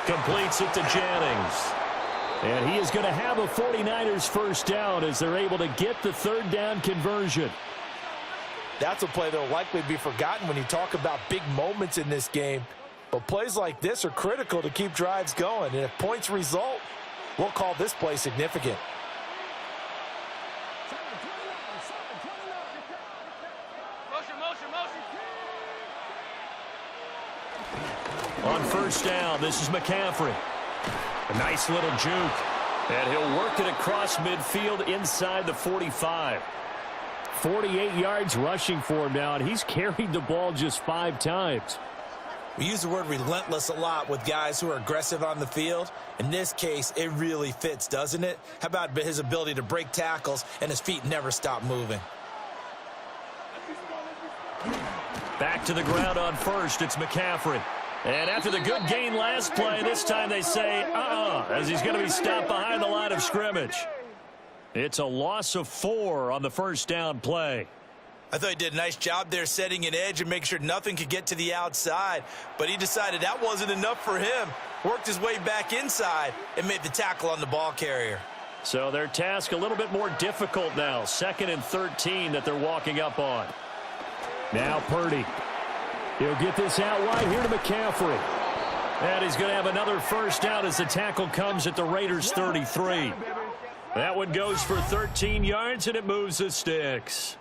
Completes it to Jennings. And he is going to have a 49ers 1st down as they're able to get the 3rd down conversion. That's a play that will likely be forgotten when you talk about big moments in this game. But plays like this are critical to keep drives going. And if points result, we'll call this play significant. On 1st down, this is McCaffrey. A nice little juke. And he'll work it across midfield inside the 45. 48 yards rushing for him now, and he's carried the ball just 5 times. We use the word relentless a lot with guys who are aggressive on the field. In this case, it really fits, doesn't it? How about his ability to break tackles and his feet never stop moving? Back to the ground on 1st, it's McCaffrey. And after the good gain last play, this time they say, as he's going to be stopped behind the line of scrimmage. It's a loss of 4 on the 1st down play. I thought he did a nice job there setting an edge and making sure nothing could get to the outside. But he decided that wasn't enough for him. Worked his way back inside and made the tackle on the ball carrier. So their task a little bit more difficult now. 2nd and 13 that they're walking up on. Now Purdy. He'll get this out wide here to McCaffrey. And he's going to have another first down as the tackle comes at the Raiders' 33. That one goes for 13 yards, and it moves the sticks.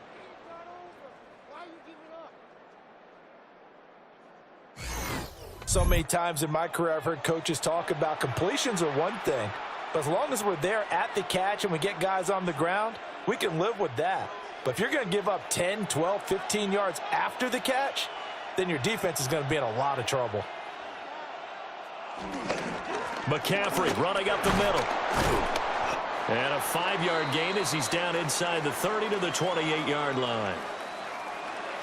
So many times in my career I've heard coaches talk about completions are one thing, but as long as we're there at the catch and we get guys on the ground, we can live with that. But if you're going to give up 10, 12, 15 yards after the catch, then your defense is going to be in a lot of trouble. McCaffrey running up the middle. And a 5-yard gain as he's down inside the 30 to the 28-yard line.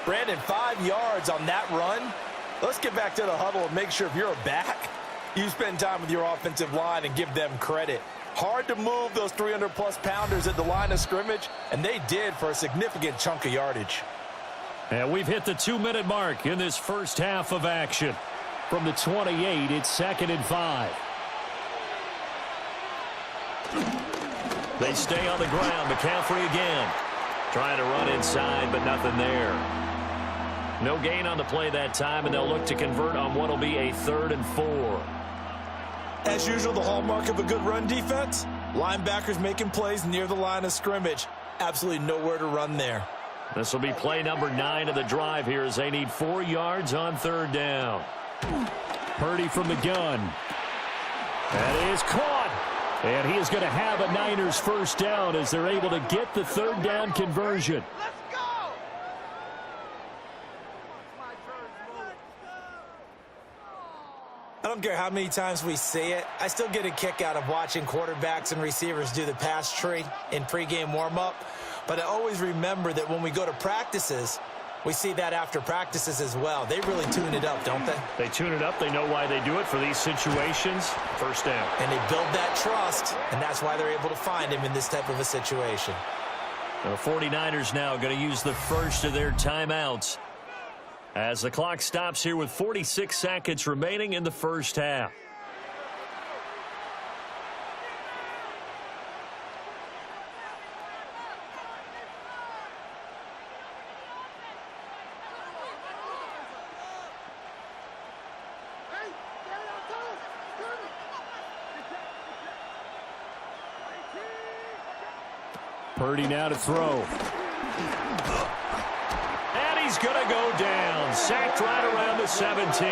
Brandon, 5 yards on that run. Let's get back to the huddle and make sure if you're a back, you spend time with your offensive line and give them credit. Hard to move those 300-plus pounders at the line of scrimmage, and they did for a significant chunk of yardage. And we've hit the 2-minute mark in this first half of action. From the 28, it's 2nd and 5. They stay on the ground. McCaffrey again. Trying to run inside, but nothing there. No gain on the play that time, and they'll look to convert on what will be a 3rd and 4. As usual, the hallmark of a good run defense, linebackers making plays near the line of scrimmage. Absolutely nowhere to run there. This will be play number 9 of the drive here as they need 4 yards on 3rd down. Purdy from the gun. That is caught. And he is going to have a Niners first down as they're able to get the 3rd down conversion. I don't care how many times we say it, I still get a kick out of watching quarterbacks and receivers do the pass tree in pregame warm-up. But I always remember that when we go to practices, we see that after practices as well. They really tune it up, don't they? They tune it up. They know why they do it for these situations. First down. And they build that trust, and that's why they're able to find him in this type of a situation. The 49ers now going to use the first of their timeouts as the clock stops here with 46 seconds remaining in the first half. Purdy now to throw. And he's going to go down. Sacked right around the 17.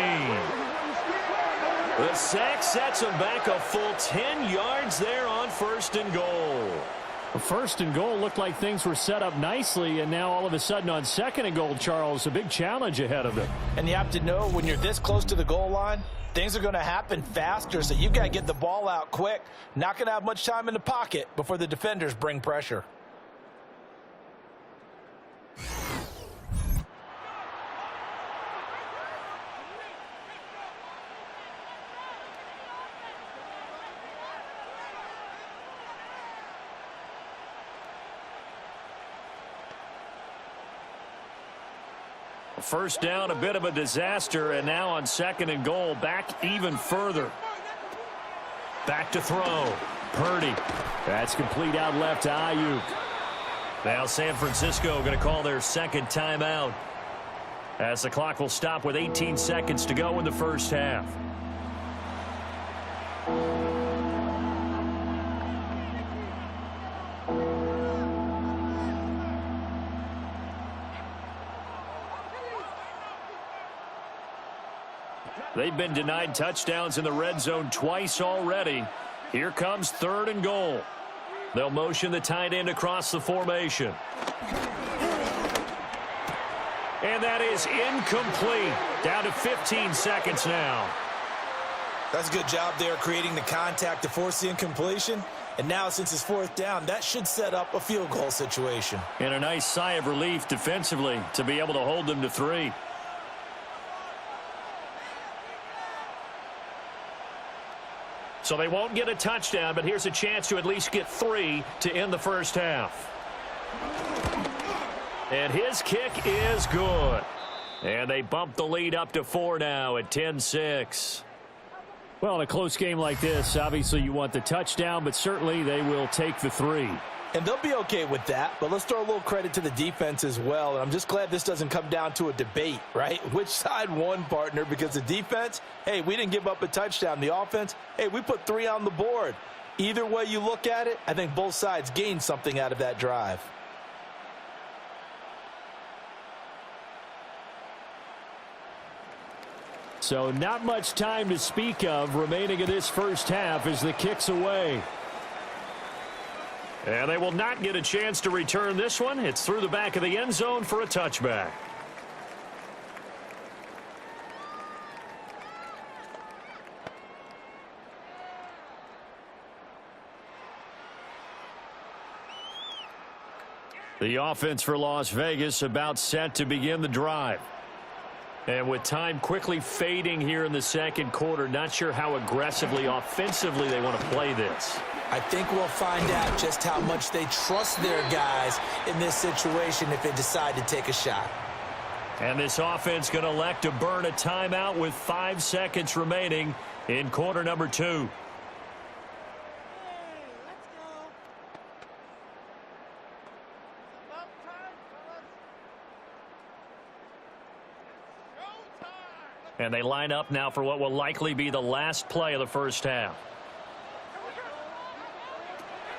The sack sets him back a full 10 yards there on 1st and goal. 1st and goal looked like things were set up nicely, and now all of a sudden on 2nd and goal, Charles, a big challenge ahead of them. And you have to know when you're this close to the goal line, things are going to happen faster, so you've got to get the ball out quick. Not going to have much time in the pocket before the defenders bring pressure. First down, a bit of a disaster, and now on 2nd and goal, back even further. Back to throw. Purdy. That's complete out left to Ayuk. Now San Francisco going to call their 2nd timeout as the clock will stop with 18 seconds to go in the first half. They've been denied touchdowns in the red zone twice already. Here comes 3rd and goal. They'll motion the tight end across the formation. And that is incomplete. Down to 15 seconds now. That's a good job there creating the contact to force the incompletion. And now since it's 4th down, that should set up a field goal situation. And a nice sigh of relief defensively to be able to hold them to 3. So they won't get a touchdown, but here's a chance to at least get 3 to end the first half. And his kick is good. And they bump the lead up to 4 now at 10-6. Well, in a close game like this, obviously you want the touchdown, but certainly they will take the 3. And they'll be okay with that, but let's throw a little credit to the defense as well. And I'm just glad this doesn't come down to a debate, right? Which side won, partner? Because the defense, hey, we didn't give up a touchdown. The offense, hey, we put 3 on the board. Either way you look at it, I think both sides gained something out of that drive. So not much time to speak of remaining in this first half as the kick's away. And they will not get a chance to return this one. It's through the back of the end zone for a touchback. The offense for Las Vegas about set to begin the drive. And with time quickly fading here in the second quarter, not sure how aggressively, offensively they want to play this. I think we'll find out just how much they trust their guys in this situation if they decide to take a shot. And this offense going to elect to burn a timeout with 5 seconds remaining in quarter number 2. And they line up now for what will likely be the last play of the first half.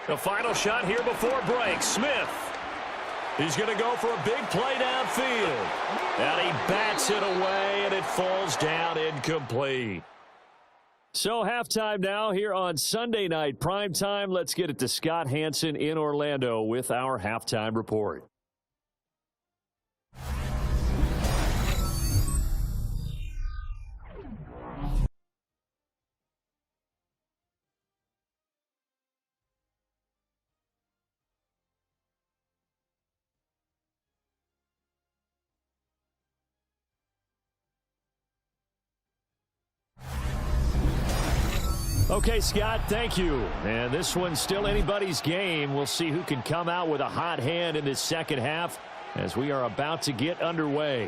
The final shot here before break. Smith. He's going to go for a big play downfield. And he bats it away, and it falls down incomplete. So halftime now here on Sunday Night Primetime. Let's get it to Scott Hanson in Orlando with our halftime report. Okay, Scott, thank you. And this one's still anybody's game. We'll see who can come out with a hot hand in this second half as we are about to get underway.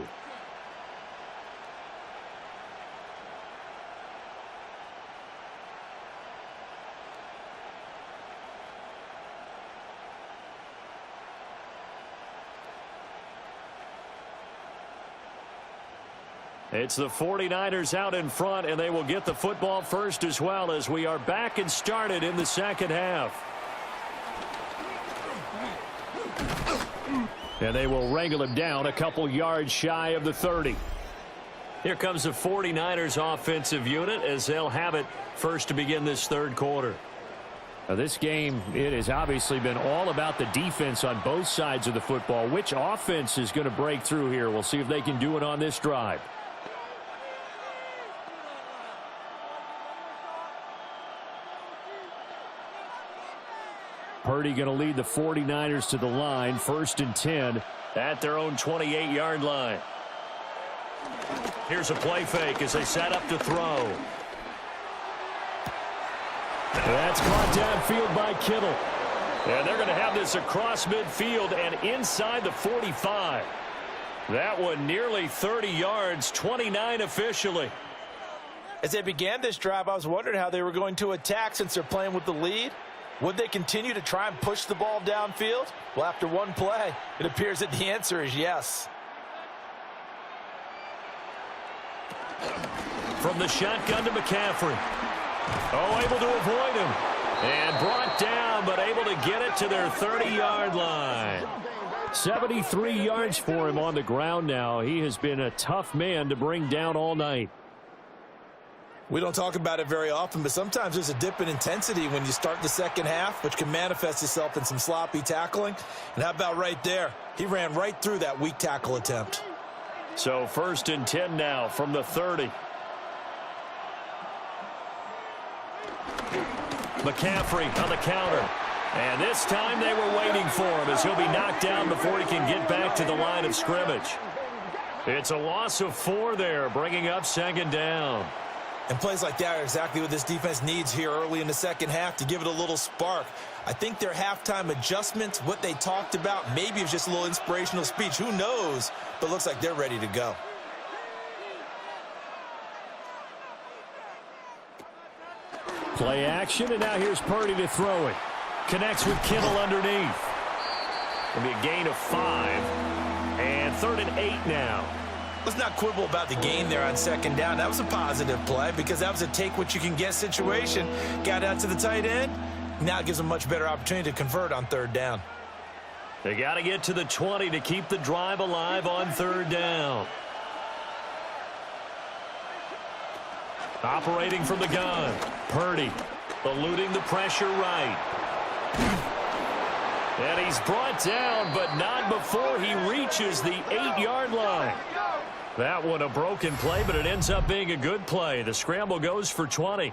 It's the 49ers out in front, and they will get the football first as well as we are back and started in the second half. And they will wrangle him down a couple yards shy of the 30. Here comes the 49ers offensive unit as they'll have it first to begin this third quarter. Now this game, it has obviously been all about the defense on both sides of the football. Which offense is going to break through here? We'll see if they can do it on this drive. Purdy going to lead the 49ers to the line, 1st and 10 at their own 28-yard line. Here's a play fake as they set up to throw. That's caught downfield by Kittle. And they're going to have this across midfield and inside the 45. That one nearly 30 yards, 29 officially. As they began this drive, I was wondering how they were going to attack since they're playing with the lead. Would they continue to try and push the ball downfield? Well, after one play, it appears that the answer is yes. From the shotgun to McCaffrey. Oh, able to avoid him. And brought down, but able to get it to their 30-yard line. 73 yards for him on the ground now. He has been a tough man to bring down all night. We don't talk about it very often, but sometimes there's a dip in intensity when you start the second half, which can manifest itself in some sloppy tackling. And how about right there? He ran right through that weak tackle attempt. So 1st and 10 now from the 30. McCaffrey on the counter. And this time they were waiting for him as he'll be knocked down before he can get back to the line of scrimmage. It's a loss of 4 there, bringing up 2nd down. And plays like that are exactly what this defense needs here early in the second half to give it a little spark. I think their halftime adjustments, what they talked about, maybe it's just a little inspirational speech. Who knows? But looks like they're ready to go. Play action, and now here's Purdy to throw it. Connects with Kittle underneath. It'll be a gain of 5. And 3rd and 8 now. Let's not quibble about the gain there on second down. That was a positive play because that was a take-what-you-can-get situation. Got out to the tight end. Now it gives them a much better opportunity to convert on 3rd down. They got to get to the 20 to keep the drive alive on 3rd down. Operating from the gun. Purdy eluding the pressure right. And he's brought down, but not before he reaches the 8-yard line. That one a broken play, but it ends up being a good play. The scramble goes for 20.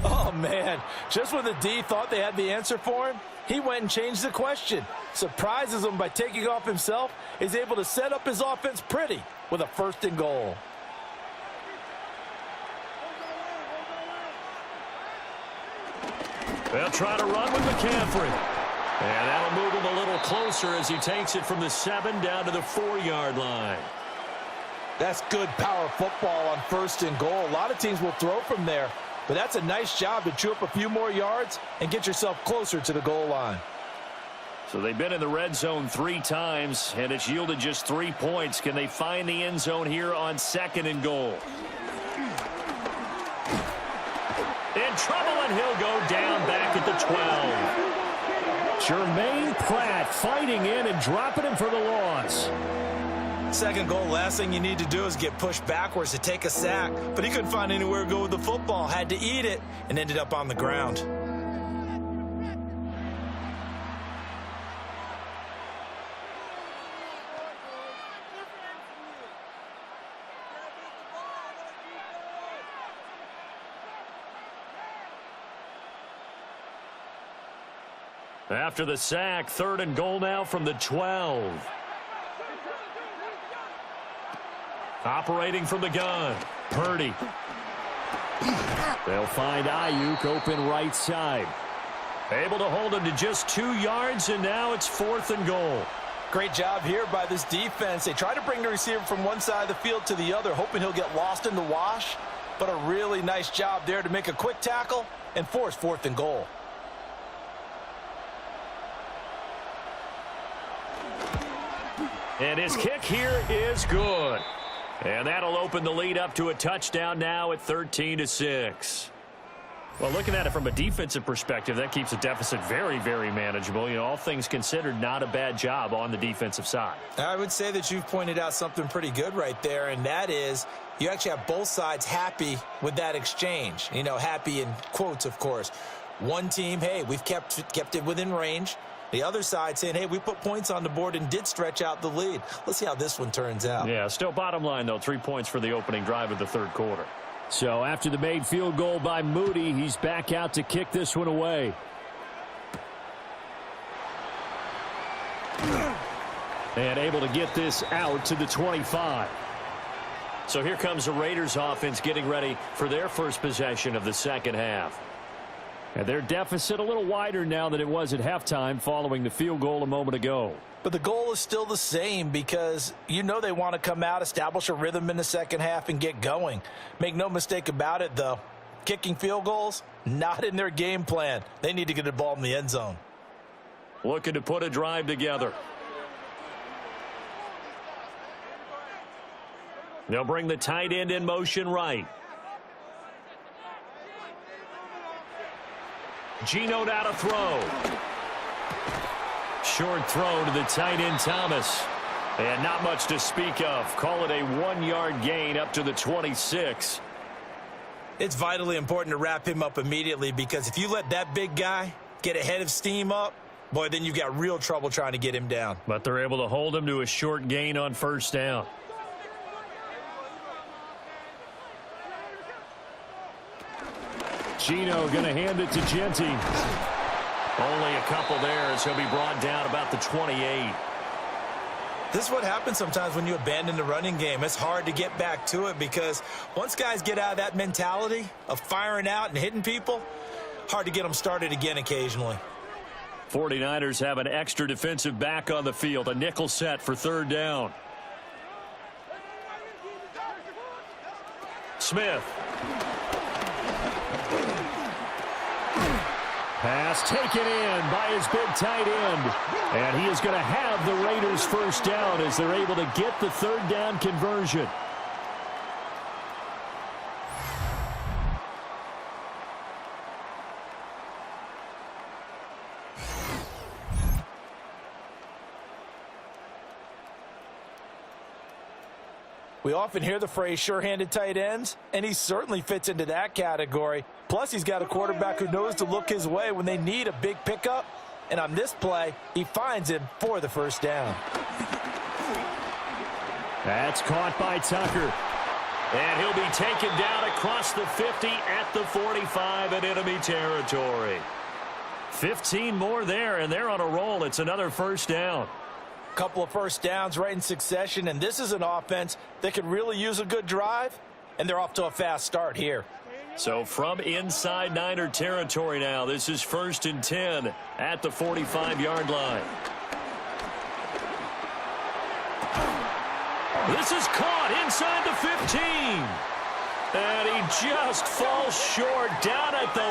Oh, man. Just when the D thought they had the answer for him, he went and changed the question. Surprises him by taking off himself. Is able to set up his offense pretty with a 1st and goal. They'll try to run with McCaffrey. And that'll move him a little closer as he takes it from the 7 down to the 4-yard line. That's good power football on 1st and goal. A lot of teams will throw from there, but that's a nice job to chew up a few more yards and get yourself closer to the goal line. So they've been in the red zone 3 times, and it's yielded just 3 points. Can they find the end zone here on 2nd and goal? In trouble, and he'll go down back at the 12. Jermaine Pratt fighting in and dropping him for the loss. 2nd goal, last thing you need to do is get pushed backwards to take a sack. But he couldn't find anywhere to go with the football. Had to eat it and ended up on the ground. After the sack, 3rd and goal now from the 12. Operating from the gun, Purdy. They'll find Ayuk open right side. Able to hold him to just 2 yards, and now it's 4th and goal. Great job here by this defense. They try to bring the receiver from one side of the field to the other, hoping he'll get lost in the wash. But a really nice job there to make a quick tackle and force 4th and goal. And his kick here is good. And that'll open the lead up to a touchdown now at 13-6. Well, looking at it from a defensive perspective, that keeps the deficit very, very manageable. You know, all things considered, not a bad job on the defensive side. I would say that you've pointed out something pretty good right there, and that is you actually have both sides happy with that exchange. You know, happy in quotes, of course. One team, hey, we've kept it within range. The other side saying, hey, we put points on the board and did stretch out the lead. Let's see how this one turns out. Yeah, still bottom line, though, 3 points for the opening drive of the 3rd quarter. So after the made field goal by Moody, he's back out to kick this one away. And able to get this out to the 25. So here comes the Raiders offense getting ready for their first possession of the second half. And their deficit a little wider now than it was at halftime following the field goal a moment ago. But the goal is still the same because you know they want to come out, establish a rhythm in the second half, and get going. Make no mistake about it, though. Kicking field goals, not in their game plan. They need to get the ball in the end zone. Looking to put a drive together. They'll bring the tight end in motion right. Geno now to throw. Short throw to the tight end Thomas. And not much to speak of. Call it a 1-yard gain up to the 26. It's vitally important to wrap him up immediately because if you let that big guy get ahead of steam up, boy, then you've got real trouble trying to get him down. But they're able to hold him to a short gain on 1st down. Geno going to hand it to Genty. Only a couple there as he'll be brought down about the 28. This is what happens sometimes when you abandon the running game. It's hard to get back to it because once guys get out of that mentality of firing out and hitting people, hard to get them started again occasionally. 49ers have an extra defensive back on the field, a nickel set for third down. Smith. Pass taken in by his big tight end. And he is going to have the Raiders first down as they're able to get the third down conversion. We often hear the phrase sure-handed tight ends, and he certainly fits into that category. Plus, he's got a quarterback who knows to look his way when they need a big pickup. And on this play, he finds him for the first down. That's caught by Tucker. And he'll be taken down across the 50 at the 45 in enemy territory. 15 more there, and they're on a roll. It's another first down. Couple of first downs right in succession, and this is an offense that could really use a good drive, and they're off to a fast start here. So from inside Niner territory now, this is 1st and 10 at the 45-yard line. This is caught inside the 15. And he just falls short down at the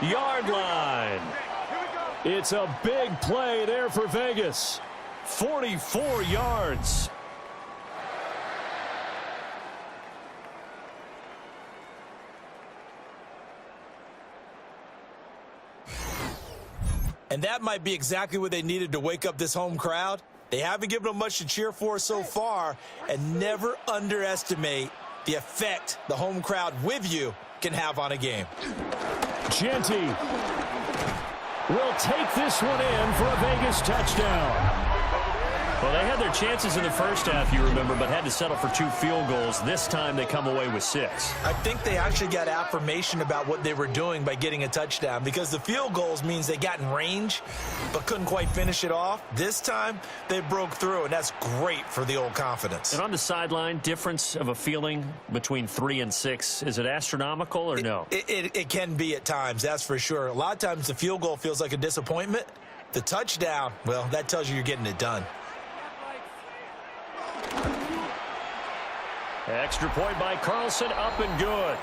1-yard line. It's a big play there for Vegas. 44 yards. And that might be exactly what they needed to wake up this home crowd. They haven't given them much to cheer for so far, and never underestimate the effect the home crowd with you can have on a game. Genty will take this one in for a Vegas touchdown. Well, they had their chances in the first half, you remember, but had to settle for 2 field goals. This time they come away with 6. I think they actually got affirmation about what they were doing by getting a touchdown, because the field goals means they got in range but couldn't quite finish it off. This time they broke through, and that's great for the old confidence. And on the sideline, difference of a feeling between 3 and 6, is it astronomical or no? It can be at times, that's for sure. A lot of times the field goal feels like a disappointment. The touchdown, well, that tells you you're getting it done. Extra point by Carlson, up and good.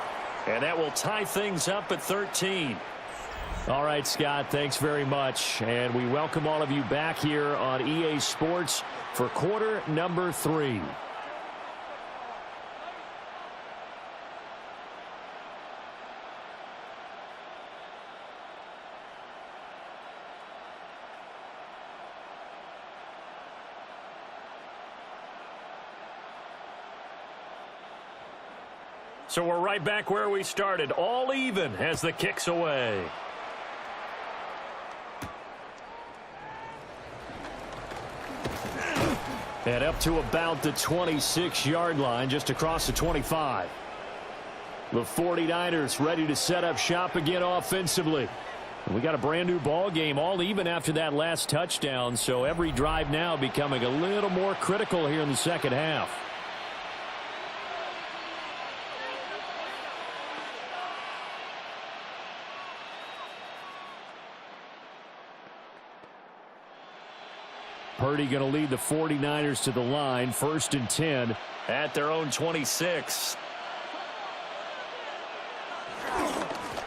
And that will tie things up at 13. All right, Scott, thanks very much. And we welcome all of you back here on EA Sports for quarter number 3. So we're right back where we started, all even as the kick's away. And up to about the 26-yard line, just across the 25. The 49ers ready to set up shop again offensively. We got a brand new ball game, all even after that last touchdown, so every drive now becoming a little more critical here in the second half. Purdy going to lead the 49ers to the line, 1st and 10 at their own 26.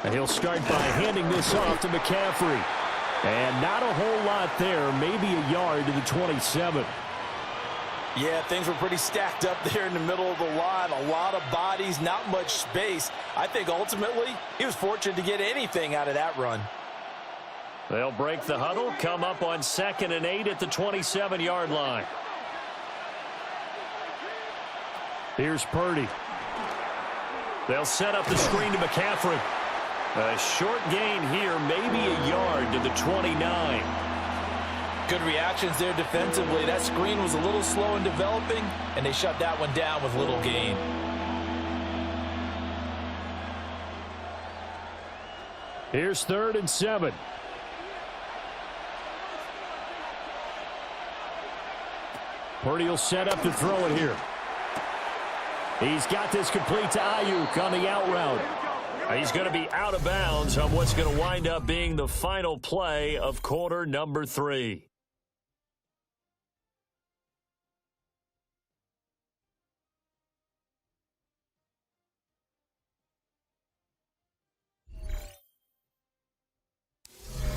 And he'll start by handing this off to McCaffrey. And not a whole lot there, maybe a yard to the 27. Yeah, things were pretty stacked up there in the middle of the line. A lot of bodies, not much space. I think ultimately he was fortunate to get anything out of that run. They'll break the huddle, come up on 2nd and 8 at the 27-yard line. Here's Purdy. They'll set up the screen to McCaffrey. A short gain here, maybe a yard to the 29. Good reactions there defensively. That screen was a little slow in developing, and they shut that one down with little gain. Here's 3rd and 7. Purdy will set up to throw it here. He's got this complete to Ayuk on the out route. He's going to be out of bounds on what's going to wind up being the final play of quarter number 3.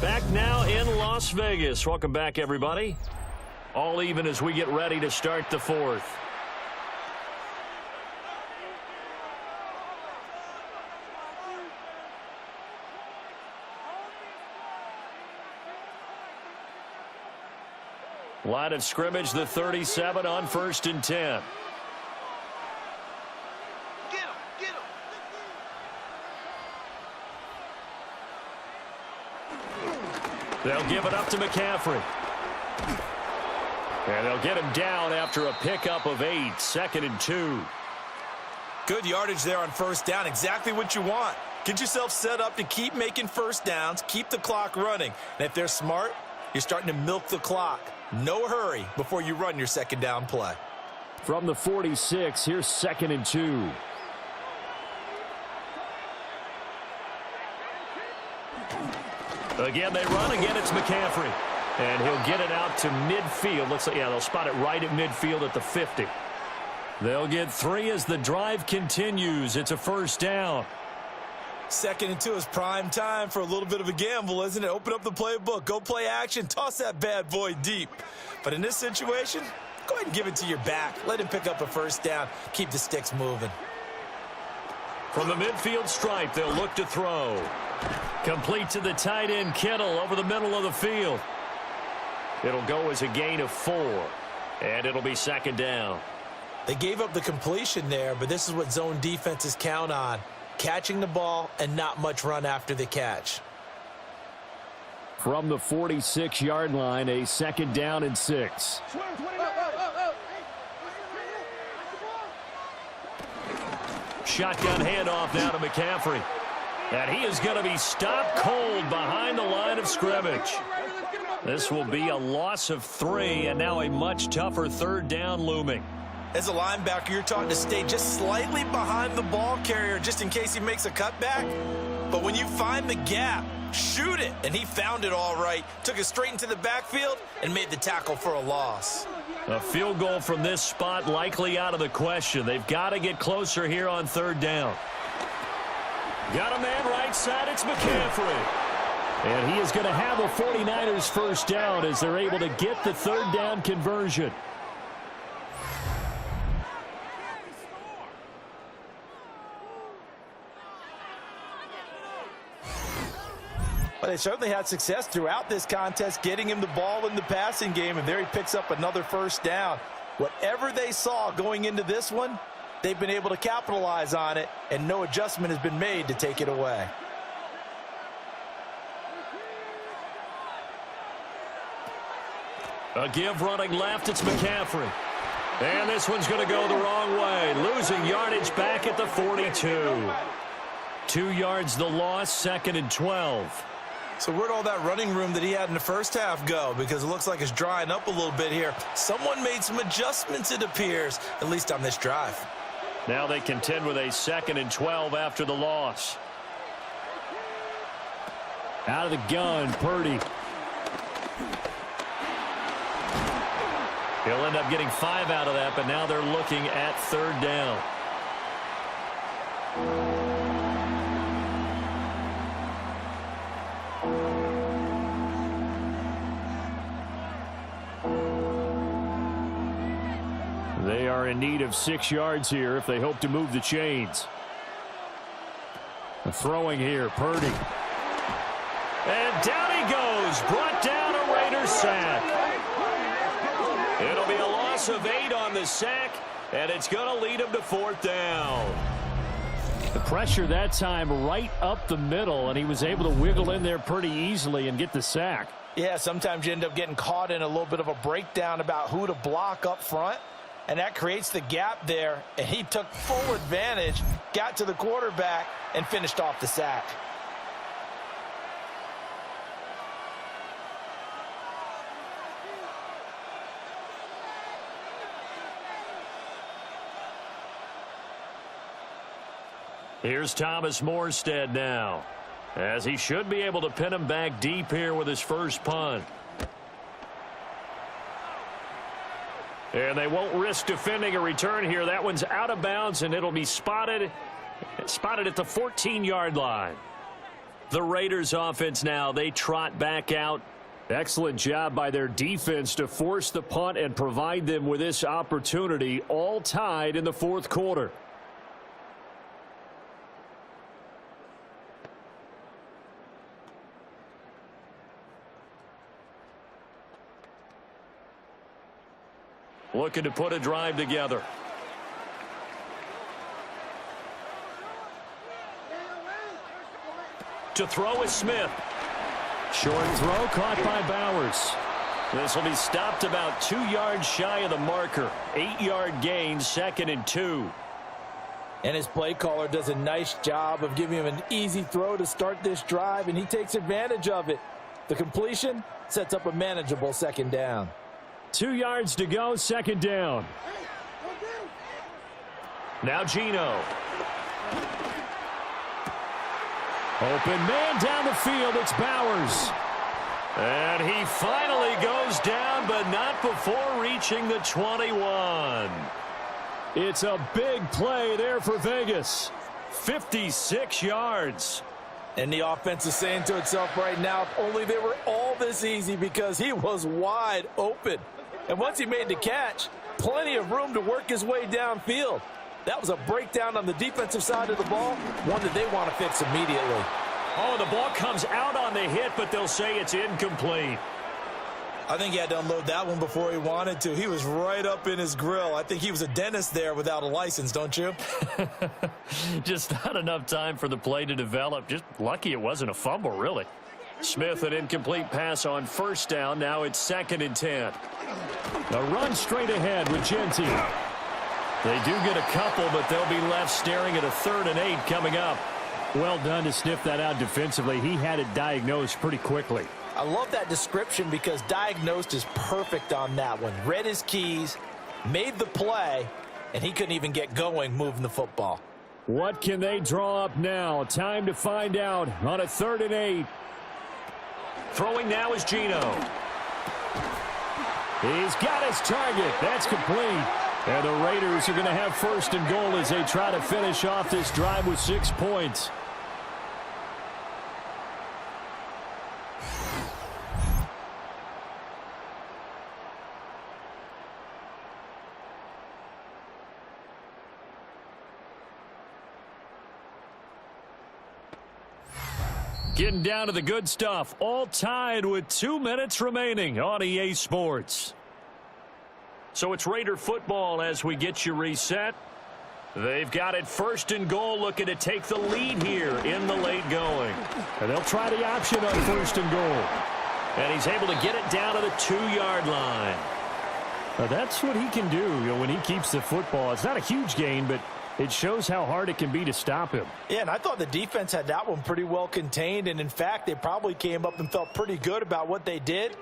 Back now in Las Vegas. Welcome back, everybody. All even as we get ready to start the 4th. Line of scrimmage, the 37 on 1st and 10. They'll give it up to McCaffrey. And they'll get him down after a pickup of 8, 2nd and 2. Good yardage there on 1st down. Exactly what you want. Get yourself set up to keep making 1st downs, keep the clock running. And if they're smart, you're starting to milk the clock. No hurry before you run your 2nd down play. From the 46, here's 2nd and 2. Again, they run. Again, it's McCaffrey. And he'll get it out to midfield. Looks like, yeah, they'll spot it right at midfield at the 50. They'll get 3 as the drive continues. It's a 1st down. 2nd and 2 is prime time for a little bit of a gamble, isn't it? Open up the playbook. Go play action. Toss that bad boy deep. But in this situation, go ahead and give it to your back. Let him pick up a 1st down. Keep the sticks moving. From the midfield stripe, they'll look to throw. Complete to the tight end, Kittle, over the middle of the field. It'll go as a gain of 4, and it'll be 2nd down. They gave up the completion there, but this is what zone defenses count on. Catching the ball and not much run after the catch. From the 46-yard line, a 2nd down and 6. Shotgun handoff now to McCaffrey. And he is going to be stopped cold behind the line of scrimmage. This will be a loss of 3, and now a much tougher 3rd down looming. As a linebacker, you're taught to stay just slightly behind the ball carrier just in case he makes a cutback. But when you find the gap, shoot it. And he found it all right. Took it straight into the backfield and made the tackle for a loss. A field goal from this spot likely out of the question. They've got to get closer here on 3rd down. Got a man right side. It's McCaffrey. And he is going to have a 49ers 1st down as they're able to get the 3rd down conversion. Well, they certainly had success throughout this contest, getting him the ball in the passing game, and there he picks up another 1st down. Whatever they saw going into this one, they've been able to capitalize on it, and no adjustment has been made to take it away. A give running left, it's McCaffrey. And this one's going to go the wrong way, losing yardage back at the 42. 2 yards the loss, 2nd and 12. So where'd all that running room that he had in the 1st half go? Because it looks like it's drying up a little bit here. Someone made some adjustments, it appears, at least on this drive. Now they contend with a 2nd and 12 after the loss. Out of the gun, Purdy. He'll end up getting 5 out of that, but now they're looking at 3rd down. They are in need of 6 yards here if they hope to move the chains. Throwing here, Purdy. And down he goes, brought down a Raiders sack. It'll be a loss of 8 on the sack, and it's going to lead him to 4th down. The pressure that time right up the middle, and he was able to wiggle in there pretty easily and get the sack. Yeah, sometimes you end up getting caught in a little bit of a breakdown about who to block up front, and that creates the gap there, and he took full advantage, got to the quarterback, and finished off the sack. Here's Thomas Morstead now, as he should be able to pin him back deep here with his first punt. And they won't risk defending a return here. That one's out of bounds, and it'll be spotted at the 14-yard line. The Raiders offense now, they trot back out. Excellent job by their defense to force the punt and provide them with this opportunity, all tied in the fourth quarter. Looking to put a drive together. To throw is Smith. Short throw caught by Bowers. This will be stopped about 2 yards shy of the marker. 8-yard gain, 2nd and 2. And his play caller does a nice job of giving him an easy throw to start this drive, and he takes advantage of it. The completion sets up a manageable 2nd down. 2 yards to go, 2nd down. Now Geno. Open man down the field. It's Bowers. And he finally goes down, but not before reaching the 21. It's a big play there for Vegas. 56 yards. And the offense is saying to itself right now, if only they were all this easy, because he was wide open. And once he made the catch, plenty of room to work his way downfield. That was a breakdown on the defensive side of the ball, one that they want to fix immediately. Oh, the ball comes out on the hit, but they'll say it's incomplete. I think he had to unload that one before he wanted to. He was right up in his grill. I think he was a dentist there without a license, don't you? Just not enough time for the play to develop. Just lucky it wasn't a fumble, really. Smith, an incomplete pass on 1st down. Now it's 2nd and 10. A run straight ahead with Gentile. They do get a couple, but they'll be left staring at a 3rd and 8 coming up. Well done to sniff that out defensively. He had it diagnosed pretty quickly. I love that description, because diagnosed is perfect on that one. Read his keys, made the play, and he couldn't even get going moving the football. What can they draw up now? Time to find out on a 3rd and 8. Throwing now is Geno. He's got his target. That's complete. And the Raiders are going to have 1st and goal as they try to finish off this drive with 6 points. Getting down to the good stuff. All tied with 2 minutes remaining on EA Sports. So it's Raider football as we get you reset. They've got it 1st and goal, looking to take the lead here in the late going. And they'll try the option on 1st and goal. And he's able to get it down to the 2-yard line. Now that's what he can do, when he keeps the football. It's not a huge gain, but it shows how hard it can be to stop him. Yeah, and I thought the defense had that one pretty well contained, and in fact, they probably came up and felt pretty good about what they did.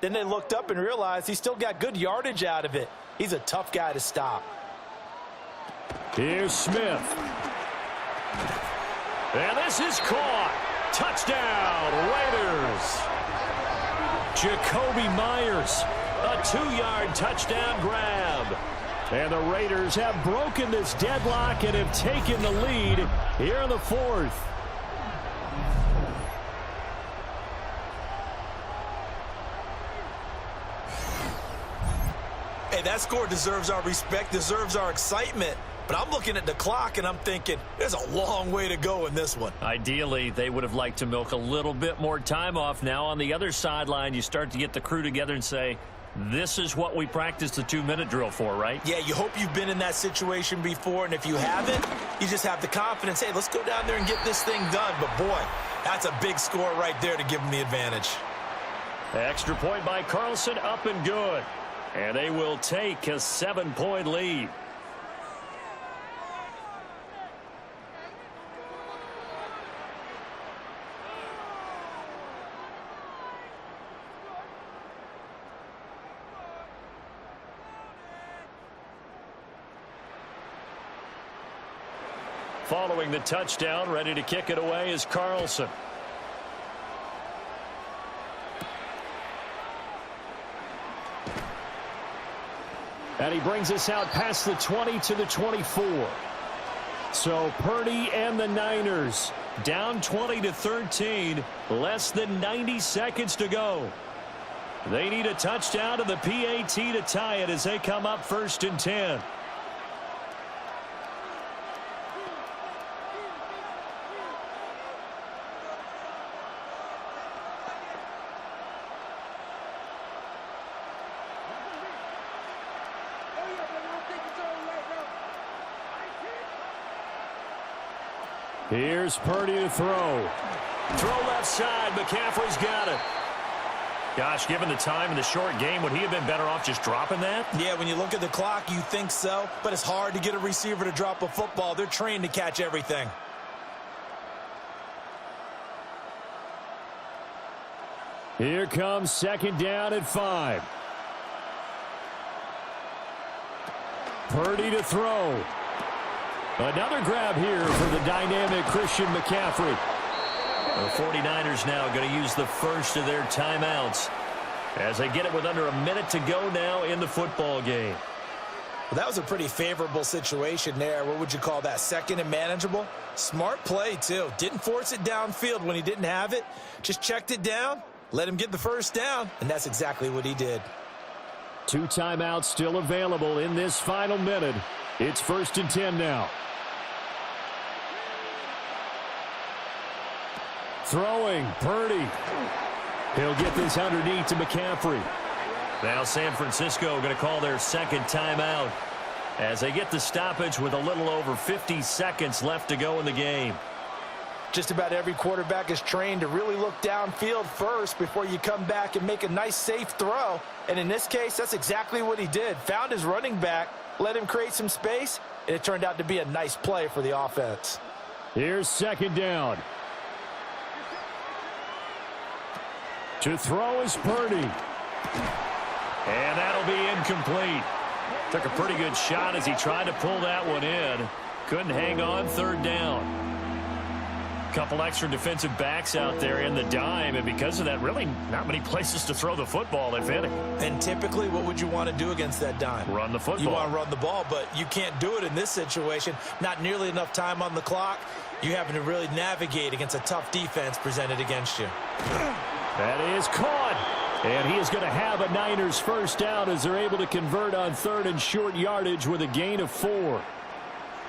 Then they looked up and realized he still got good yardage out of it. He's a tough guy to stop. Here's Smith. And this is caught. Touchdown, Raiders. Jacoby Myers, a 2-yard touchdown grab. And the Raiders have broken this deadlock and have taken the lead here in the 4th. Hey, that score deserves our respect, deserves our excitement. But I'm looking at the clock, and I'm thinking, there's a long way to go in this one. Ideally, they would have liked to milk a little bit more time off. Now on the other sideline, you start to get the crew together and say, this is what we practiced the 2-minute drill for, right? Yeah, you hope you've been in that situation before, and if you haven't, you just have the confidence, hey, let's go down there and get this thing done. But, boy, that's a big score right there to give them the advantage. Extra point by Carlson, up and good. And they will take a 7-point lead. following the touchdown. Ready to kick it away is Carlson. And he brings us out past the 20 to the 24. So Purdy and the Niners down 20-13, less than 90 seconds to go. They need a touchdown to the PAT to tie it as they come up 1st and 10. Here's Purdy to throw. Throw left side. McCaffrey's got it. Gosh, given the time in the short game, would he have been better off just dropping that? Yeah, when you look at the clock, you think so. But it's hard to get a receiver to drop a football. They're trained to catch everything. Here comes 2nd down at 5. Purdy to throw. Another grab here for the dynamic Christian McCaffrey. The 49ers now going to use the first of their timeouts as they get it with under a minute to go now in the football game. Well, that was a pretty favorable situation there. What would you call that? 2nd and manageable? Smart play, too. Didn't force it downfield when he didn't have it. Just checked it down, let him get the first down, and that's exactly what he did. 2 timeouts still available in this final minute. It's 1st and 10 now. Throwing, Purdy. He'll get this underneath to McCaffrey. Now San Francisco going to call their 2nd timeout as they get the stoppage with a little over 50 seconds left to go in the game. Just about every quarterback is trained to really look downfield first before you come back and make a nice, safe throw. And in this case, that's exactly what he did. Found his running back, let him create some space, and it turned out to be a nice play for the offense. Here's 2nd down. To throw is Purdy. And that'll be incomplete. Took a pretty good shot as he tried to pull that one in. Couldn't hang on. 3rd down. Couple extra defensive backs out there in the dime, and because of that, really not many places to throw the football, if any. And typically, what would you want to do against that dime? Run the football. You want to run the ball, but you can't do it in this situation. Not nearly enough time on the clock. You having to really navigate against a tough defense presented against you. That is caught. And he is going to have a Niners first down as they're able to convert on 3rd and short yardage with a gain of 4.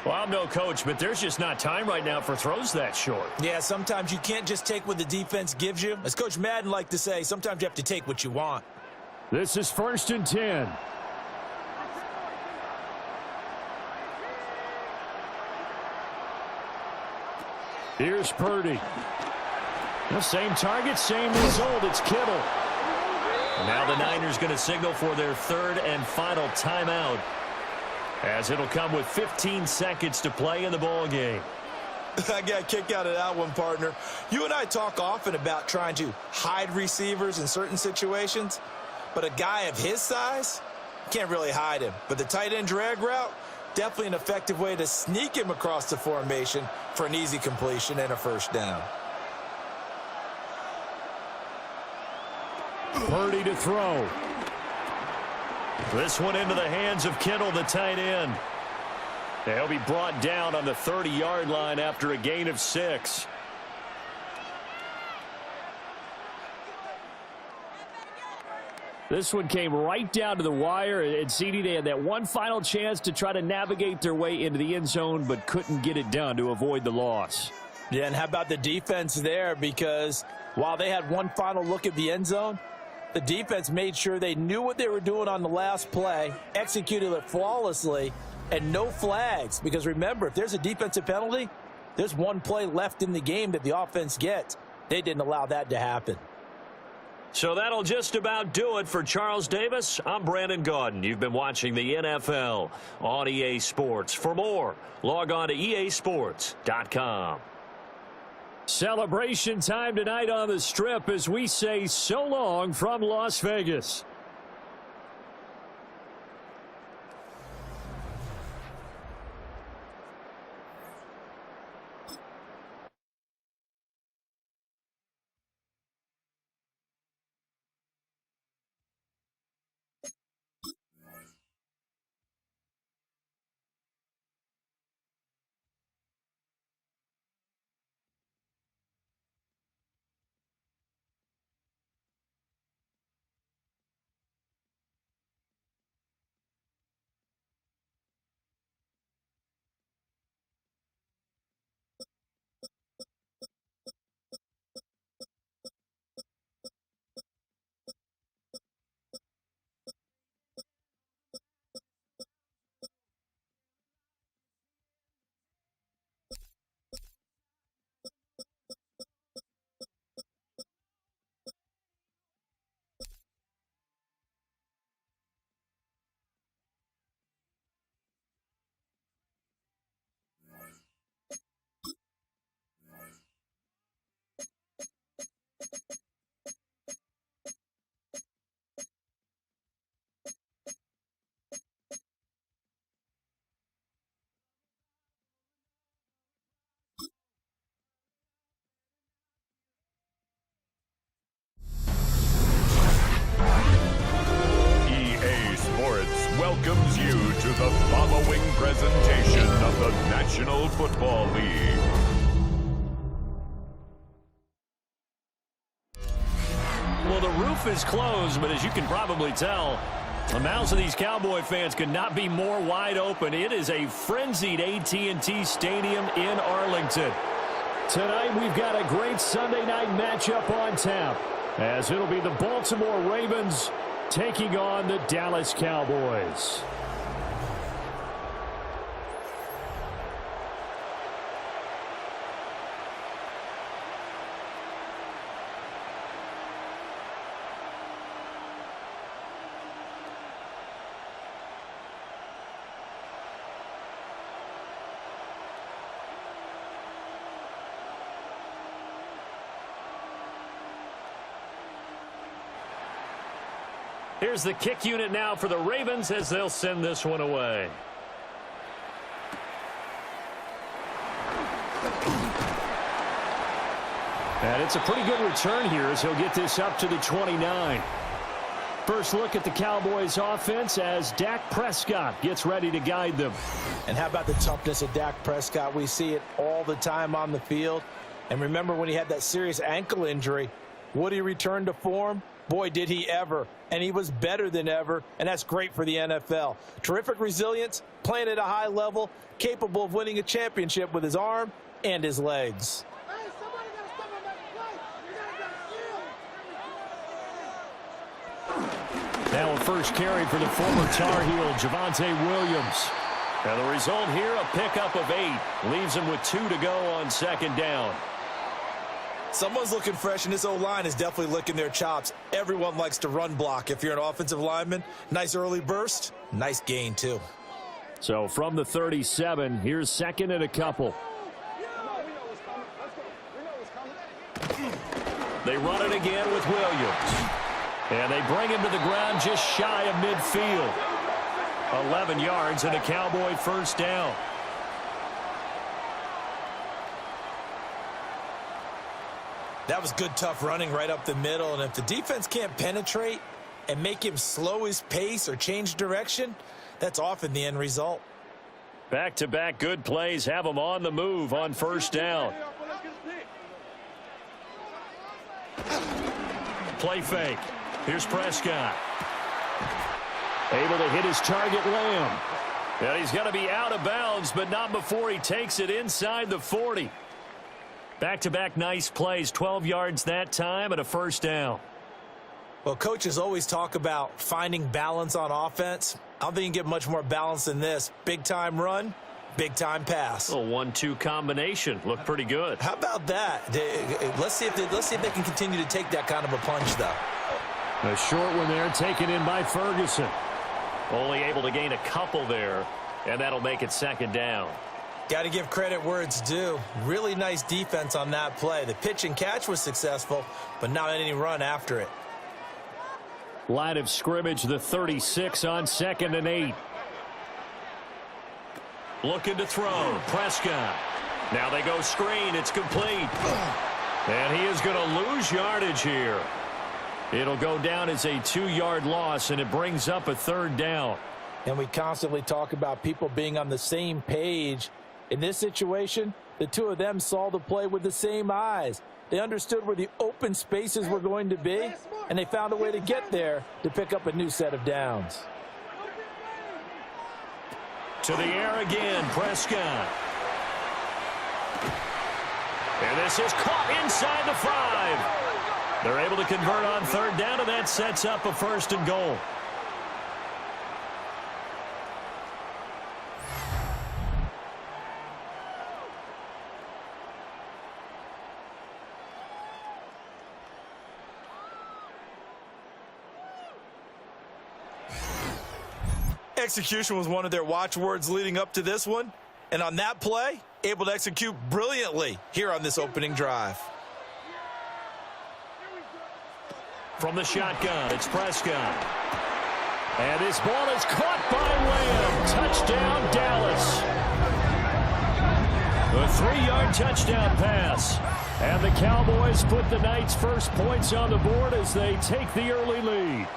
Well, I'm no coach, but there's just not time right now for throws that short. Yeah, sometimes you can't just take what the defense gives you. As Coach Madden liked to say, sometimes you have to take what you want. This is 1st and 10. Here's Purdy. The same target, same result. It's Kittle. Now the Niners going to signal for their 3rd and final timeout, as it'll come with 15 seconds to play in the ball game. I got a kick out of that one, partner. You and I talk often about trying to hide receivers in certain situations, but a guy of his size can't really hide him. But the tight end drag route, definitely an effective way to sneak him across the formation for an easy completion and a first down. Purdy to throw. This one into the hands of Kittle, the tight end. They'll be brought down on the 30-yard line after a gain of 6. This one came right down to the wire, and CD, they had that one final chance to try to navigate their way into the end zone, but couldn't get it done to avoid the loss. Yeah, and how about the defense there? Because while they had one final look at the end zone, the defense made sure they knew what they were doing on the last play, executed it flawlessly, and no flags. Because remember, if there's a defensive penalty, there's one play left in the game that the offense gets. They didn't allow that to happen. So that'll just about do it for Charles Davis. I'm Brandon Gaudin. You've been watching the NFL on EA Sports. For more, log on to easports.com. Celebration time tonight on the Strip as we say so long from Las Vegas. following presentation of the National Football League. Well, the roof is closed, but as you can probably tell, the mouths of these Cowboy fans could not be more wide open. It is a frenzied AT&T Stadium in Arlington. Tonight, we've got a great Sunday night matchup on tap, as it'll be the Baltimore Ravens taking on the Dallas Cowboys. Here's the kick unit now for the Ravens as they'll send this one away. And it's a pretty good return here as he'll get this up to the 29. First look at the Cowboys offense as Dak Prescott gets ready to guide them. And how about the toughness of Dak Prescott? We see it all the time on the field. And remember when he had that serious ankle injury, would he return to form? Boy, did he ever. And he was better than ever, and that's great for the NFL. Terrific resilience, playing at a high level, capable of winning a championship with his arm and his legs. Hey, somebody got to step on that play. You got to get Now a first carry for the former Tar Heel, Javonte Williams. Now the result here, a pickup of 8. Leaves him with 2 to go on second down. Someone's looking fresh, and this O-line is definitely licking their chops. Everyone likes to run block. If you're an offensive lineman, nice early burst, nice gain, too. So from the 37, here's second and a couple. They run it again with Williams. And they bring him to the ground just shy of midfield. 11 yards and a Cowboy first down. That was good, tough running right up the middle. And if the defense can't penetrate and make him slow his pace or change direction, that's often the end result. Back-to-back good plays have them on the move on first down. Play fake. Here's Prescott. Able to hit his target, Lamb. And he's going to be out of bounds, but not before he takes it inside the 40. Back-to-back nice plays, 12 yards that time and a first down. Well, coaches always talk about finding balance on offense. I don't think you can get much more balance than this. Big-time run, big-time pass. A 1-2 combination. Looked pretty good. How about that? Let's see if they can continue to take that kind of a punch, though. A short one there taken in by Ferguson. Only able to gain a couple there, and that'll make it second down. Got to give credit where it's due. Really nice defense on that play. The pitch and catch was successful, but not any run after it. Line of scrimmage, the 36 on second and 8. Looking to throw. Prescott. Now they go screen. It's complete. And he is going to lose yardage here. It'll go down as a 2-yard loss, and it brings up a third down. And we constantly talk about people being on the same page. In this situation, the two of them saw the play with the same eyes. They understood where the open spaces were going to be, and they found a way to get there to pick up a new set of downs. To the air again, Prescott. And this is caught inside the 5. They're able to convert on third down, and that sets up a first and goal. Execution was one of their watchwords leading up to this one. And on that play, able to execute brilliantly here on this opening drive. From the shotgun, it's Prescott. And this ball is caught by Lamb. Touchdown, Dallas. A 3-yard touchdown pass. And the Cowboys put the Knights' first points on the board as they take the early lead.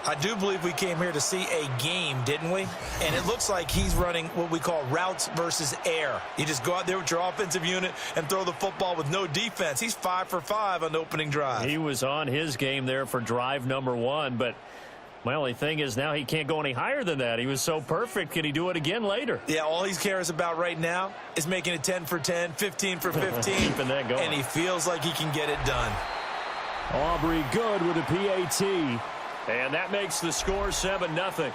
I do believe we came here to see a game, didn't we? And it looks like he's running what we call routes versus air. You just go out there with your offensive unit and throw the football with no defense. He's 5 for 5 on the opening drive. He was on his game there for drive number 1, but my only thing is now he can't go any higher than that. He was so perfect. Can he do it again later? Yeah, all he cares about right now is making it 10 for 10, 15 for 15. Keeping that going. And he feels like he can get it done. Aubrey good with a PAT. And that makes the score 7-0.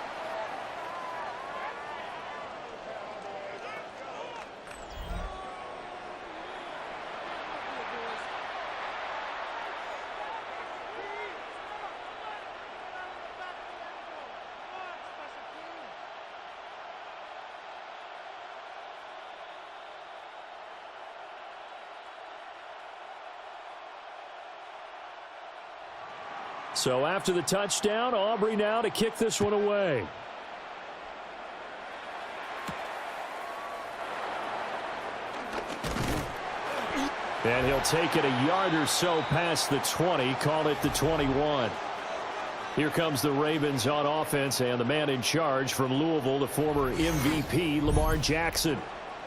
So after the touchdown, Aubrey now to kick this one away. And he'll take it a yard or so past the 20, call it the 21. Here comes the Ravens on offense, and the man in charge from Louisville, the former MVP, Lamar Jackson.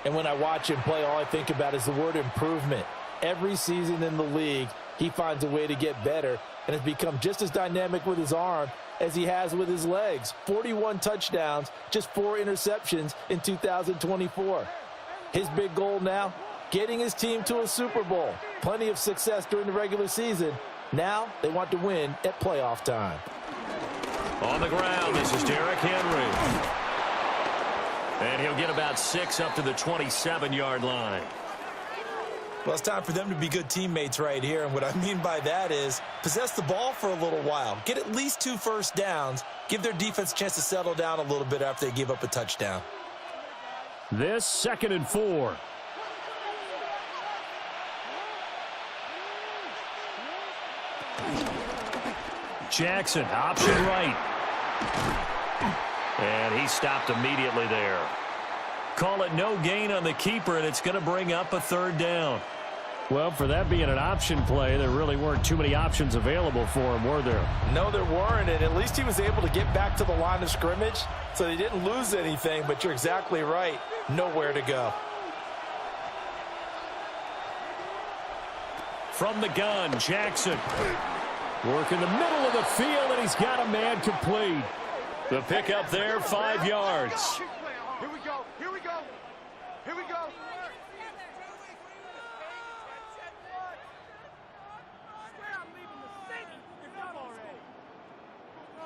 And when I watch him play, all I think about is the word improvement. Every season in the league, he finds a way to get better and has become just as dynamic with his arm as he has with his legs. 41 touchdowns, just 4 interceptions in 2024. His big goal now, getting his team to a Super Bowl. Plenty of success during the regular season. Now they want to win at playoff time. On the ground, this is Derrick Henry. And he'll get about 6 up to the 27-yard line. Well, it's time for them to be good teammates right here. And what I mean by that is possess the ball for a little while. Get at least 2 first downs. Give their defense a chance to settle down a little bit after they give up a touchdown. This 2nd and 4. Jackson, option right. And he stopped immediately there. Call it no gain on the keeper, and it's going to bring up a 3rd down. Well, for that being an option play, there really weren't too many options available for him, were there? No, there weren't, and at least he was able to get back to the line of scrimmage, so they didn't lose anything, but you're exactly right. Nowhere to go. From the gun, Jackson. Work in the middle of the field, and he's got a man complete. The pickup there, 5 yards. Here we go. Here we go. Here we go.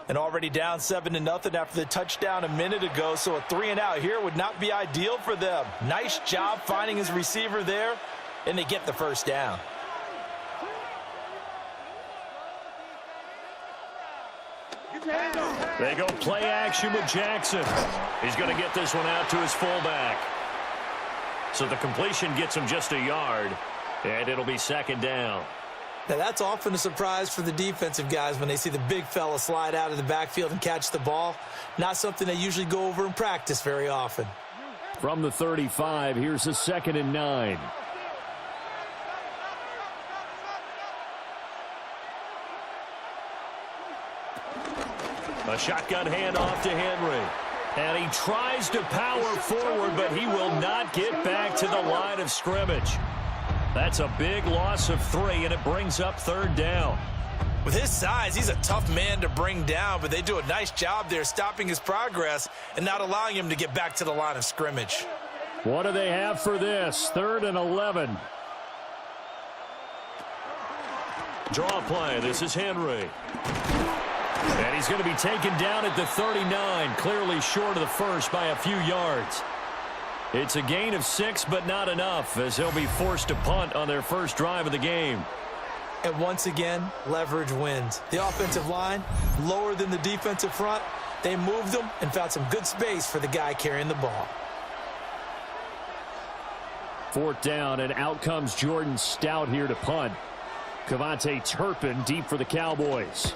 And already down 7-0 after the touchdown a minute ago, so a 3-and-out here would not be ideal for them. Nice job finding his receiver there, and they get the 1st down. They go play action with Jackson. He's going to get this one out to his fullback. So the completion gets him just a yard, and it'll be 2nd down. Now, that's often a surprise for the defensive guys when they see the big fella slide out of the backfield and catch the ball. Not something they usually go over in practice very often. From the 35, here's a 2nd and 9. A shotgun handoff to Henry. And he tries to power forward, but he will not get back to the line of scrimmage. That's a big loss of 3, and it brings up 3rd down. With his size, he's a tough man to bring down, but they do a nice job there stopping his progress and not allowing him to get back to the line of scrimmage. What do they have for this? 3rd and 11. Draw play. This is Henry. And he's going to be taken down at the 39, clearly short of the first by a few yards. It's a gain of 6, but not enough, as they'll be forced to punt on their first drive of the game. And once again, leverage wins. The offensive line, lower than the defensive front, they moved them and found some good space for the guy carrying the ball. 4th down, and out comes Jordan Stout here to punt. Cavante Turpin deep for the Cowboys.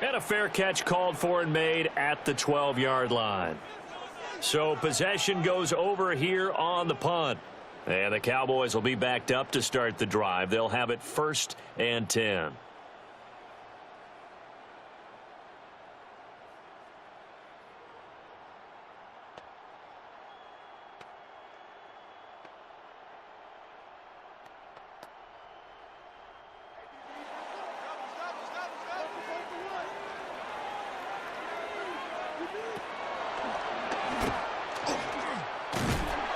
And a fair catch called for and made at the 12-yard line. So possession goes over here on the punt. And the Cowboys will be backed up to start the drive. They'll have it 1st and 10.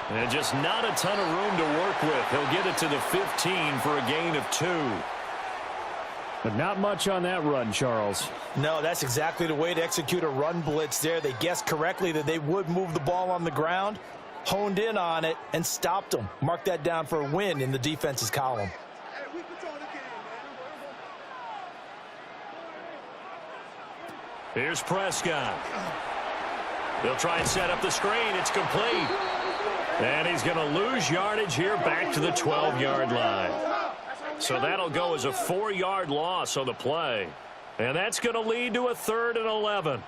And just not a ton of room to work with. He'll get it to the 15 for a gain of 2. But not much on that run, Charles. No, that's exactly the way to execute a run blitz there. They guessed correctly that they would move the ball on the ground, honed in on it, and stopped them. Mark that down for a win in the defense's column. Here's Prescott. They'll try and set up the screen. It's complete. And he's going to lose yardage here back to the 12-yard line. So that'll go as a 4-yard loss on the play. And that's going to lead to a 3rd and 11.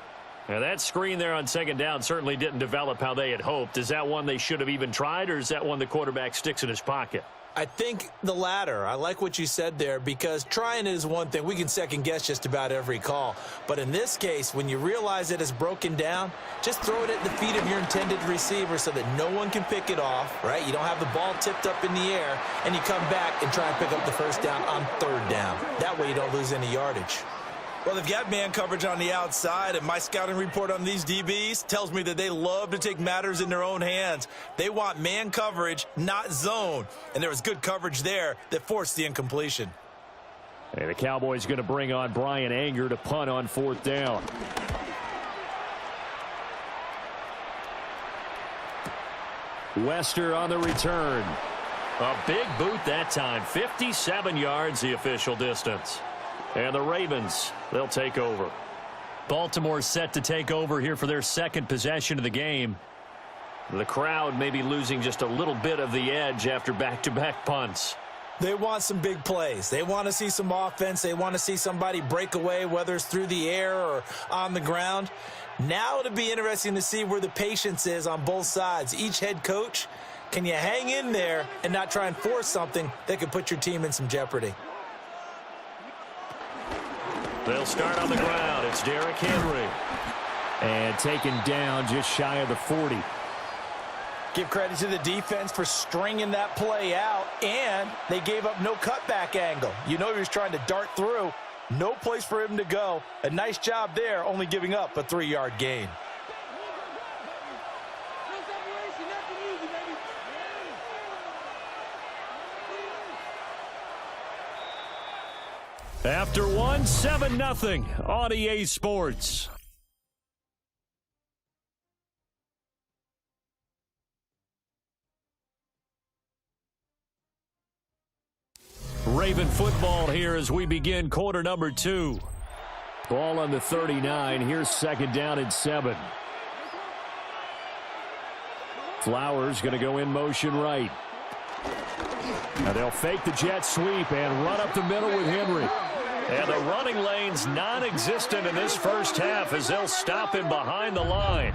Now that screen there on 2nd down certainly didn't develop how they had hoped. Is that one they should have even tried, or is that one the quarterback sticks in his pocket? I think the latter. I like what you said there, because trying it is one thing. We can second guess just about every call. But in this case, when you realize it is broken down, just throw it at the feet of your intended receiver so that no one can pick it off, right? You don't have the ball tipped up in the air, and you come back and try and pick up the 1st down on 3rd down. That way you don't lose any yardage. Well, they've got man coverage on the outside, and my scouting report on these DBs tells me that they love to take matters in their own hands. They want man coverage, not zone. And there was good coverage there that forced the incompletion. And the Cowboys going to bring on Brian Anger to punt on 4th down. Wester on the return. A big boot that time. 57 yards the official distance. And the Ravens, they'll take over. Baltimore set to take over here for their 2nd possession of the game. The crowd may be losing just a little bit of the edge after back-to-back punts. They want some big plays. They want to see some offense. They want to see somebody break away, whether it's through the air or on the ground. Now it'll be interesting to see where the patience is on both sides. Each head coach, can you hang in there and not try and force something that could put your team in some jeopardy? They'll start on the ground. It's Derrick Henry. And taken down just shy of the 40. Give credit to the defense for stringing that play out, and they gave up no cutback angle. You know he was trying to dart through. No place for him to go. A nice job there, only giving up a 3-yard gain. After 1, 7-0 on EA Sports. Raven football here as we begin quarter number 2. Ball on the 39. Here's 2nd down and 7. Flowers going to go in motion right. Now they'll fake the jet sweep and run up the middle with Henry. And the running lane's non-existent in this first half as they'll stop him behind the line.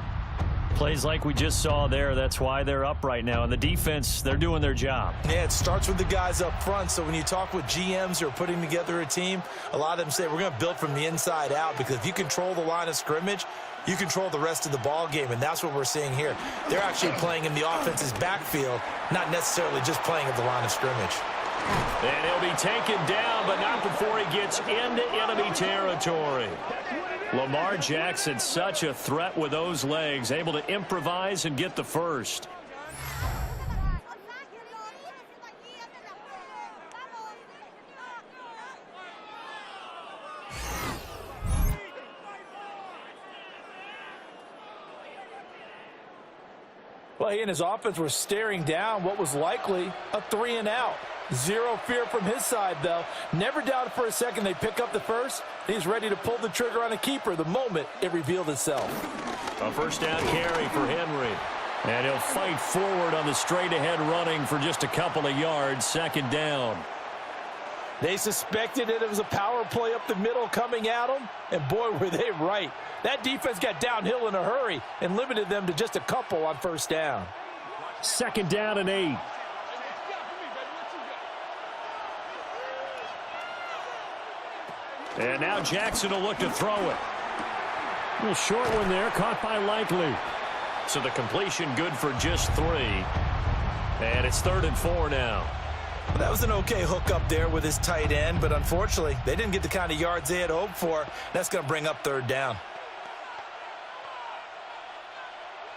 Plays like we just saw there. That's why they're up right now. And the defense, they're doing their job. Yeah, it starts with the guys up front. So when you talk with GMs who are putting together a team, a lot of them say we're going to build from the inside out, because if you control the line of scrimmage, you control the rest of the ball game, and that's what we're seeing here. They're actually playing in the offense's backfield, not necessarily just playing at the line of scrimmage. And he'll be taken down, but not before he gets into enemy territory. Lamar Jackson, such a threat with those legs, able to improvise and get the first. Well, he and his offense were staring down what was likely a 3-and-out. Zero fear from his side, though. Never doubted for a second they pick up the first. He's ready to pull the trigger on a keeper the moment it revealed itself. A first down carry for Henry. And he'll fight forward on the straight-ahead running for just a couple of yards. 2nd down. They suspected it was a power play up the middle coming at them, and boy, were they right. That defense got downhill in a hurry and limited them to just a couple on 1st down. 2nd down and 8. And now Jackson will look to throw it. A little short one there, caught by Likely. So the completion good for just 3. And it's 3rd and 4 now. That was an okay hook up there with his tight end, but unfortunately, they didn't get the kind of yards they had hoped for. That's going to bring up 3rd down.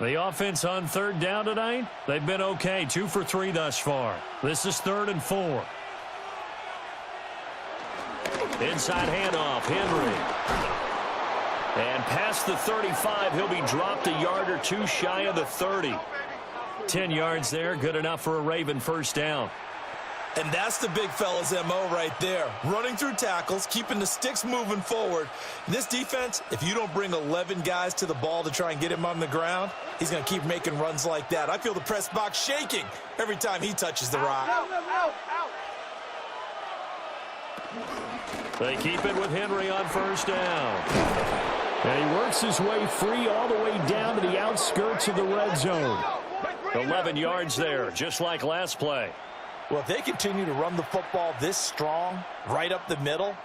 The offense on 3rd down tonight, they've been okay. 2 for 3 thus far. This is 3rd and 4. Inside handoff, Henry. And past the 35, he'll be dropped a yard or 2 shy of the 30. 10 yards there, good enough for a Raven first down. And that's the big fella's MO right there. Running through tackles, keeping the sticks moving forward. This defense, if you don't bring 11 guys to the ball to try and get him on the ground, he's going to keep making runs like that. I feel the press box shaking every time he touches the rock. They keep it with Henry on first down. And he works his way free all the way down to the outskirts of the red zone. 11 yards there, just like last play. Well, if they continue to run the football this strong, right up the middle,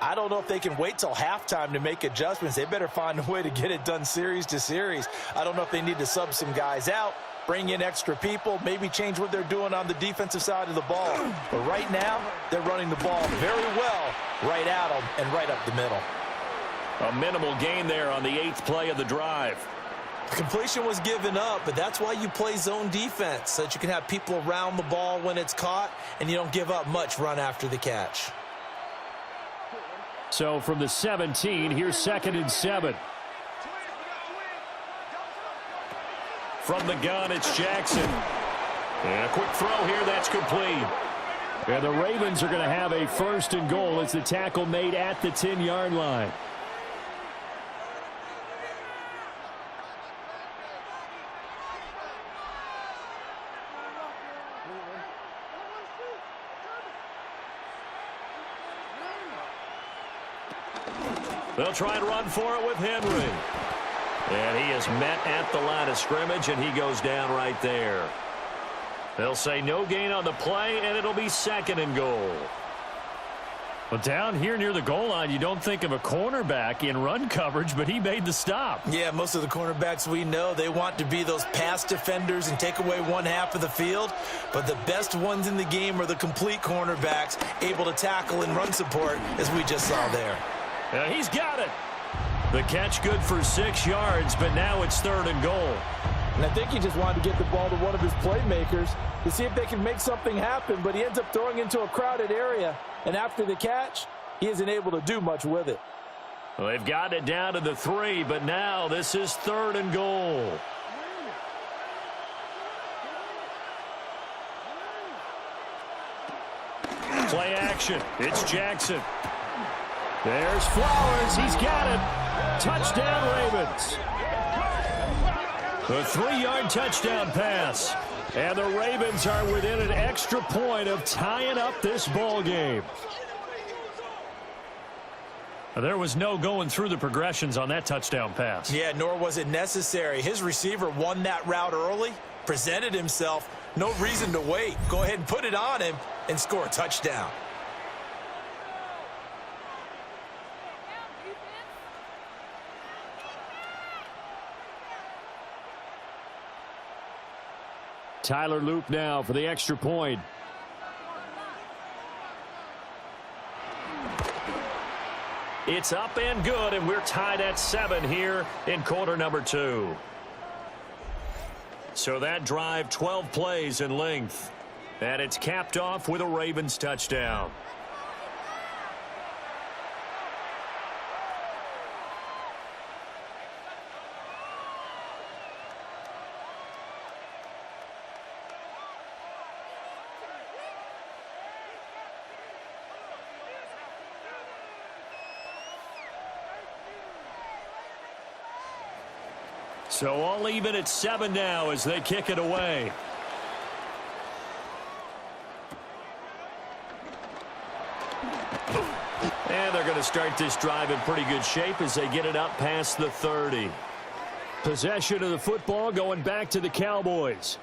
I don't know if they can wait till halftime to make adjustments. They better find a way to get it done series to series. I don't know if they need to sub some guys out, bring in extra people, maybe change what they're doing on the defensive side of the ball. But right now, they're running the ball very well right at them and right up the middle. A minimal gain there on the 8th play of the drive. The completion was given up, but that's why you play zone defense, so that you can have people around the ball when it's caught, and you don't give up much run after the catch. So from the 17, here's 2nd and 7. From the gun, it's Jackson. And a quick throw here, that's complete. And the Ravens are going to have a 1st and goal as the tackle made at the 10-yard line. They'll try and run for it with Henry. And he is met at the line of scrimmage, and he goes down right there. They'll say no gain on the play, and it'll be 2nd and goal. But down here near the goal line, you don't think of a cornerback in run coverage, but he made the stop. Yeah, most of the cornerbacks we know, they want to be those pass defenders and take away one half of the field. But the best ones in the game are the complete cornerbacks, able to tackle and run support, as we just saw there. He's got it. The catch good for 6 yards, but now it's 3rd and goal. And I think he just wanted to get the ball to one of his playmakers to see if they can make something happen, but he ends up throwing into a crowded area. And after the catch, he isn't able to do much with it. Well, they've got it down to the 3, but now this is 3rd and goal. Play action. It's Jackson. There's Flowers. He's got it. Touchdown, Ravens. A 3-yard touchdown pass. And the Ravens are within an extra point of tying up this ball game. There was no going through the progressions on that touchdown pass. Yeah, nor was it necessary. His receiver won that route early, presented himself. No reason to wait. Go ahead and put it on him and score a touchdown. Tyler Loop now for the extra point. It's up and good, and we're tied at 7 here in quarter number 2. So that drive, 12 plays in length. And it's capped off with a Ravens touchdown. So all even at 7 now as they kick it away. And they're going to start this drive in pretty good shape as they get it up past the 30. Possession of the football going back to the Cowboys.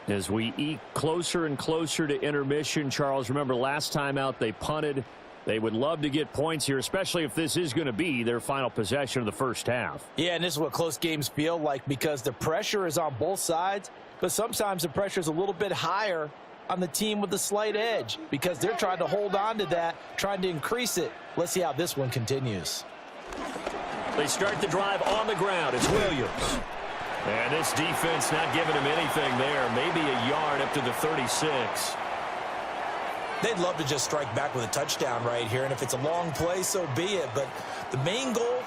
As we eke closer and closer to intermission, Charles, remember last time out they punted. They would love to get points here, especially if this is going to be their final possession of the first half. Yeah, and this is what close games feel like because the pressure is on both sides, but sometimes the pressure is a little bit higher on the team with the slight edge because they're trying to hold on to that, trying to increase it. Let's see how this one continues. They start the drive on the ground. It's Williams. And this defense not giving him anything there. Maybe a yard up to the 36. They'd love to just strike back with a touchdown right here, and if it's a long play, so be it. But the main goal,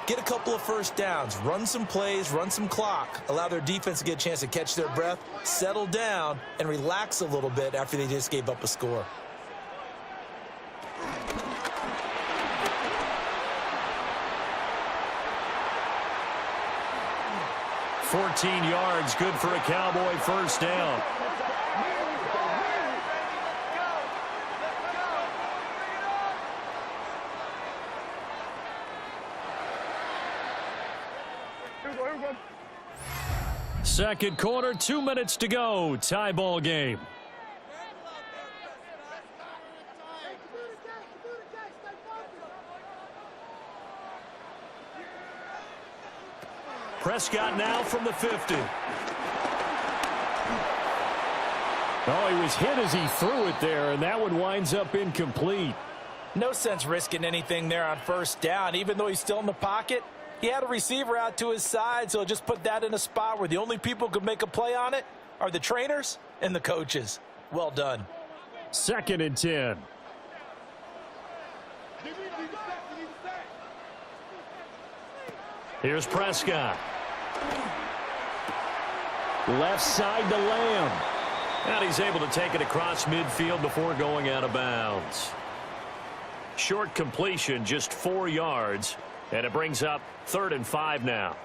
get a couple of first downs, run some plays, run some clock, allow their defense to get a chance to catch their breath, settle down, and relax a little bit after they just gave up a score. $14 yards, good for a Cowboy first down. Second quarter, 2 minutes to go. Tie ball game. Prescott now from the 50. Oh, he was hit as he threw it there, and that one winds up incomplete. No sense risking anything there on first down. Even though he's still in the pocket, he had a receiver out to his side, so just put that in a spot where the only people who could make a play on it are the trainers and the coaches. Well done. 2nd and 10. Here's Prescott. Left side to Lamb. And he's able to take it across midfield before going out of bounds. Short completion, just 4 yards. And it brings up 3rd and 5 now.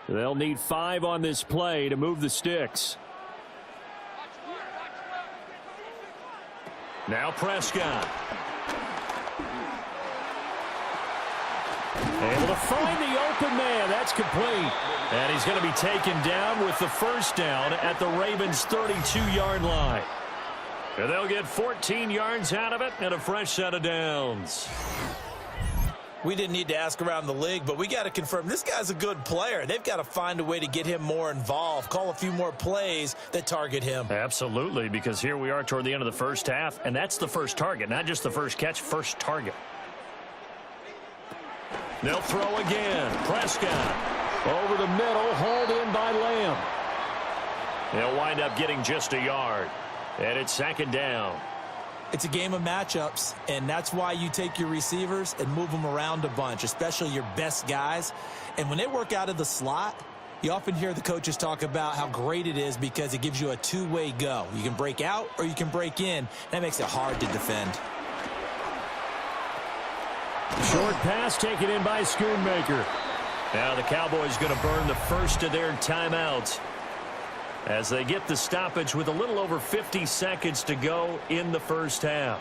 They'll need 5 on this play to move the sticks. Now Prescott. Able to find the open man. That's complete. And he's going to be taken down with the first down at the Ravens' 32-yard line. And they'll get 14 yards out of it and a fresh set of downs. We didn't need to ask around the league, but we got to confirm this guy's a good player. They've got to find a way to get him more involved, call a few more plays that target him. Absolutely, because here we are toward the end of the first half, and that's the first target, not just the first catch, first target. They'll throw again. Prescott Over the middle, hauled in by Lamb. They'll wind up getting just a yard. And it's 2nd down. It's a game of matchups, and that's why you take your receivers and move them around a bunch, especially your best guys. And when they work out of the slot, you often hear the coaches talk about how great it is because it gives you a two-way go. You can break out or you can break in. That makes it hard to defend. Short pass taken in by Schoonmaker. Now the Cowboys going to burn the first of their timeouts as they get the stoppage with a little over 50 seconds to go in the first half.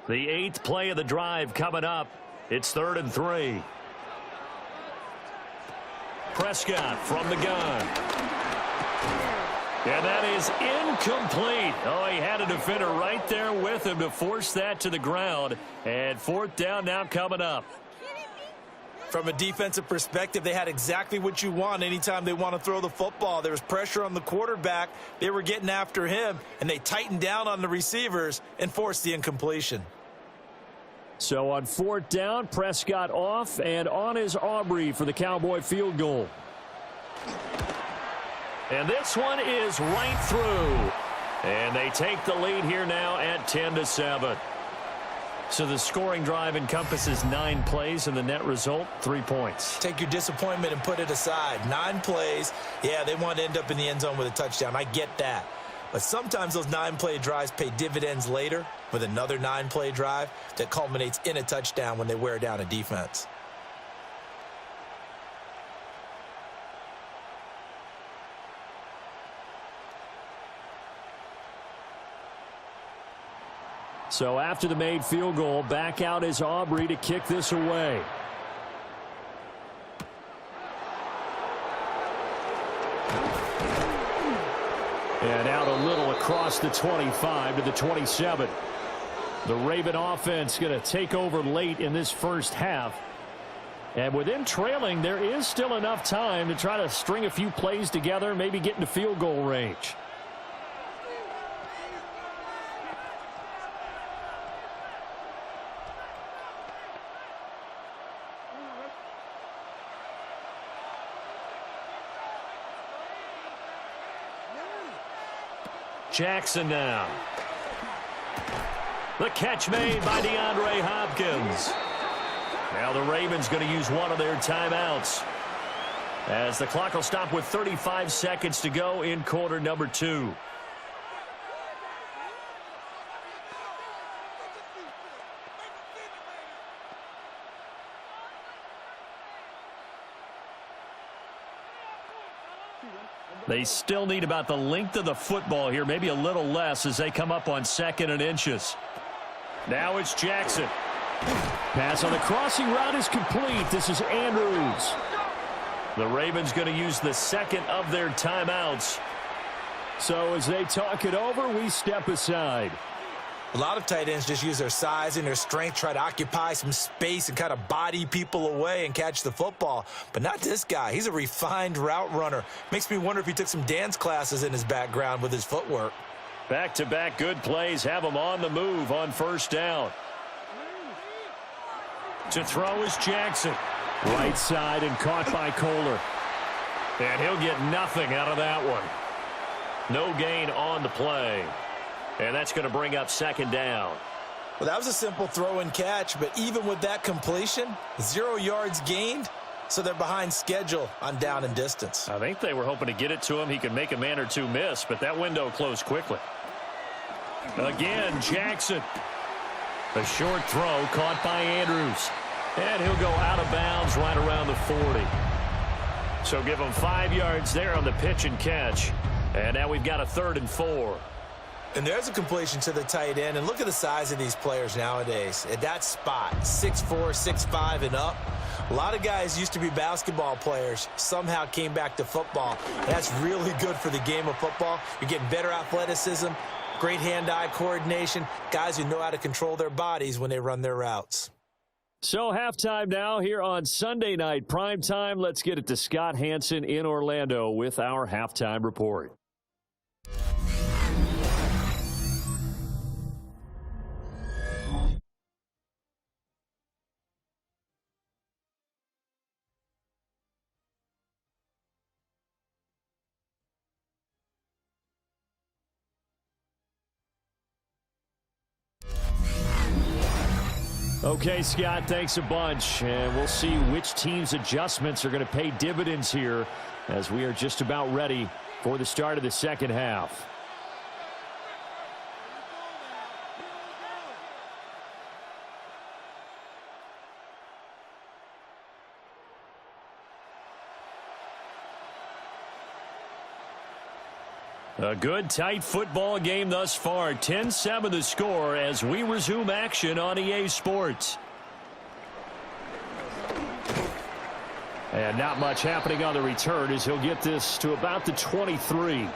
The 8th play of the drive coming up. It's 3rd and 3. Prescott from the gun. And that is incomplete. Oh, he had a defender right there with him to force that to the ground. And 4th down now coming up. From a defensive perspective, they had exactly what you want anytime they want to throw the football. There was pressure on the quarterback. They were getting after him, and they tightened down on the receivers and forced the incompletion. So on 4th down, Prescott off, and on is Aubrey for the Cowboy field goal. And this one is right through. And they take the lead here now at 10-7. So the scoring drive encompasses 9 plays, and the net result, 3 points. Take your disappointment and put it aside. 9 plays. Yeah, they want to end up in the end zone with a touchdown. I get that. But sometimes those 9-play drives pay dividends later with another 9-play drive that culminates in a touchdown when they wear down a defense. So after the made field goal, back out is Aubrey to kick this away. And out a little across the 25 to the 27. The Raven offense going to take over late in this first half. And with them trailing, there is still enough time to try to string a few plays together, maybe get into field goal range. Jackson now. The catch made by DeAndre Hopkins. Now the Ravens going to use one of their timeouts, as the clock will stop with 35 seconds to go in quarter number 2. They still need about the length of the football here, maybe a little less as they come up on 2nd and inches. Now it's Jackson. Pass on the crossing route is complete. This is Andrews. The Ravens going to use the second of their timeouts. So as they talk it over, we step aside. A lot of tight ends just use their size and their strength, try to occupy some space and kind of body people away and catch the football. But not this guy. He's a refined route runner. Makes me wonder if he took some dance classes in his background with his footwork. Back-to-back good plays have him on the move on first down. To throw is Jackson. Right side and caught by Kohler. And he'll get nothing out of that one. No gain on the play. And that's going to bring up 2nd down. Well, that was a simple throw and catch, but even with that completion, 0 yards gained, so they're behind schedule on down and distance. I think they were hoping to get it to him. He could make a man or two miss, but that window closed quickly. Again, Jackson. A short throw caught by Andrews. And he'll go out of bounds right around the 40. So give him 5 yards there on the pitch and catch. And now we've got a 3rd and 4. And there's a completion to the tight end. And look at the size of these players nowadays. At that spot, 6'4", 6'5", and up. A lot of guys used to be basketball players, somehow came back to football. And that's really good for the game of football. You're getting better athleticism, great hand-eye coordination, guys who know how to control their bodies when they run their routes. So halftime now here on Sunday night prime time. Let's get it to Scott Hansen in Orlando with our halftime report. Okay, Scott, thanks a bunch. And we'll see which team's adjustments are going to pay dividends here as we are just about ready for the start of the second half. A good, tight football game thus far. 10-7 the score as we resume action on EA Sports. And not much happening on the return as he'll get this to about the 23.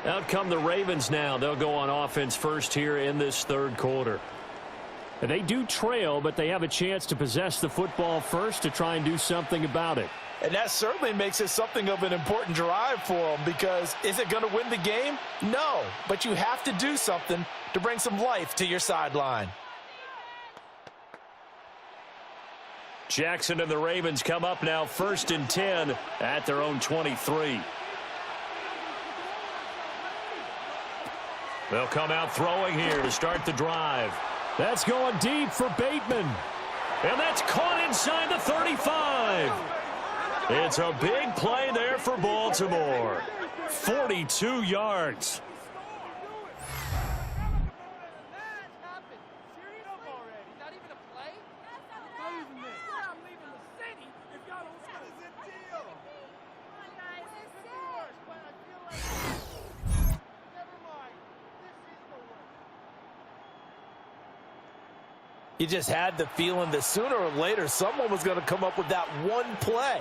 Out come the Ravens now. They'll go on offense first here in this 3rd quarter. And they do trail, but they have a chance to possess the football first to try and do something about it. And that certainly makes it something of an important drive for them, because is it going to win the game? No, but you have to do something to bring some life to your sideline. Jackson and the Ravens come up now 1st and 10 at their own 23. They'll come out throwing here to start the drive. That's going deep for Bateman. And that's caught inside the 35. It's a big play there for Baltimore. 42 yards. You just had the feeling that sooner or later someone was going to come up with that one play.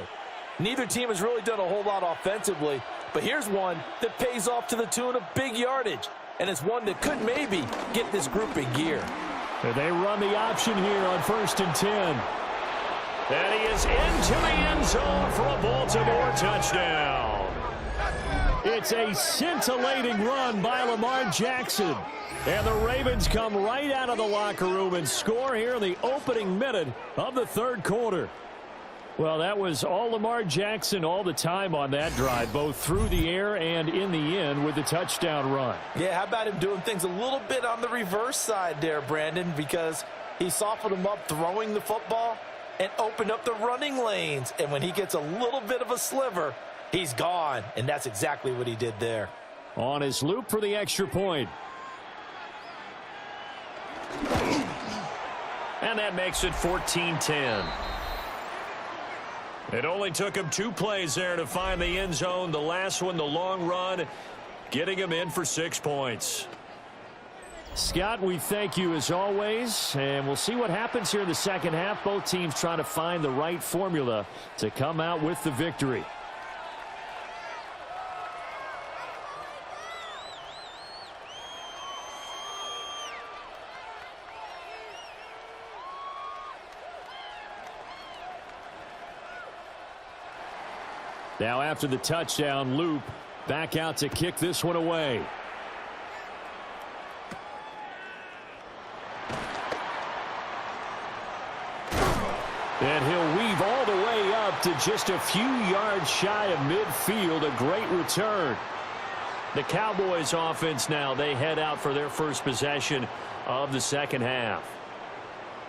Neither team has really done a whole lot offensively, but here's one that pays off to the tune of big yardage, and it's one that could maybe get this group in gear. They run the option here on 1st and 10. And he is into the end zone for a Baltimore touchdown. It's a scintillating run by Lamar Jackson. And the Ravens come right out of the locker room and score here in the opening minute of the 3rd quarter. Well, that was all Lamar Jackson all the time on that drive, both through the air and in the end with the touchdown run. Yeah, how about him doing things a little bit on the reverse side there, Brandon, because he softened him up throwing the football and opened up the running lanes. And when he gets a little bit of a sliver, he's gone. And that's exactly what he did there. On his loop for the extra point. And that makes it 14-10. It only took him 2 plays there to find the end zone. The last one, the long run, getting him in for 6 points. Scott, we thank you as always, and we'll see what happens here in the second half. Both teams trying to find the right formula to come out with the victory. Now after the touchdown, Loop back out to kick this one away. And he'll weave all the way up to just a few yards shy of midfield. A great return. The Cowboys offense now, they head out for their first possession of the second half.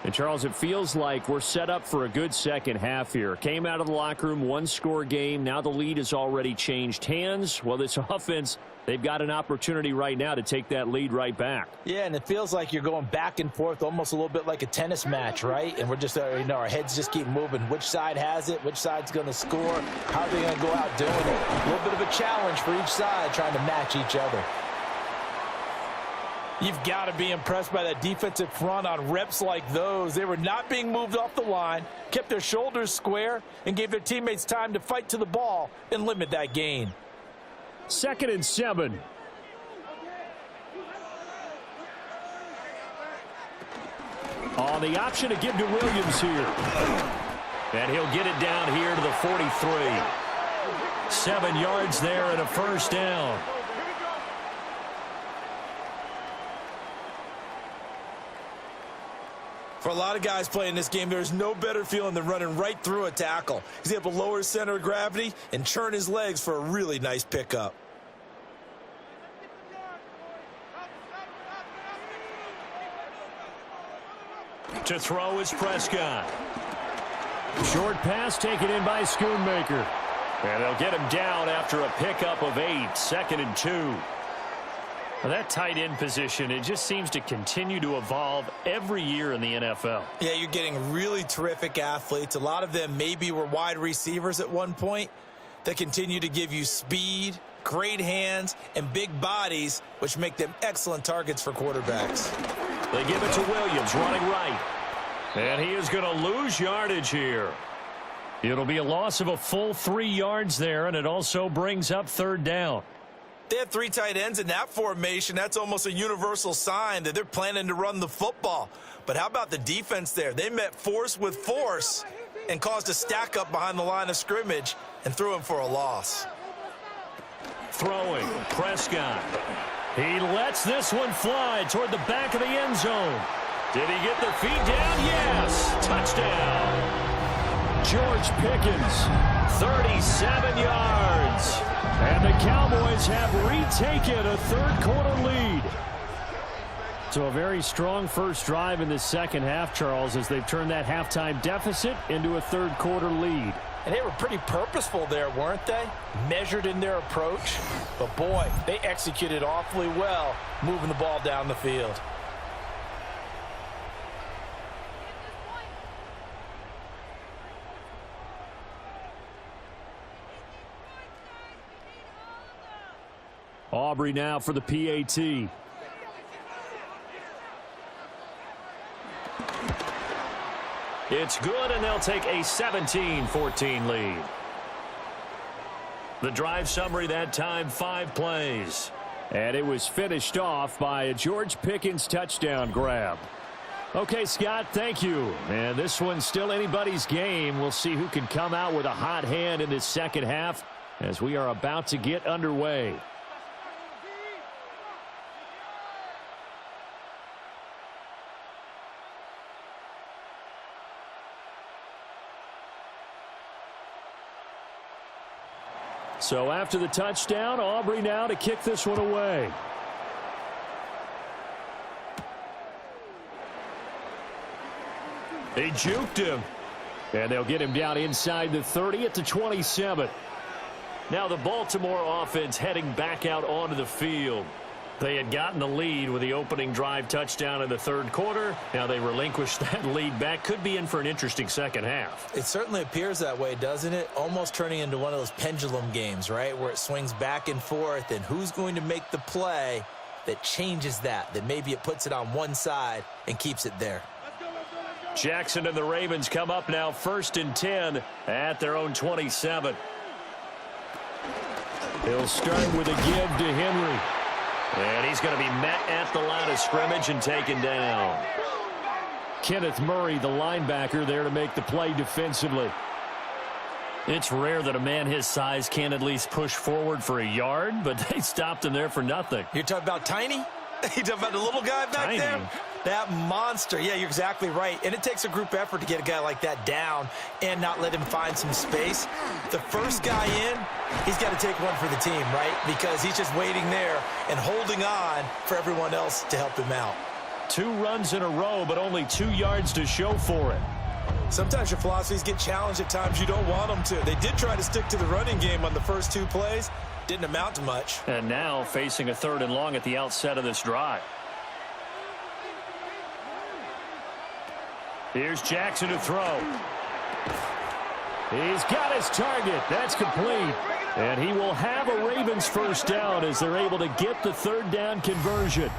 And, Charles, it feels like we're set up for a good second half here. Came out of the locker room, 1-score game. Now the lead has already changed hands. Well, this offense, they've got an opportunity right now to take that lead right back. Yeah, and it feels like you're going back and forth almost a little bit like a tennis match, right? And we're just, our heads just keep moving. Which side has it? Which side's going to score? How are they going to go out doing it? A little bit of a challenge for each side trying to match each other. You've got to be impressed by that defensive front on reps like those. They were not being moved off the line, kept their shoulders square, and gave their teammates time to fight to the ball and limit that gain. 2nd and 7. On the option to give to Williams here. And he'll get it down here to the 43. 7 yards there and a first down. For a lot of guys playing this game, there's no better feeling than running right through a tackle. He's able to lower his center of gravity and churn his legs for a really nice pickup. To throw is Prescott. Short pass taken in by Schoonmaker. And they'll get him down after a pickup of 8. 2nd and 2. Well, that tight end position, it just seems to continue to evolve every year in the NFL. Yeah, you're getting really terrific athletes. A lot of them maybe were wide receivers at one point that continue to give you speed, great hands, and big bodies, which make them excellent targets for quarterbacks. They give it to Williams, running right. And he is going to lose yardage here. It'll be a loss of a full 3 yards there, and it also brings up 3rd down. They have 3 tight ends in that formation. That's almost a universal sign that they're planning to run the football. But how about the defense there? They met force with force and caused a stack up behind the line of scrimmage and threw him for a loss. Throwing, Prescott. He lets this one fly toward the back of the end zone. Did he get the feet down? Yes! Touchdown! George Pickens, 37 yards. And the Cowboys have retaken a 3rd quarter lead. So a very strong first drive in the second half, Charles, as they've turned that halftime deficit into a 3rd quarter lead. And they were pretty purposeful there, weren't they? Measured in their approach. But boy, they executed awfully well, moving the ball down the field. Aubrey now for the PAT. It's good, and they'll take a 17-14 lead. The drive summary that time, 5 plays. And it was finished off by a George Pickens touchdown grab. Okay, Scott, thank you. And this one's still anybody's game. We'll see who can come out with a hot hand in this second half as we are about to get underway. So after the touchdown, Aubrey now to kick this one away. They juked him. And they'll get him down inside the 30 at the 27. Now the Baltimore offense heading back out onto the field. They had gotten the lead with the opening drive touchdown in the third quarter. Now they relinquished that lead back. Could be in for an interesting second half. It certainly appears that way, doesn't it? Almost turning into one of those pendulum games, right, where it swings back and forth, and who's going to make the play that changes that maybe it puts it on one side and keeps it there. Jackson and the Ravens come up now 1st and 10 at their own 27. He'll start with a give to Henry. And he's going to be met at the line of scrimmage and taken down. Kenneth Murray, the linebacker, there to make the play defensively. It's rare that a man his size can at least push forward for a yard, but they stopped him there for nothing. You're talking about Tiny? You're talking about the little guy back Tiny. there? That monster. Yeah, you're exactly right. And it takes a group effort to get a guy like that down and not let him find some space. The first guy in, he's got to take one for the team, right? Because he's just waiting there and holding on for everyone else to help him out. 2 runs in a row, but only 2 yards to show for it. Sometimes your philosophies get challenged at times you don't want them to. They did try to stick to the running game on the first 2 plays. Didn't amount to much. And now facing a 3rd and long at the outset of this drive. Here's Jackson to throw. He's got his target. That's complete. And he will have a Ravens first down as they're able to get the 3rd down conversion.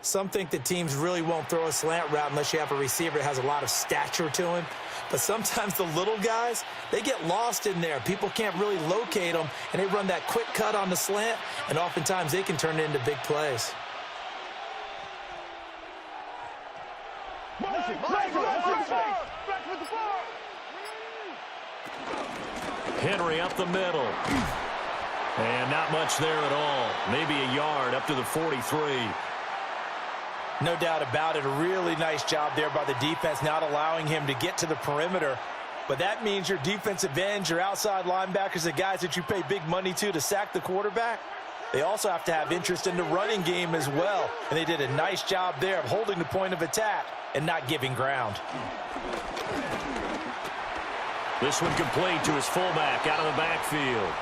Some think that teams really won't throw a slant route unless you have a receiver that has a lot of stature to him. But sometimes the little guys, they get lost in there. People can't really locate them, and they run that quick cut on the slant, and oftentimes they can turn it into big plays. Henry up the middle. And not much there at all. Maybe a yard up to the 43. No doubt about it. A really nice job there by the defense, not allowing him to get to the perimeter. But that means your defensive ends, your outside linebackers, the guys that you pay big money to sack the quarterback, they also have to have interest in the running game as well. And they did a nice job there of holding the point of attack and not giving ground. This one complete to his fullback out of the backfield.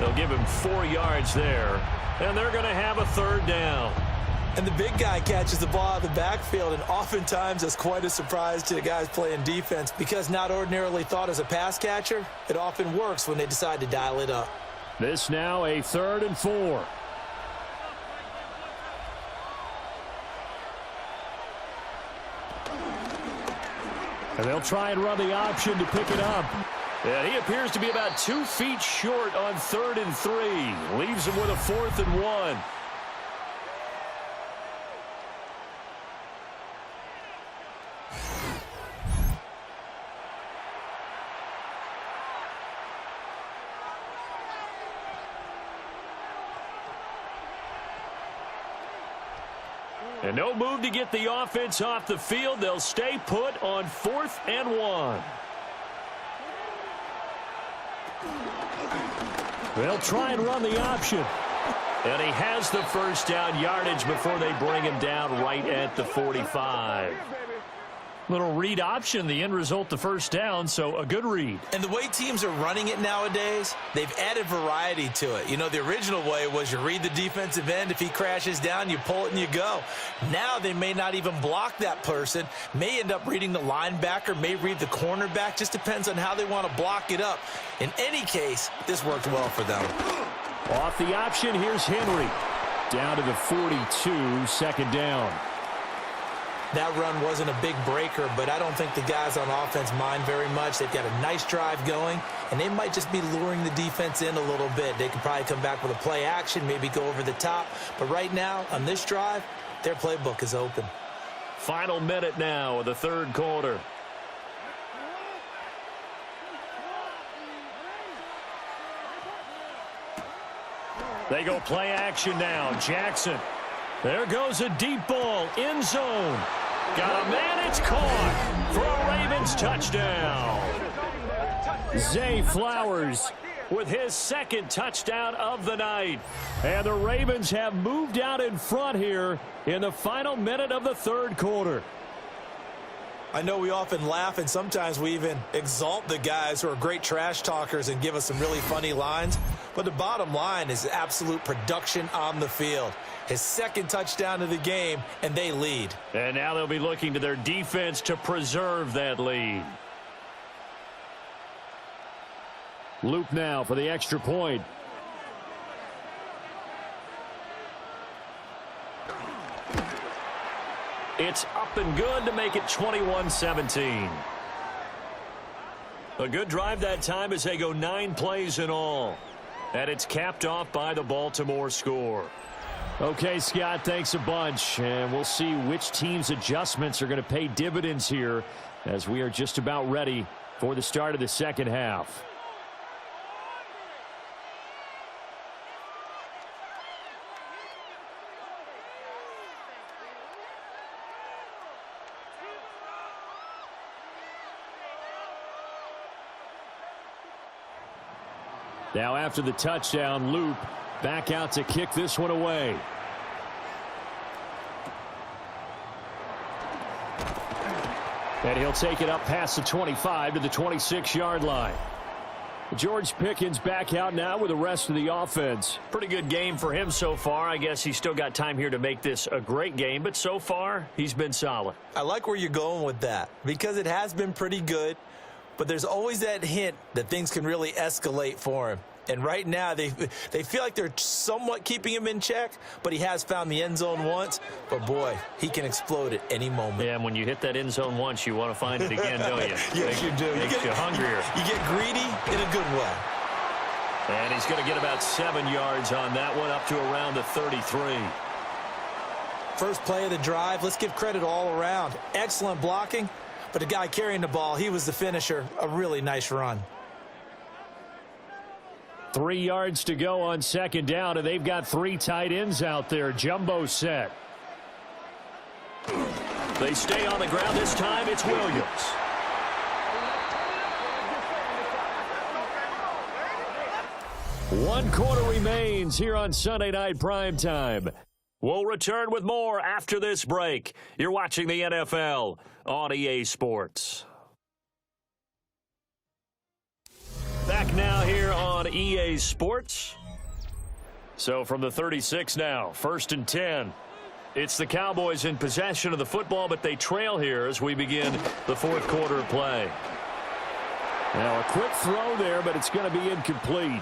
They'll give him 4 yards there, and they're going to have a 3rd down. And the big guy catches the ball out of the backfield, and oftentimes that's quite a surprise to the guys playing defense because not ordinarily thought as a pass catcher, it often works when they decide to dial it up. This now a 3rd and 4. And they'll try and run the option to pick it up. And he appears to be about 2 feet short on 3rd and 3. Leaves him with a 4th and 1. And no move to get the offense off the field. They'll stay put on 4th and 1. They'll try and run the option. And he has the first down yardage before they bring him down right at the 45. Little read option, the end result, the first down, so a good read. And the way teams are running it nowadays, they've added variety to it. You know, the original way was you read the defensive end. If he crashes down, you pull it and you go. Now they may not even block that person, may end up reading the linebacker, may read the cornerback. Just depends on how they want to block it up. In any case, this worked well for them. Off the option, here's Henry. Down to the 42, second down. That run wasn't a big breaker, but I don't think the guys on offense mind very much. They've got a nice drive going, and they might just be luring the defense in a little bit. They could probably come back with a play action, maybe go over the top. But right now, on this drive, their playbook is open. Final minute now of the third quarter. They go play action now. Jackson. There goes a deep ball, end zone. Got a man, it's caught for a Ravens touchdown. Zay Flowers with his second touchdown of the night. And the Ravens have moved out in front here in the final minute of the third quarter. I know we often laugh, and sometimes we even exalt the guys who are great trash talkers and give us some really funny lines. But the bottom line is absolute production on the field. His second touchdown of the game, and they lead. And now they'll be looking to their defense to preserve that lead. Loop now for the extra point. It's up and good to make it 21-17. A good drive that time as they go 9 plays in all. And it's capped off by the Baltimore score. Okay, Scott, thanks a bunch. And we'll see which team's adjustments are going to pay dividends here as we are just about ready for the start of the second half. Now after the touchdown, Loop back out to kick this one away. And he'll take it up past the 25 to the 26-yard line. George Pickens back out now with the rest of the offense. Pretty good game for him so far. I guess he's still got time here to make this a great game, but so far he's been solid. I like where you're going with that because it has been pretty good. But there's always that hint that things can really escalate for him. And right now, they feel like they're somewhat keeping him in check, but he has found the end zone once. But, boy, he can explode at any moment. Yeah, and when you hit that end zone once, you want to find it again, don't you? Yes, you do. Makes you hungrier. You get greedy in a good way. And he's going to get about 7 yards on that one, up to around the 33. First play of the drive. Let's give credit all around. Excellent blocking. But the guy carrying the ball, he was the finisher. A really nice run. 3 yards to go on second down, and they've got 3 tight ends out there. Jumbo set. They stay on the ground this time. It's Williams. One quarter remains here on Sunday Night Primetime. We'll return with more after this break. You're watching the NFL on EA Sports. Back now here on EA Sports. So from the 36 now, 1st and 10. It's the Cowboys in possession of the football, but they trail here as we begin the fourth quarter of play. Now a quick throw there, but it's going to be incomplete.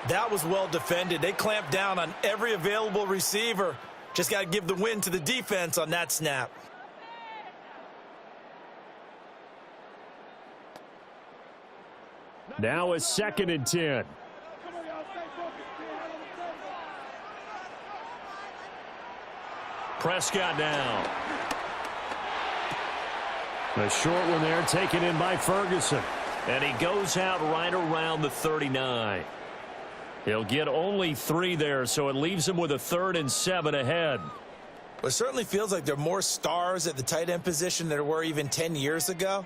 That was well defended. They clamped down on every available receiver. Just got to give the win to the defense on that snap. Now a 2nd and 10. Prescott down. A short one there taken in by Ferguson. And he goes out right around the 39. He'll get only 3 there, so it leaves him with a 3rd and 7 ahead. Well, it certainly feels like there are more stars at the tight end position than there were even 10 years ago.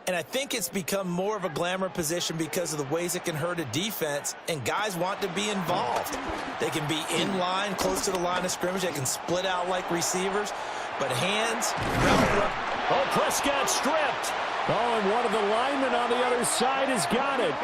And I think it's become more of a glamour position because of the ways it can hurt a defense, and guys want to be involved. They can be in line, close to the line of scrimmage. They can split out like receivers. But hands, route Oh, Prescott stripped. Oh, and one of the linemen on the other side has got it.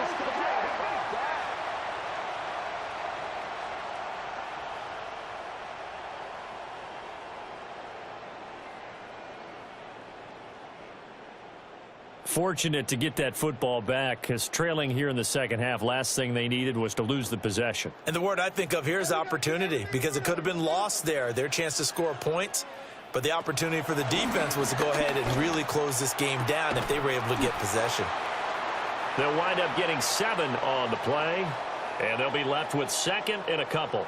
Fortunate to get that football back, because trailing here in the second half, last thing they needed was to lose the possession. And the word I think of here is opportunity, because it could have been lost there, their chance to score points. But the opportunity for the defense was to go ahead and really close this game down if they were able to get possession. They'll wind up getting 7 on the play, and they'll be left with second and a couple.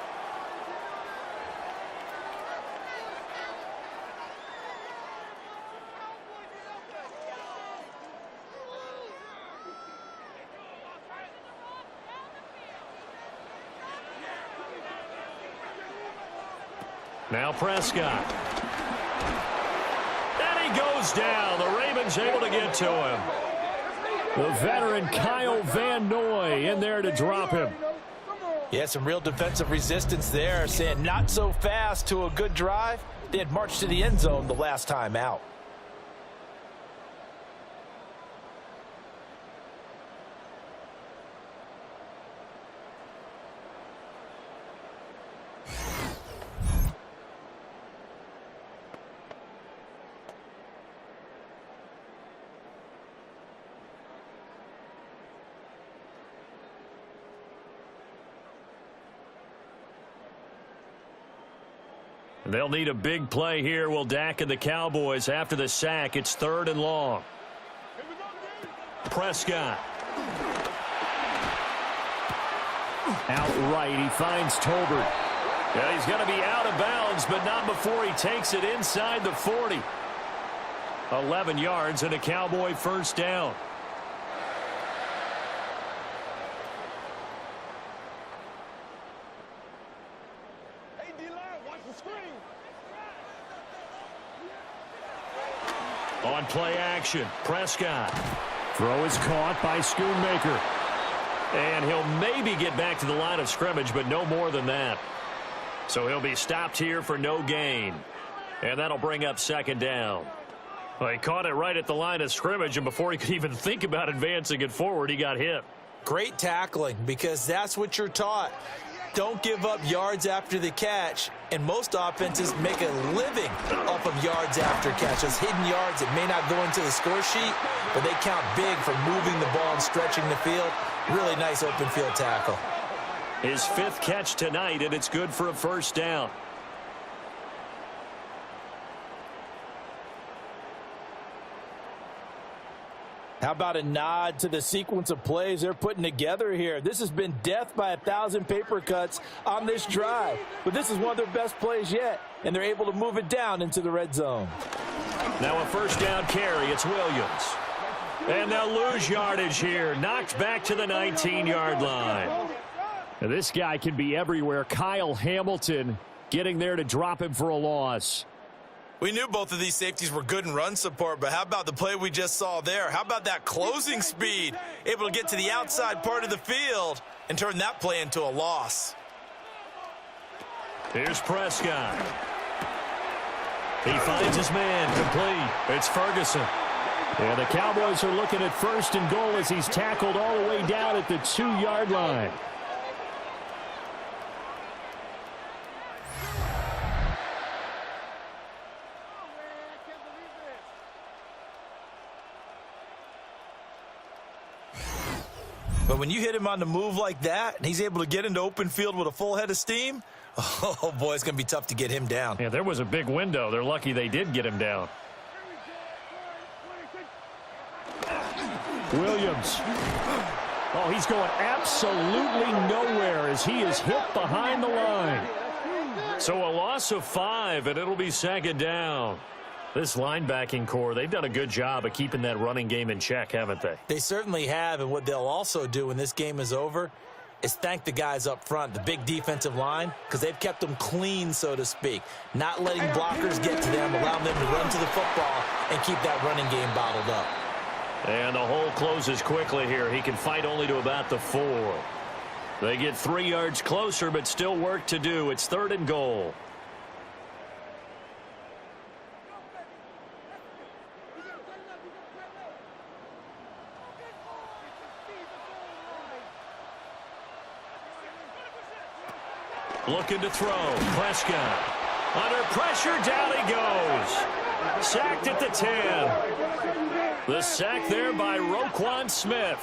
Now Prescott. And he goes down. The Ravens able to get to him. The veteran Kyle Van Noy in there to drop him. Yeah, some real defensive resistance there, saying not so fast to a good drive. They had marched to the end zone the last time out. They'll need a big play here, will Dak and the Cowboys. After the sack, it's 3rd and long. Prescott. Outright, he finds Tolbert. Yeah, he's going to be out of bounds, but not before he takes it inside the 40. 11 yards and a Cowboy first down. On play action, Prescott. Throw is caught by Schoonmaker. And he'll maybe get back to the line of scrimmage, but no more than that. So he'll be stopped here for no gain. And that'll bring up second down. Well, he caught it right at the line of scrimmage, and before he could even think about advancing it forward, he got hit. Great tackling, because that's what you're taught. Don't give up yards after the catch, and most offenses make a living off of yards after catch. Those hidden yards that may not go into the score sheet, but they count big for moving the ball and stretching the field. Really nice open field tackle. His 5th catch tonight, and it's good for a first down. How about a nod to the sequence of plays they're putting together here? This has been death by 1,000 paper cuts on this drive. But this is one of their best plays yet, and they're able to move it down into the red zone. Now a first down carry. It's Williams. And they'll lose yardage here. Knocked back to the 19-yard line. Now this guy can be everywhere. Kyle Hamilton getting there to drop him for a loss. We knew both of these safeties were good in run support, but how about the play we just saw there? How about that closing speed? Able to get to the outside part of the field and turn that play into a loss. Here's Prescott. He finds his man complete. It's Ferguson. Yeah, the Cowboys are looking at 1st and goal as he's tackled all the way down at the 2-yard line. But when you hit him on the move like that, and he's able to get into open field with a full head of steam, oh, boy, it's going to be tough to get him down. Yeah, there was a big window. They're lucky they did get him down. Williams. Oh, he's going absolutely nowhere as he is hit behind the line. So a loss of 5, and it'll be second down. This linebacking core, they've done a good job of keeping that running game in check, haven't they? They certainly have, and what they'll also do when this game is over is thank the guys up front, the big defensive line, because they've kept them clean, so to speak. Not letting blockers get to them, allowing them to run to the football and keep that running game bottled up. And the hole closes quickly here. He can fight only to about the 4. They get 3 yards closer, but still work to do. It's 3rd and goal. Looking to throw. Prescott. Under pressure, down he goes. Sacked at the 10. The sack there by Roquan Smith.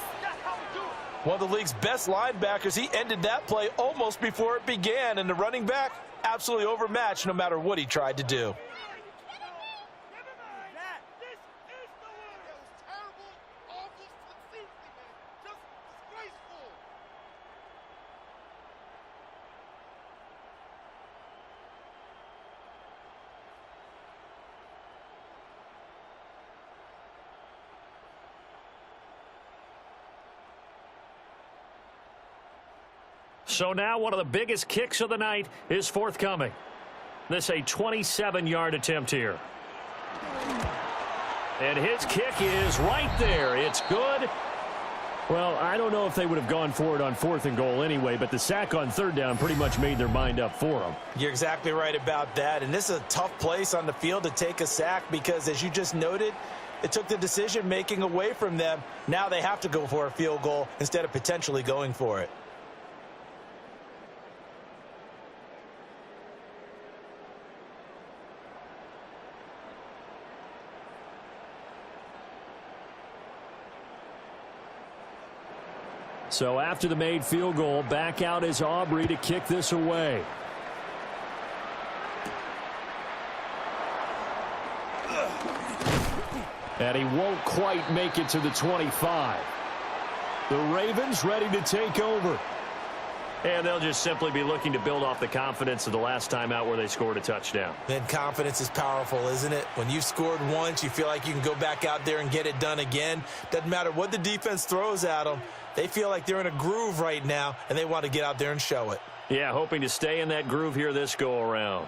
One of the league's best linebackers. He ended that play almost before it began, and the running back absolutely overmatched no matter what he tried to do. So now one of the biggest kicks of the night is forthcoming. This a 27-yard attempt here. And his kick is right there. It's good. Well, I don't know if they would have gone for it on 4th and goal anyway, but the sack on 3rd down pretty much made their mind up for them. You're exactly right about that. And this is a tough place on the field to take a sack because, as you just noted, it took the decision-making away from them. Now they have to go for a field goal instead of potentially going for it. So after the made field goal, back out is Aubrey to kick this away. And he won't quite make it to the 25. The Ravens ready to take over. And they'll just simply be looking to build off the confidence of the last time out where they scored a touchdown. And confidence is powerful, isn't it? When you've scored once, you feel like you can go back out there and get it done again. Doesn't matter what the defense throws at them. They feel like they're in a groove right now, and they want to get out there and show it. Yeah, hoping to stay in that groove here this go-around.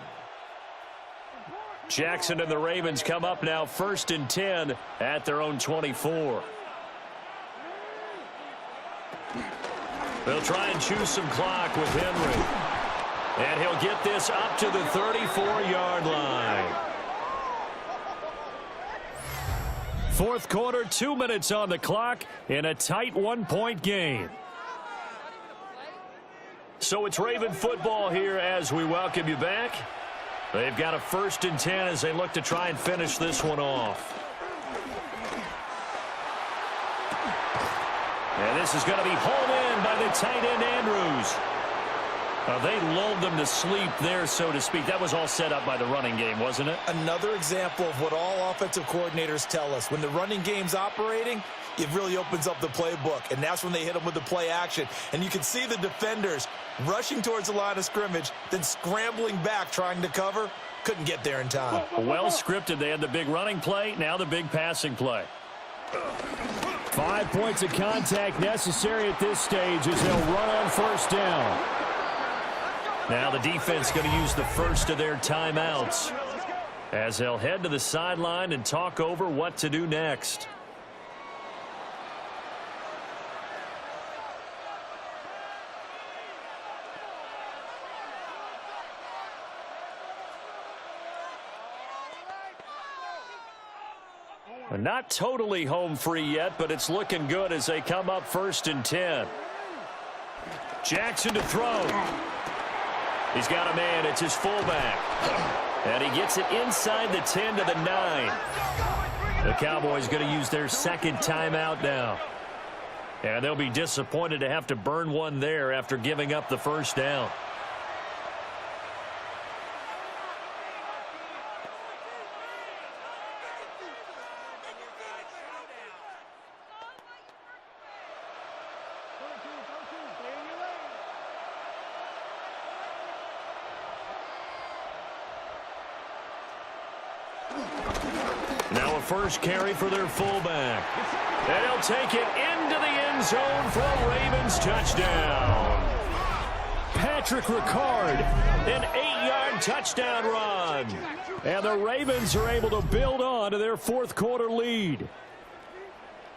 Jackson and the Ravens come up now 1st and 10 at their own 24. They'll try and choose some clock with Henry. And he'll get this up to the 34-yard line. 4th quarter, 2 minutes on the clock in a tight 1-point game. So it's Raven football here as we welcome you back. They've got a 1st and 10 as they look to try and finish this one off. And this is going to be hauled in by the tight end Andrews. They lulled them to sleep there, so to speak. That was all set up by the running game, wasn't it? Another example of what all offensive coordinators tell us. When the running game's operating, it really opens up the playbook, and that's when they hit them with the play action. And you can see the defenders rushing towards the line of scrimmage, then scrambling back trying to cover. Couldn't get there in time. Well scripted. They had the big running play, now the big passing play. 5 points of contact necessary at this stage as they'll run on 1st down. Now the defense going to use the first of their timeouts as they'll head to the sideline and talk over what to do next. Not totally home free yet, but it's looking good as they come up 1st and 10. Jackson to throw. He's got a man. It's his fullback. And he gets it inside the 10 to the 9. The Cowboys going to use their 2nd timeout now. And they'll be disappointed to have to burn one there after giving up the 1st down. Now a first carry for their fullback. And he'll take it into the end zone for a Ravens touchdown. Patrick Ricard, An 8-yard touchdown run. and the Ravens are able to build on to their 4th quarter lead.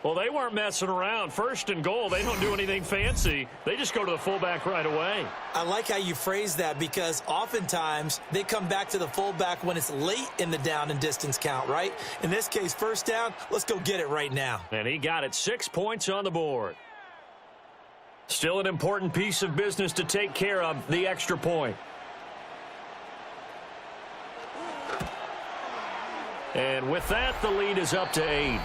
Well, they weren't messing around. 1st and goal, they don't do anything fancy. They just go to the fullback right away. I like how you phrase that because oftentimes they come back to the fullback when it's late in the down and distance count, right? In this case, 1st down, let's go get it right now. And he got it. 6 points on the board. Still an important piece of business to take care of, the extra point. And with that, the lead is up to 8.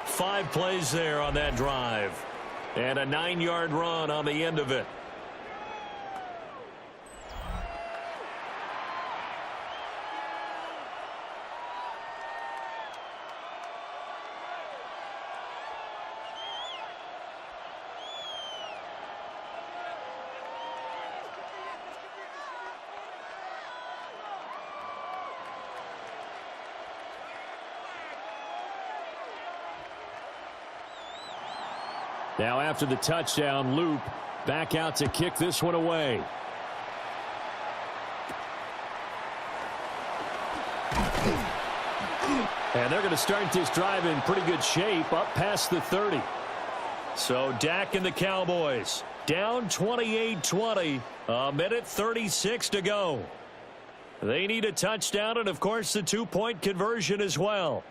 5 plays there on that drive. And a 9-yard run on the end of it. Now after the touchdown, Loop back out to kick this one away. And they're going to start this drive in pretty good shape up past the 30. So Dak and the Cowboys down 28-20, a minute 36 to go. They need a touchdown and, of course, the 2-point conversion as well.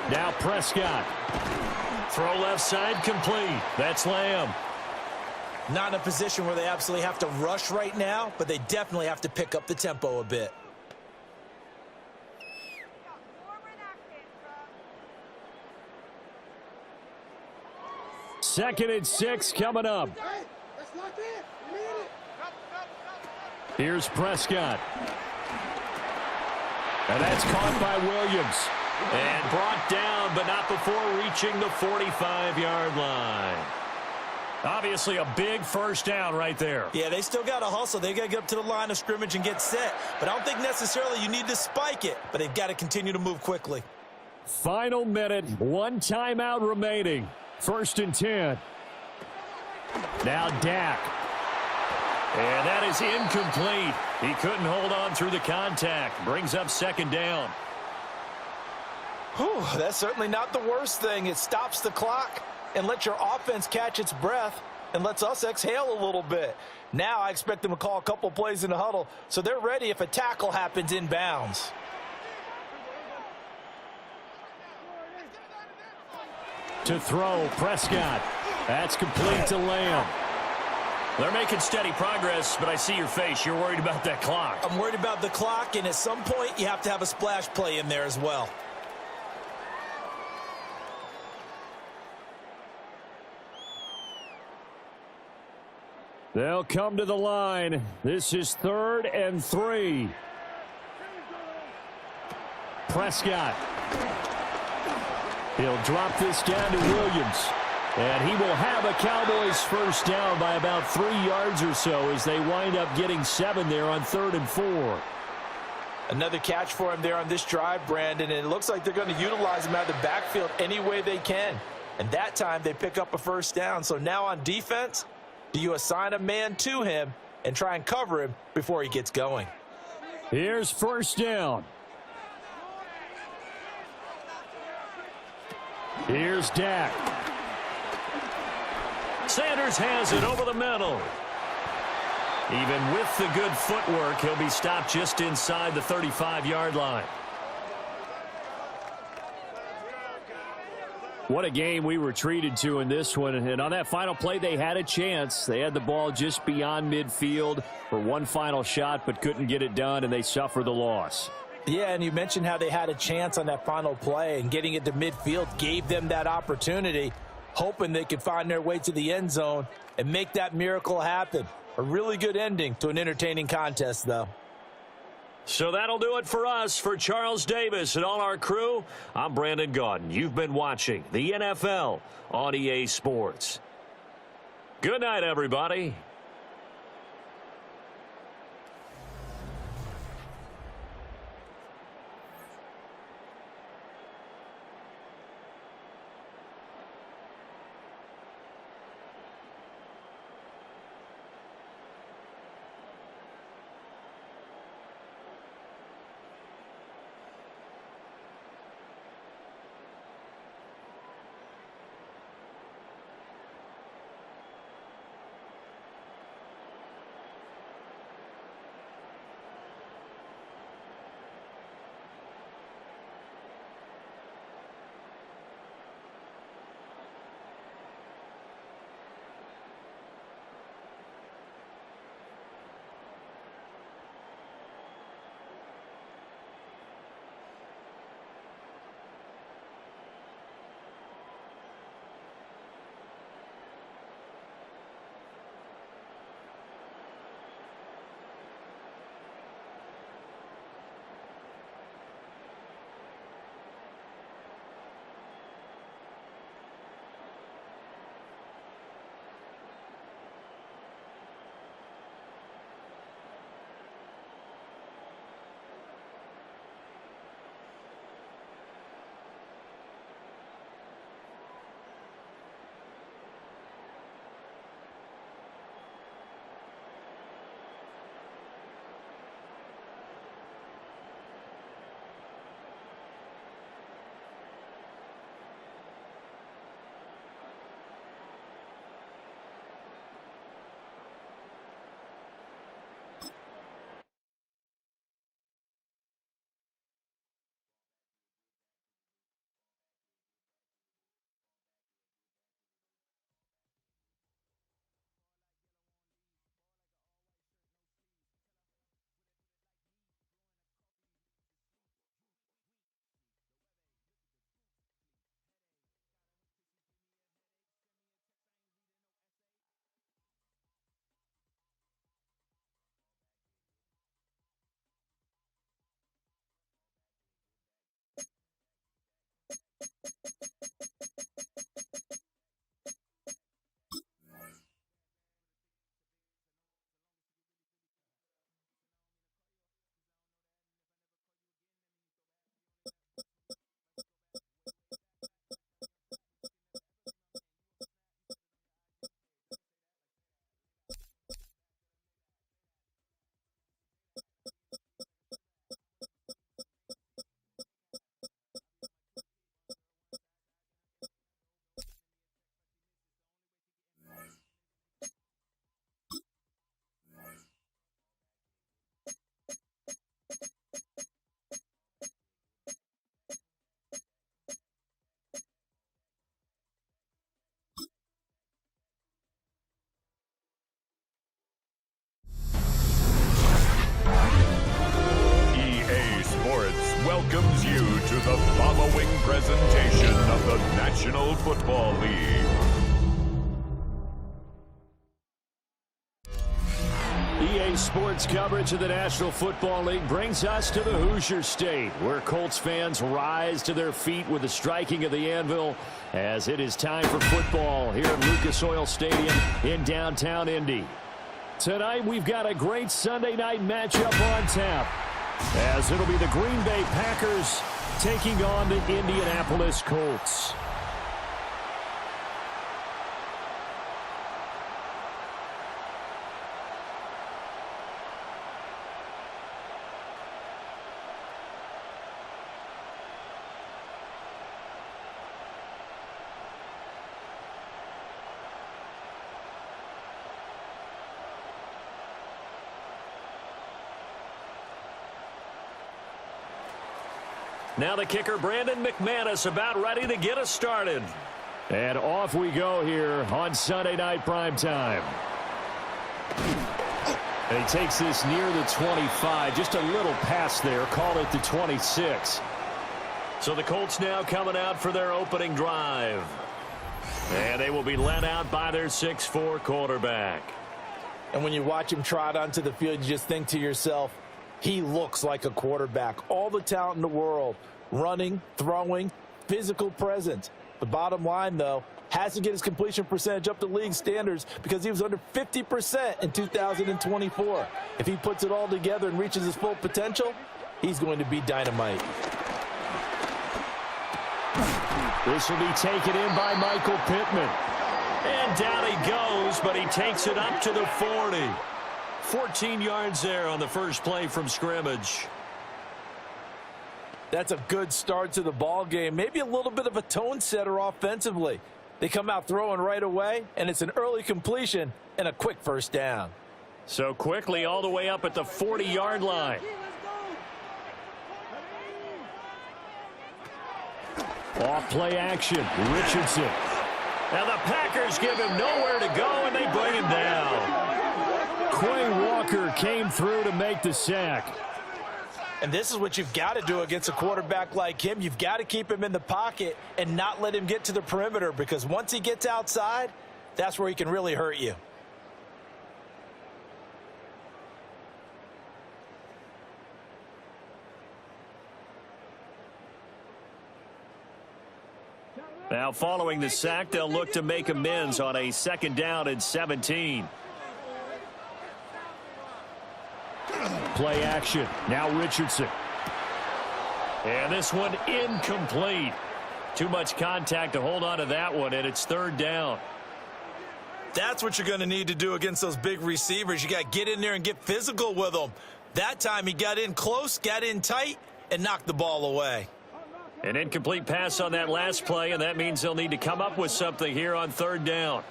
Now Prescott. Throw left side complete. That's Lamb. Not in a position where they absolutely have to rush right now, but they definitely have to pick up the tempo a bit. Second and 6 coming up. Here's Prescott. And that's caught by Williams. And brought down, but not before reaching the 45-yard line. Obviously a big first down right there. Yeah, they still got to hustle. They got to get up to the line of scrimmage and get set. But I don't think necessarily you need to spike it, but they've got to continue to move quickly. Final minute, 1 timeout remaining. 1st and 10. Now Dak. And that is incomplete. He couldn't hold on through the contact. Brings up 2nd down. Whew, that's certainly not the worst thing. It stops the clock and lets your offense catch its breath and lets us exhale a little bit. Now I expect them to call a couple plays in the huddle so they're ready if a tackle happens inbounds. To throw, Prescott. That's complete to Lamb. They're making steady progress, but I see your face. You're worried about that clock. I'm worried about the clock, and at some point you have to have a splash play in there as well. They'll come to the line. This is 3rd and 3. Prescott. He'll drop this down to Williams. And he will have a Cowboys first down by about 3 yards or so as they wind up getting 7 there on 3rd and 4. Another catch for him there on this drive, Brandon, and it looks like they're going to utilize him out of the backfield any way they can. And that time they pick up a first down. So now on defense, do you assign a man to him and try and cover him before he gets going? Here's 1st down. Here's Dak. Sanders has it over the middle. Even with the good footwork, he'll be stopped just inside the 35-yard line. What a game we were treated to in this one. And on that final play, they had a chance. They had the ball just beyond midfield for one final shot, but couldn't get it done, and they suffer the loss. Yeah, and you mentioned how they had a chance on that final play, and getting it to midfield gave them that opportunity, hoping they could find their way to the end zone and make that miracle happen. A really good ending to an entertaining contest, though. So that'll do it for us. For Charles Davis and all our crew, I'm Brandon Gaudin. You've been watching the NFL on EA Sports. Good night, everybody. Football League. EA Sports coverage of the National Football League brings us to the Hoosier State, where Colts fans rise to their feet with the striking of the anvil as it is time for football here at Lucas Oil Stadium in downtown Indy. Tonight we've got a great Sunday night matchup on tap, as it'll be the Green Bay Packers taking on the Indianapolis Colts. Now the kicker, Brandon McManus, about ready to get us started. And off we go here on Sunday Night Primetime. And he takes this near the 25. Just a little pass there. Call it the 26. So the Colts now coming out for their opening drive. And they will be led out by their 6'4" quarterback. And when you watch him trot onto the field, you just think to yourself, he looks like a quarterback. All the talent in the world. Running, throwing, physical presence. The bottom line, though, has to get his completion percentage up to league standards because he was under 50% in 2024. If he puts it all together and reaches his full potential, he's going to be dynamite. This will be taken in by Michael Pittman. And down he goes, but he takes it up to the 40. 14 yards there on the first play from scrimmage. That's a good start to the ball game. Maybe a little bit of a tone setter offensively. They come out throwing right away, and it's an early completion and a quick first down. So quickly all the way up at the 40-yard line. Off play action, Richardson. And the Packers give him nowhere to go, and they bring him down. Quay Walker came through to make the sack. And this is what you've got to do against a quarterback like him. You've got to keep him in the pocket and not let him get to the perimeter, because once he gets outside, that's where he can really hurt you. Now following the sack, they'll look to make amends on a 2nd down and 17. Play action. Now Richardson. And this one incomplete. Too much contact to hold on to that one, and it's 3rd down. That's what you're going to need to do against those big receivers. You got to get in there and get physical with them. That time he got in close, got in tight, and knocked the ball away. An incomplete pass on that last play, and that means they'll need to come up with something here on 3rd down.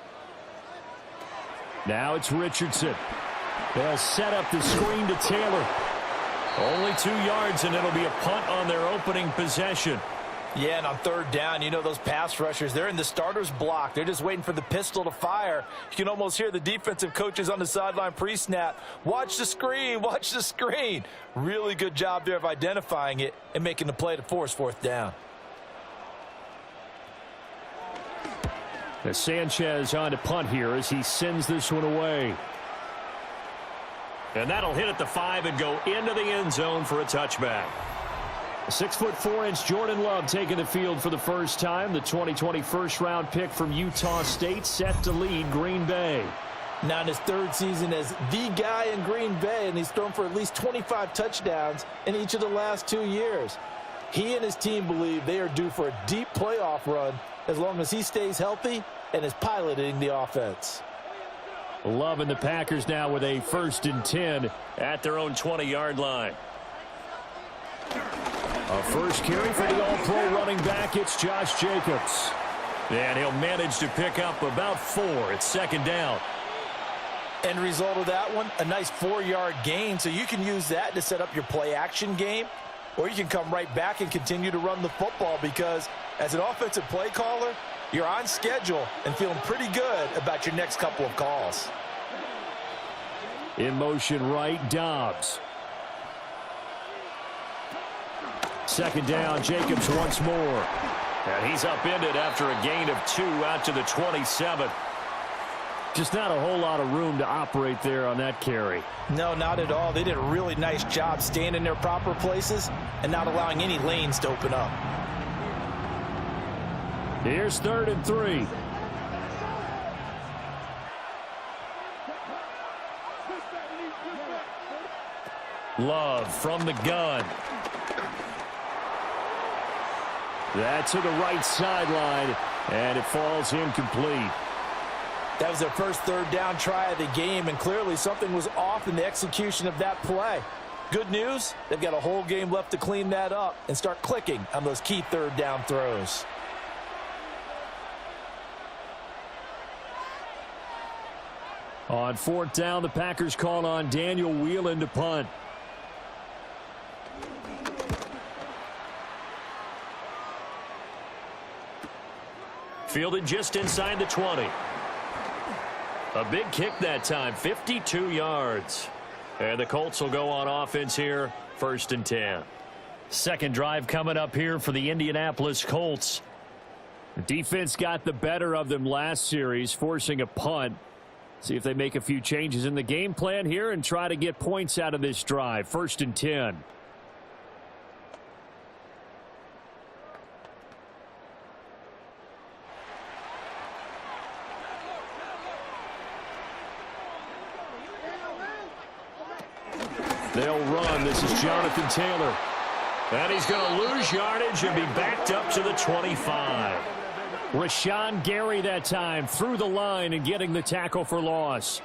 Now it's Richardson. They'll set up the screen to Taylor. Only 2 yards, and it'll be a punt on their opening possession. Yeah, and on 3rd down, you know those pass rushers, they're in the starter's block. They're just waiting for the pistol to fire. You can almost hear the defensive coaches on the sideline pre-snap. Watch the screen, watch the screen. Really good job there of identifying it and making the play to force 4th down. As Sanchez on to punt here as he sends this one away. And that'll hit at the 5 and go into the end zone for a touchback. 6'4" Jordan Love taking the field for the first time. The 2020 first-round pick from Utah State set to lead Green Bay. Now in his 3rd season as the guy in Green Bay, and he's thrown for at least 25 touchdowns in each of the last 2 years. He and his team believe they are due for a deep playoff run as long as he stays healthy and is piloting the offense. Love and the Packers now with a 1st and 10 at their own 20-yard line. A first carry for the all-pro running back. It's Josh Jacobs. And he'll manage to pick up about 4. It's 2nd down. End result of that one, a nice 4-yard gain. So you can use that to set up your play-action game, or you can come right back and continue to run the football, because as an offensive play caller, you're on schedule and feeling pretty good about your next couple of calls. In motion right, Dobbs. 2nd down, Jacobs once more. And he's upended after a gain of 2 out to the 27. Just not a whole lot of room to operate there on that carry. No, not at all. They did a really nice job staying in their proper places and not allowing any lanes to open up. Here's 3rd and 3. Love from the gun. That to the right sideline, and it falls incomplete. That was their first 3rd down try of the game, and clearly something was off in the execution of that play. Good news, they've got a whole game left to clean that up and start clicking on those key 3rd down throws. On 4th down, the Packers call on Daniel Whelan to punt. Fielded just inside the 20. A big kick that time, 52 yards. And the Colts will go on offense here, 1st and 10. Second drive coming up here for the Indianapolis Colts. The defense got the better of them last series, forcing a punt. See if they make a few changes in the game plan here and try to get points out of this drive. 1st and 10. They'll run. This is Jonathan Taylor. And he's going to lose yardage and be backed up to the 25. Rashawn Gary that time through the line and getting the tackle for loss.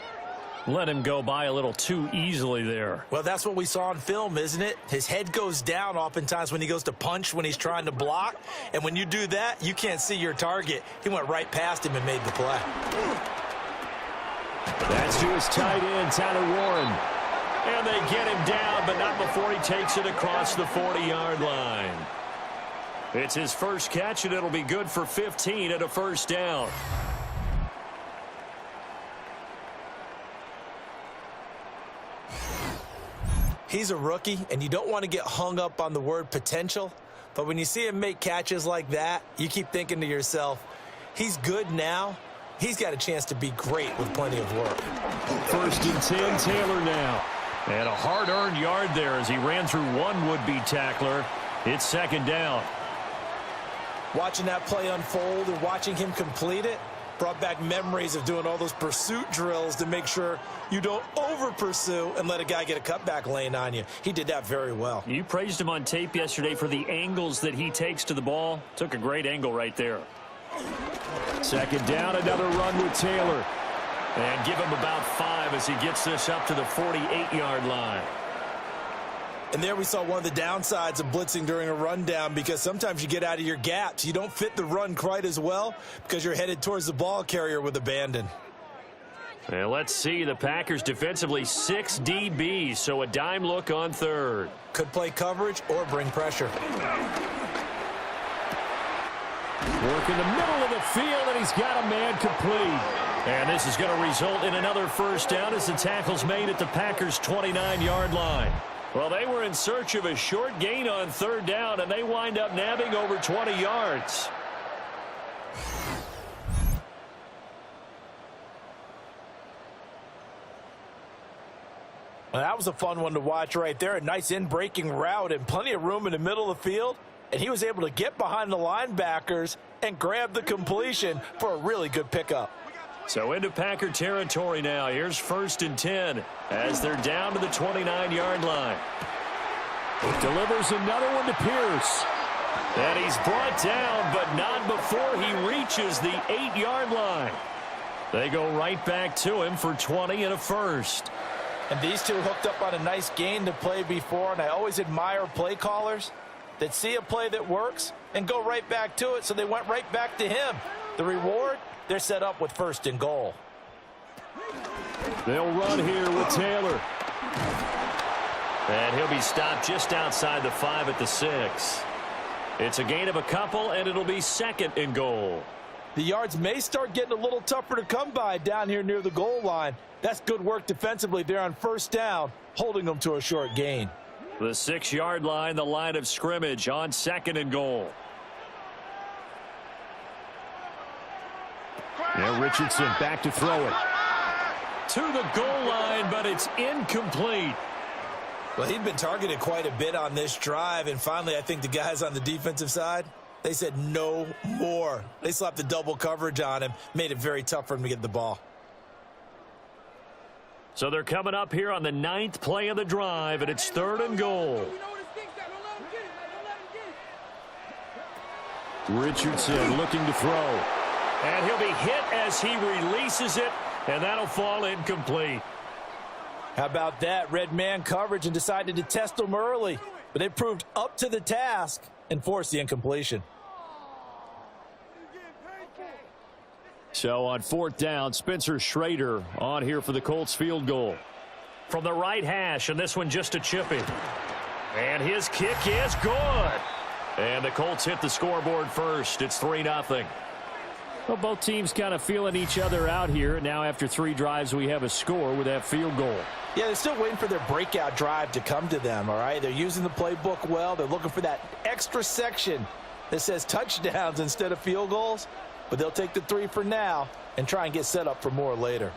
Let him go by a little too easily there. Well, that's what we saw on film, isn't it? His head goes down oftentimes when he goes to punch when he's trying to block. And when you do that, you can't see your target. He went right past him and made the play. That's to his tight end, Tyler Warren. And they get him down, but not before he takes it across the 40-yard line. It's his first catch, and it'll be good for 15 at a 1st down. He's a rookie, and you don't want to get hung up on the word potential. But when you see him make catches like that, you keep thinking to yourself, he's good now. He's got a chance to be great with plenty of work. 1st and 10, Taylor now. And a hard-earned yard there as he ran through one would-be tackler. It's 2nd down. Watching that play unfold and watching him complete it brought back memories of doing all those pursuit drills to make sure you don't over-pursue and let a guy get a cutback lane on you. He did that very well. You praised him on tape yesterday for the angles that he takes to the ball. Took a great angle right there. 2nd down, another run with Taylor. And give him about 5 as he gets this up to the 48-yard line. And there we saw one of the downsides of blitzing during a rundown, because sometimes you get out of your gaps. You don't fit the run quite as well because you're headed towards the ball carrier with abandon. And let's see, the Packers defensively 6 DBs, so a dime look on 3rd. Could play coverage or bring pressure. Work in the middle of the field, and he's got a man complete. And this is going to result in another 1st down as the tackle's made at the Packers' 29-yard line. Well, they were in search of a short gain on 3rd down, and they wind up nabbing over 20 yards. Well, that was a fun one to watch right there. A nice in-breaking route and plenty of room in the middle of the field. And he was able to get behind the linebackers and grab the completion for a really good pickup. So into Packer territory now. Here's 1st and 10 as they're down to the 29-yard line. Delivers another one to Pierce. And he's brought down, but not before he reaches the 8-yard line. They go right back to him for 20 and a 1st. And these two hooked up on a nice gain to play before, and I always admire play callers that see a play that works and go right back to it, so they went right back to him. The reward, they're set up with 1st and goal. They'll run here with Taylor. And he'll be stopped just outside the 5 at the 6. It's a gain of a couple, and it'll be 2nd and goal. The yards may start getting a little tougher to come by down here near the goal line. That's good work defensively there on 1st down, holding them to a short gain. The 6-yard line, the line of scrimmage on 2nd and goal. Now Richardson back to throw it. To the goal line, but it's incomplete. Well, he'd been targeted quite a bit on this drive, and finally I think the guys on the defensive side, they said no more. They slapped the double coverage on him, made it very tough for him to get the ball. So they're coming up here on the 9th play of the drive, and it's 3rd and goal. Richardson looking to throw. And he'll be hit as he releases it, and that'll fall incomplete. How about that? Red man coverage and decided to test him early, but it proved up to the task and forced the incompletion. So on 4th down, Spencer Schrader on here for the Colts field goal. From the right hash, and this one just a chippy. And his kick is good. And the Colts hit the scoreboard first. It's 3-0. Well, both teams kind of feeling each other out here. Now after 3 drives, we have a score with that field goal. Yeah, they're still waiting for their breakout drive to come to them, all right? They're using the playbook well. They're looking for that extra section that says touchdowns instead of field goals. But they'll take the 3 for now and try and get set up for more later.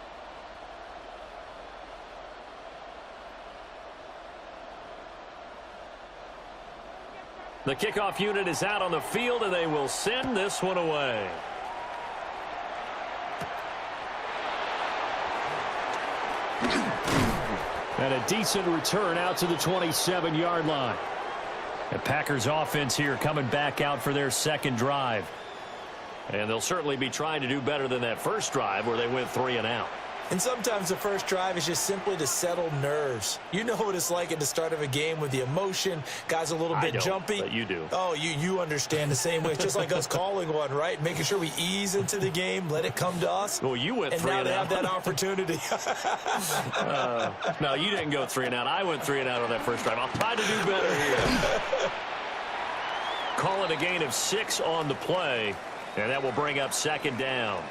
The kickoff unit is out on the field, and they will send this one away. And a decent return out to the 27-yard line. The Packers offense here coming back out for their 2nd drive. And they'll certainly be trying to do better than that first drive where they went 3 and out. And sometimes the first drive is just simply to settle nerves. You know what it's like at the start of a game with the emotion. Guys a little bit jumpy. But you do. Oh, you understand the same way. It's just like us calling one, right? Making sure we ease into the game, let it come to us. Well, you went 3 and out. And now they have that opportunity. No, you didn't go 3 and out. I went 3 and out on that first drive. I'll try to do better here. Call it a gain of 6 on the play, and that will bring up 2nd down.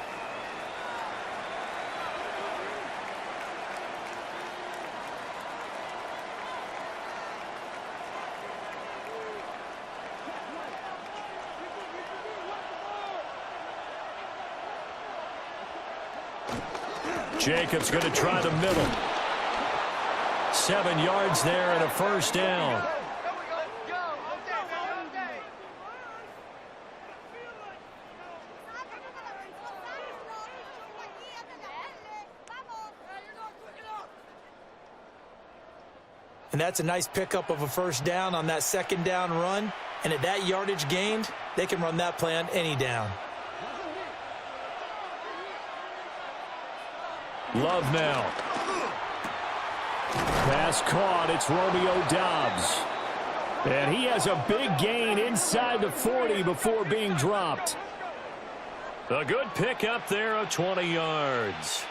Jacobs going to try the middle. 7 yards there and a first down. And that's a nice pickup of a first down on that 2nd down run. And at that yardage gained, they can run that play on any down. Love now. Pass caught. It's Romeo Doubs. And he has a big gain inside the 40 before being dropped. A good pick up there of 20 yards.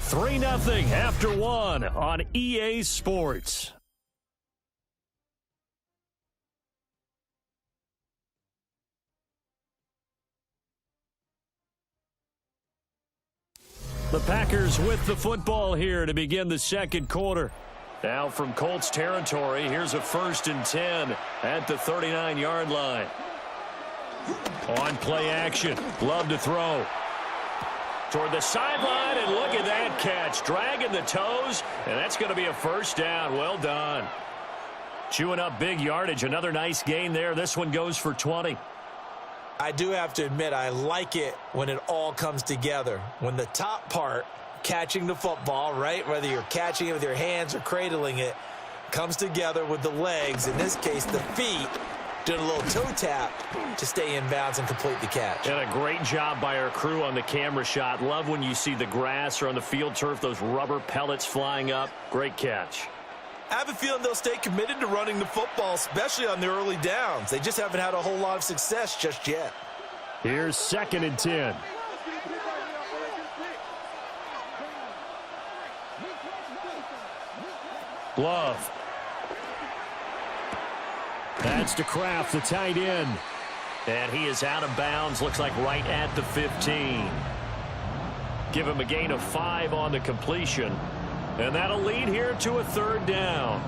3-0 after 1 on EA Sports. The Packers with the football here to begin the 2nd quarter. Now from Colts territory, here's a 1st and 10 at the 39-yard line. On play action, Love to throw. Toward the sideline, and look at that catch. Dragging the toes, and that's going to be a first down. Well done. Chewing up big yardage. Another nice gain there. This one goes for 20. I do have to admit, I like it when it all comes together. When the top part, catching the football, right, whether you're catching it with your hands or cradling it, comes together with the legs, in this case the feet, doing a little toe tap to stay in bounds and complete the catch. And a great job by our crew on the camera shot. Love when you see the grass or on the field turf, those rubber pellets flying up. Great catch. I have a feeling they'll stay committed to running the football, especially on the early downs. They just haven't had a whole lot of success just yet. Here's 2nd and 10. Love. That's to Kraft, the tight end. And he is out of bounds, looks like right at the 15. Give him a gain of 5 on the completion. And that'll lead here to a 3rd down.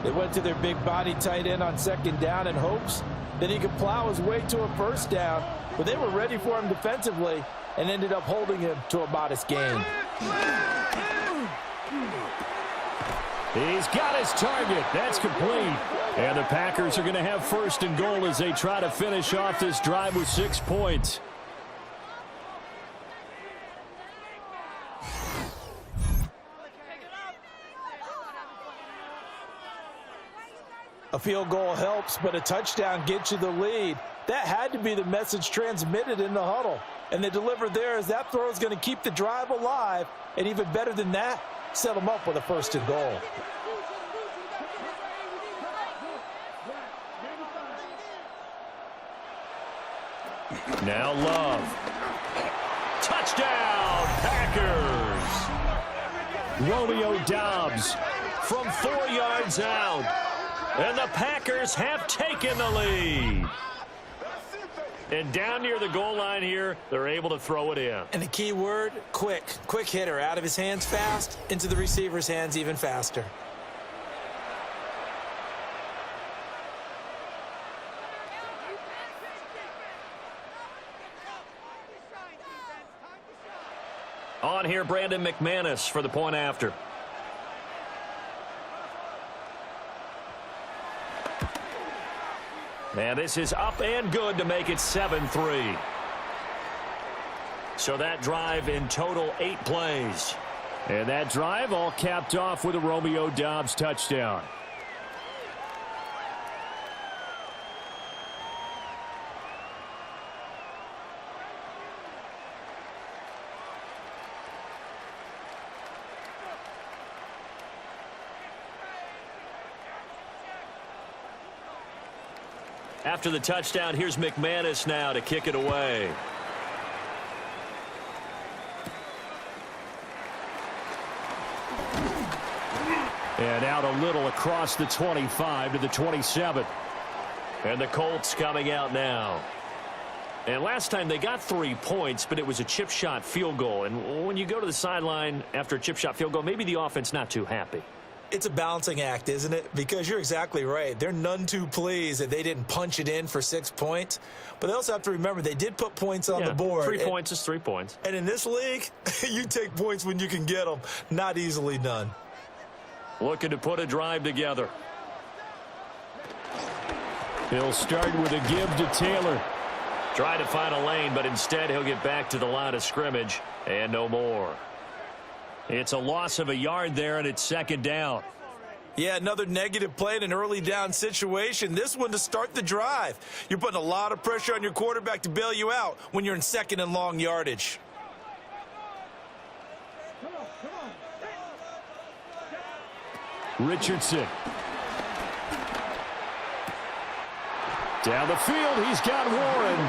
They went to their big body tight end on 2nd down in hopes that he could plow his way to a first down, but they were ready for him defensively and ended up holding him to a modest gain. He's got his target. That's complete. And the Packers are going to have first and goal as they try to finish off this drive with 6 points. A field goal helps, but a touchdown gets you the lead. That had to be the message transmitted in the huddle. And they delivered there as that throw is going to keep the drive alive. And even better than that, set them up with a first and goal. Now Love. Touchdown, Packers. Romeo Doubs from 4 yards out. And the Packers have taken the lead. And down near the goal line here, they're able to throw it in. And the key word, quick. Quick hitter. Out of his hands fast, into the receiver's hands even faster. On here, Brandon McManus for the point after. And this is up and good to make it 7-3. So that drive in total 8 plays. And that drive all capped off with a Romeo Doubs touchdown. After the touchdown, here's McManus now to kick it away. And out a little across the 25 to the 27. And the Colts coming out now. And last time they got 3 points, but it was a chip shot field goal. And when you go to the sideline after a chip shot field goal, maybe the offense not too happy. It's a balancing act, isn't it? Because you're exactly right. They're none too pleased that they didn't punch it in for 6 points. But they also have to remember they did put points on the board. 3 points is 3 points. And in this league, you take points when you can get them. Not easily done. Looking to put a drive together. He'll start with a give to Taylor. Try to find a lane, but instead he'll get back to the line of scrimmage and no more. It's a loss of a yard there, and it's second down. Yeah, another negative play in an early down situation. This one to start the drive. You're putting a lot of pressure on your quarterback to bail you out when you're in second and long yardage. Richardson. Down the field, he's got Warren.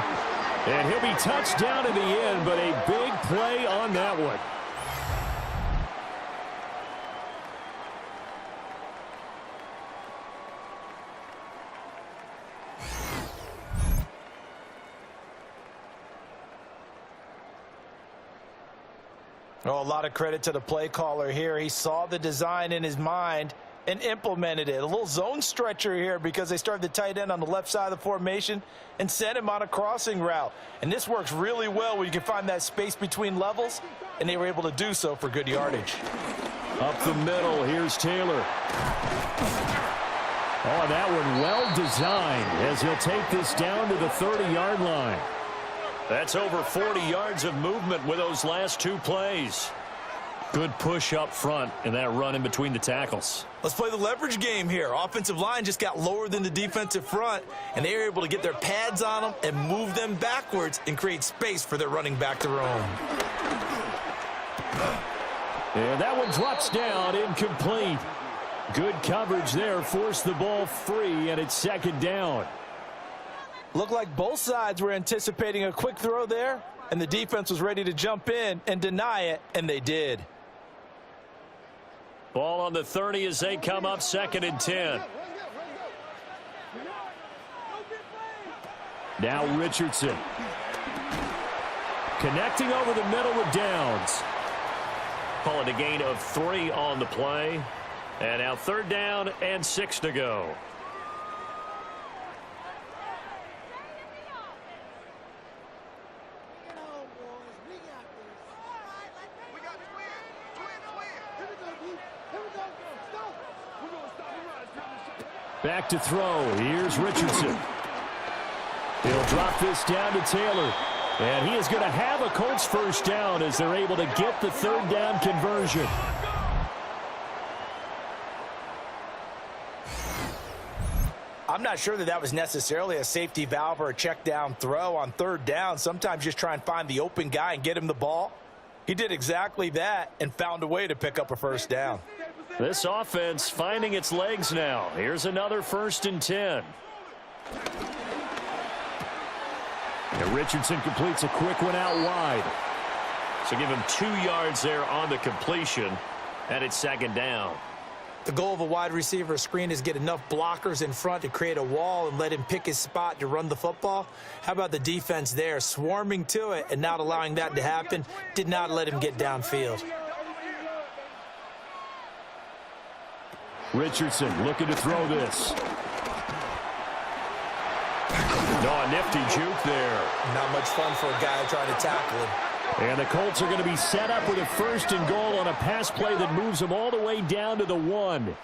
And he'll be touched down in the end, but a big play on that one. Oh, a lot of credit to the play caller here. He saw the design in his mind and implemented it. A little zone stretcher here because they started the tight end on the left side of the formation and sent him on a crossing route. And this works really well when you can find that space between levels, and they were able to do so for good yardage. Up the middle, here's Taylor. Oh, that one well designed as he'll take this down to the 30-yard line. That's over 40 yards of movement with those last 2 plays. Good push up front and that run in between the tackles. Let's play the leverage game here. Offensive line just got lower than the defensive front, and they were able to get their pads on them and move them backwards and create space for their running back to roam. And that one drops down, incomplete. Good coverage there, forced the ball free, and it's second down. Looked like both sides were anticipating a quick throw there, and the defense was ready to jump in and deny it, and they did. Ball on the 30 as they come up, 2nd and 10. Now Richardson. Connecting over the middle with Downs. Call it a gain of 3 on the play. And now 3rd down and 6 to go. Back to throw. Here's Richardson. He'll drop this down to Taylor. And he is going to have a Colts first down as they're able to get the third down conversion. I'm not sure that was necessarily a safety valve or a check down throw on third down. Sometimes just try and find the open guy and get him the ball. He did exactly that and found a way to pick up a first down. This offense finding its legs now. Here's another 1st and 10. And Richardson completes a quick one out wide. So give him 2 yards there on the completion, and it's 2nd down. The goal of a wide receiver screen is get enough blockers in front to create a wall and let him pick his spot to run the football. How about the defense there, swarming to it and not allowing that to happen? Did not let him get downfield. Richardson looking to throw this. No, a nifty juke there. Not much fun for a guy trying to tackle him. And the Colts are going to be set up with a 1st and goal on a pass play that moves them all the way down to the 1.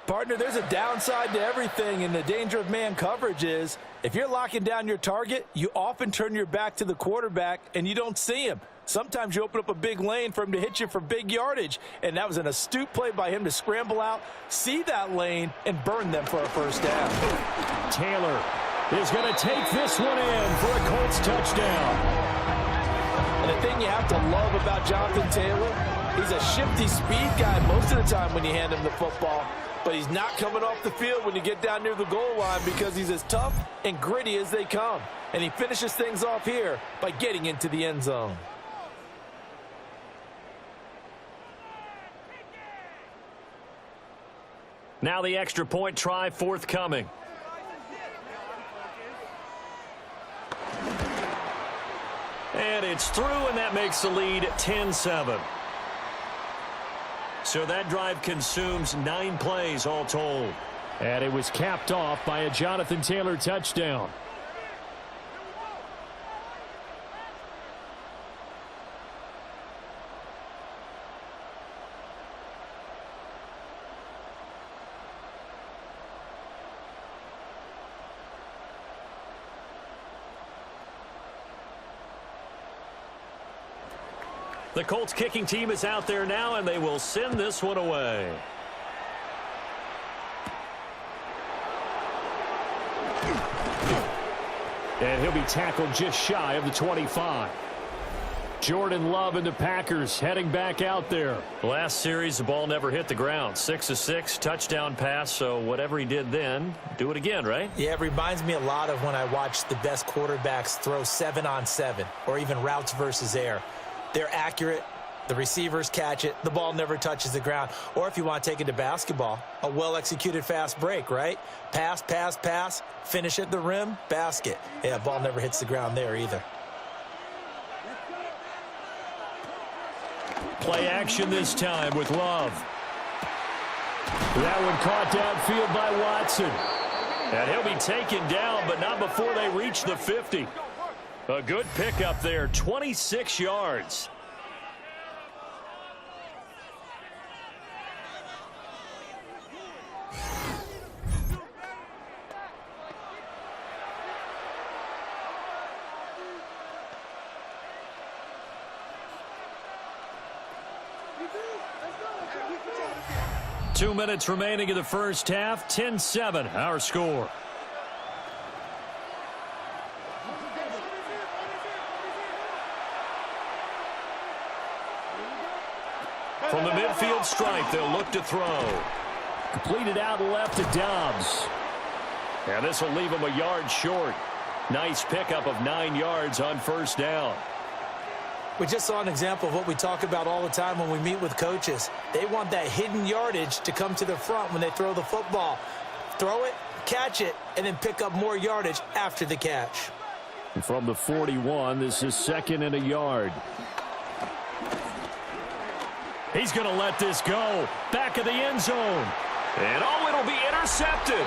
Partner, there's a downside to everything, and the danger of man coverage is if you're locking down your target, you often turn your back to the quarterback and you don't see him. Sometimes you open up a big lane for him to hit you for big yardage, and that was an astute play by him to scramble out, see that lane, and burn them for a first down. Taylor is going to take this one in for a Colts touchdown. And the thing you have to love about Jonathan Taylor, he's a shifty speed guy most of the time when you hand him the football, but he's not coming off the field when you get down near the goal line because he's as tough and gritty as they come. And he finishes things off here by getting into the end zone. Now the extra point try forthcoming. And it's through, and that makes the lead 10-7. So that drive consumes 9 plays all told. And it was capped off by a Jonathan Taylor touchdown. The Colts kicking team is out there now, and they will send this one away. And he'll be tackled just shy of the 25. Jordan Love and the Packers heading back out there. Last series, the ball never hit the ground. 6 of 6, touchdown pass, so whatever he did then, do it again, right? Yeah, it reminds me a lot of when I watched the best quarterbacks throw 7-on-7 or even routes versus air. They're accurate. The receivers catch it. The ball never touches the ground. Or if you want to take it to basketball, a well-executed fast break, right? Pass, pass, pass, finish at the rim, basket. Yeah, ball never hits the ground there either. Play action this time with Love. That one caught downfield by Watson. And he'll be taken down, but not before they reach the 50. A good pickup there, 26 yards. Two minutes remaining in the first half, 10-7, our score. From the midfield stripe, they'll look to throw. Completed out left to Dobbs. And this will leave him a yard short. Nice pickup of 9 yards on first down. We just saw an example of what we talk about all the time when we meet with coaches. They want that hidden yardage to come to the front when they throw the football. Throw it, catch it, and then pick up more yardage after the catch. And from the 41, this is 2nd and a yard. He's going to let this go. Back of the end zone. And oh, it'll be intercepted.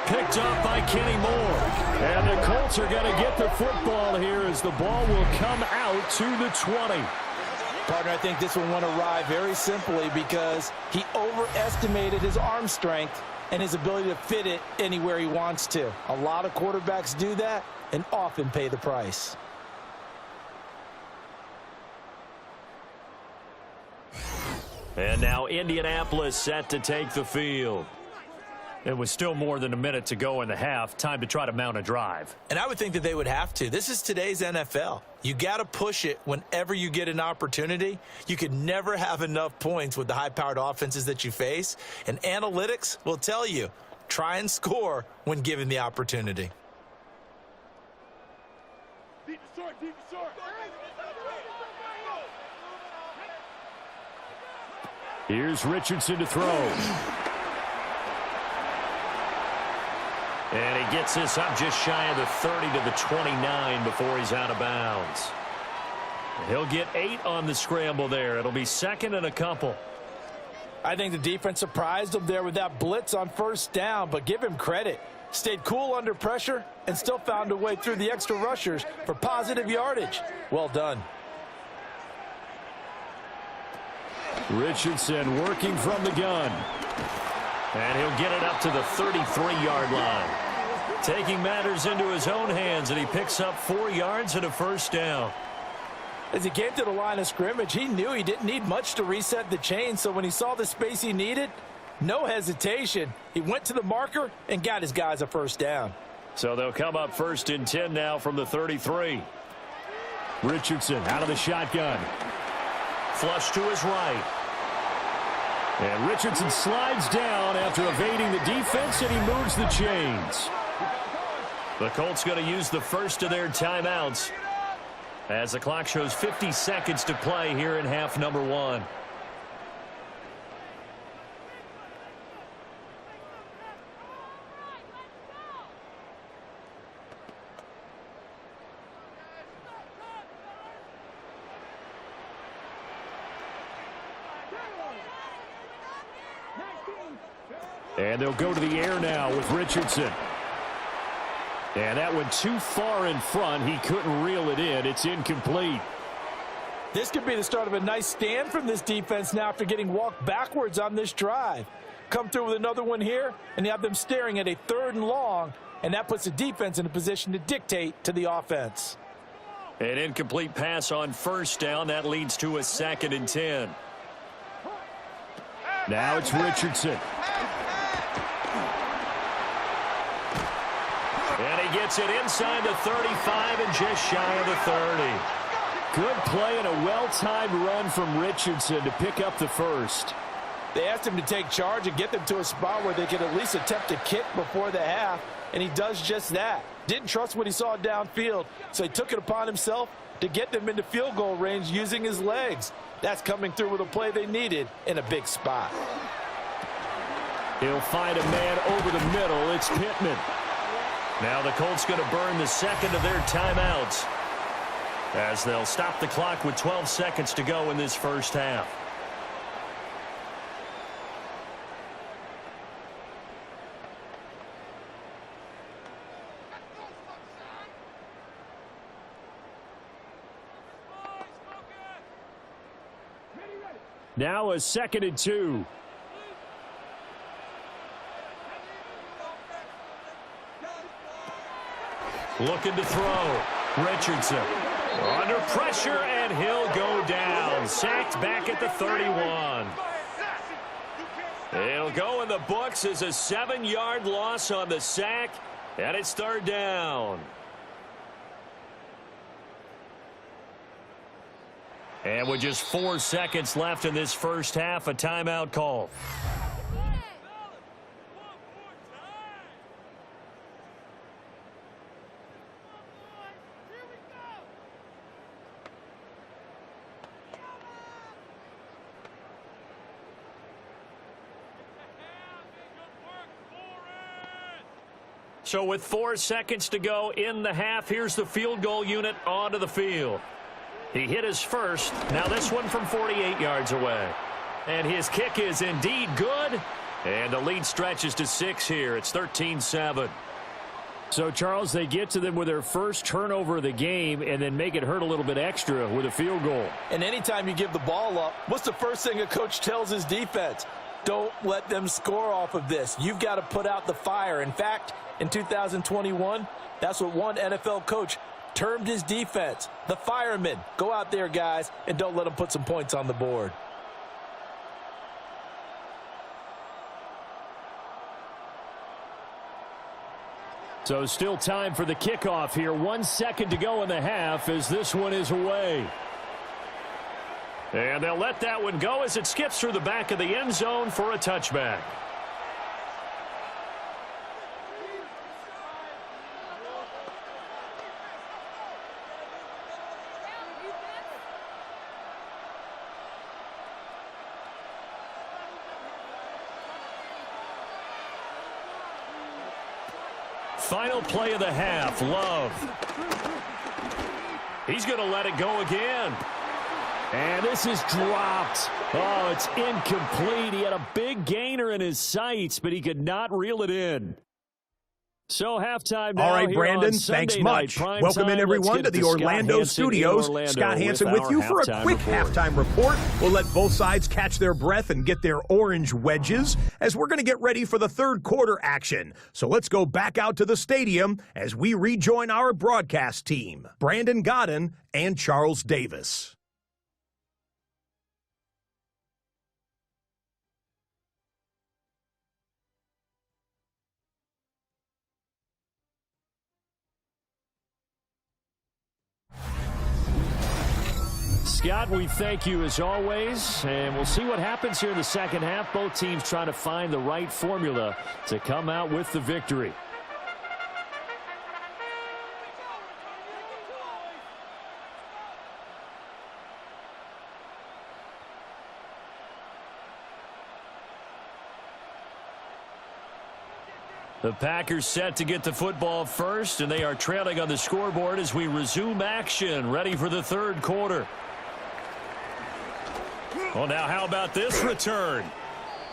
Picked up by Kenny Moore. And the Colts are going to get the football here as the ball will come out to the 20. Partner, I think this one went awry very simply because he overestimated his arm strength and his ability to fit it anywhere he wants to. A lot of quarterbacks do that and often pay the price. And now Indianapolis set to take the field. It was still more than a minute to go in the half. Time to try to mount a drive. And I would think that they would have to. This is today's NFL. You got to push it whenever you get an opportunity. You could never have enough points with the high-powered offenses that you face. And analytics will tell you, try and score when given the opportunity. Deep to short, deep to short. Here's Richardson to throw. And he gets this up just shy of the 30 to the 29 before he's out of bounds. He'll get 8 on the scramble there. It'll be second and a couple. I think the defense surprised him there with that blitz on first down, but give him credit. Stayed cool under pressure and still found a way through the extra rushers for positive yardage. Well done. Richardson working from the gun. And he'll get it up to the 33-yard line. Taking matters into his own hands, and he picks up 4 yards and a first down. As he came to the line of scrimmage, he knew he didn't need much to reset the chain, so when he saw the space he needed, no hesitation. He went to the marker and got his guys a first down. So they'll come up 1st and 10 now from the 33. Richardson out of the shotgun. Flush to his right. And Richardson slides down after evading the defense, and he moves the chains. The Colts going to use the first of their timeouts as the clock shows 50 seconds to play here in half number 1. And they'll go to the air now with Richardson. And that went too far in front. He couldn't reel it in. It's incomplete. This could be the start of a nice stand from this defense now after getting walked backwards on this drive. Come through with another one here, and you have them staring at a 3rd and long, and that puts the defense in a position to dictate to the offense. An incomplete pass on first down. That leads to a 2nd and 10. Now it's Richardson. And he gets it inside the 35 and just shy of the 30. Good play and a well-timed run from Richardson to pick up the first. They asked him to take charge and get them to a spot where they could at least attempt a kick before the half, and he does just that. Didn't trust what he saw downfield, so he took it upon himself to get them into field goal range using his legs. That's coming through with a play they needed in a big spot. He'll find a man over the middle. It's Pittman. Now the Colts going to burn the second of their timeouts as they'll stop the clock with 12 seconds to go in this first half. Now a 2nd and 2. Looking to throw. Richardson under pressure, and he'll go down. Sacked back at the 31. It'll go in the books as a 7-yard loss on the sack, and it's 3rd down. And with just 4 seconds left in this first half, a timeout call. So with 4 seconds to go in the half, here's the field goal unit onto the field. He hit his first. Now this one from 48 yards away. And his kick is indeed good. And the lead stretches to 6 here. It's 13-7. So, Charles, they get to them with their first turnover of the game and then make it hurt a little bit extra with a field goal. And anytime you give the ball up, what's the first thing a coach tells his defense? Don't let them score off of this. You've got to put out the fire. In fact, in 2021, that's what one NFL coach termed his defense, the firemen. Go out there, guys, and don't let them put some points on the board. So still time for the kickoff here. 1 second to go in the half as this one is away. And they'll let that one go as it skips through the back of the end zone for a touchback. Final play of the half, Love. He's going to let it go again. And this is dropped. Oh, it's incomplete. He had a big gainer in his sights, but he could not reel it in. So halftime now. All right, Brandon, thanks much. Welcome in, everyone, to the Orlando studios. Scott Hansen with you for a quick halftime report. We'll let both sides catch their breath and get their orange wedges as we're going to get ready for the third quarter action. So let's go back out to the stadium as we rejoin our broadcast team, Brandon Godden and Charles Davis. Scott, we thank you as always, and we'll see what happens here in the second half. Both teams trying to find the right formula to come out with the victory. The Packers set to get the football first, and they are trailing on the scoreboard as we resume action, ready for the third quarter. Well, now how about this return?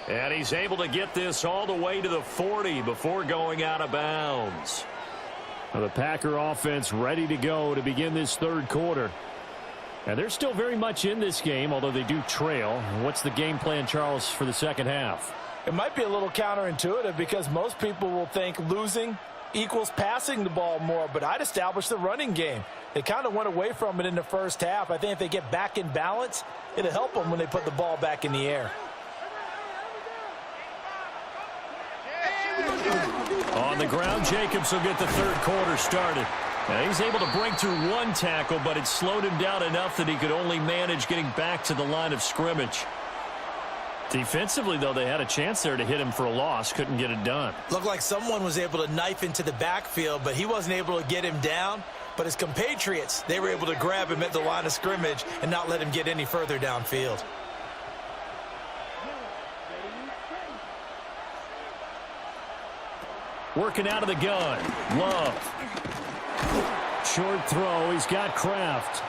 And he's able to get this all the way to the 40 before going out of bounds. Now the Packer offense ready to go to begin this third quarter. And they're still very much in this game, although they do trail. What's the game plan, Charles, for the second half? It might be a little counterintuitive because most people will think losing equals passing the ball more, but I'd establish the running game. They kind of went away from it in the first half. I think if they get back in balance, it'll help them when they put the ball back in the air. On the ground, Jacobs will get the third quarter started. Now he's able to break through one tackle, but it slowed him down enough that he could only manage getting back to the line of scrimmage. Defensively, though, they had a chance there to hit him for a loss. Couldn't get it done. Looked like someone was able to knife into the backfield, but he wasn't able to get him down. But his compatriots, they were able to grab him at the line of scrimmage and not let him get any further downfield. Working out of the gun. Love. Short throw. He's got Kraft.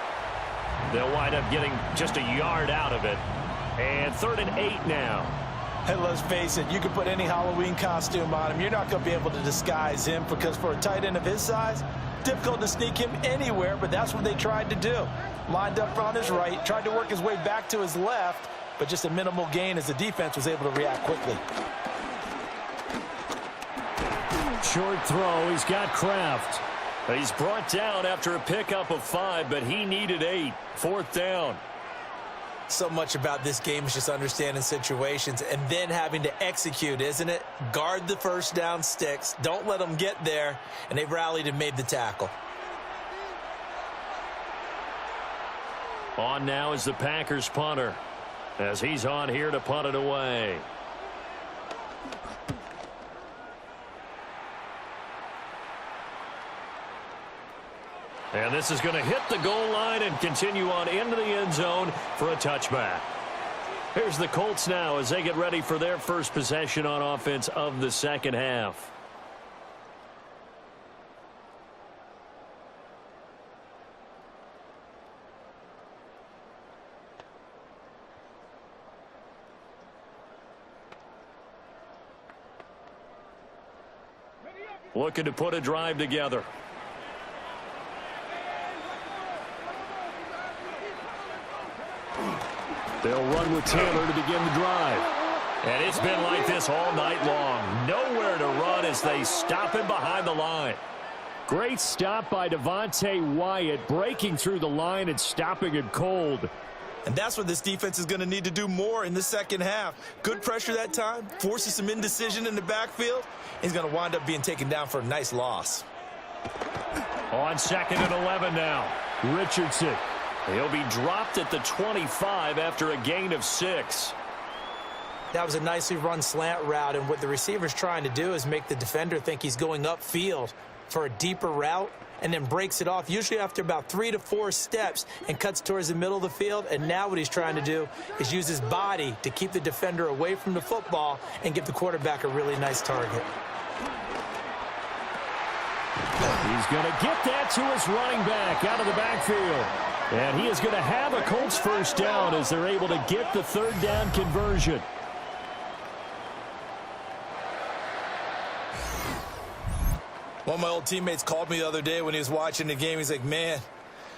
They'll wind up getting just a yard out of it. And 3rd and 8 now. And let's face it, you can put any Halloween costume on him. You're not going to be able to disguise him because for a tight end of his size, difficult to sneak him anywhere, but that's what they tried to do. Lined up on his right, tried to work his way back to his left, but just a minimal gain as the defense was able to react quickly. Short throw. He's got Kraft. He's brought down after a pickup of 5, but he needed 8. 4th down. So much about this game is just understanding situations and then having to execute, isn't it? Guard the first down sticks. Don't let them get there. And they've rallied and made the tackle. On now is the Packers punter as he's on here to punt it away. And this is going to hit the goal line and continue on into the end zone for a touchback. Here's the Colts now as they get ready for their first possession on offense of the second half. looking to put a drive together. They'll run with Taylor to begin the drive. And it's been like this all night long. Nowhere to run as they stop him behind the line. Great stop by Devontae Wyatt, breaking through the line and stopping it cold. And that's what this defense is going to need to do more in the second half. Good pressure that time, forces some indecision in the backfield. He's going to wind up being taken down for a nice loss. On 2nd and 11 now. Richardson. He'll be dropped at the 25 after a gain of 6. That was a nicely run slant route, and what the receiver's trying to do is make the defender think he's going upfield for a deeper route, and then breaks it off, usually after about 3 to 4 steps, and cuts towards the middle of the field. And now what he's trying to do is use his body to keep the defender away from the football and give the quarterback a really nice target. He's going to get that to his running back out of the backfield. And he is going to have a Colts first down as they're able to get the 3rd down conversion. One of my old teammates called me the other day when he was watching the game. He's like, man,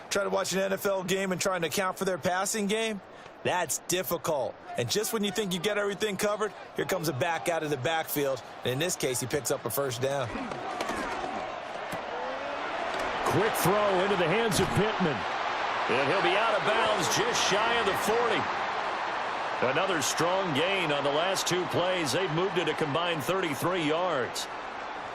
trying to watch an NFL game and trying to account for their passing game, that's difficult. And just when you think you get everything covered, here comes a back out of the backfield. And in this case, he picks up a first down. Quick throw into the hands of Pittman. And he'll be out of bounds just shy of the 40. Another strong gain on the last 2 plays. They've moved it a combined 33 yards.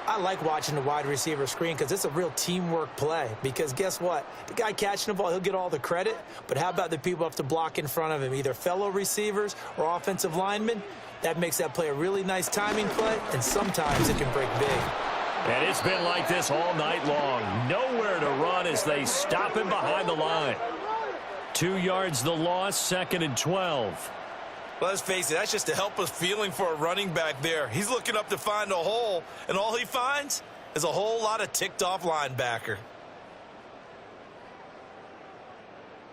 I like watching the wide receiver screen because it's a real teamwork play. Because guess what? The guy catching the ball, he'll get all the credit. But how about the people who have to block in front of him, either fellow receivers or offensive linemen? That makes that play a really nice timing play, and sometimes it can break big. And it's been like this all night long. Nowhere to run as they stop him behind the line. 2 yards the loss, 2nd and 12. Well, let's face it, that's just a helpless feeling for a running back there. He's looking up to find a hole, and all he finds is a whole lot of ticked-off linebacker.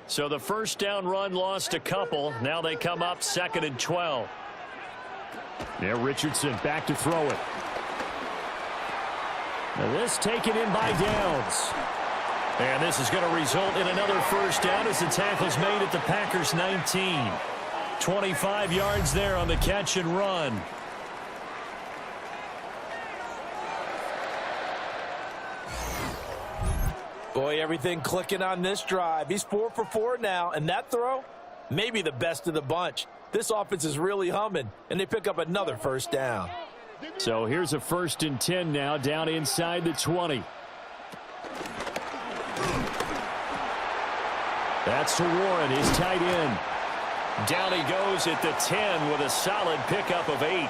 So the first down run lost a couple. Now they come up 2nd and 12. Now Richardson back to throw it. Now this taken in by Downs. And this is going to result in another first down as the tackle's made at the Packers' 19. 25 yards there on the catch and run. Boy, everything clicking on this drive. He's 4 for 4 now, and that throw, maybe the best of the bunch. This offense is really humming, and they pick up another first down. So here's a 1st and 10 now, down inside the 20. That's to Warren, his tight end. Down he goes at the 10 with a solid pickup of 8.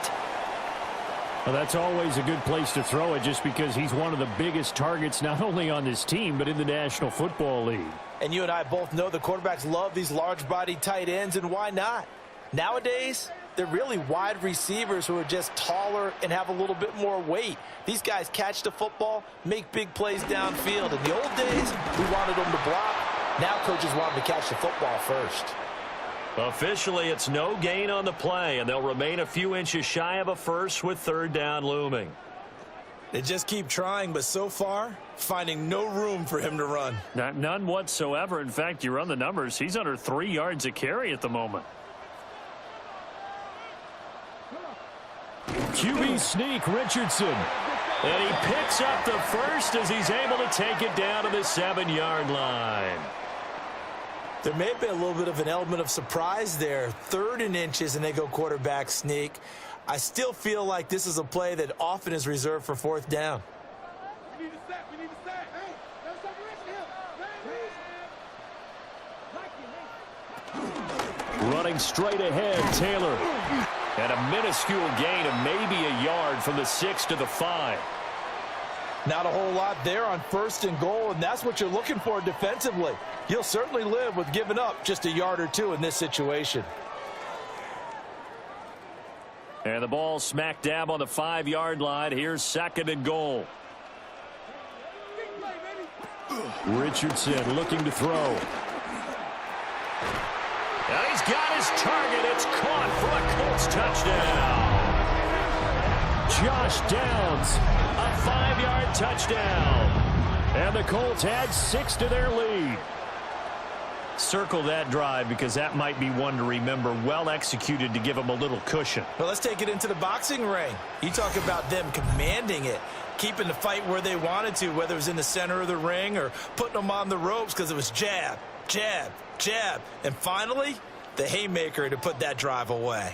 Well, that's always a good place to throw it just because he's one of the biggest targets not only on this team but in the National Football League. And you and I both know the quarterbacks love these large-bodied tight ends, and why not? Nowadays, they're really wide receivers who are just taller and have a little bit more weight. These guys catch the football, make big plays downfield. In the old days, we wanted them to block. Now coaches want them to catch the football first. Officially, it's no gain on the play, and they'll remain a few inches shy of a first with 3rd down looming. They just keep trying, but so far, finding no room for him to run. None whatsoever. In fact, you run the numbers, he's under 3 yards a carry at the moment. QB sneak, Richardson. And he picks up the first as he's able to take it down to the 7-yard line. There may have been a little bit of an element of surprise there. 3rd and inches, and they go quarterback sneak. I still feel like this is a play that often is reserved for 4th down. We need a sack. We need a sack. Hey, that's separation here. Running straight ahead, Taylor. And a minuscule gain of maybe a yard from the 6 to the 5. Not a whole lot there on 1st and goal, and that's what you're looking for defensively. You'll certainly live with giving up just a yard or 2 in this situation. And the ball smack dab on the 5-yard line. Here's 2nd and goal. Richardson looking to throw. And he's got his target. It's caught for a Colts touchdown. Josh Downs A 5-yard touchdown. And the Colts add 6 to their lead. Circle that drive because that might be one to remember. Well executed to give them a little cushion. Well, let's take it into the boxing ring. You talk about them commanding it, keeping the fight where they wanted to, whether it was in the center of the ring or putting them on the ropes because it was jab, jab, jab. And finally, the haymaker to put that drive away.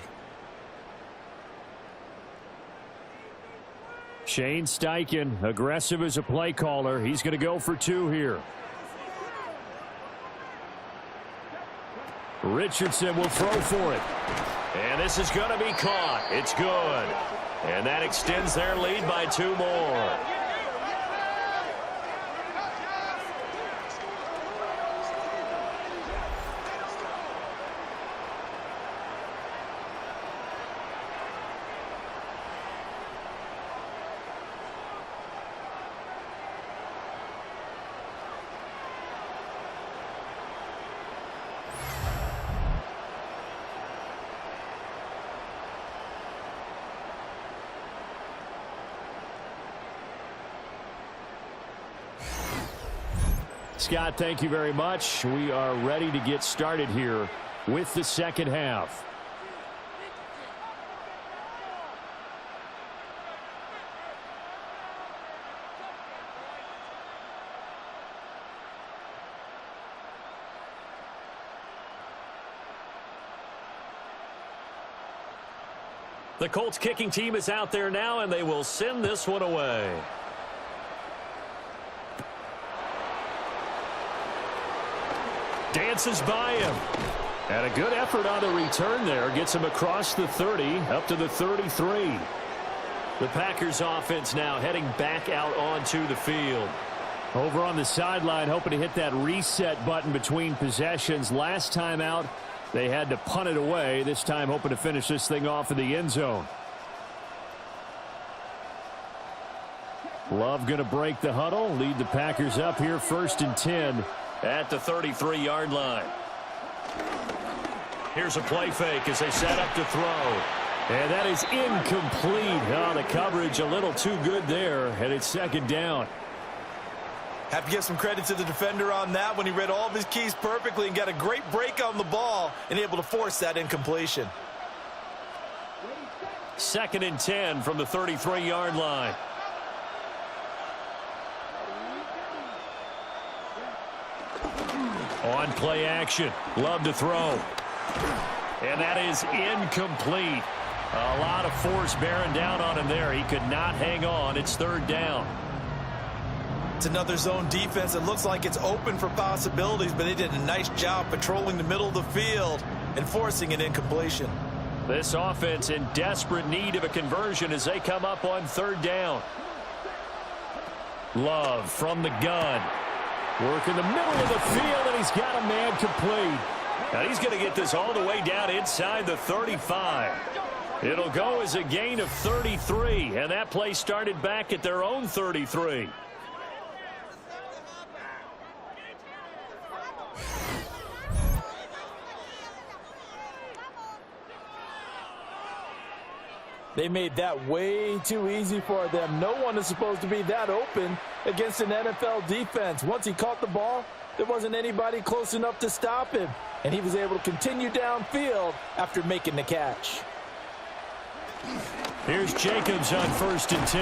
Shane Steichen, aggressive as a play caller. He's going to go for 2 here. Richardson will throw for it. And this is going to be caught. It's good. And that extends their lead by 2 more. Scott, thank you very much. We are ready to get started here with the second half. The Colts kicking team is out there now, and they will send this one away. Dances by him. And a good effort on the return there. Gets him across the 30, up to the 33. The Packers offense now heading back out onto the field. Over on the sideline, hoping to hit that reset button between possessions. Last time out, they had to punt it away. This time hoping to finish this thing off in the end zone. Love going to break the huddle. Lead the Packers up here 1st and 10. At the 33-yard line. Here's a play fake as they set up to throw. And that is incomplete. Oh, the coverage a little too good there, and it's 2nd down. Have to give some credit to the defender on that when he read all of his keys perfectly and got a great break on the ball and able to force that incompletion. 2nd and 10 from the 33-yard line. On play action. Love to throw. And that is incomplete. A lot of force bearing down on him there. He could not hang on. It's 3rd down. It's another zone defense. It looks like it's open for possibilities, but they did a nice job patrolling the middle of the field and forcing an incompletion. This offense in desperate need of a conversion as they come up on 3rd down. Love from the gun. Work in the middle of the field, and he's got a man complete. Now he's going to get this all the way down inside the 35. It'll go as a gain of 33, and that play started back at their own 33. They made that way too easy for them. No one is supposed to be that open against an NFL defense. Once he caught the ball, there wasn't anybody close enough to stop him, and he was able to continue downfield after making the catch. Here's Jacobs on 1st and 10,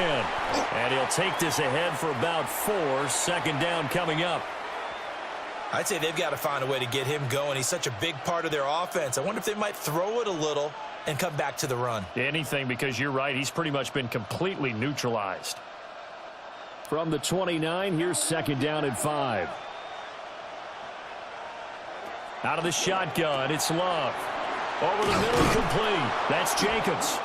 and he'll take this ahead for about 4. 2nd down coming up. I'd say they've got to find a way to get him going. He's such a big part of their offense. I wonder if they might throw it a little and come back to the run. Anything, because you're right. He's pretty much been completely neutralized. From the 29, here's 2nd down and 5. Out of the shotgun, it's Love. Over the middle, complete. That's Jacobs.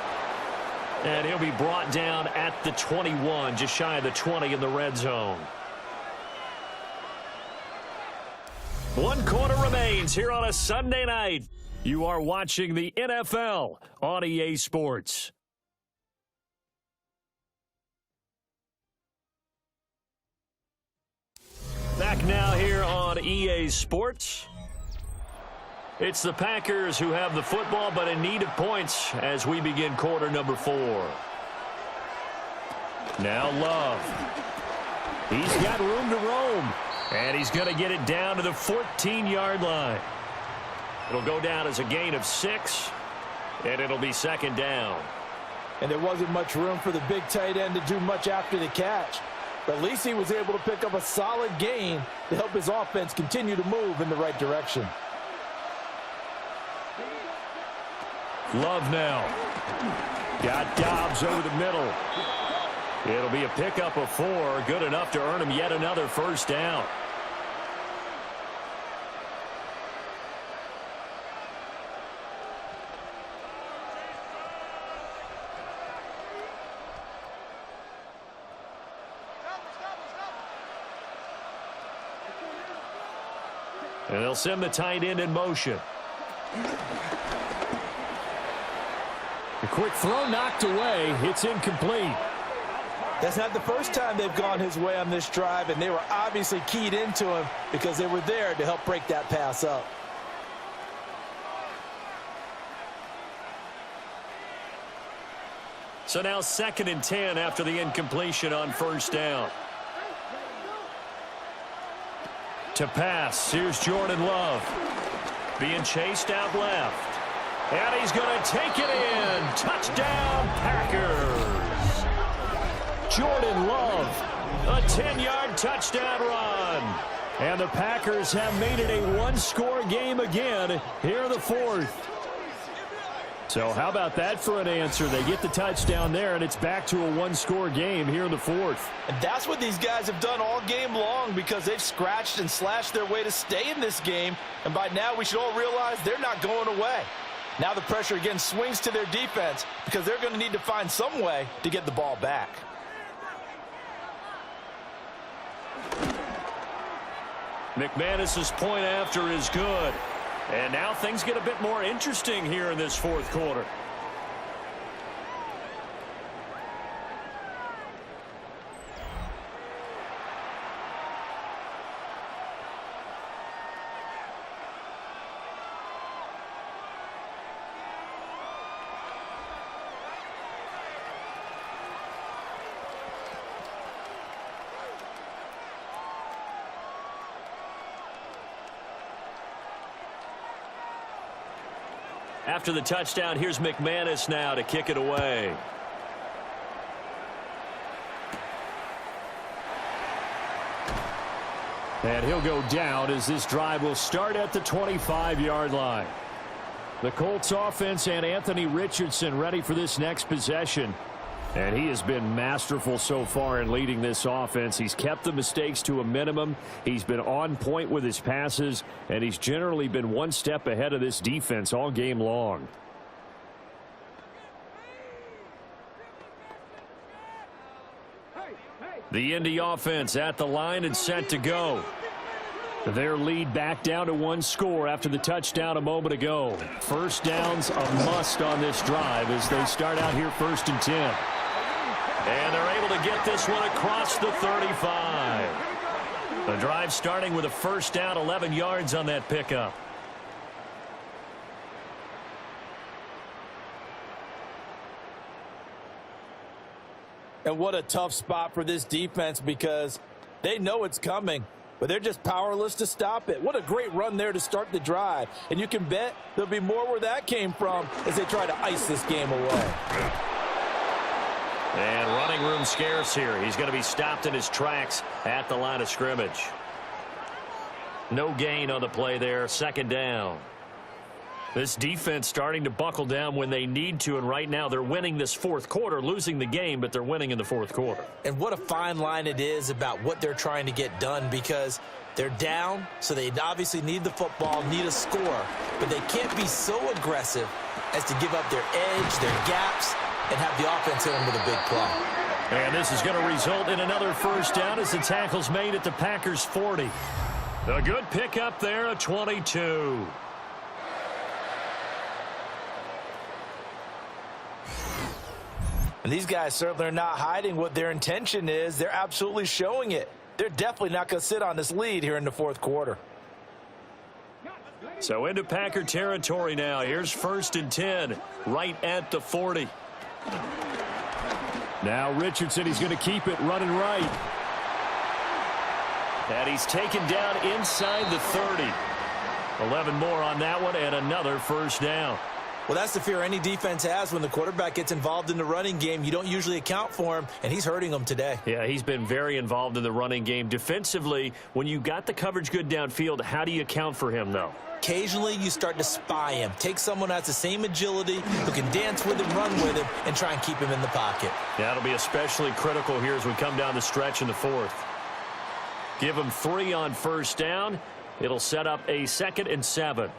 And he'll be brought down at the 21, just shy of the 20 in the red zone. 1 quarter remains here on a Sunday night. You are watching the NFL on EA Sports. Back now here on EA Sports. It's the Packers who have the football, but in need of points as we begin quarter number 4. Now Love. He's got room to roam. And he's going to get it down to the 14-yard line. It'll go down as a gain of 6, and it'll be second down. And there wasn't much room for the big tight end to do much after the catch. But at least he was able to pick up a solid gain to help his offense continue to move in the right direction. Love now. Got Dobbs over the middle. It'll be a pickup of 4, good enough to earn him yet another first down. And they'll send the tight end in motion. A quick throw knocked away. It's incomplete. That's not the first time they've gone his way on this drive, and they were obviously keyed into him because they were there to help break that pass up. So now 2nd and 10 after the incompletion on first down. To pass, here's Jordan Love. Being chased out left. And he's going to take it in. Touchdown, Packers. Jordan Love, a 10-yard touchdown run. And the Packers have made it a one-score game again here in the 4th. So how about that for an answer? They get the touchdown there, and it's back to a one-score game here in the 4th. And that's what these guys have done all game long because they've scratched and slashed their way to stay in this game. And by now we should all realize they're not going away. Now the pressure again swings to their defense because they're going to need to find some way to get the ball back. McManus's point after is good. And now things get a bit more interesting here in this 4th quarter. After the touchdown, here's McManus now to kick it away. And he'll go down as this drive will start at the 25-yard line. The Colts offense and Anthony Richardson ready for this next possession. And he has been masterful so far in leading this offense. He's kept the mistakes to a minimum. He's been on point with his passes, and he's generally been one step ahead of this defense all game long. The Indy offense at the line and set to go. Their lead back down to 1 score after the touchdown a moment ago. First down's a must on this drive as they start out here 1st and 10. And they're able to get this one across the 35. The drive starting with a first down, 11 yards on that pickup. And what a tough spot for this defense because they know it's coming, but they're just powerless to stop it. What a great run there to start the drive. And you can bet there'll be more where that came from as they try to ice this game away. And running room scarce here. He's going to be stopped in his tracks at the line of scrimmage. No gain on the play there. 2nd down. This defense starting to buckle down when they need to, and right now they're winning this 4th quarter, losing the game, but they're winning in the 4th quarter. And what a fine line it is about what they're trying to get done because they're down, so they obviously need the football, need a score, but they can't be so aggressive as to give up their edge, their gaps, and have the offense hit them with a big play. And this is going to result in another first down as the tackle's made at the Packers' 40. A good pickup there, a 22. And these guys certainly are not hiding what their intention is. They're absolutely showing it. They're definitely not going to sit on this lead here in the 4th quarter. So into Packer territory now. Here's 1st and 10 right at the 40. Now Richardson, he's going to keep it running right. And he's taken down inside the 30. 11 more on that one and another first down. Well, that's the fear any defense has when the quarterback gets involved in the running game. You don't usually account for him, and he's hurting them today. Yeah, he's been very involved in the running game. Defensively, when you got the coverage good downfield, how do you account for him, though? Occasionally, you start to spy him. Take someone who has the same agility, who can dance with him, run with him, and try and keep him in the pocket. Yeah, that'll be especially critical here as we come down the stretch in the fourth. Give him 3 on first down. It'll set up a 2nd and 7.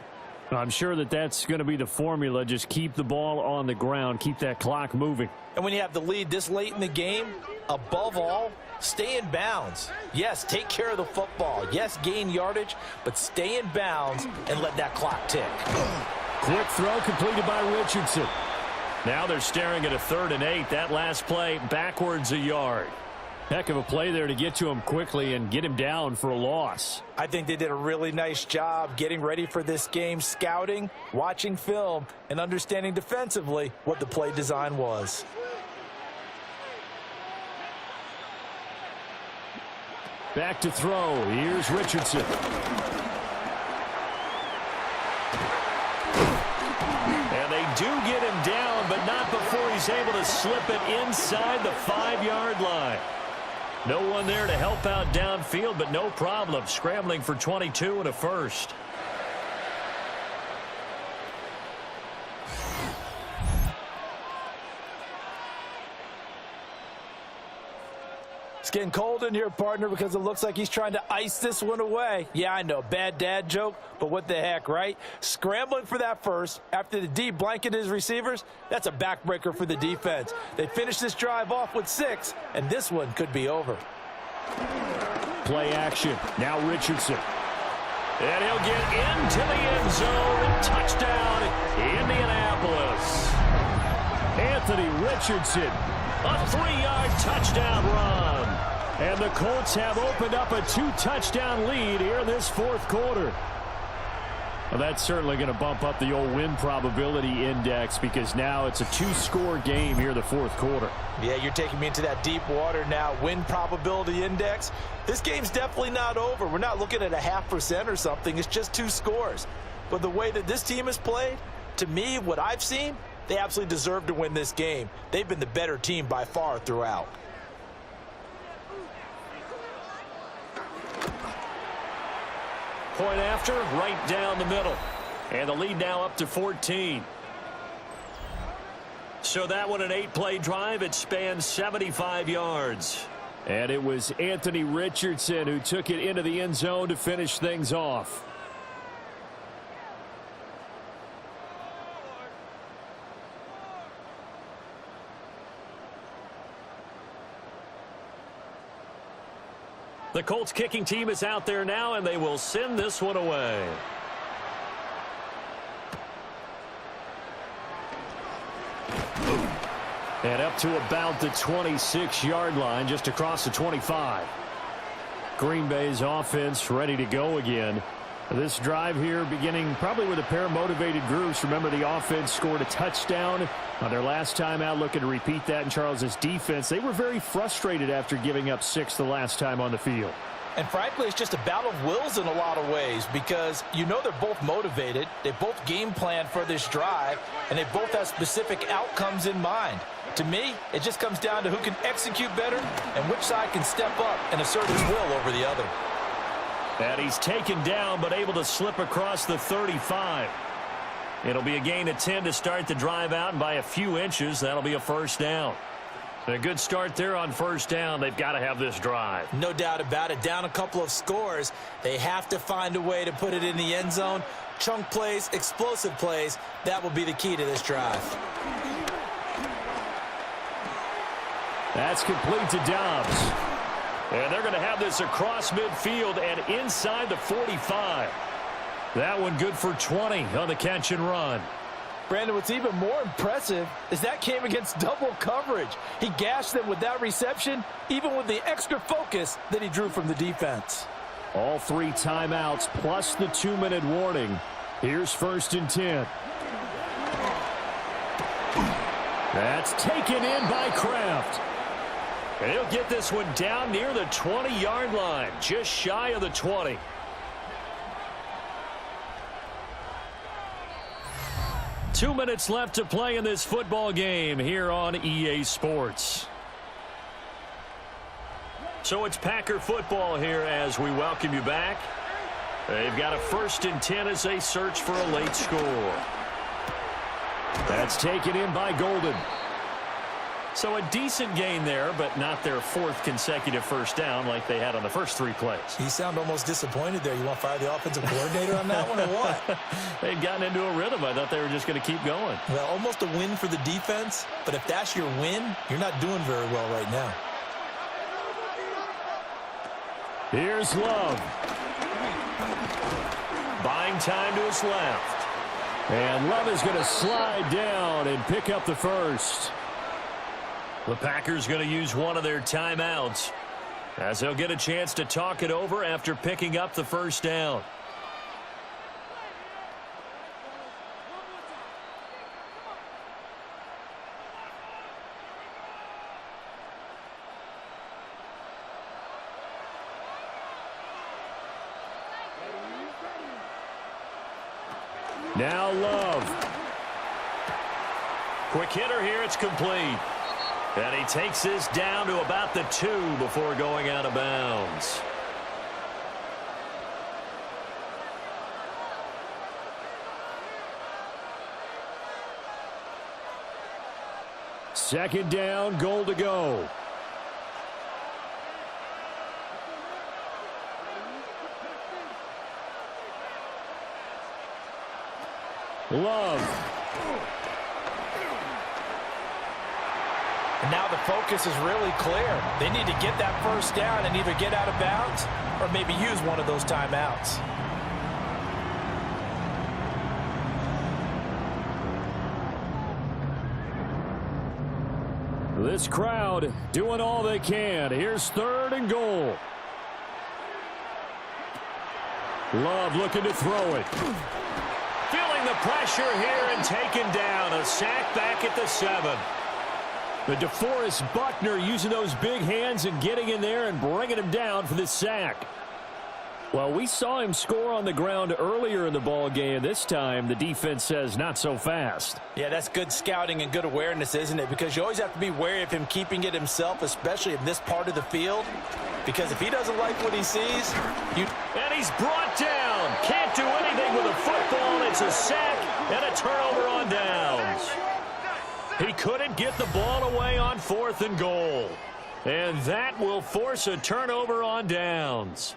I'm sure that's going to be the formula. Just keep the ball on the ground. Keep that clock moving. And when you have the lead this late in the game, above all, stay in bounds. Yes, take care of the football. Yes, gain yardage, but stay in bounds and let that clock tick. Quick throw completed by Richardson. Now they're staring at a 3rd and 8. That last play backwards a yard. Heck of a play there to get to him quickly and get him down for a loss. I think they did a really nice job getting ready for this game, scouting, watching film, and understanding defensively what the play design was. Back to throw. Here's Richardson. And they do get him down, but not before he's able to slip it inside the 5-yard line. No one there to help out downfield, but no problem. Scrambling for 22 and a first. It's getting cold in here, partner, because it looks like he's trying to ice this one away. Yeah, I know, bad dad joke, but what the heck, right? Scrambling for that first after the D blanketed his receivers, that's a backbreaker for the defense. They finish this drive off with 6, and this one could be over. Play action. Now Richardson. And he'll get into the end zone. Touchdown, Indianapolis. Anthony Richardson. A 3-yard touchdown run. And the Colts have opened up a 2-touchdown lead here in this fourth quarter. Well, that's certainly going to bump up the old win probability index because now it's a 2-score game here in the fourth quarter. Yeah, you're taking me into that deep water now. Win probability index. This game's definitely not over. We're not looking at a 0.5% or something. It's just 2 scores. But the way that this team has played, to me, what I've seen, they absolutely deserve to win this game. They've been the better team by far throughout. Point after, right down the middle. And the lead now up to 14. So that one an 8-play drive. It spans 75 yards. And it was Anthony Richardson who took it into the end zone to finish things off. The Colts kicking team is out there now, and they will send this one away. And up to about the 26-yard line, just across the 25. Green Bay's offense ready to go again. This drive here beginning probably with a pair of motivated groups. Remember, the offense scored a touchdown on their last time out, looking to repeat that in Charles's defense. They were very frustrated after giving up 6 the last time on the field. And frankly, it's just a battle of wills in a lot of ways because you know they're both motivated. They both game plan for this drive, and they both have specific outcomes in mind. To me, it just comes down to who can execute better and which side can step up and assert his will over the other. And he's taken down but able to slip across the 35. It'll be a gain of 10 to start the drive out, and by a few inches, that'll be a first down. A good start there on first down. They've got to have this drive. No doubt about it. Down a couple of scores. They have to find a way to put it in the end zone. Chunk plays, explosive plays. That will be the key to this drive. That's complete to Dobbs. And they're going to have this across midfield and inside the 45. That one good for 20 on the catch and run. Brandon, what's even more impressive is that came against double coverage. He gashed them with that reception, even with the extra focus that he drew from the defense. All 3 timeouts plus the 2-minute warning. Here's 1st and 10. That's taken in by Kraft. And he'll get this one down near the 20-yard line, just shy of the 20. Two minutes left to play in this football game here on EA Sports. So it's Packer football here as we welcome you back. They've got a 1st and 10 as they search for a late score. That's taken in by Golden. So a decent gain there, but not their 4th consecutive first down like they had on the first 3 plays. You sound almost disappointed there. You want to fire the offensive coordinator on that one or what? They'd gotten into a rhythm. I thought they were just going to keep going. Well, almost a win for the defense, but if that's your win, you're not doing very well right now. Here's Love. Buying time to his left. And Love is going to slide down and pick up the first. The Packers going to use one of their timeouts as they'll get a chance to talk it over after picking up the first down. Now Love. Quick hitter here. It's complete. And he takes this down to about the 2 before going out of bounds. Second down, goal to go. Love. And now the focus is really clear. They need to get that first down and either get out of bounds or maybe use one of those timeouts. This crowd doing all they can. Here's 3rd and goal. Love looking to throw it. Feeling the pressure here and taken down. A sack back at the 7. But DeForest Buckner using those big hands and getting in there and bringing him down for this sack. Well, we saw him score on the ground earlier in the ball game. This time, the defense says not so fast. Yeah, that's good scouting and good awareness, isn't it? Because you always have to be wary of him keeping it himself, especially in this part of the field. Because if he doesn't like what he sees, And he's brought down. Can't do anything with a football. It's a sack and a turnover on downs. He couldn't get the ball away on 4th and goal. And that will force a turnover on downs.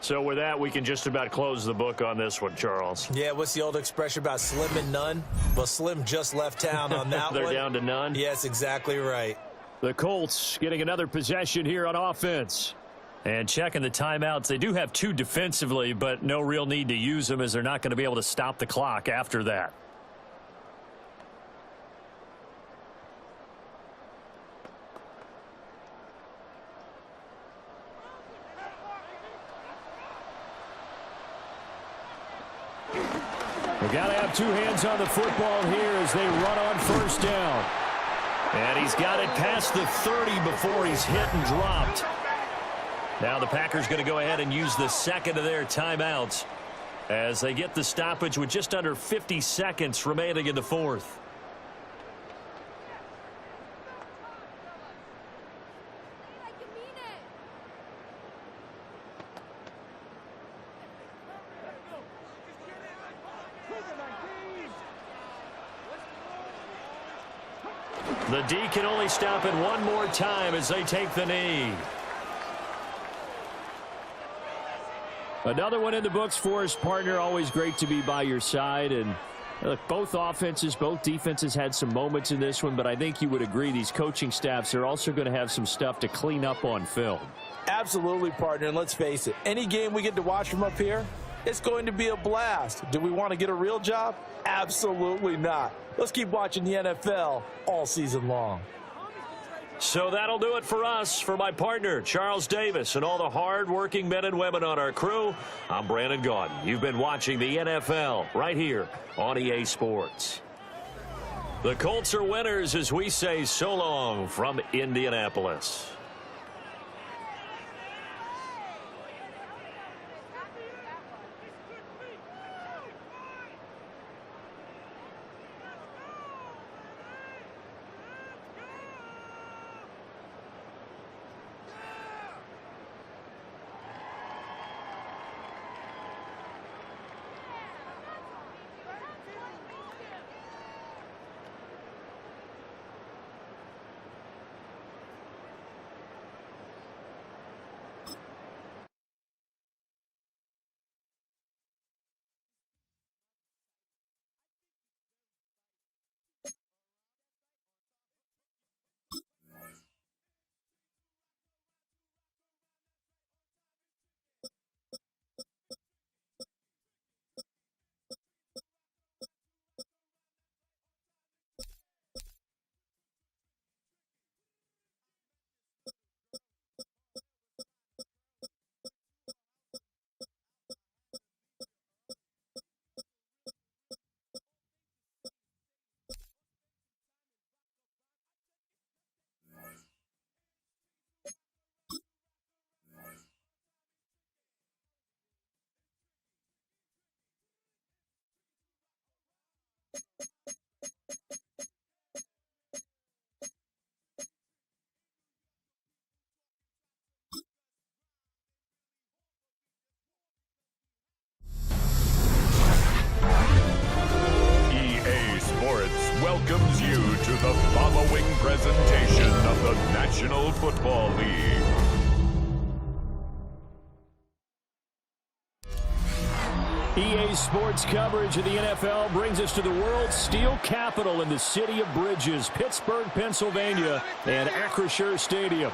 So with that, we can just about close the book on this one, Charles. yeah, what's the old expression about slim and none? Well, Slim just left town on that They're one. down to none. Yes, exactly right. The Colts getting another possession here on offense. And checking the timeouts. They do have 2 defensively, but no real need to use them as they're not going to be able to stop the clock after that. They got to have 2 hands on the football here as they run on first down. And he's got it past the 30 before he's hit and dropped. Now the Packers going to go ahead and use the 2nd of their timeouts as they get the stoppage with just under 50 seconds remaining in the 4th. The D can only stop it one more time as they take the knee. Another one in the books for his partner. Always great to be by your side. And look, both offenses, both defenses had some moments in this one, but I think you would agree these coaching staffs are also going to have some stuff to clean up on film. Absolutely, partner. And let's face it, any game we get to watch from up here, it's going to be a blast. Do we want to get a real job? Absolutely not. Let's keep watching the NFL all season long. So that'll do it for us. For my partner, Charles Davis, and all the hard-working men and women on our crew, I'm Brandon Gaudin. You've been watching the NFL right here on EA Sports. The Colts are winners as we say so long from Indianapolis. EA Sports welcomes you to the following presentation of the National Football League. EA Sports coverage of the NFL brings us to the world's steel capital in the city of Bridges, Pittsburgh, Pennsylvania, and Acrisure Stadium.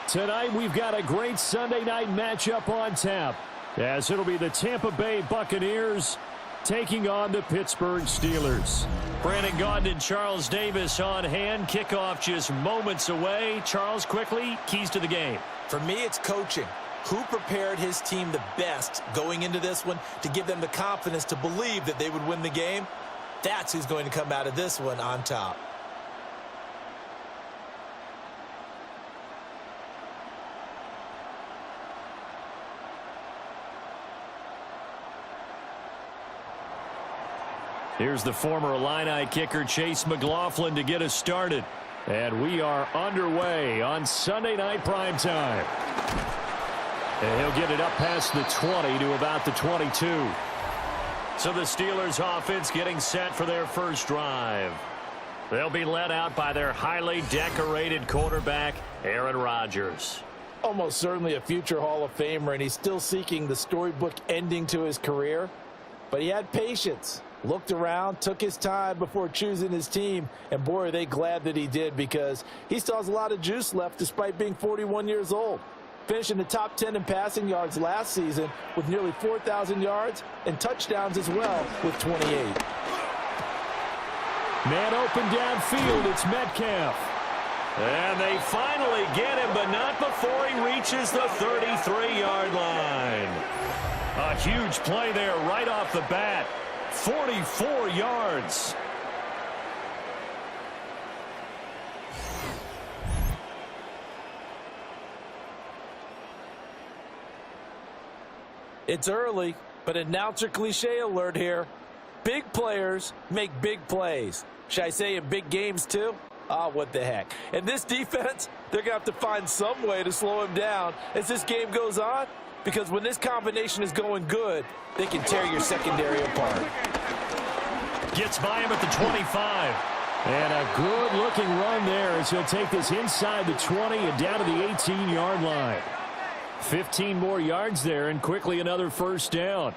Tonight, we've got a great Sunday night matchup on tap, as it'll be the Tampa Bay Buccaneers taking on the Pittsburgh Steelers. Brandon Gaudin and Charles Davis on hand. Kickoff just moments away. Charles, quickly, keys to the game. For me, it's coaching. Who prepared his team the best going into this one to give them the confidence to believe that they would win the game? That's who's going to come out of this one on top. Here's the former Illini kicker Chase McLaughlin to get us started. And we are underway on Sunday night primetime. And he'll get it up past the 20 to about the 22. So the Steelers offense getting set for their first drive. They'll be led out by their highly decorated quarterback, Aaron Rodgers. Almost certainly a future Hall of Famer, and he's still seeking the storybook ending to his career. But he had patience, looked around, took his time before choosing his team, and boy, are they glad that he did, because he still has a lot of juice left despite being 41 years old. Finishing the top 10 in passing yards last season with nearly 4,000 yards and touchdowns as well with 28. Man open downfield, it's Metcalf. And they finally get him, but not before he reaches the 33-yard line. A huge play there right off the bat. 44 yards. It's early, but announcer cliche alert here. Big players make big plays. Should I say in big games too? Ah, what the heck. And this defense, they're going to have to find some way to slow him down as this game goes on, because when this combination is going good, they can tear your secondary apart. Gets by him at the 25. And a good-looking run there as he'll take this inside the 20 and down to the 18-yard line. 15 more yards there, and quickly another first down.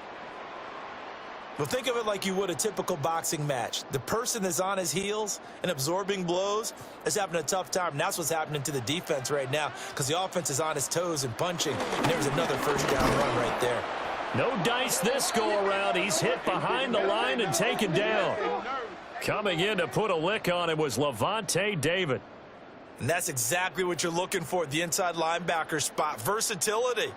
Well, think of it like you would a typical boxing match. The person that's on his heels and absorbing blows is having a tough time. And that's what's happening to the defense right now, because the offense is on his toes and punching. And there's another first down run right there. No dice this go-around. He's hit behind the line and taken down. Coming in to put a lick on him was Levante David. And that's exactly what you're looking for, the inside linebacker spot. Versatility.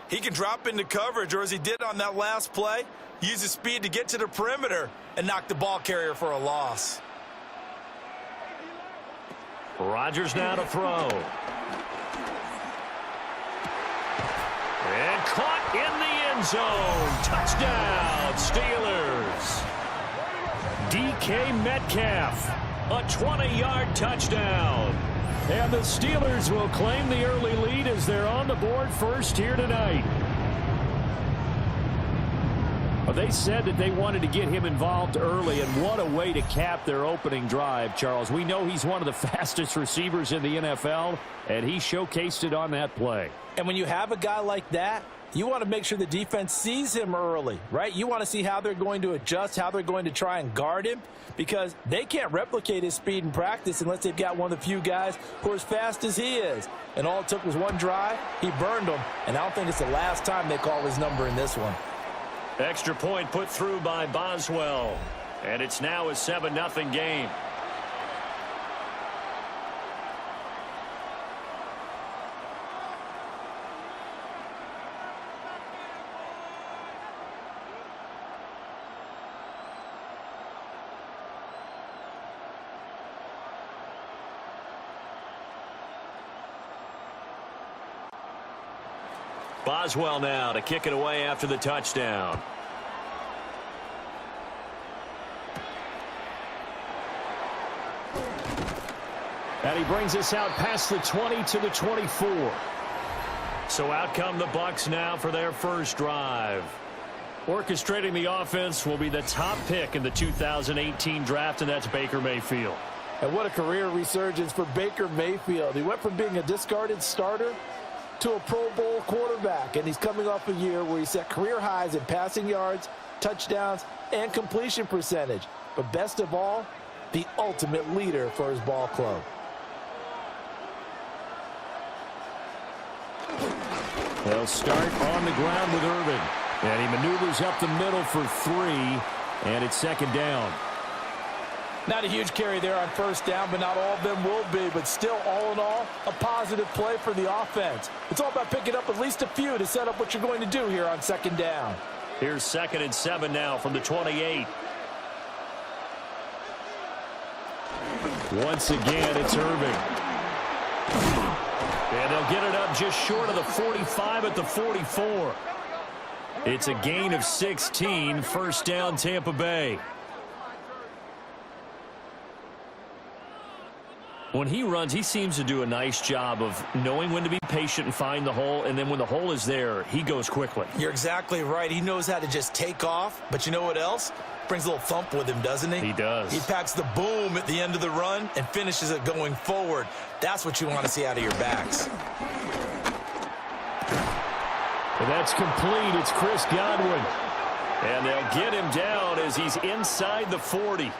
He can drop into coverage, or as he did on that last play, use his speed to get to the perimeter and knock the ball carrier for a loss. Rodgers now to throw. And caught in the end zone. Touchdown, Steelers. DK Metcalf, a 20-yard touchdown. And the Steelers will claim the early lead as they're on the board first here tonight. Well, they said that they wanted to get him involved early, and what a way to cap their opening drive, Charles. We know he's one of the fastest receivers in the NFL, and he showcased it on that play. And when you have a guy like that, you want to make sure the defense sees him early, right? You want to see how they're going to adjust, how they're going to try and guard him, because they can't replicate his speed in practice unless they've got one of the few guys who are as fast as he is. And all it took was one drive. He burned them, and I don't think it's the last time they call his number in this one. Extra point put through by Boswell, and it's now a 7-0 game. Boswell now to kick it away after the touchdown. And he brings us out past the 20 to the 24. So out come the Bucs now for their first drive. Orchestrating the offense will be the top pick in the 2018 draft, and that's Baker Mayfield. And what a career resurgence for Baker Mayfield. He went from being a discarded starter to a Pro Bowl quarterback, and he's coming off a year where he set career highs in passing yards, touchdowns, and completion percentage. But best of all, the ultimate leader for his ball club. They'll start on the ground with Irvin. And he maneuvers up the middle for 3, and it's second down. Not a huge carry there on first down, but not all of them will be. But still, all in all, a positive play for the offense. It's all about picking up at least a few to set up what you're going to do here on second down. Here's 2nd and 7 now from the 28. Once again, it's Irving. And they'll get it up just short of the 45 at the 44. It's a gain of 16, first down Tampa Bay. When he runs, he seems to do a nice job of knowing when to be patient and find the hole, and then when the hole is there, he goes quickly. You're exactly right. He knows how to just take off, but you know what else? Brings a little thump with him, doesn't he? He does. He packs the boom at the end of the run and finishes it going forward. That's what you want to see out of your backs. And that's complete. It's Chris Godwin. And they'll get him down as he's inside the 40.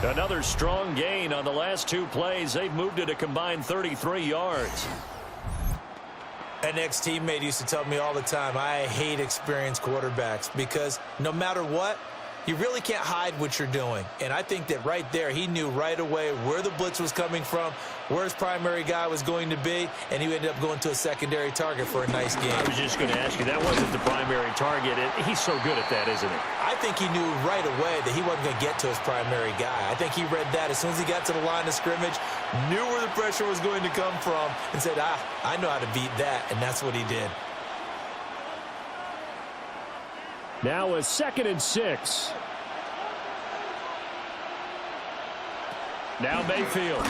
Another strong gain on the last 2 plays. They've moved it a combined 33 yards. An ex-teammate used to tell me all the time, I hate experienced quarterbacks because no matter what, you really can't hide what you're doing. And I think that right there, he knew right away where the blitz was coming from, where his primary guy was going to be, and he ended up going to a secondary target for a nice game. I was just going to ask you, that wasn't the primary target. He's so good at that, isn't he? I think he knew right away that he wasn't going to get to his primary guy. I think he read that as soon as he got to the line of scrimmage, knew where the pressure was going to come from, and said, I know how to beat that, and that's what he did. Now a 2nd and 6. Now Mayfield.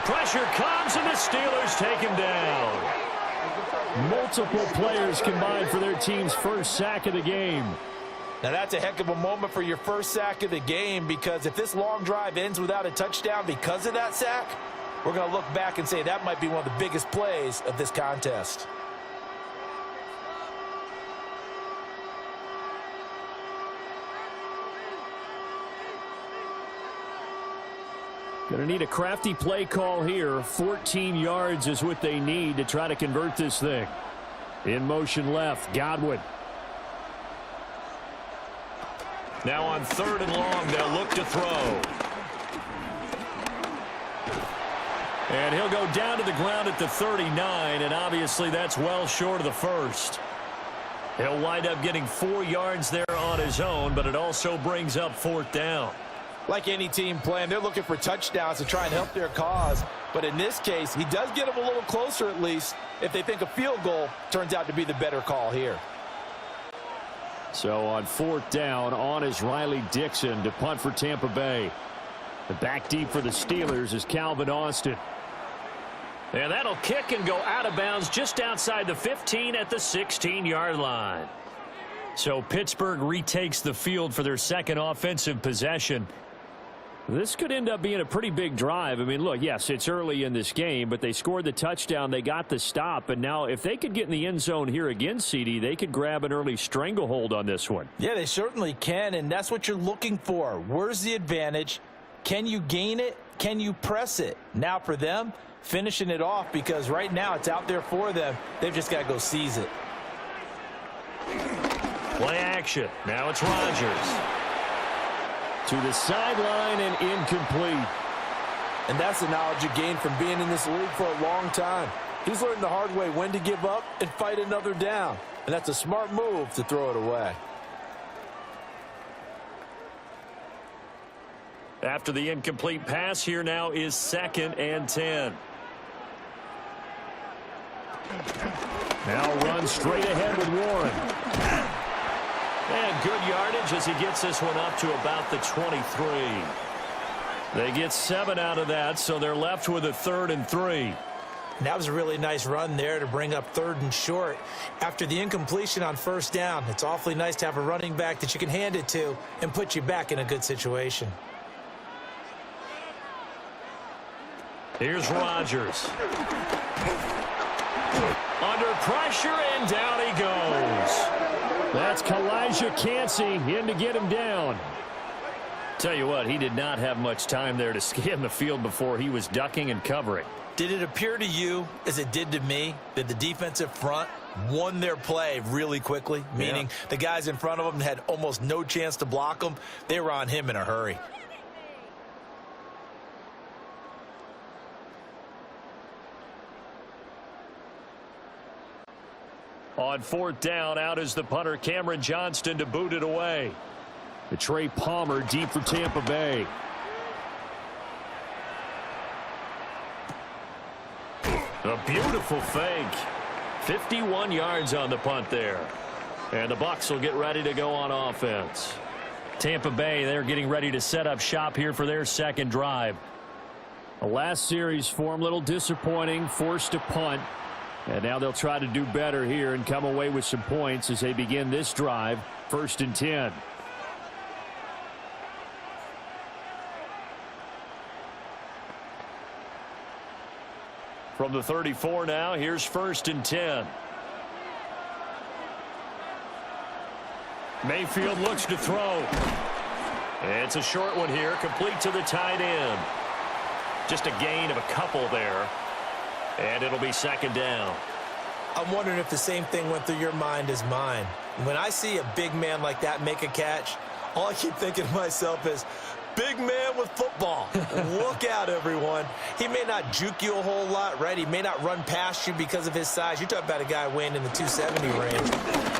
Pressure comes, and the Steelers take him down. Multiple players combined for their team's first sack of the game. Now that's a heck of a moment for your first sack of the game, because if this long drive ends without a touchdown because of that sack, we're going to look back and say that might be one of the biggest plays of this contest. Going to need a crafty play call here. 14 yards is what they need to try to convert this thing. In motion left, Godwin. Now on 3rd and long, they'll look to throw. And he'll go down to the ground at the 39, and obviously that's well short of the first. He'll wind up getting 4 yards there on his own, but it also brings up 4th down. Like any team playing, they're looking for touchdowns to try and help their cause. But in this case, he does get them a little closer at least if they think a field goal turns out to be the better call here. So on 4th down, on is Riley Dixon to punt for Tampa Bay. The back deep for the Steelers is Calvin Austin. And that'll kick and go out of bounds just outside the 15 at the 16-yard line. So Pittsburgh retakes the field for their second offensive possession. This could end up being a pretty big drive. I mean, look, yes, it's early in this game, but they scored the touchdown. They got the stop. And now if they could get in the end zone here again, CD, they could grab an early stranglehold on this one. Yeah, they certainly can, and that's what you're looking for. Where's the advantage? Can you gain it? Can you press it? Now for them, finishing it off, because right now it's out there for them. They've just got to go seize it. Play action. Now it's Rodgers. To the sideline and incomplete. And that's the knowledge you gain from being in this league for a long time. He's learned the hard way when to give up and fight another down. And that's a smart move to throw it away. After the incomplete pass, here now is 2nd and 10. Now run straight ahead with Warren. And good yardage as he gets this one up to about the 23. They get 7 out of that, so they're left with a 3rd and 3. That was a really nice run there to bring up 3rd and short. After the incompletion on 1st down, it's awfully nice to have a running back that you can hand it to and put you back in a good situation. Here's Rodgers. Under pressure, and down he goes. That's Kalijah Cansey in to get him down. Tell you what, he did not have much time there to scan the field before he was ducking and covering. Did it appear to you, as it did to me, that the defensive front won their play really quickly? Meaning the guys in front of them had almost no chance to block them. They were on him in a hurry. On 4th down, out is the punter, Cameron Johnston, to boot it away. The Trey Palmer deep for Tampa Bay. A beautiful fake. 51 yards on the punt there. And the Bucs will get ready to go on offense. Tampa Bay, they're getting ready to set up shop here for their 2nd drive. The last series for him, a little disappointing, forced to punt. And now they'll try to do better here and come away with some points as they begin this drive. 1st and 10. From the 34 now, here's 1st and 10. Mayfield looks to throw. It's a short one here, complete to the tight end. Just a gain of a couple there. And it'll be 2nd down. I'm wondering if the same thing went through your mind as mine. When I see a big man like that make a catch, all I keep thinking to myself is, big man with football. Look out, everyone. He may not juke you a whole lot, right? He may not run past you because of his size. You're talking about a guy weighing in the 270 range.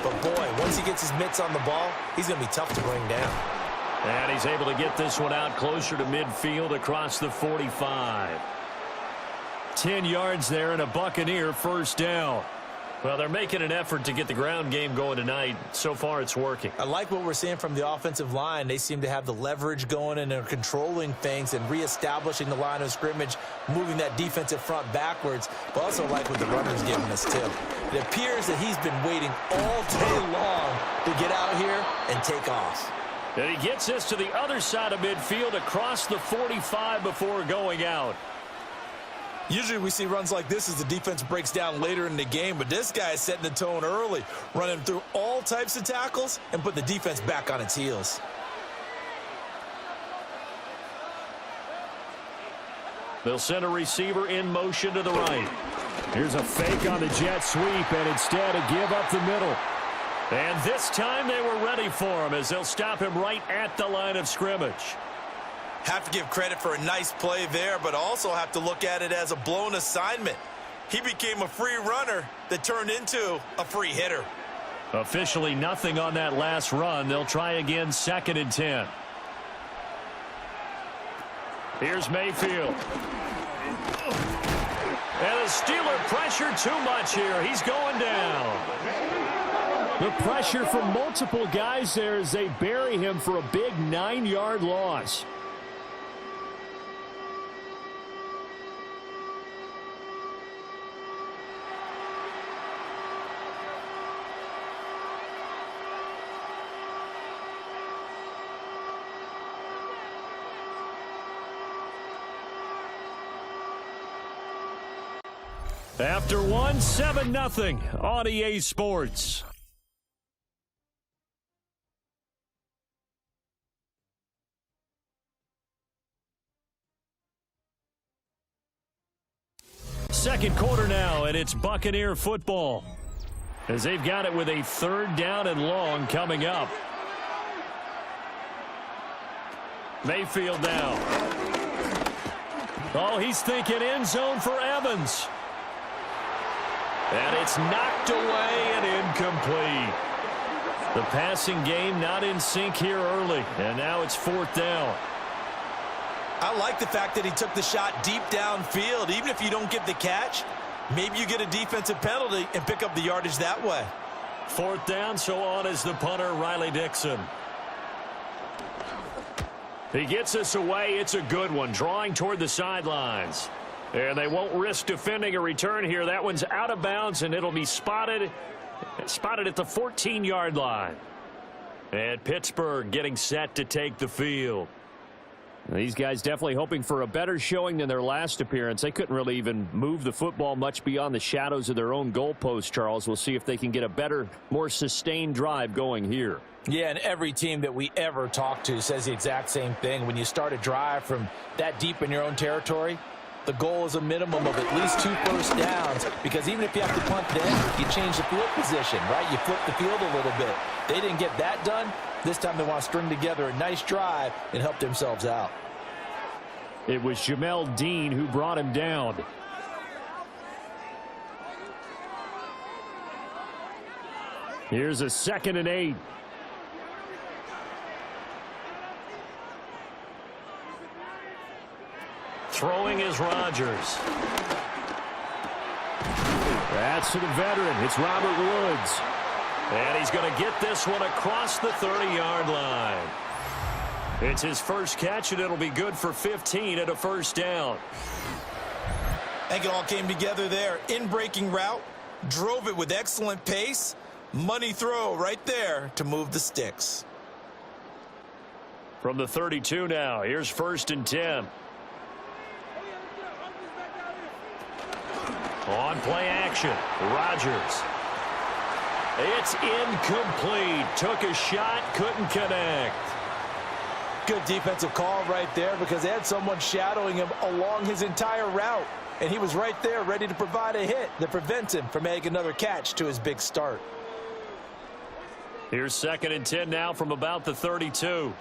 But, boy, once he gets his mitts on the ball, he's going to be tough to bring down. And he's able to get this one out closer to midfield across the 45. 10 yards there and a Buccaneer 1st down. Well, they're making an effort to get the ground game going tonight. So far, it's working. I like what we're seeing from the offensive line. They seem to have the leverage going, and they're controlling things and reestablishing the line of scrimmage, moving that defensive front backwards, but also like what the runner's giving us, too. It appears that he's been waiting all day long to get out here and take off. And he gets this to the other side of midfield across the 45 before going out. Usually we see runs like this as the defense breaks down later in the game, but this guy is setting the tone early, running through all types of tackles and put the defense back on its heels. They'll send a receiver in motion to the right. Here's a fake on the jet sweep, and instead a give up the middle. And this time they were ready for him as they'll stop him right at the line of scrimmage. Have to give credit for a nice play there, but also have to look at it as a blown assignment. He became a free runner that turned into a free hitter. Officially nothing on that last run. They'll try again 2nd and 10. Here's Mayfield. And the Steeler pressure too much here. He's going down. The pressure from multiple guys there as they bury him for a big 9-yard loss. After one, 7-0 on EA Sports. Second quarter now, and it's Buccaneer football as they've got it with a 3rd down and long coming up. Mayfield now. Oh, he's thinking end zone for Evans. And it's knocked away and incomplete. The passing game not in sync here early, and now it's 4th down. I like the fact that he took the shot deep downfield. Even if you don't get the catch, maybe you get a defensive penalty and pick up the yardage that way. 4th down, so on is the punter, Riley Dixon. He gets us away. It's a good one, drawing toward the sidelines. And they won't risk defending a return here. That one's out of bounds, and it'll be spotted at the 14-yard line. And Pittsburgh getting set to take the field. These guys definitely hoping for a better showing than their last appearance. They couldn't really even move the football much beyond the shadows of their own goalpost, Charles. We'll see if they can get a better, more sustained drive going here. Yeah, and every team that we ever talk to says the exact same thing. When you start a drive from that deep in your own territory, the goal is a minimum of at least 2 first downs, because even if you have to punt then, you change the field position, right? You flip the field a little bit. They didn't get that done. This time they want to string together a nice drive and help themselves out. It was Jamel Dean who brought him down. Here's a 2nd and 8. Throwing is Rodgers. That's to the veteran. It's Robert Woods. And he's going to get this one across the 30-yard line. It's his first catch, and it'll be good for 15 and a first down. I think it all came together there. In-breaking route, drove it with excellent pace. Money throw right there to move the sticks. From the 32 now, here's 1st and 10. On play action, Rodgers. It's incomplete. Took a shot, couldn't connect. Good defensive call right there, because they had someone shadowing him along his entire route. And he was right there ready to provide a hit that prevents him from making another catch to his big start. Here's 2nd and 10 now from about the 32.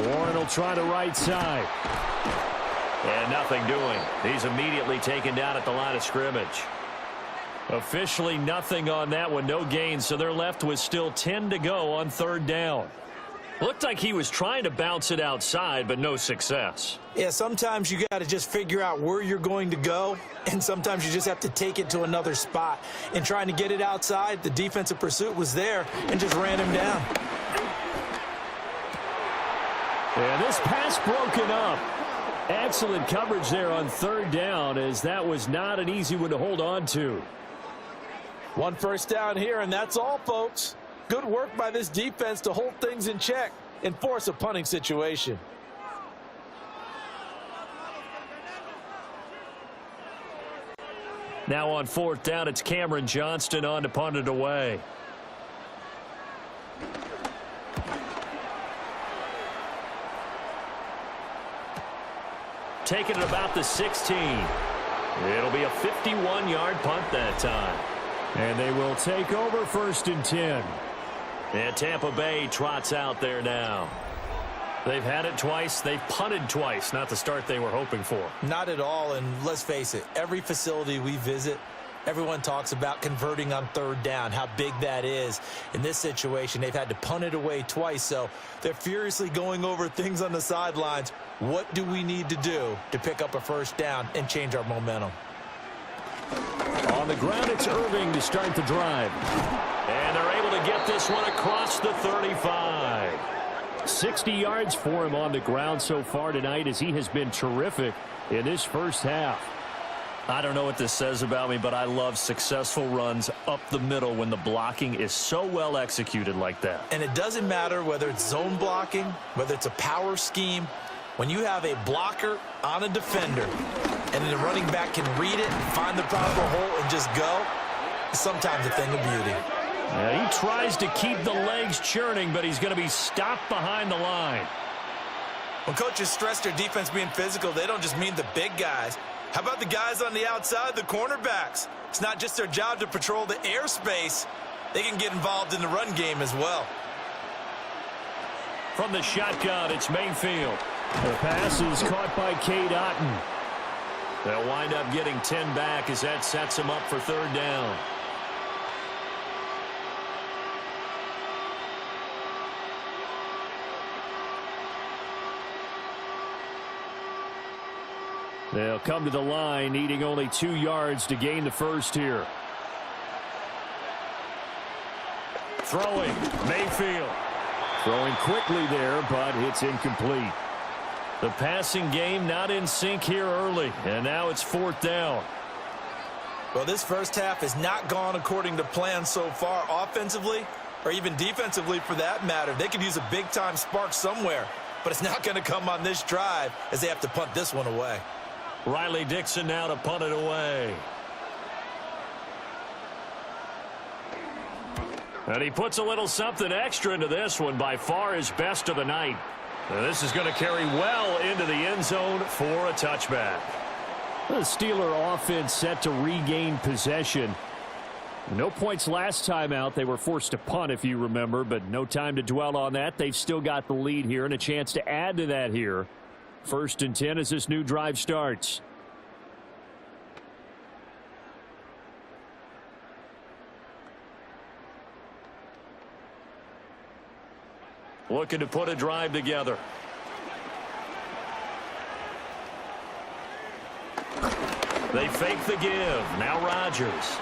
Warren will try the right side. And nothing doing. He's immediately taken down at the line of scrimmage. Officially nothing on that one. No gain, so they're left with still 10 to go on 3rd down. Looked like he was trying to bounce it outside, but no success. Yeah, sometimes you got to just figure out where you're going to go, and sometimes you just have to take it to another spot. And trying to get it outside, the defensive pursuit was there and just ran him down. And this pass broken up. Excellent coverage there on 3rd down, as that was not an easy one to hold on to. 1 first down here, and that's all, folks. Good work by this defense to hold things in check and force a punting situation. Now on 4th down, it's Cameron Johnston on to punt it away. Taking it about the 16. It'll be a 51-yard punt that time. And they will take over 1st and 10. And Tampa Bay trots out there now. They've had it twice. They've punted twice. Not the start they were hoping for. Not at all, and let's face it, every facility we visit, everyone talks about converting on 3rd down, how big that is. In this situation, they've had to punt it away twice, so they're furiously going over things on the sidelines. What do we need to do to pick up a 1st down and change our momentum? On the ground, it's Irving to start the drive. And they're able to get this one across the 35. 60 yards for him on the ground so far tonight, as he has been terrific in this first half. I don't know what this says about me, but I love successful runs up the middle when the blocking is so well executed like that. And it doesn't matter whether it's zone blocking, whether it's a power scheme. When you have a blocker on a defender and the running back can read it, find the proper hole, and just go, it's sometimes a thing of beauty. Yeah, he tries to keep the legs churning, but he's going to be stopped behind the line. When coaches stress their defense being physical, they don't just mean the big guys. How about the guys on the outside, the cornerbacks? It's not just their job to patrol the airspace. They can get involved in the run game as well. From the shotgun, it's Mayfield. The pass is caught by Cade Otton. They'll wind up getting 10 back as that sets them up for 3rd down. They'll come to the line, needing only 2 yards to gain the first here. Throwing, Mayfield. Throwing quickly there, but it's incomplete. The passing game not in sync here early, and now it's 4th down. Well, this first half has not gone according to plan so far offensively or even defensively for that matter. They could use a big-time spark somewhere, but it's not going to come on this drive as they have to punt this one away. Riley Dixon now to punt it away. And he puts a little something extra into this one, by far his best of the night. And this is going to carry well into the end zone for a touchback. The Steeler offense set to regain possession. No points last time out. They were forced to punt, if you remember, but no time to dwell on that. They've still got the lead here and a chance to add to that here. 1st and 10 as this new drive starts. Looking to put a drive together. They fake the give. Now Rodgers.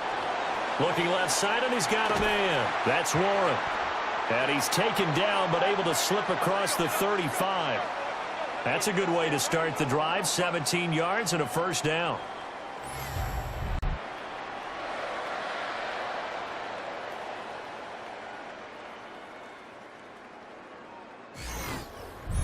Looking left side, and he's got a man. That's Warren. And he's taken down, but able to slip across the 35. That's a good way to start the drive. 17 yards and a 1st down.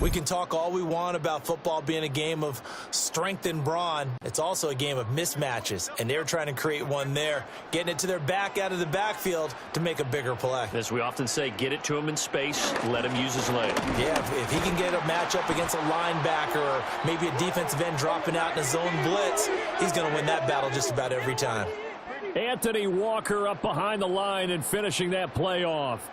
We can talk all we want about football being a game of strength and brawn. It's also a game of mismatches, and they're trying to create one there, getting it to their back out of the backfield to make a bigger play. As we often say, get it to him in space, let him use his leg. Yeah, if he can get a matchup against a linebacker or maybe a defensive end dropping out in a zone blitz, he's going to win that battle just about every time. Anthony Walker up behind the line and finishing that play off.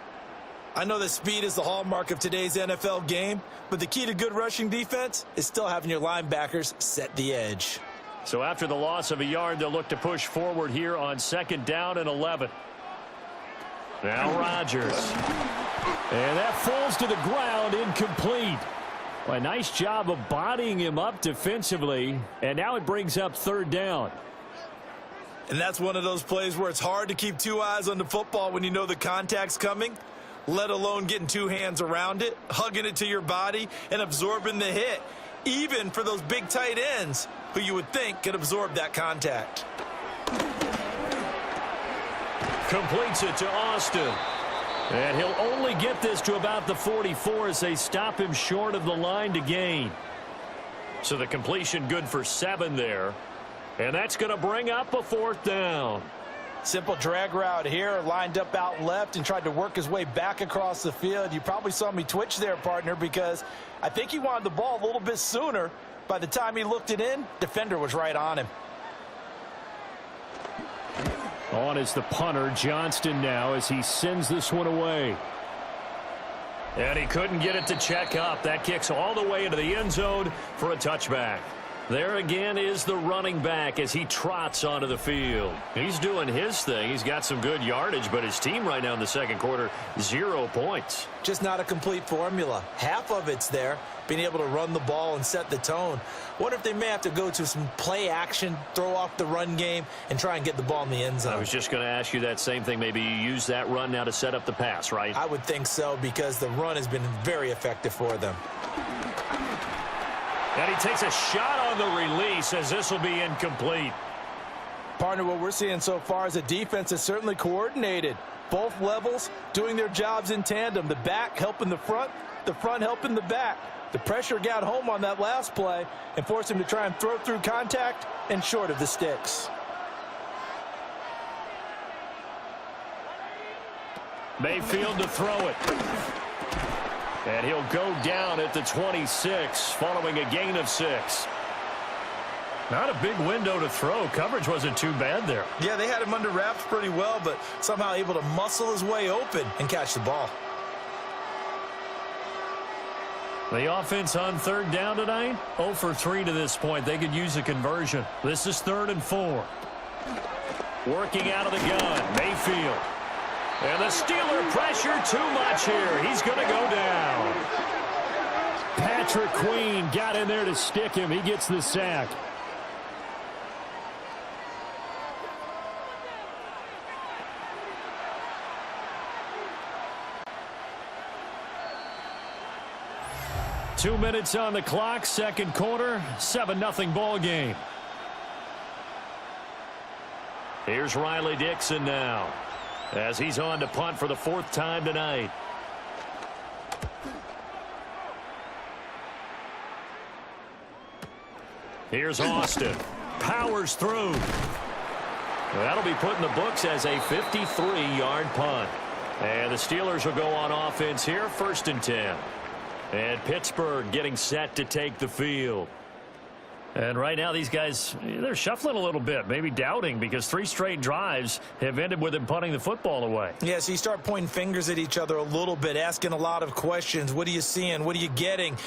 I know that speed is the hallmark of today's NFL game, but the key to good rushing defense is still having your linebackers set the edge. So after the loss of a yard, they'll look to push forward here on 2nd down and 11. Now Rodgers. And that falls to the ground, incomplete. Well, a nice job of bodying him up defensively, and now it brings up 3rd down. And that's one of those plays where it's hard to keep 2 eyes on the football when you know the contact's coming, let alone getting 2 hands around it, hugging it to your body, and absorbing the hit, even for those big tight ends who you would think could absorb that contact. Completes it to Austin. And he'll only get this to about the 44 as they stop him short of the line to gain. So the completion good for 7 there. And that's going to bring up a 4th down. Simple drag route here, lined up out left and tried to work his way back across the field. You probably saw me twitch there, partner, because I think he wanted the ball a little bit sooner. By the time he looked it in, defender was right on him. On is the punter, Johnston, now as he sends this one away. And he couldn't get it to check up. That kicks all the way into the end zone for a touchback. There again is the running back as he trots onto the field. He's doing his thing. He's got some good yardage, but his team right now in the 2nd quarter, 0 points. Just not a complete formula. Half of it's there, being able to run the ball and set the tone. Wonder if they may have to go to some play action, throw off the run game, and try and get the ball in the end zone. I was just going to ask you that same thing. Maybe you use that run now to set up the pass, right? I would think so, because the run has been very effective for them. And he takes a shot on the release as this will be incomplete. Partner, what we're seeing so far is a defense that's certainly coordinated. Both levels doing their jobs in tandem. The back helping the front helping the back. The pressure got home on that last play and forced him to try and throw through contact and short of the sticks. Mayfield to throw it. And he'll go down at the 26 following a gain of 6. Not a big window to throw. Coverage wasn't too bad there. Yeah, they had him under wraps pretty well, but somehow able to muscle his way open and catch the ball. The offense on 3rd down tonight, 0 for 3 to this point. They could use a conversion. This is 3rd and 4. Working out of the gun, Mayfield. And the Steeler pressure too much here. He's going to go down. Patrick Queen got in there to stick him. He gets the sack. 2 minutes on the clock, second quarter, 7-0 ball game. Here's Riley Dixon now, as he's on to punt for the 4th time tonight. Here's Austin. Powers through. That'll be put in the books as a 53-yard punt. And the Steelers will go on offense here, 1st and 10. And Pittsburgh getting set to take the field. And right now these guys, they're shuffling a little bit, maybe doubting, because 3 straight drives have ended with them punting the football away. Yeah, so you start pointing fingers at each other a little bit, asking a lot of questions. What are you seeing? What are you getting?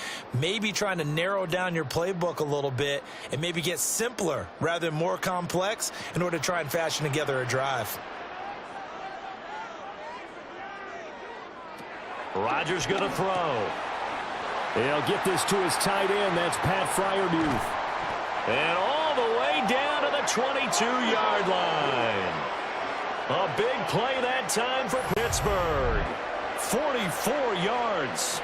Maybe trying to narrow down your playbook a little bit and maybe get simpler rather than more complex in order to try and fashion together a drive. Rodgers going to throw. He'll get this to his tight end. That's Pat Fryermuth. And all the way down to the 22-yard line. A big play that time for Pittsburgh. 44 yards.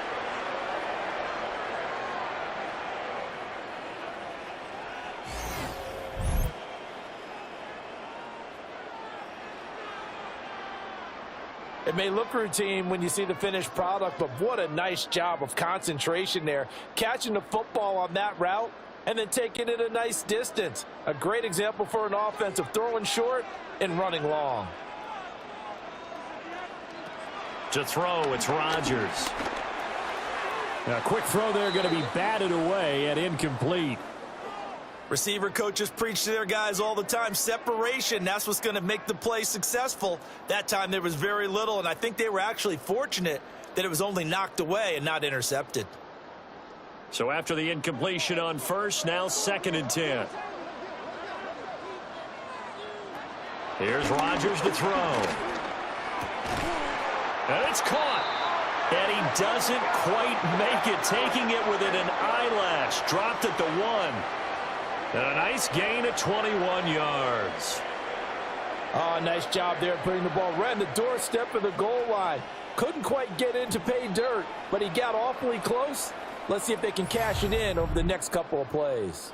It may look routine when you see the finished product, but what a nice job of concentration there. Catching the football on that route and then taking it a nice distance. A great example for an offense of throwing short and running long. To throw, it's Rodgers. A quick throw there, going to be batted away and incomplete. Receiver coaches preach to their guys all the time. Separation, that's what's going to make the play successful. That time there was very little, and I think they were actually fortunate that it was only knocked away and not intercepted. So after the incompletion on first, now 2nd and 10. Here's Rodgers to throw. And it's caught. And he doesn't quite make it, taking it within an eyelash. Dropped at the 1. And a nice gain of 21 yards. Oh, nice job there putting the ball right on the doorstep of the goal line. Couldn't quite get in to pay dirt, but he got awfully close. Let's see if they can cash it in over the next couple of plays.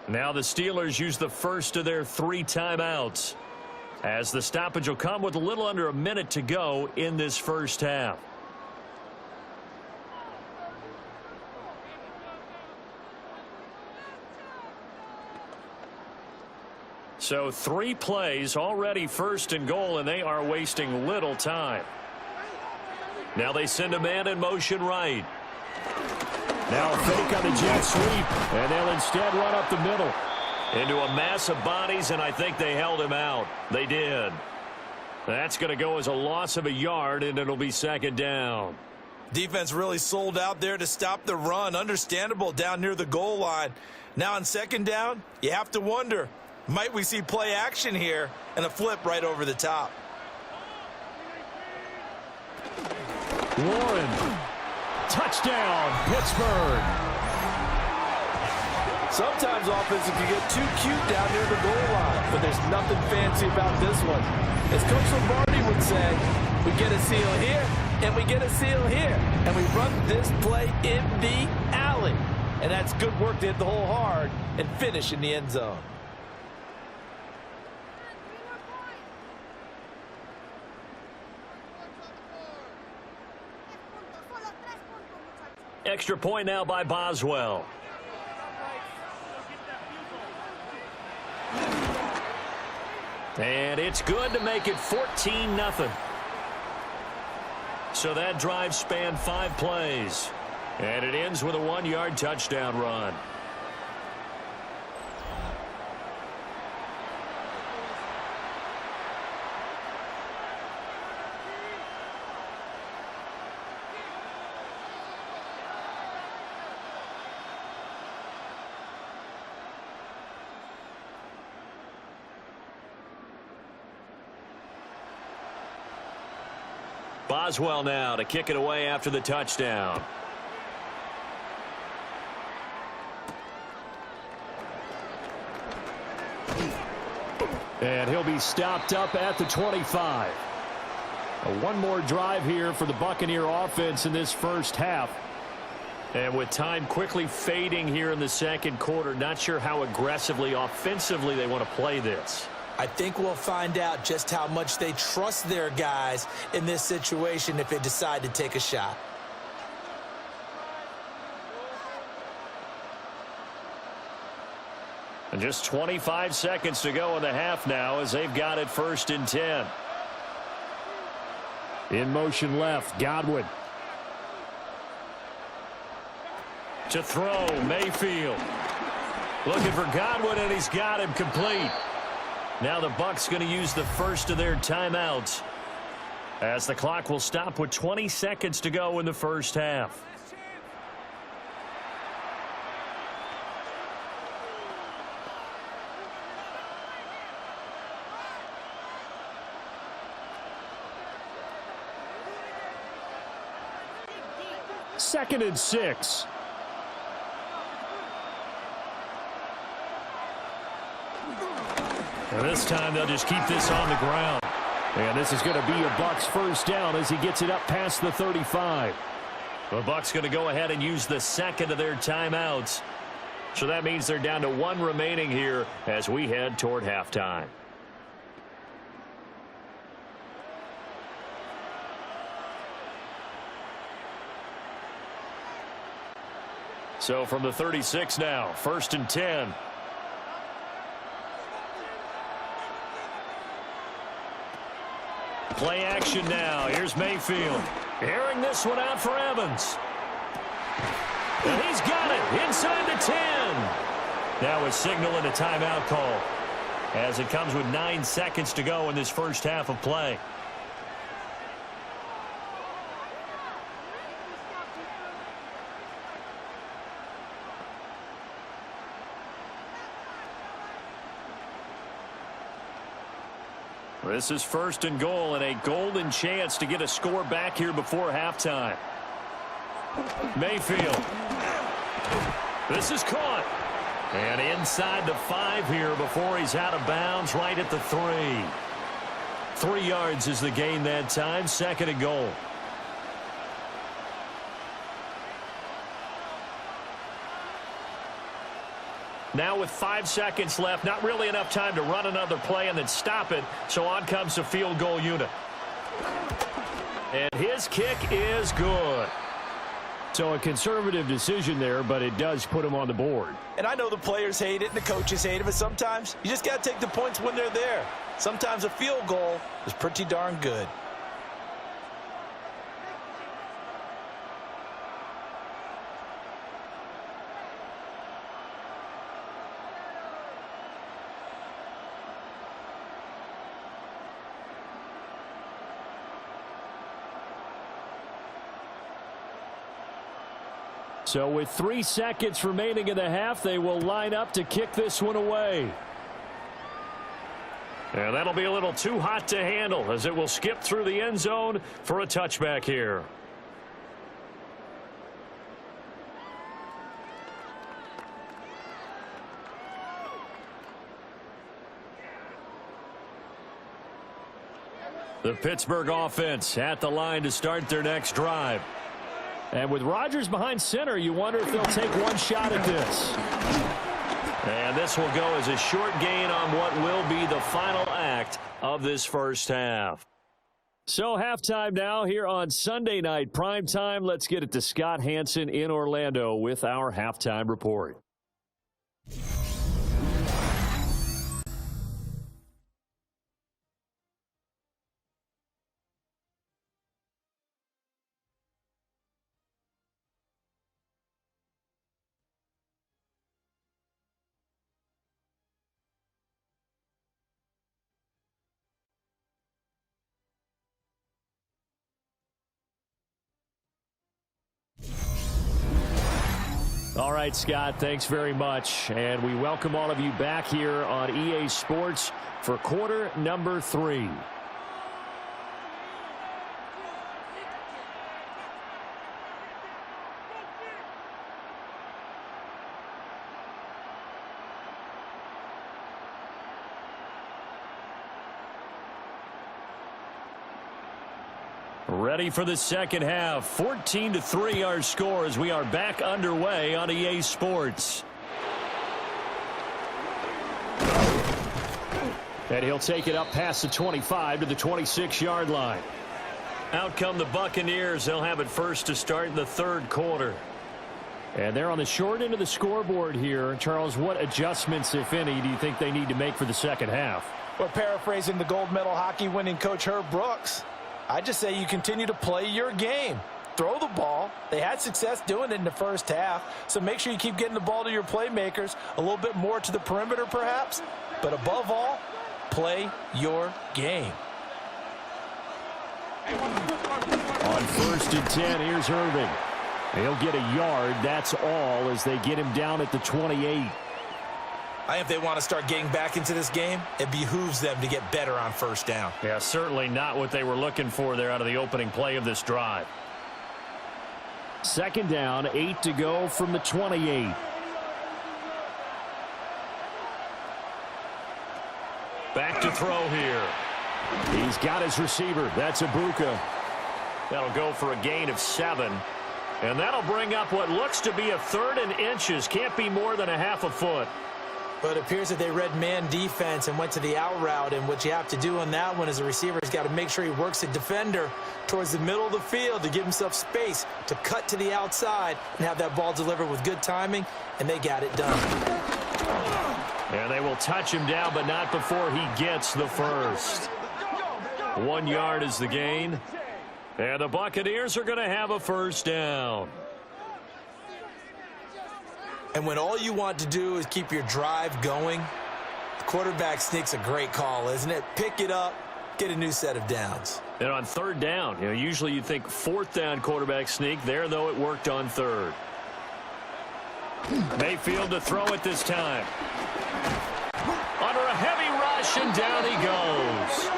Now the Steelers use the first of their 3 timeouts, as the stoppage will come with a little under a minute to go in this first half. So 3 plays already 1st and goal, and they are wasting little time. Now they send a man in motion right. Now a fake on the jet sweep, and they'll instead run up the middle. Into a mass of bodies, and I think they held him out. They did. That's going to go as a loss of a yard, and it'll be 2nd down. Defense really sold out there to stop the run. Understandable down near the goal line. Now on 2nd down, you have to wonder, might we see play action here and a flip right over the top? Warren. Touchdown, Pittsburgh. Sometimes offenses can get too cute down near the goal line, but there's nothing fancy about this one. As Coach Lombardi would say, we get a seal here, and we get a seal here, and we run this play in the alley. And that's good work to hit the hole hard and finish in the end zone. Extra point now by Boswell. And it's good to make it 14-0. So that drive spanned 5 plays. And it ends with a 1-yard touchdown run. Boswell now to kick it away after the touchdown. And he'll be stopped up at the 25. One more drive here for the Buccaneer offense in this first half. And with time quickly fading here in the second quarter, not sure how aggressively, offensively they want to play this. I think we'll find out just how much they trust their guys in this situation if they decide to take a shot. And just 25 seconds to go in the half now as they've got it 1st and 10. In motion left, Godwin. To throw, Mayfield. Looking for Godwin, and he's got him complete. Now the Bucs going to use the first of their timeouts as the clock will stop with 20 seconds to go in the first half. Second and 6. And this time they'll just keep this on the ground. And this is going to be a Bucs first down as he gets it up past the 35. The Bucs going to go ahead and use the second of their timeouts. So that means they're down to 1 remaining here as we head toward halftime. So from the 36 now, 1st and 10. Play action now. Here's Mayfield. Airing this one out for Evans. And he's got it inside the 10. Now a signal and a timeout call as it comes with 9 seconds to go in this first half of play. This is 1st and goal and a golden chance to get a score back here before halftime. Mayfield. This is caught. And inside the 5 here before he's out of bounds right at the 3. 3 yards is the gain that time. 2nd and goal. Now with 5 seconds left, not really enough time to run another play and then stop it. So on comes the field goal unit. And his kick is good. So a conservative decision there, but it does put him on the board. And I know the players hate it and the coaches hate it, but sometimes you just got to take the points when they're there. Sometimes a field goal is pretty darn good. So with 3 seconds remaining in the half, they will line up to kick this one away. And that'll be a little too hot to handle as it will skip through the end zone for a touchback here. The Pittsburgh offense at the line to start their next drive. And with Rodgers behind center, you wonder if they'll take one shot at this. And this will go as a short gain on what will be the final act of this first half. So halftime now here on Sunday night primetime. Let's get it to Scott Hanson in Orlando with our halftime report. All right, Scott, thanks very much. And we welcome all of you back here on EA Sports for quarter number 3. Ready for the second half. 14-3 our score as we are back underway on EA Sports. And he'll take it up past the 25 to the 26-yard line. Out come the Buccaneers. They'll have it first to start in the third quarter. And they're on the short end of the scoreboard here. Charles, what adjustments, if any, do you think they need to make for the second half? Well, paraphrasing the gold medal hockey winning coach Herb Brooks, I just say you continue to play your game. Throw the ball. They had success doing it in the first half, so make sure you keep getting the ball to your playmakers, a little bit more to the perimeter perhaps, but above all, play your game. On 1st and 10, here's Irving. He'll get a yard, that's all, as they get him down at the 28. I think if they want to start getting back into this game, it behooves them to get better on first down. Yeah, certainly not what they were looking for there out of the opening play of this drive. Second down, 8 to go from the 28. Back to throw here. He's got his receiver. That's Ibuka. That'll go for a gain of 7. And that'll bring up what looks to be a 3rd and inches. Can't be more than a half a foot. But it appears that they read man defense and went to the out route, and what you have to do on that one as a receiver has got to make sure he works the defender towards the middle of the field to give himself space to cut to the outside and have that ball delivered with good timing, and they got it done. And they will touch him down, but not before he gets the first. 1 yard is the gain. And the Buccaneers are going to have a first down. And when all you want to do is keep your drive going, the quarterback sneak's a great call, isn't it? Pick it up, get a new set of downs. And on 3rd down, usually you think 4th down quarterback sneak. There, though, it worked on 3rd. Mayfield to throw it this time. Under a heavy rush, and down he goes.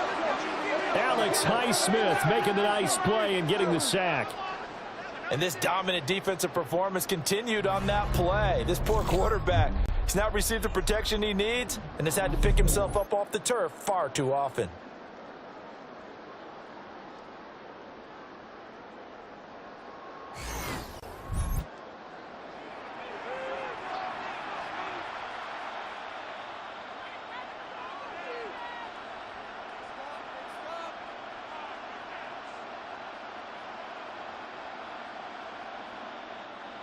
Alex Highsmith making the nice play and getting the sack. And this dominant defensive performance continued on that play. This poor quarterback, he's not received the protection he needs and has had to pick himself up off the turf far too often.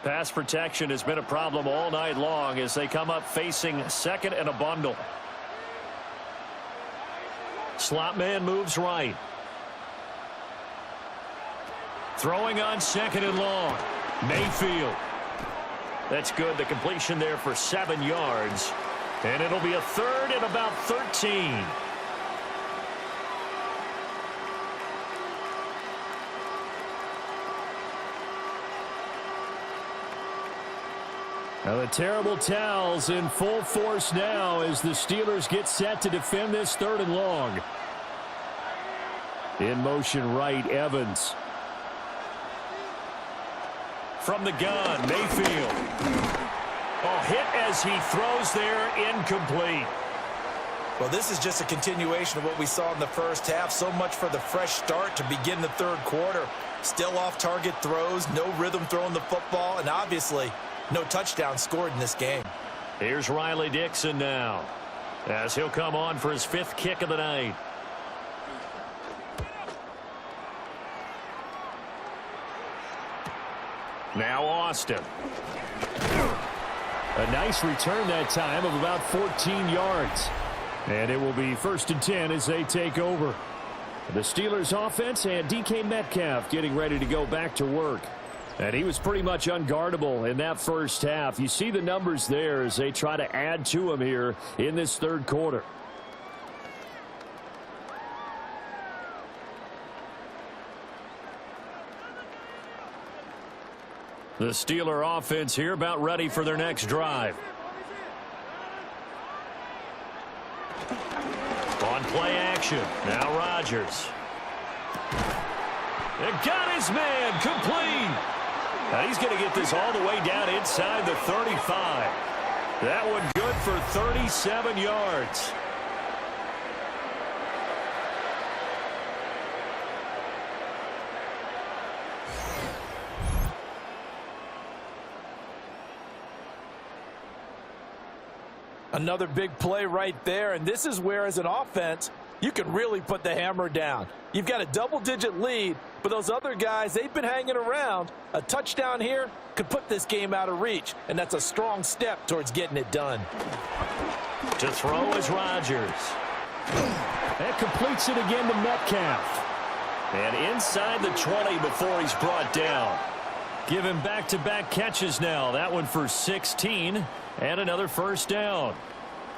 Pass protection has been a problem all night long as they come up facing 2nd and a bundle. Slot man moves right. Throwing on 2nd and long. Mayfield. That's good. The completion there for 7 yards. And it'll be a 3rd and about 13. Now the terrible towels in full force now as the Steelers get set to defend this 3rd and long. In motion right, Evans. From the gun, Mayfield. Oh, hit as he throws there, incomplete. Well, this is just a continuation of what we saw in the first half. So much for the fresh start to begin the 3rd quarter. Still off-target throws, no rhythm throwing the football, and obviously no touchdown scored in this game. Here's Riley Dixon now as he'll come on for his 5th kick of the night. Now Austin. A nice return that time of about 14 yards. And it will be 1st and 10 as they take over. The Steelers offense and DK Metcalf getting ready to go back to work. And he was pretty much unguardable in that first half. You see the numbers there as they try to add to him here in this 3rd quarter. The Steeler offense here about ready for their next drive. On play action. Now Rodgers. And got his man complete. Now he's going to get this all the way down inside the 35. That one good for 37 yards. Another big play right there, and this is where, as an offense, you can really put the hammer down. You've got a double-digit lead, but those other guys, they've been hanging around. A touchdown here could put this game out of reach, and that's a strong step towards getting it done. To throw is Rodgers. That completes it again to Metcalf. And inside the 20 before he's brought down. Give him back-to-back catches now. That one for 16 and another first down.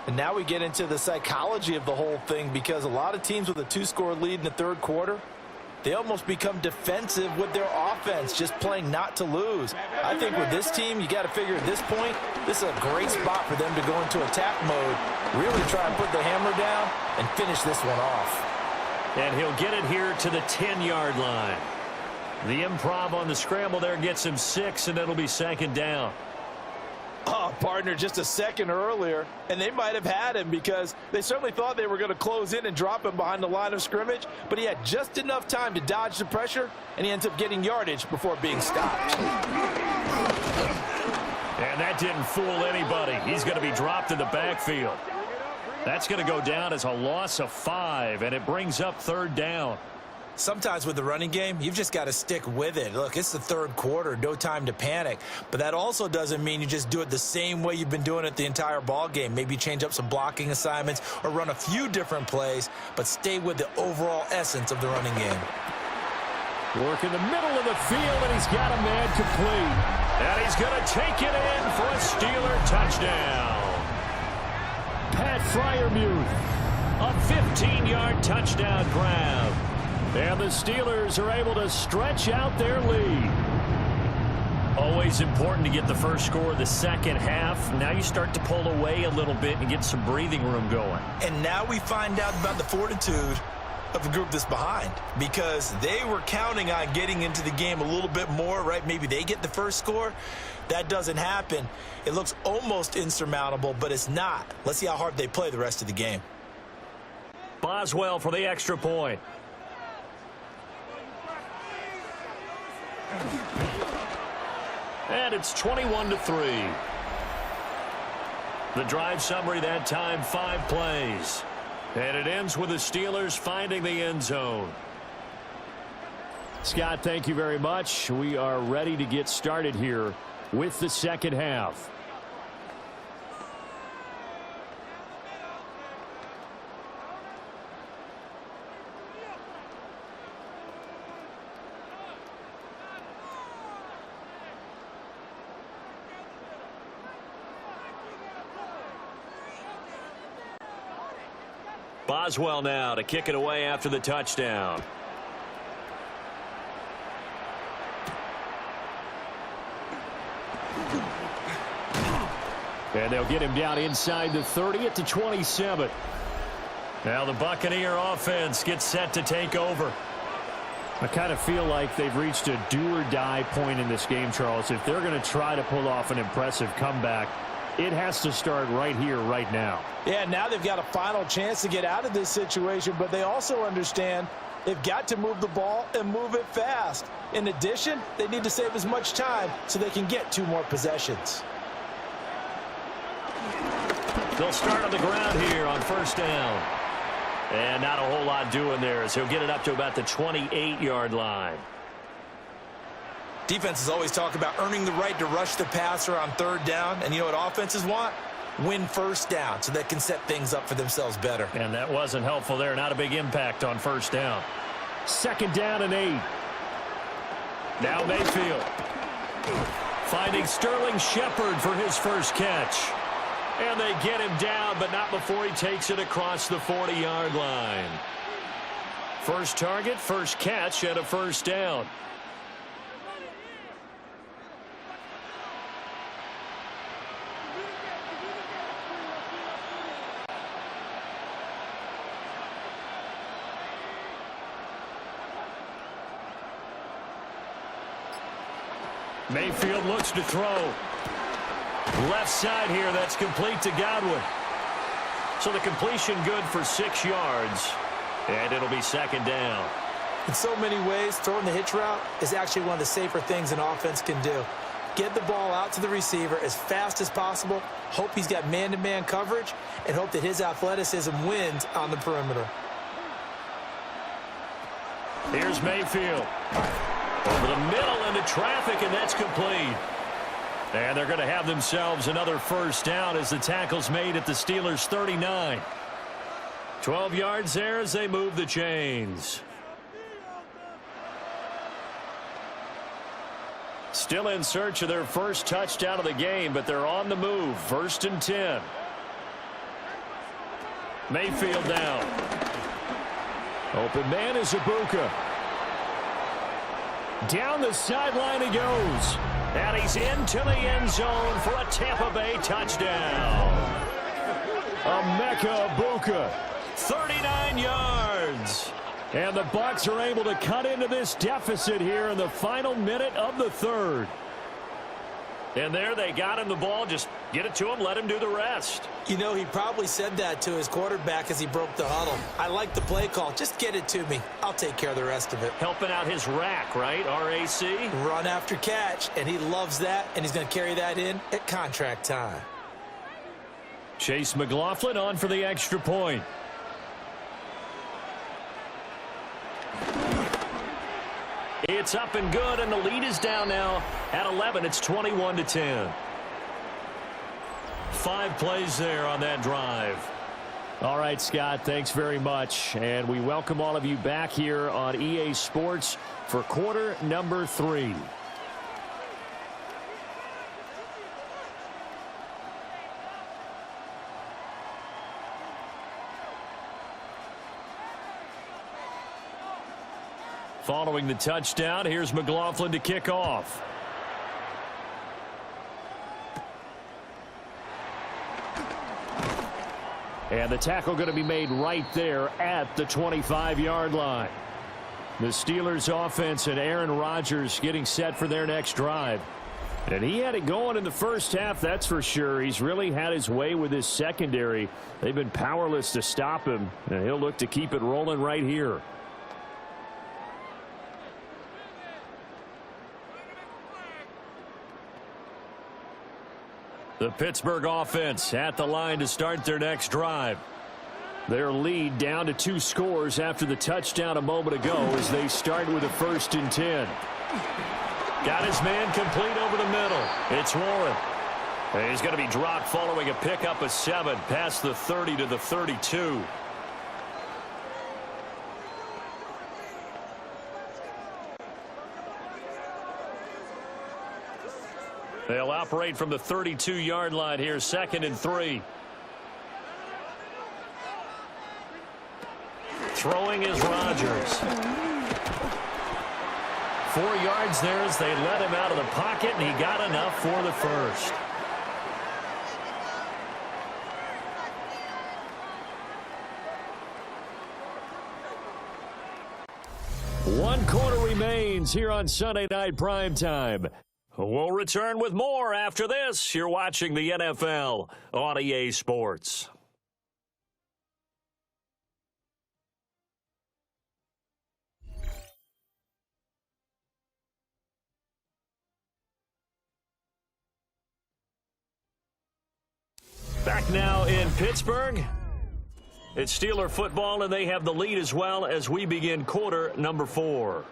And now we get into the psychology of the whole thing, because a lot of teams with a 2-score lead in the third quarter, they almost become defensive with their offense, just playing not to lose. I think with this team, you got to figure at this point, this is a great spot for them to go into attack mode, really try and put the hammer down and finish this one off. And he'll get it here to the 10-yard line. The improv on the scramble there gets him 6, and it'll be second down. Oh, partner, just a second earlier, and they might have had him, because they certainly thought they were going to close in and drop him behind the line of scrimmage, but he had just enough time to dodge the pressure, and he ends up getting yardage before being stopped. And that didn't fool anybody. He's going to be dropped in the backfield. That's going to go down as a loss of 5, and it brings up third down. Sometimes with the running game, you've just got to stick with it. Look, it's the third quarter, no time to panic. But that also doesn't mean you just do it the same way you've been doing it the entire ball game. Maybe change up some blocking assignments or run a few different plays, but stay with the overall essence of the running game. Work in the middle of the field, and he's got a man complete. And he's going to take it in for a Steeler touchdown. Pat Freiermuth, a 15-yard touchdown grab. And the Steelers are able to stretch out their lead. Always important to get the first score of the second half. Now you start to pull away a little bit and get some breathing room going. And now we find out about the fortitude of the group that's behind, because they were counting on getting into the game a little bit more, right? Maybe they get the first score. That doesn't happen. It looks almost insurmountable, but it's not. Let's see how hard they play the rest of the game. Boswell for the extra point. And it's 21-3. The drive summary that time, 5 plays. And it ends with the Steelers finding the end zone. Scott, thank you very much. We are ready to get started here with the second half. Boswell now to kick it away after the touchdown. And they'll get him down inside the 30 at the 27. Now the Buccaneer offense gets set to take over. I kind of feel like they've reached a do-or-die point in this game, Charles. If they're going to try to pull off an impressive comeback, it has to start right here, right now. Yeah, now they've got a final chance to get out of this situation, but they also understand they've got to move the ball and move it fast. In addition, they need to save as much time so they can get 2 more possessions. They'll start on the ground here on first down. And not a whole lot doing there, as he'll get it up to about the 28-yard line. Defenses always talk about earning the right to rush the passer on third down. And you know what offenses want? Win first down so they can set things up for themselves better. And that wasn't helpful there. Not a big impact on first down. Second down and 8. Now Mayfield. Finding Sterling Shepard for his first catch. And they get him down, but not before he takes it across the 40-yard line. First target, first catch, and a first down. Mayfield looks to throw. Left side here, that's complete to Godwin. So the completion good for 6 yards. And it'll be second down. In so many ways, throwing the hitch route is actually one of the safer things an offense can do. Get the ball out to the receiver as fast as possible, hope he's got man-to-man coverage, and hope that his athleticism wins on the perimeter. Here's Mayfield. Over the middle into traffic, and that's complete. And they're going to have themselves another first down as the tackle's made at the Steelers' 39. 12 yards there as they move the chains. Still in search of their first touchdown of the game, but they're on the move. 1st and 10. Mayfield down. Open man is Ibuka. Down the sideline he goes. And he's into the end zone for a Tampa Bay touchdown. Emeka Ibuka, 39 yards. And the Bucs are able to cut into this deficit here in the final minute of the third. And there they got him the ball. Just get it to him, let him do the rest. You know, he probably said that to his quarterback as he broke the huddle. I like the play call. Just get it to me. I'll take care of the rest of it. Helping out his rack, right? RAC? Run after catch, and he loves that, and he's going to carry that in at contract time. Chase McLaughlin on for the extra point. It's up and good, and the lead is down now at 11. It's 21-10. 5 plays there on that drive. All right, Scott, thanks very much. And we welcome all of you back here on EA Sports for quarter number 3. Following the touchdown, here's McLaughlin to kick off. And the tackle going to be made right there at the 25-yard line. The Steelers offense and Aaron Rodgers getting set for their next drive. And he had it going in the first half, that's for sure. He's really had his way with his secondary. They've been powerless to stop him, and he'll look to keep it rolling right here. The Pittsburgh offense at the line to start their next drive. Their lead down to 2 scores after the touchdown a moment ago as they start with a 1st and 10. Got his man complete over the middle. It's Warren. And he's going to be dropped following a pickup of 7 past the 30 to the 32. They'll operate from the 32-yard line here, 2nd and 3. Throwing is Rodgers. 4 yards there as they let him out of the pocket, and he got enough for the first. One quarter remains here on Sunday Night Primetime. We'll return with more after this. You're watching the NFL on EA Sports. Back now in Pittsburgh. It's Steeler football, and they have the lead as well as we begin quarter number 4.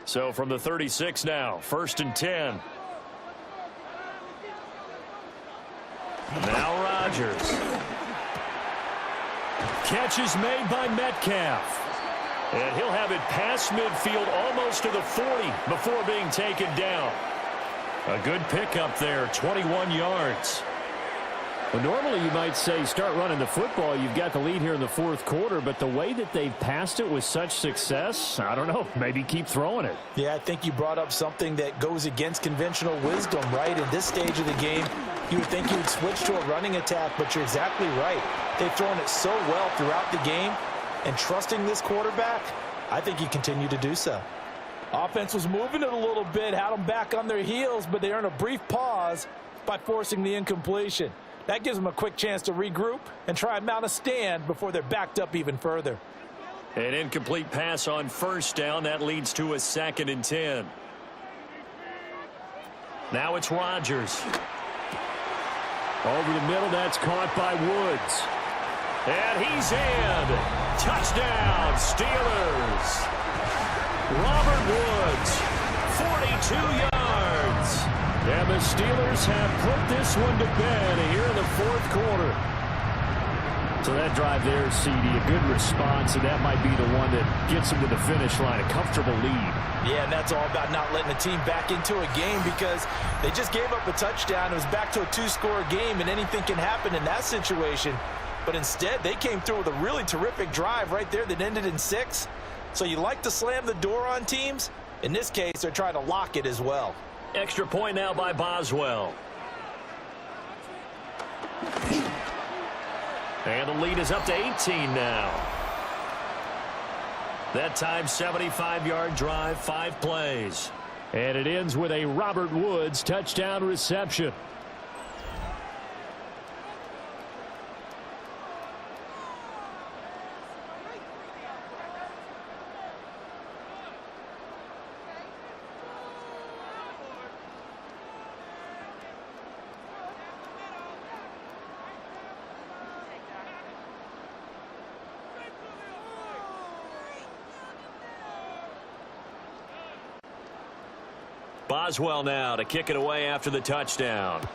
So from the 36 now, 1st and 10. Now Rodgers. Catch is made by Metcalf. And he'll have it past midfield almost to the 40 before being taken down. A good pickup there, 21 yards. Well, normally you might say start running the football. You've got the lead here in the 4th quarter, but the way that they've passed it with such success, I don't know, maybe keep throwing it. Yeah, I think you brought up something that goes against conventional wisdom, right? In this stage of the game, you would think you would switch to a running attack, but you're exactly right. They've thrown it so well throughout the game, and trusting this quarterback, I think you continue to do so. Offense was moving it a little bit, had them back on their heels, but they earned a brief pause by forcing the incompletion. That gives them a quick chance to regroup and try and mount a stand before they're backed up even further. An incomplete pass on first down. That leads to a 2nd and 10. Now it's Rodgers. Over the middle, that's caught by Woods. And he's in. Touchdown, Steelers. Robert Woods, 42 yards. And the Steelers have put this one to bed here in the 4th quarter. So that drive there, CD, a good response, and that might be the one that gets them to the finish line, a comfortable lead. Yeah, and that's all about not letting the team back into a game because they just gave up a touchdown. It was back to a 2-score game, and anything can happen in that situation. But instead, they came through with a really terrific drive right there that ended in 6. So you like to slam the door on teams? In this case, they're trying to lock it as well. Extra point now by Boswell. And the lead is up to 18 now. That time, 75-yard drive, 5 plays. And it ends with a Robert Woods touchdown reception. Boswell now to kick it away after the touchdown.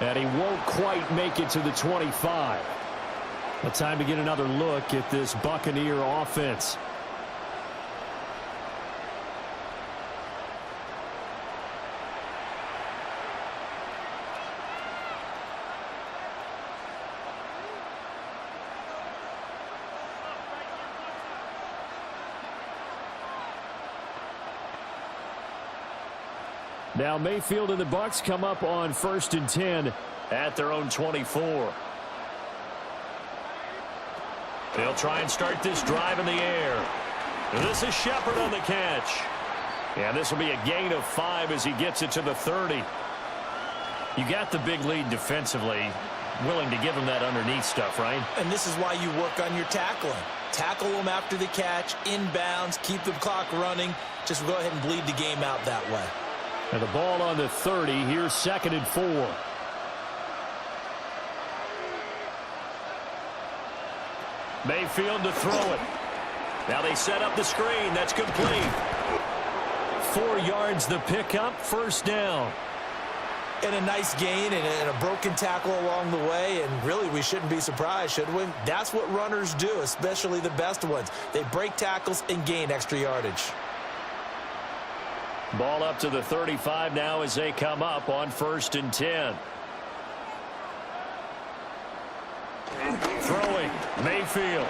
And he won't quite make it to the 25. A time to get another look at this Buccaneer offense. Now Mayfield and the Bucs come up on 1st and 10 at their own 24. They'll try and start this drive in the air. This is Shepard on the catch. And this will be a gain of 5 as he gets it to the 30. You got the big lead defensively. Willing to give him that underneath stuff, right? And this is why you work on your tackling. Tackle them after the catch, inbounds, keep the clock running. Just go ahead and bleed the game out that way. And the ball on the 30. Here's 2nd and 4. Mayfield to throw it. Now they set up the screen. That's complete. 4 yards the pickup. 1st down. And a nice gain and a broken tackle along the way. And really, we shouldn't be surprised, should we? That's what runners do, especially the best ones. They break tackles and gain extra yardage. Ball up to the 35 now as they come up on 1st and 10. Throwing, Mayfield.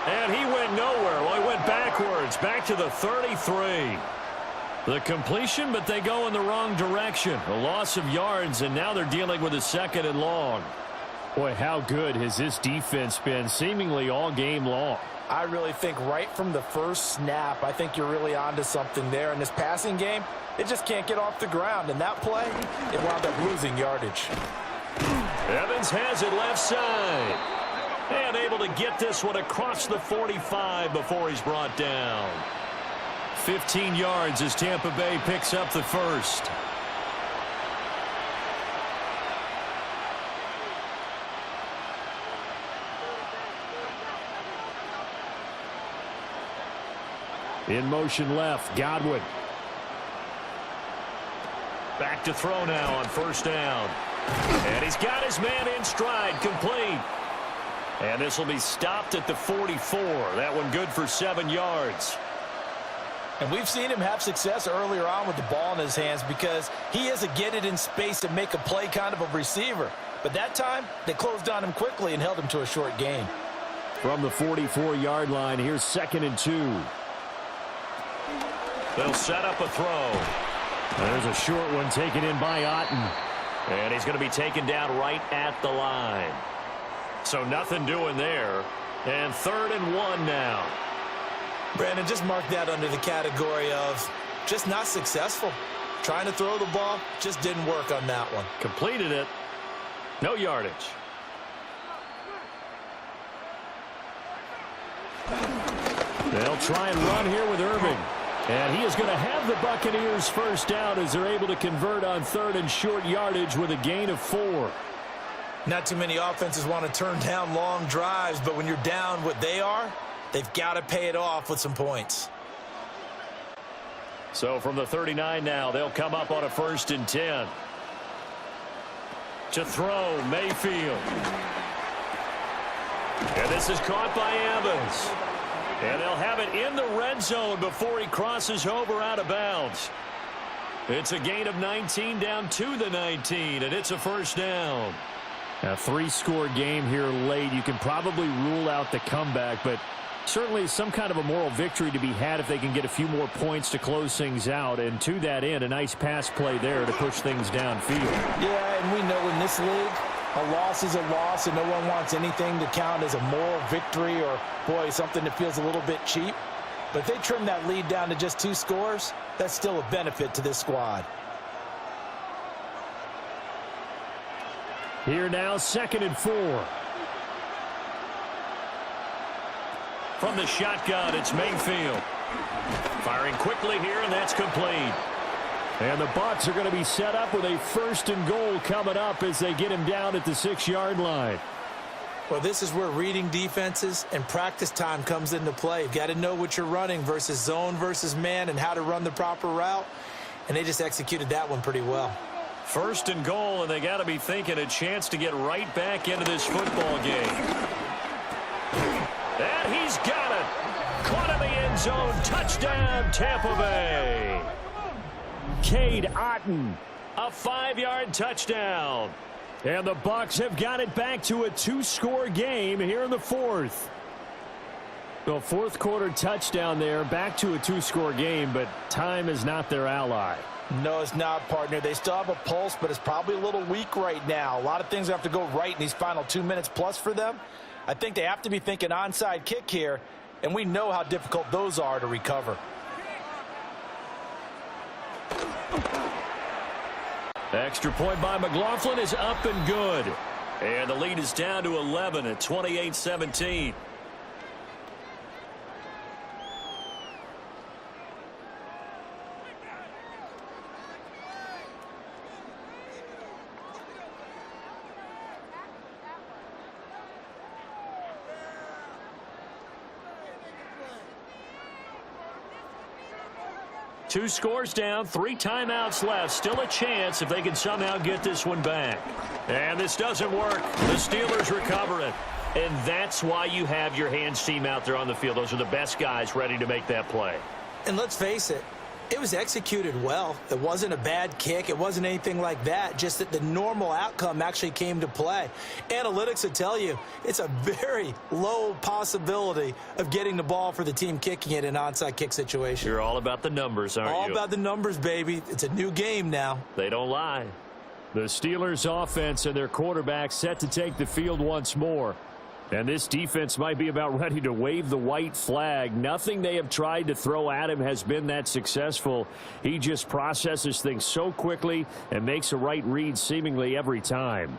And he went nowhere. Well, he went backwards, back to the 33. The completion, but they go in the wrong direction. A loss of yards, and now they're dealing with a 2nd and long. Boy, how good has this defense been seemingly all game long? I really think right from the first snap, I think you're really onto something there. In this passing game, it just can't get off the ground. And that play, it wound up losing yardage. Evans has it left side. And able to get this one across the 45 before he's brought down. 15 yards as Tampa Bay picks up the first. In motion left, Godwin. Back to throw now on 1st down. And he's got his man in stride, complete. And this will be stopped at the 44. That one good for 7 yards. And we've seen him have success earlier on with the ball in his hands because he is a get it in space and make a play kind of a receiver. But that time, they closed on him quickly and held him to a short gain. From the 44-yard line, here's 2nd and 2. They'll set up a throw. There's a short one taken in by Otten. And he's going to be taken down right at the line. So nothing doing there. And 3rd and 1 now. Brandon, just mark that under the category of just not successful. Trying to throw the ball, just didn't work on that one. Completed it. No yardage. They'll try and run here with Irving. And he is going to have the Buccaneers first down as they're able to convert on 3rd and short yardage with a gain of 4. Not too many offenses want to turn down long drives, but when you're down what they are, they've got to pay it off with some points. So from the 39 now, they'll come up on a 1st and 10. To throw, Mayfield. And this is caught by Evans. And they'll have it in the red zone before he crosses over out of bounds. It's a gain of 19 down to the 19, and it's a first down. A 3-score game here late. You can probably rule out the comeback, but certainly some kind of a moral victory to be had if they can get a few more points to close things out. And to that end, a nice pass play there to push things downfield. Yeah, and we know in this league, a loss is a loss, and no one wants anything to count as a moral victory or, boy, something that feels a little bit cheap. But if they trim that lead down to just 2 scores, that's still a benefit to this squad. Here now, 2nd and 4. From the shotgun, it's Mayfield. Firing quickly here, and that's complete. And the Bucs are going to be set up with a 1st and goal coming up as they get him down at the 6-yard line. Well, this is where reading defenses and practice time comes into play. You've got to know what you're running versus zone versus man and how to run the proper route. And they just executed that one pretty well. 1st and goal, and they got to be thinking a chance to get right back into this football game. And he's got it. Caught in the end zone. Touchdown, Tampa Bay. Cade Otton. A 5-yard touchdown. And the Bucs have got it back to a 2-score game here in the 4th. The 4th quarter touchdown there, back to a 2-score game, but time is not their ally. No, it's not, partner. They still have a pulse, but it's probably a little weak right now. A lot of things have to go right in these final 2 minutes plus for them. I think they have to be thinking onside kick here, and we know how difficult those are to recover. Extra point by McLaughlin is up and good. And the lead is down to 11 at 28-17. Two scores down, 3 timeouts left. Still a chance if they can somehow get this one back. And this doesn't work. The Steelers recover it. And that's why you have your hands team out there on the field. Those are the best guys ready to make that play. And let's face it, it was executed well. It wasn't a bad kick. It wasn't anything like that. Just that the normal outcome actually came to play. Analytics will tell you it's a very low possibility of getting the ball for the team kicking it in an onside kick situation. You're all about the numbers, aren't you? All about the numbers, baby. It's a new game now. They don't lie. The Steelers offense and their quarterback set to take the field once more. And this defense might be about ready to wave the white flag. Nothing they have tried to throw at him has been that successful. He just processes things so quickly and makes a right read seemingly every time.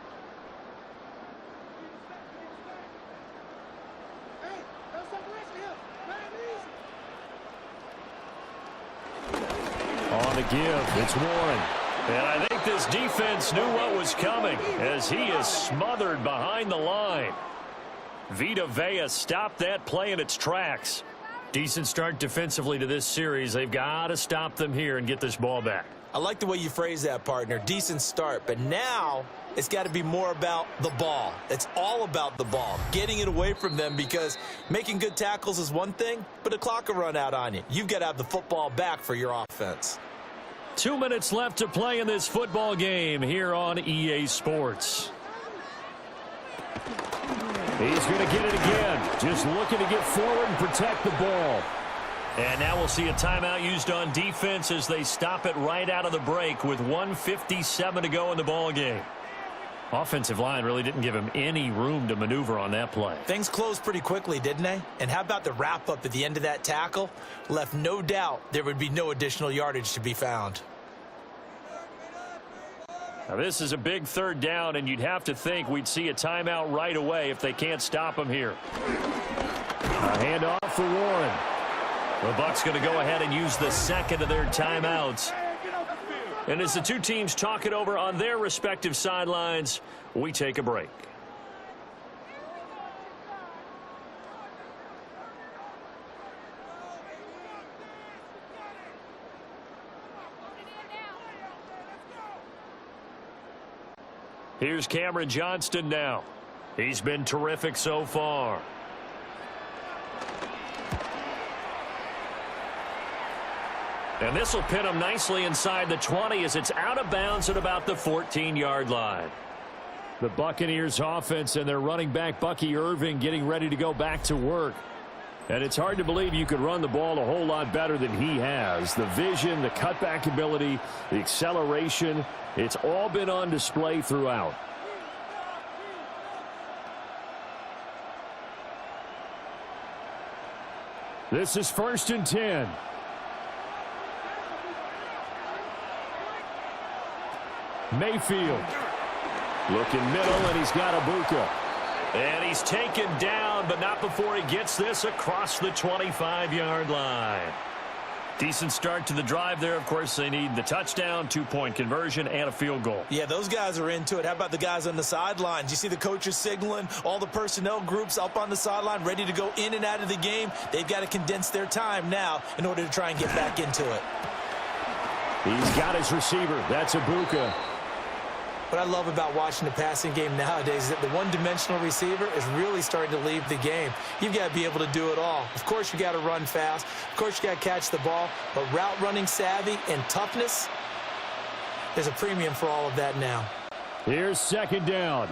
On the give, it's Warren. And I think this defense knew what was coming as he is smothered behind the line. Vita Vea stopped that play in its tracks. Decent start defensively to this series. They've got to stop them here and get this ball back. I like the way you phrase that, partner. Decent start. But now it's got to be more about the ball. It's all about the ball. Getting it away from them, because making good tackles is one thing, but the clock will run out on you. You've got to have the football back for your offense. 2 minutes left to play in this football game here on EA Sports. He's going to get it again. Just looking to get forward and protect the ball. And now we'll see a timeout used on defense as they stop it right out of the break with 1:57 to go in the ball game. Offensive line really didn't give him any room to maneuver on that play. Things closed pretty quickly, didn't they? And how about the wrap-up at the end of that tackle? Left no doubt there would be no additional yardage to be found. Now this is a big third down, and you'd have to think we'd see a timeout right away if they can't stop him here. A handoff for Warren. The Bucs going to go ahead and use the second of their timeouts. And as the two teams talk it over on their respective sidelines, we take a break. Here's Cameron Johnston now. He's been terrific so far. And this will pin him nicely inside the 20 as it's out of bounds at about the 14-yard line. The Buccaneers offense and their running back Bucky Irving getting ready to go back to work. And it's hard to believe you could run the ball a whole lot better than he has. The vision, the cutback ability, the acceleration, it's all been on display throughout. This is 1st and 10. Mayfield looking middle, and he's got Ibuka. And he's taken down, but not before he gets this across the 25-yard line. Decent start to the drive there. Of course, they need the touchdown, 2-point conversion, and a field goal. Yeah, those guys are into it. How about the guys on the sidelines? You see the coaches signaling, all the personnel groups up on the sideline ready to go in and out of the game. They've got to condense their time now in order to try and get back into it. He's got his receiver. That's Ibuka. What I love about watching the passing game nowadays is that the one-dimensional receiver is really starting to leave the game. You've got to be able to do it all. Of course, you got to run fast. Of course, you got to catch the ball. But route running savvy and toughness, there's a premium for all of that now. Here's 2nd down.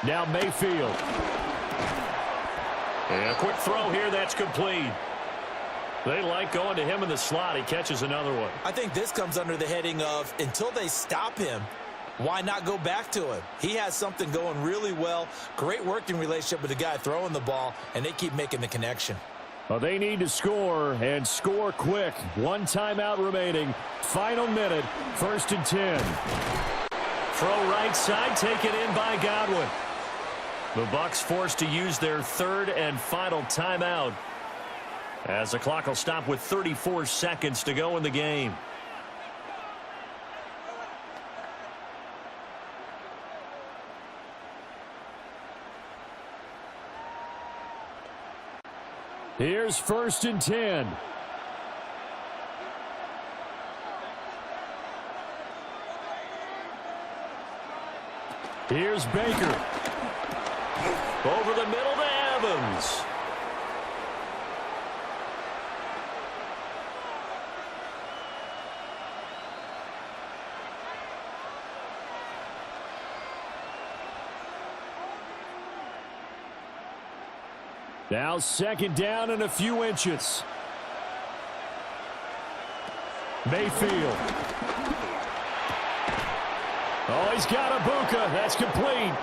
Now Mayfield. And a quick throw here that's complete. They like going to him in the slot. He catches another one. I think this comes under the heading of until they stop him, why not go back to him? He has something going really well. Great working relationship with the guy throwing the ball, and they keep making the connection. Well, they need to score, and score quick. 1 timeout remaining. Final minute. 1st and 10. Throw right side, taken in by Godwin. The Bucs forced to use their 3rd and final timeout, as the clock will stop with 34 seconds to go in the game. Here's 1st and 10. Here's Baker. Over the middle to Evans. Now 2nd down and a few inches. Mayfield. Oh, he's got Ibuka. That's complete.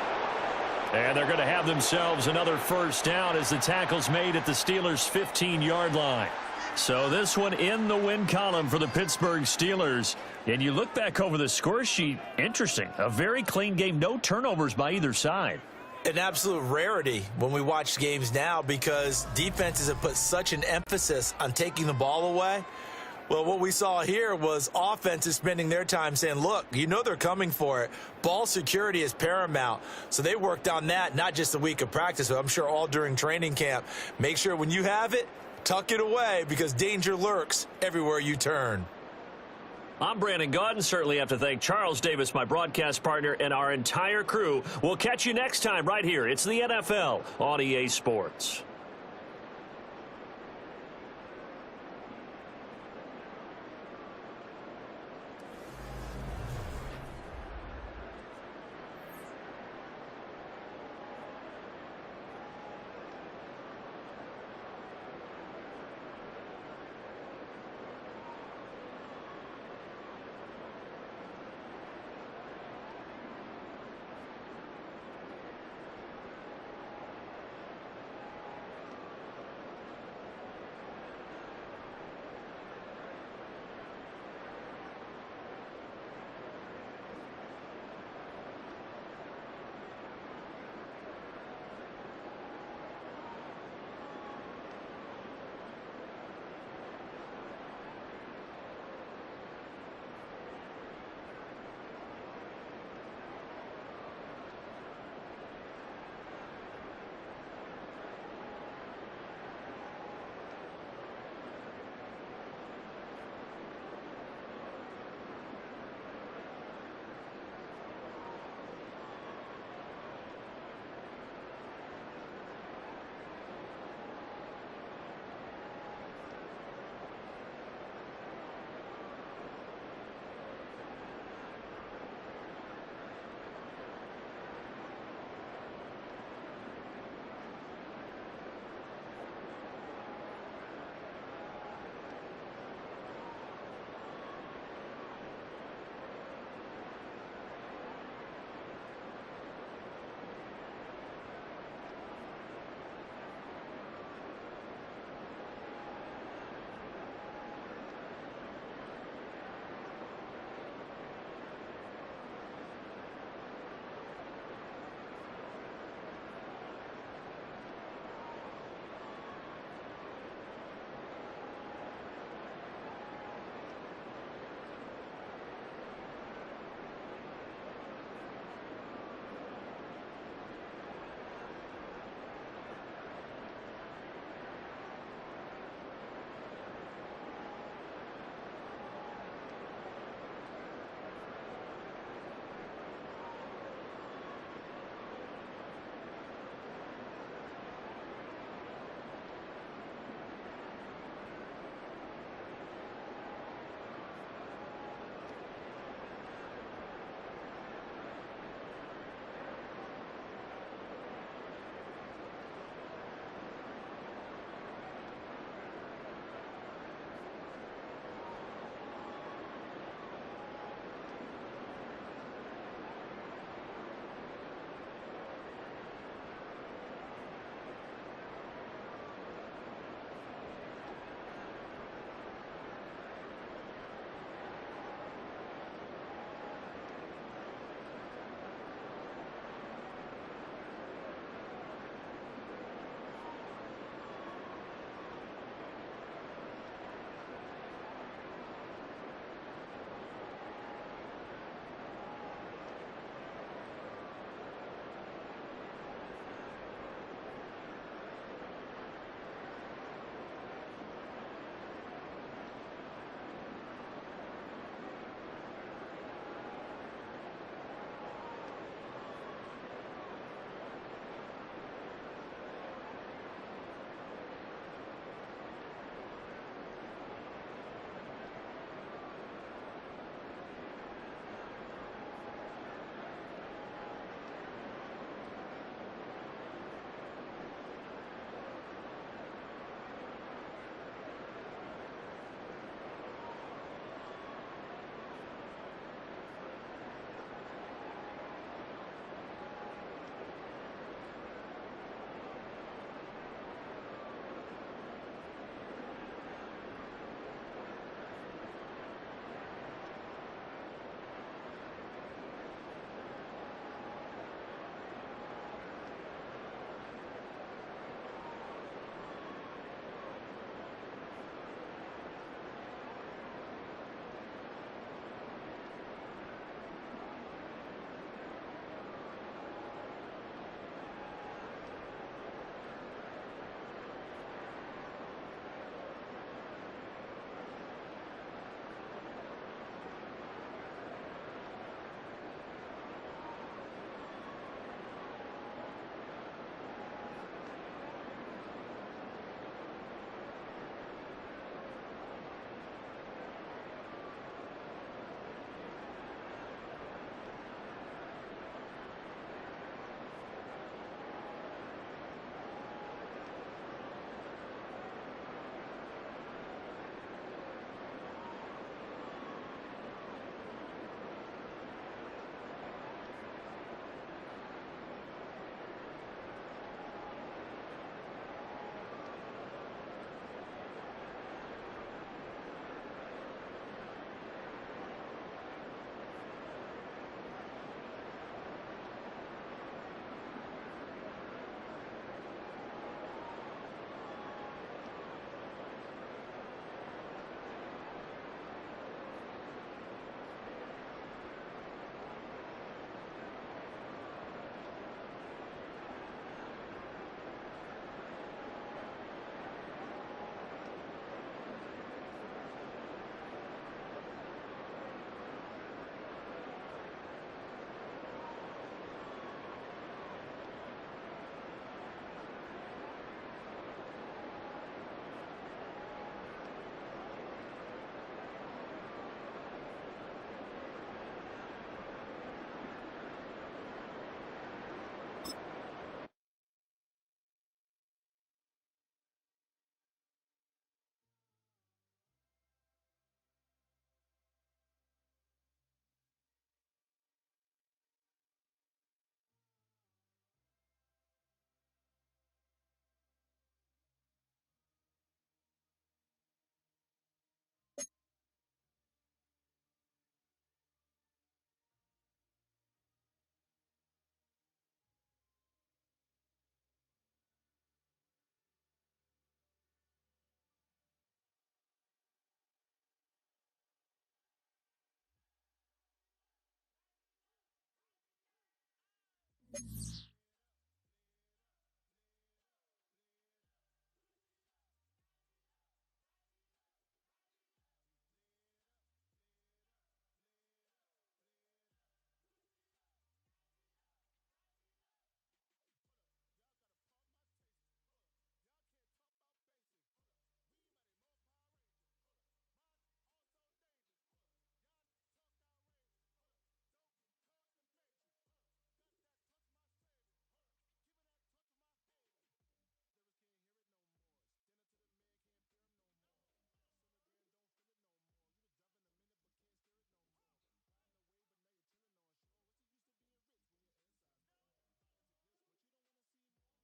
And they're going to have themselves another 1st down as the tackle's made at the Steelers' 15-yard line. So this one in the win column for the Pittsburgh Steelers. And you look back over the score sheet, interesting. A very clean game, no turnovers by either side. An absolute rarity when we watch games now because defenses have put such an emphasis on taking the ball away. Well, what we saw here was offenses spending their time saying, look, you know they're coming for it. Ball security is paramount. So they worked on that, not just a week of practice, but I'm sure all during training camp. Make sure when you have it, tuck it away because danger lurks everywhere you turn. I'm Brandon Gaudin. Certainly have to thank Charles Davis, my broadcast partner, and our entire crew. We'll catch you next time right here. It's the NFL on EA Sports.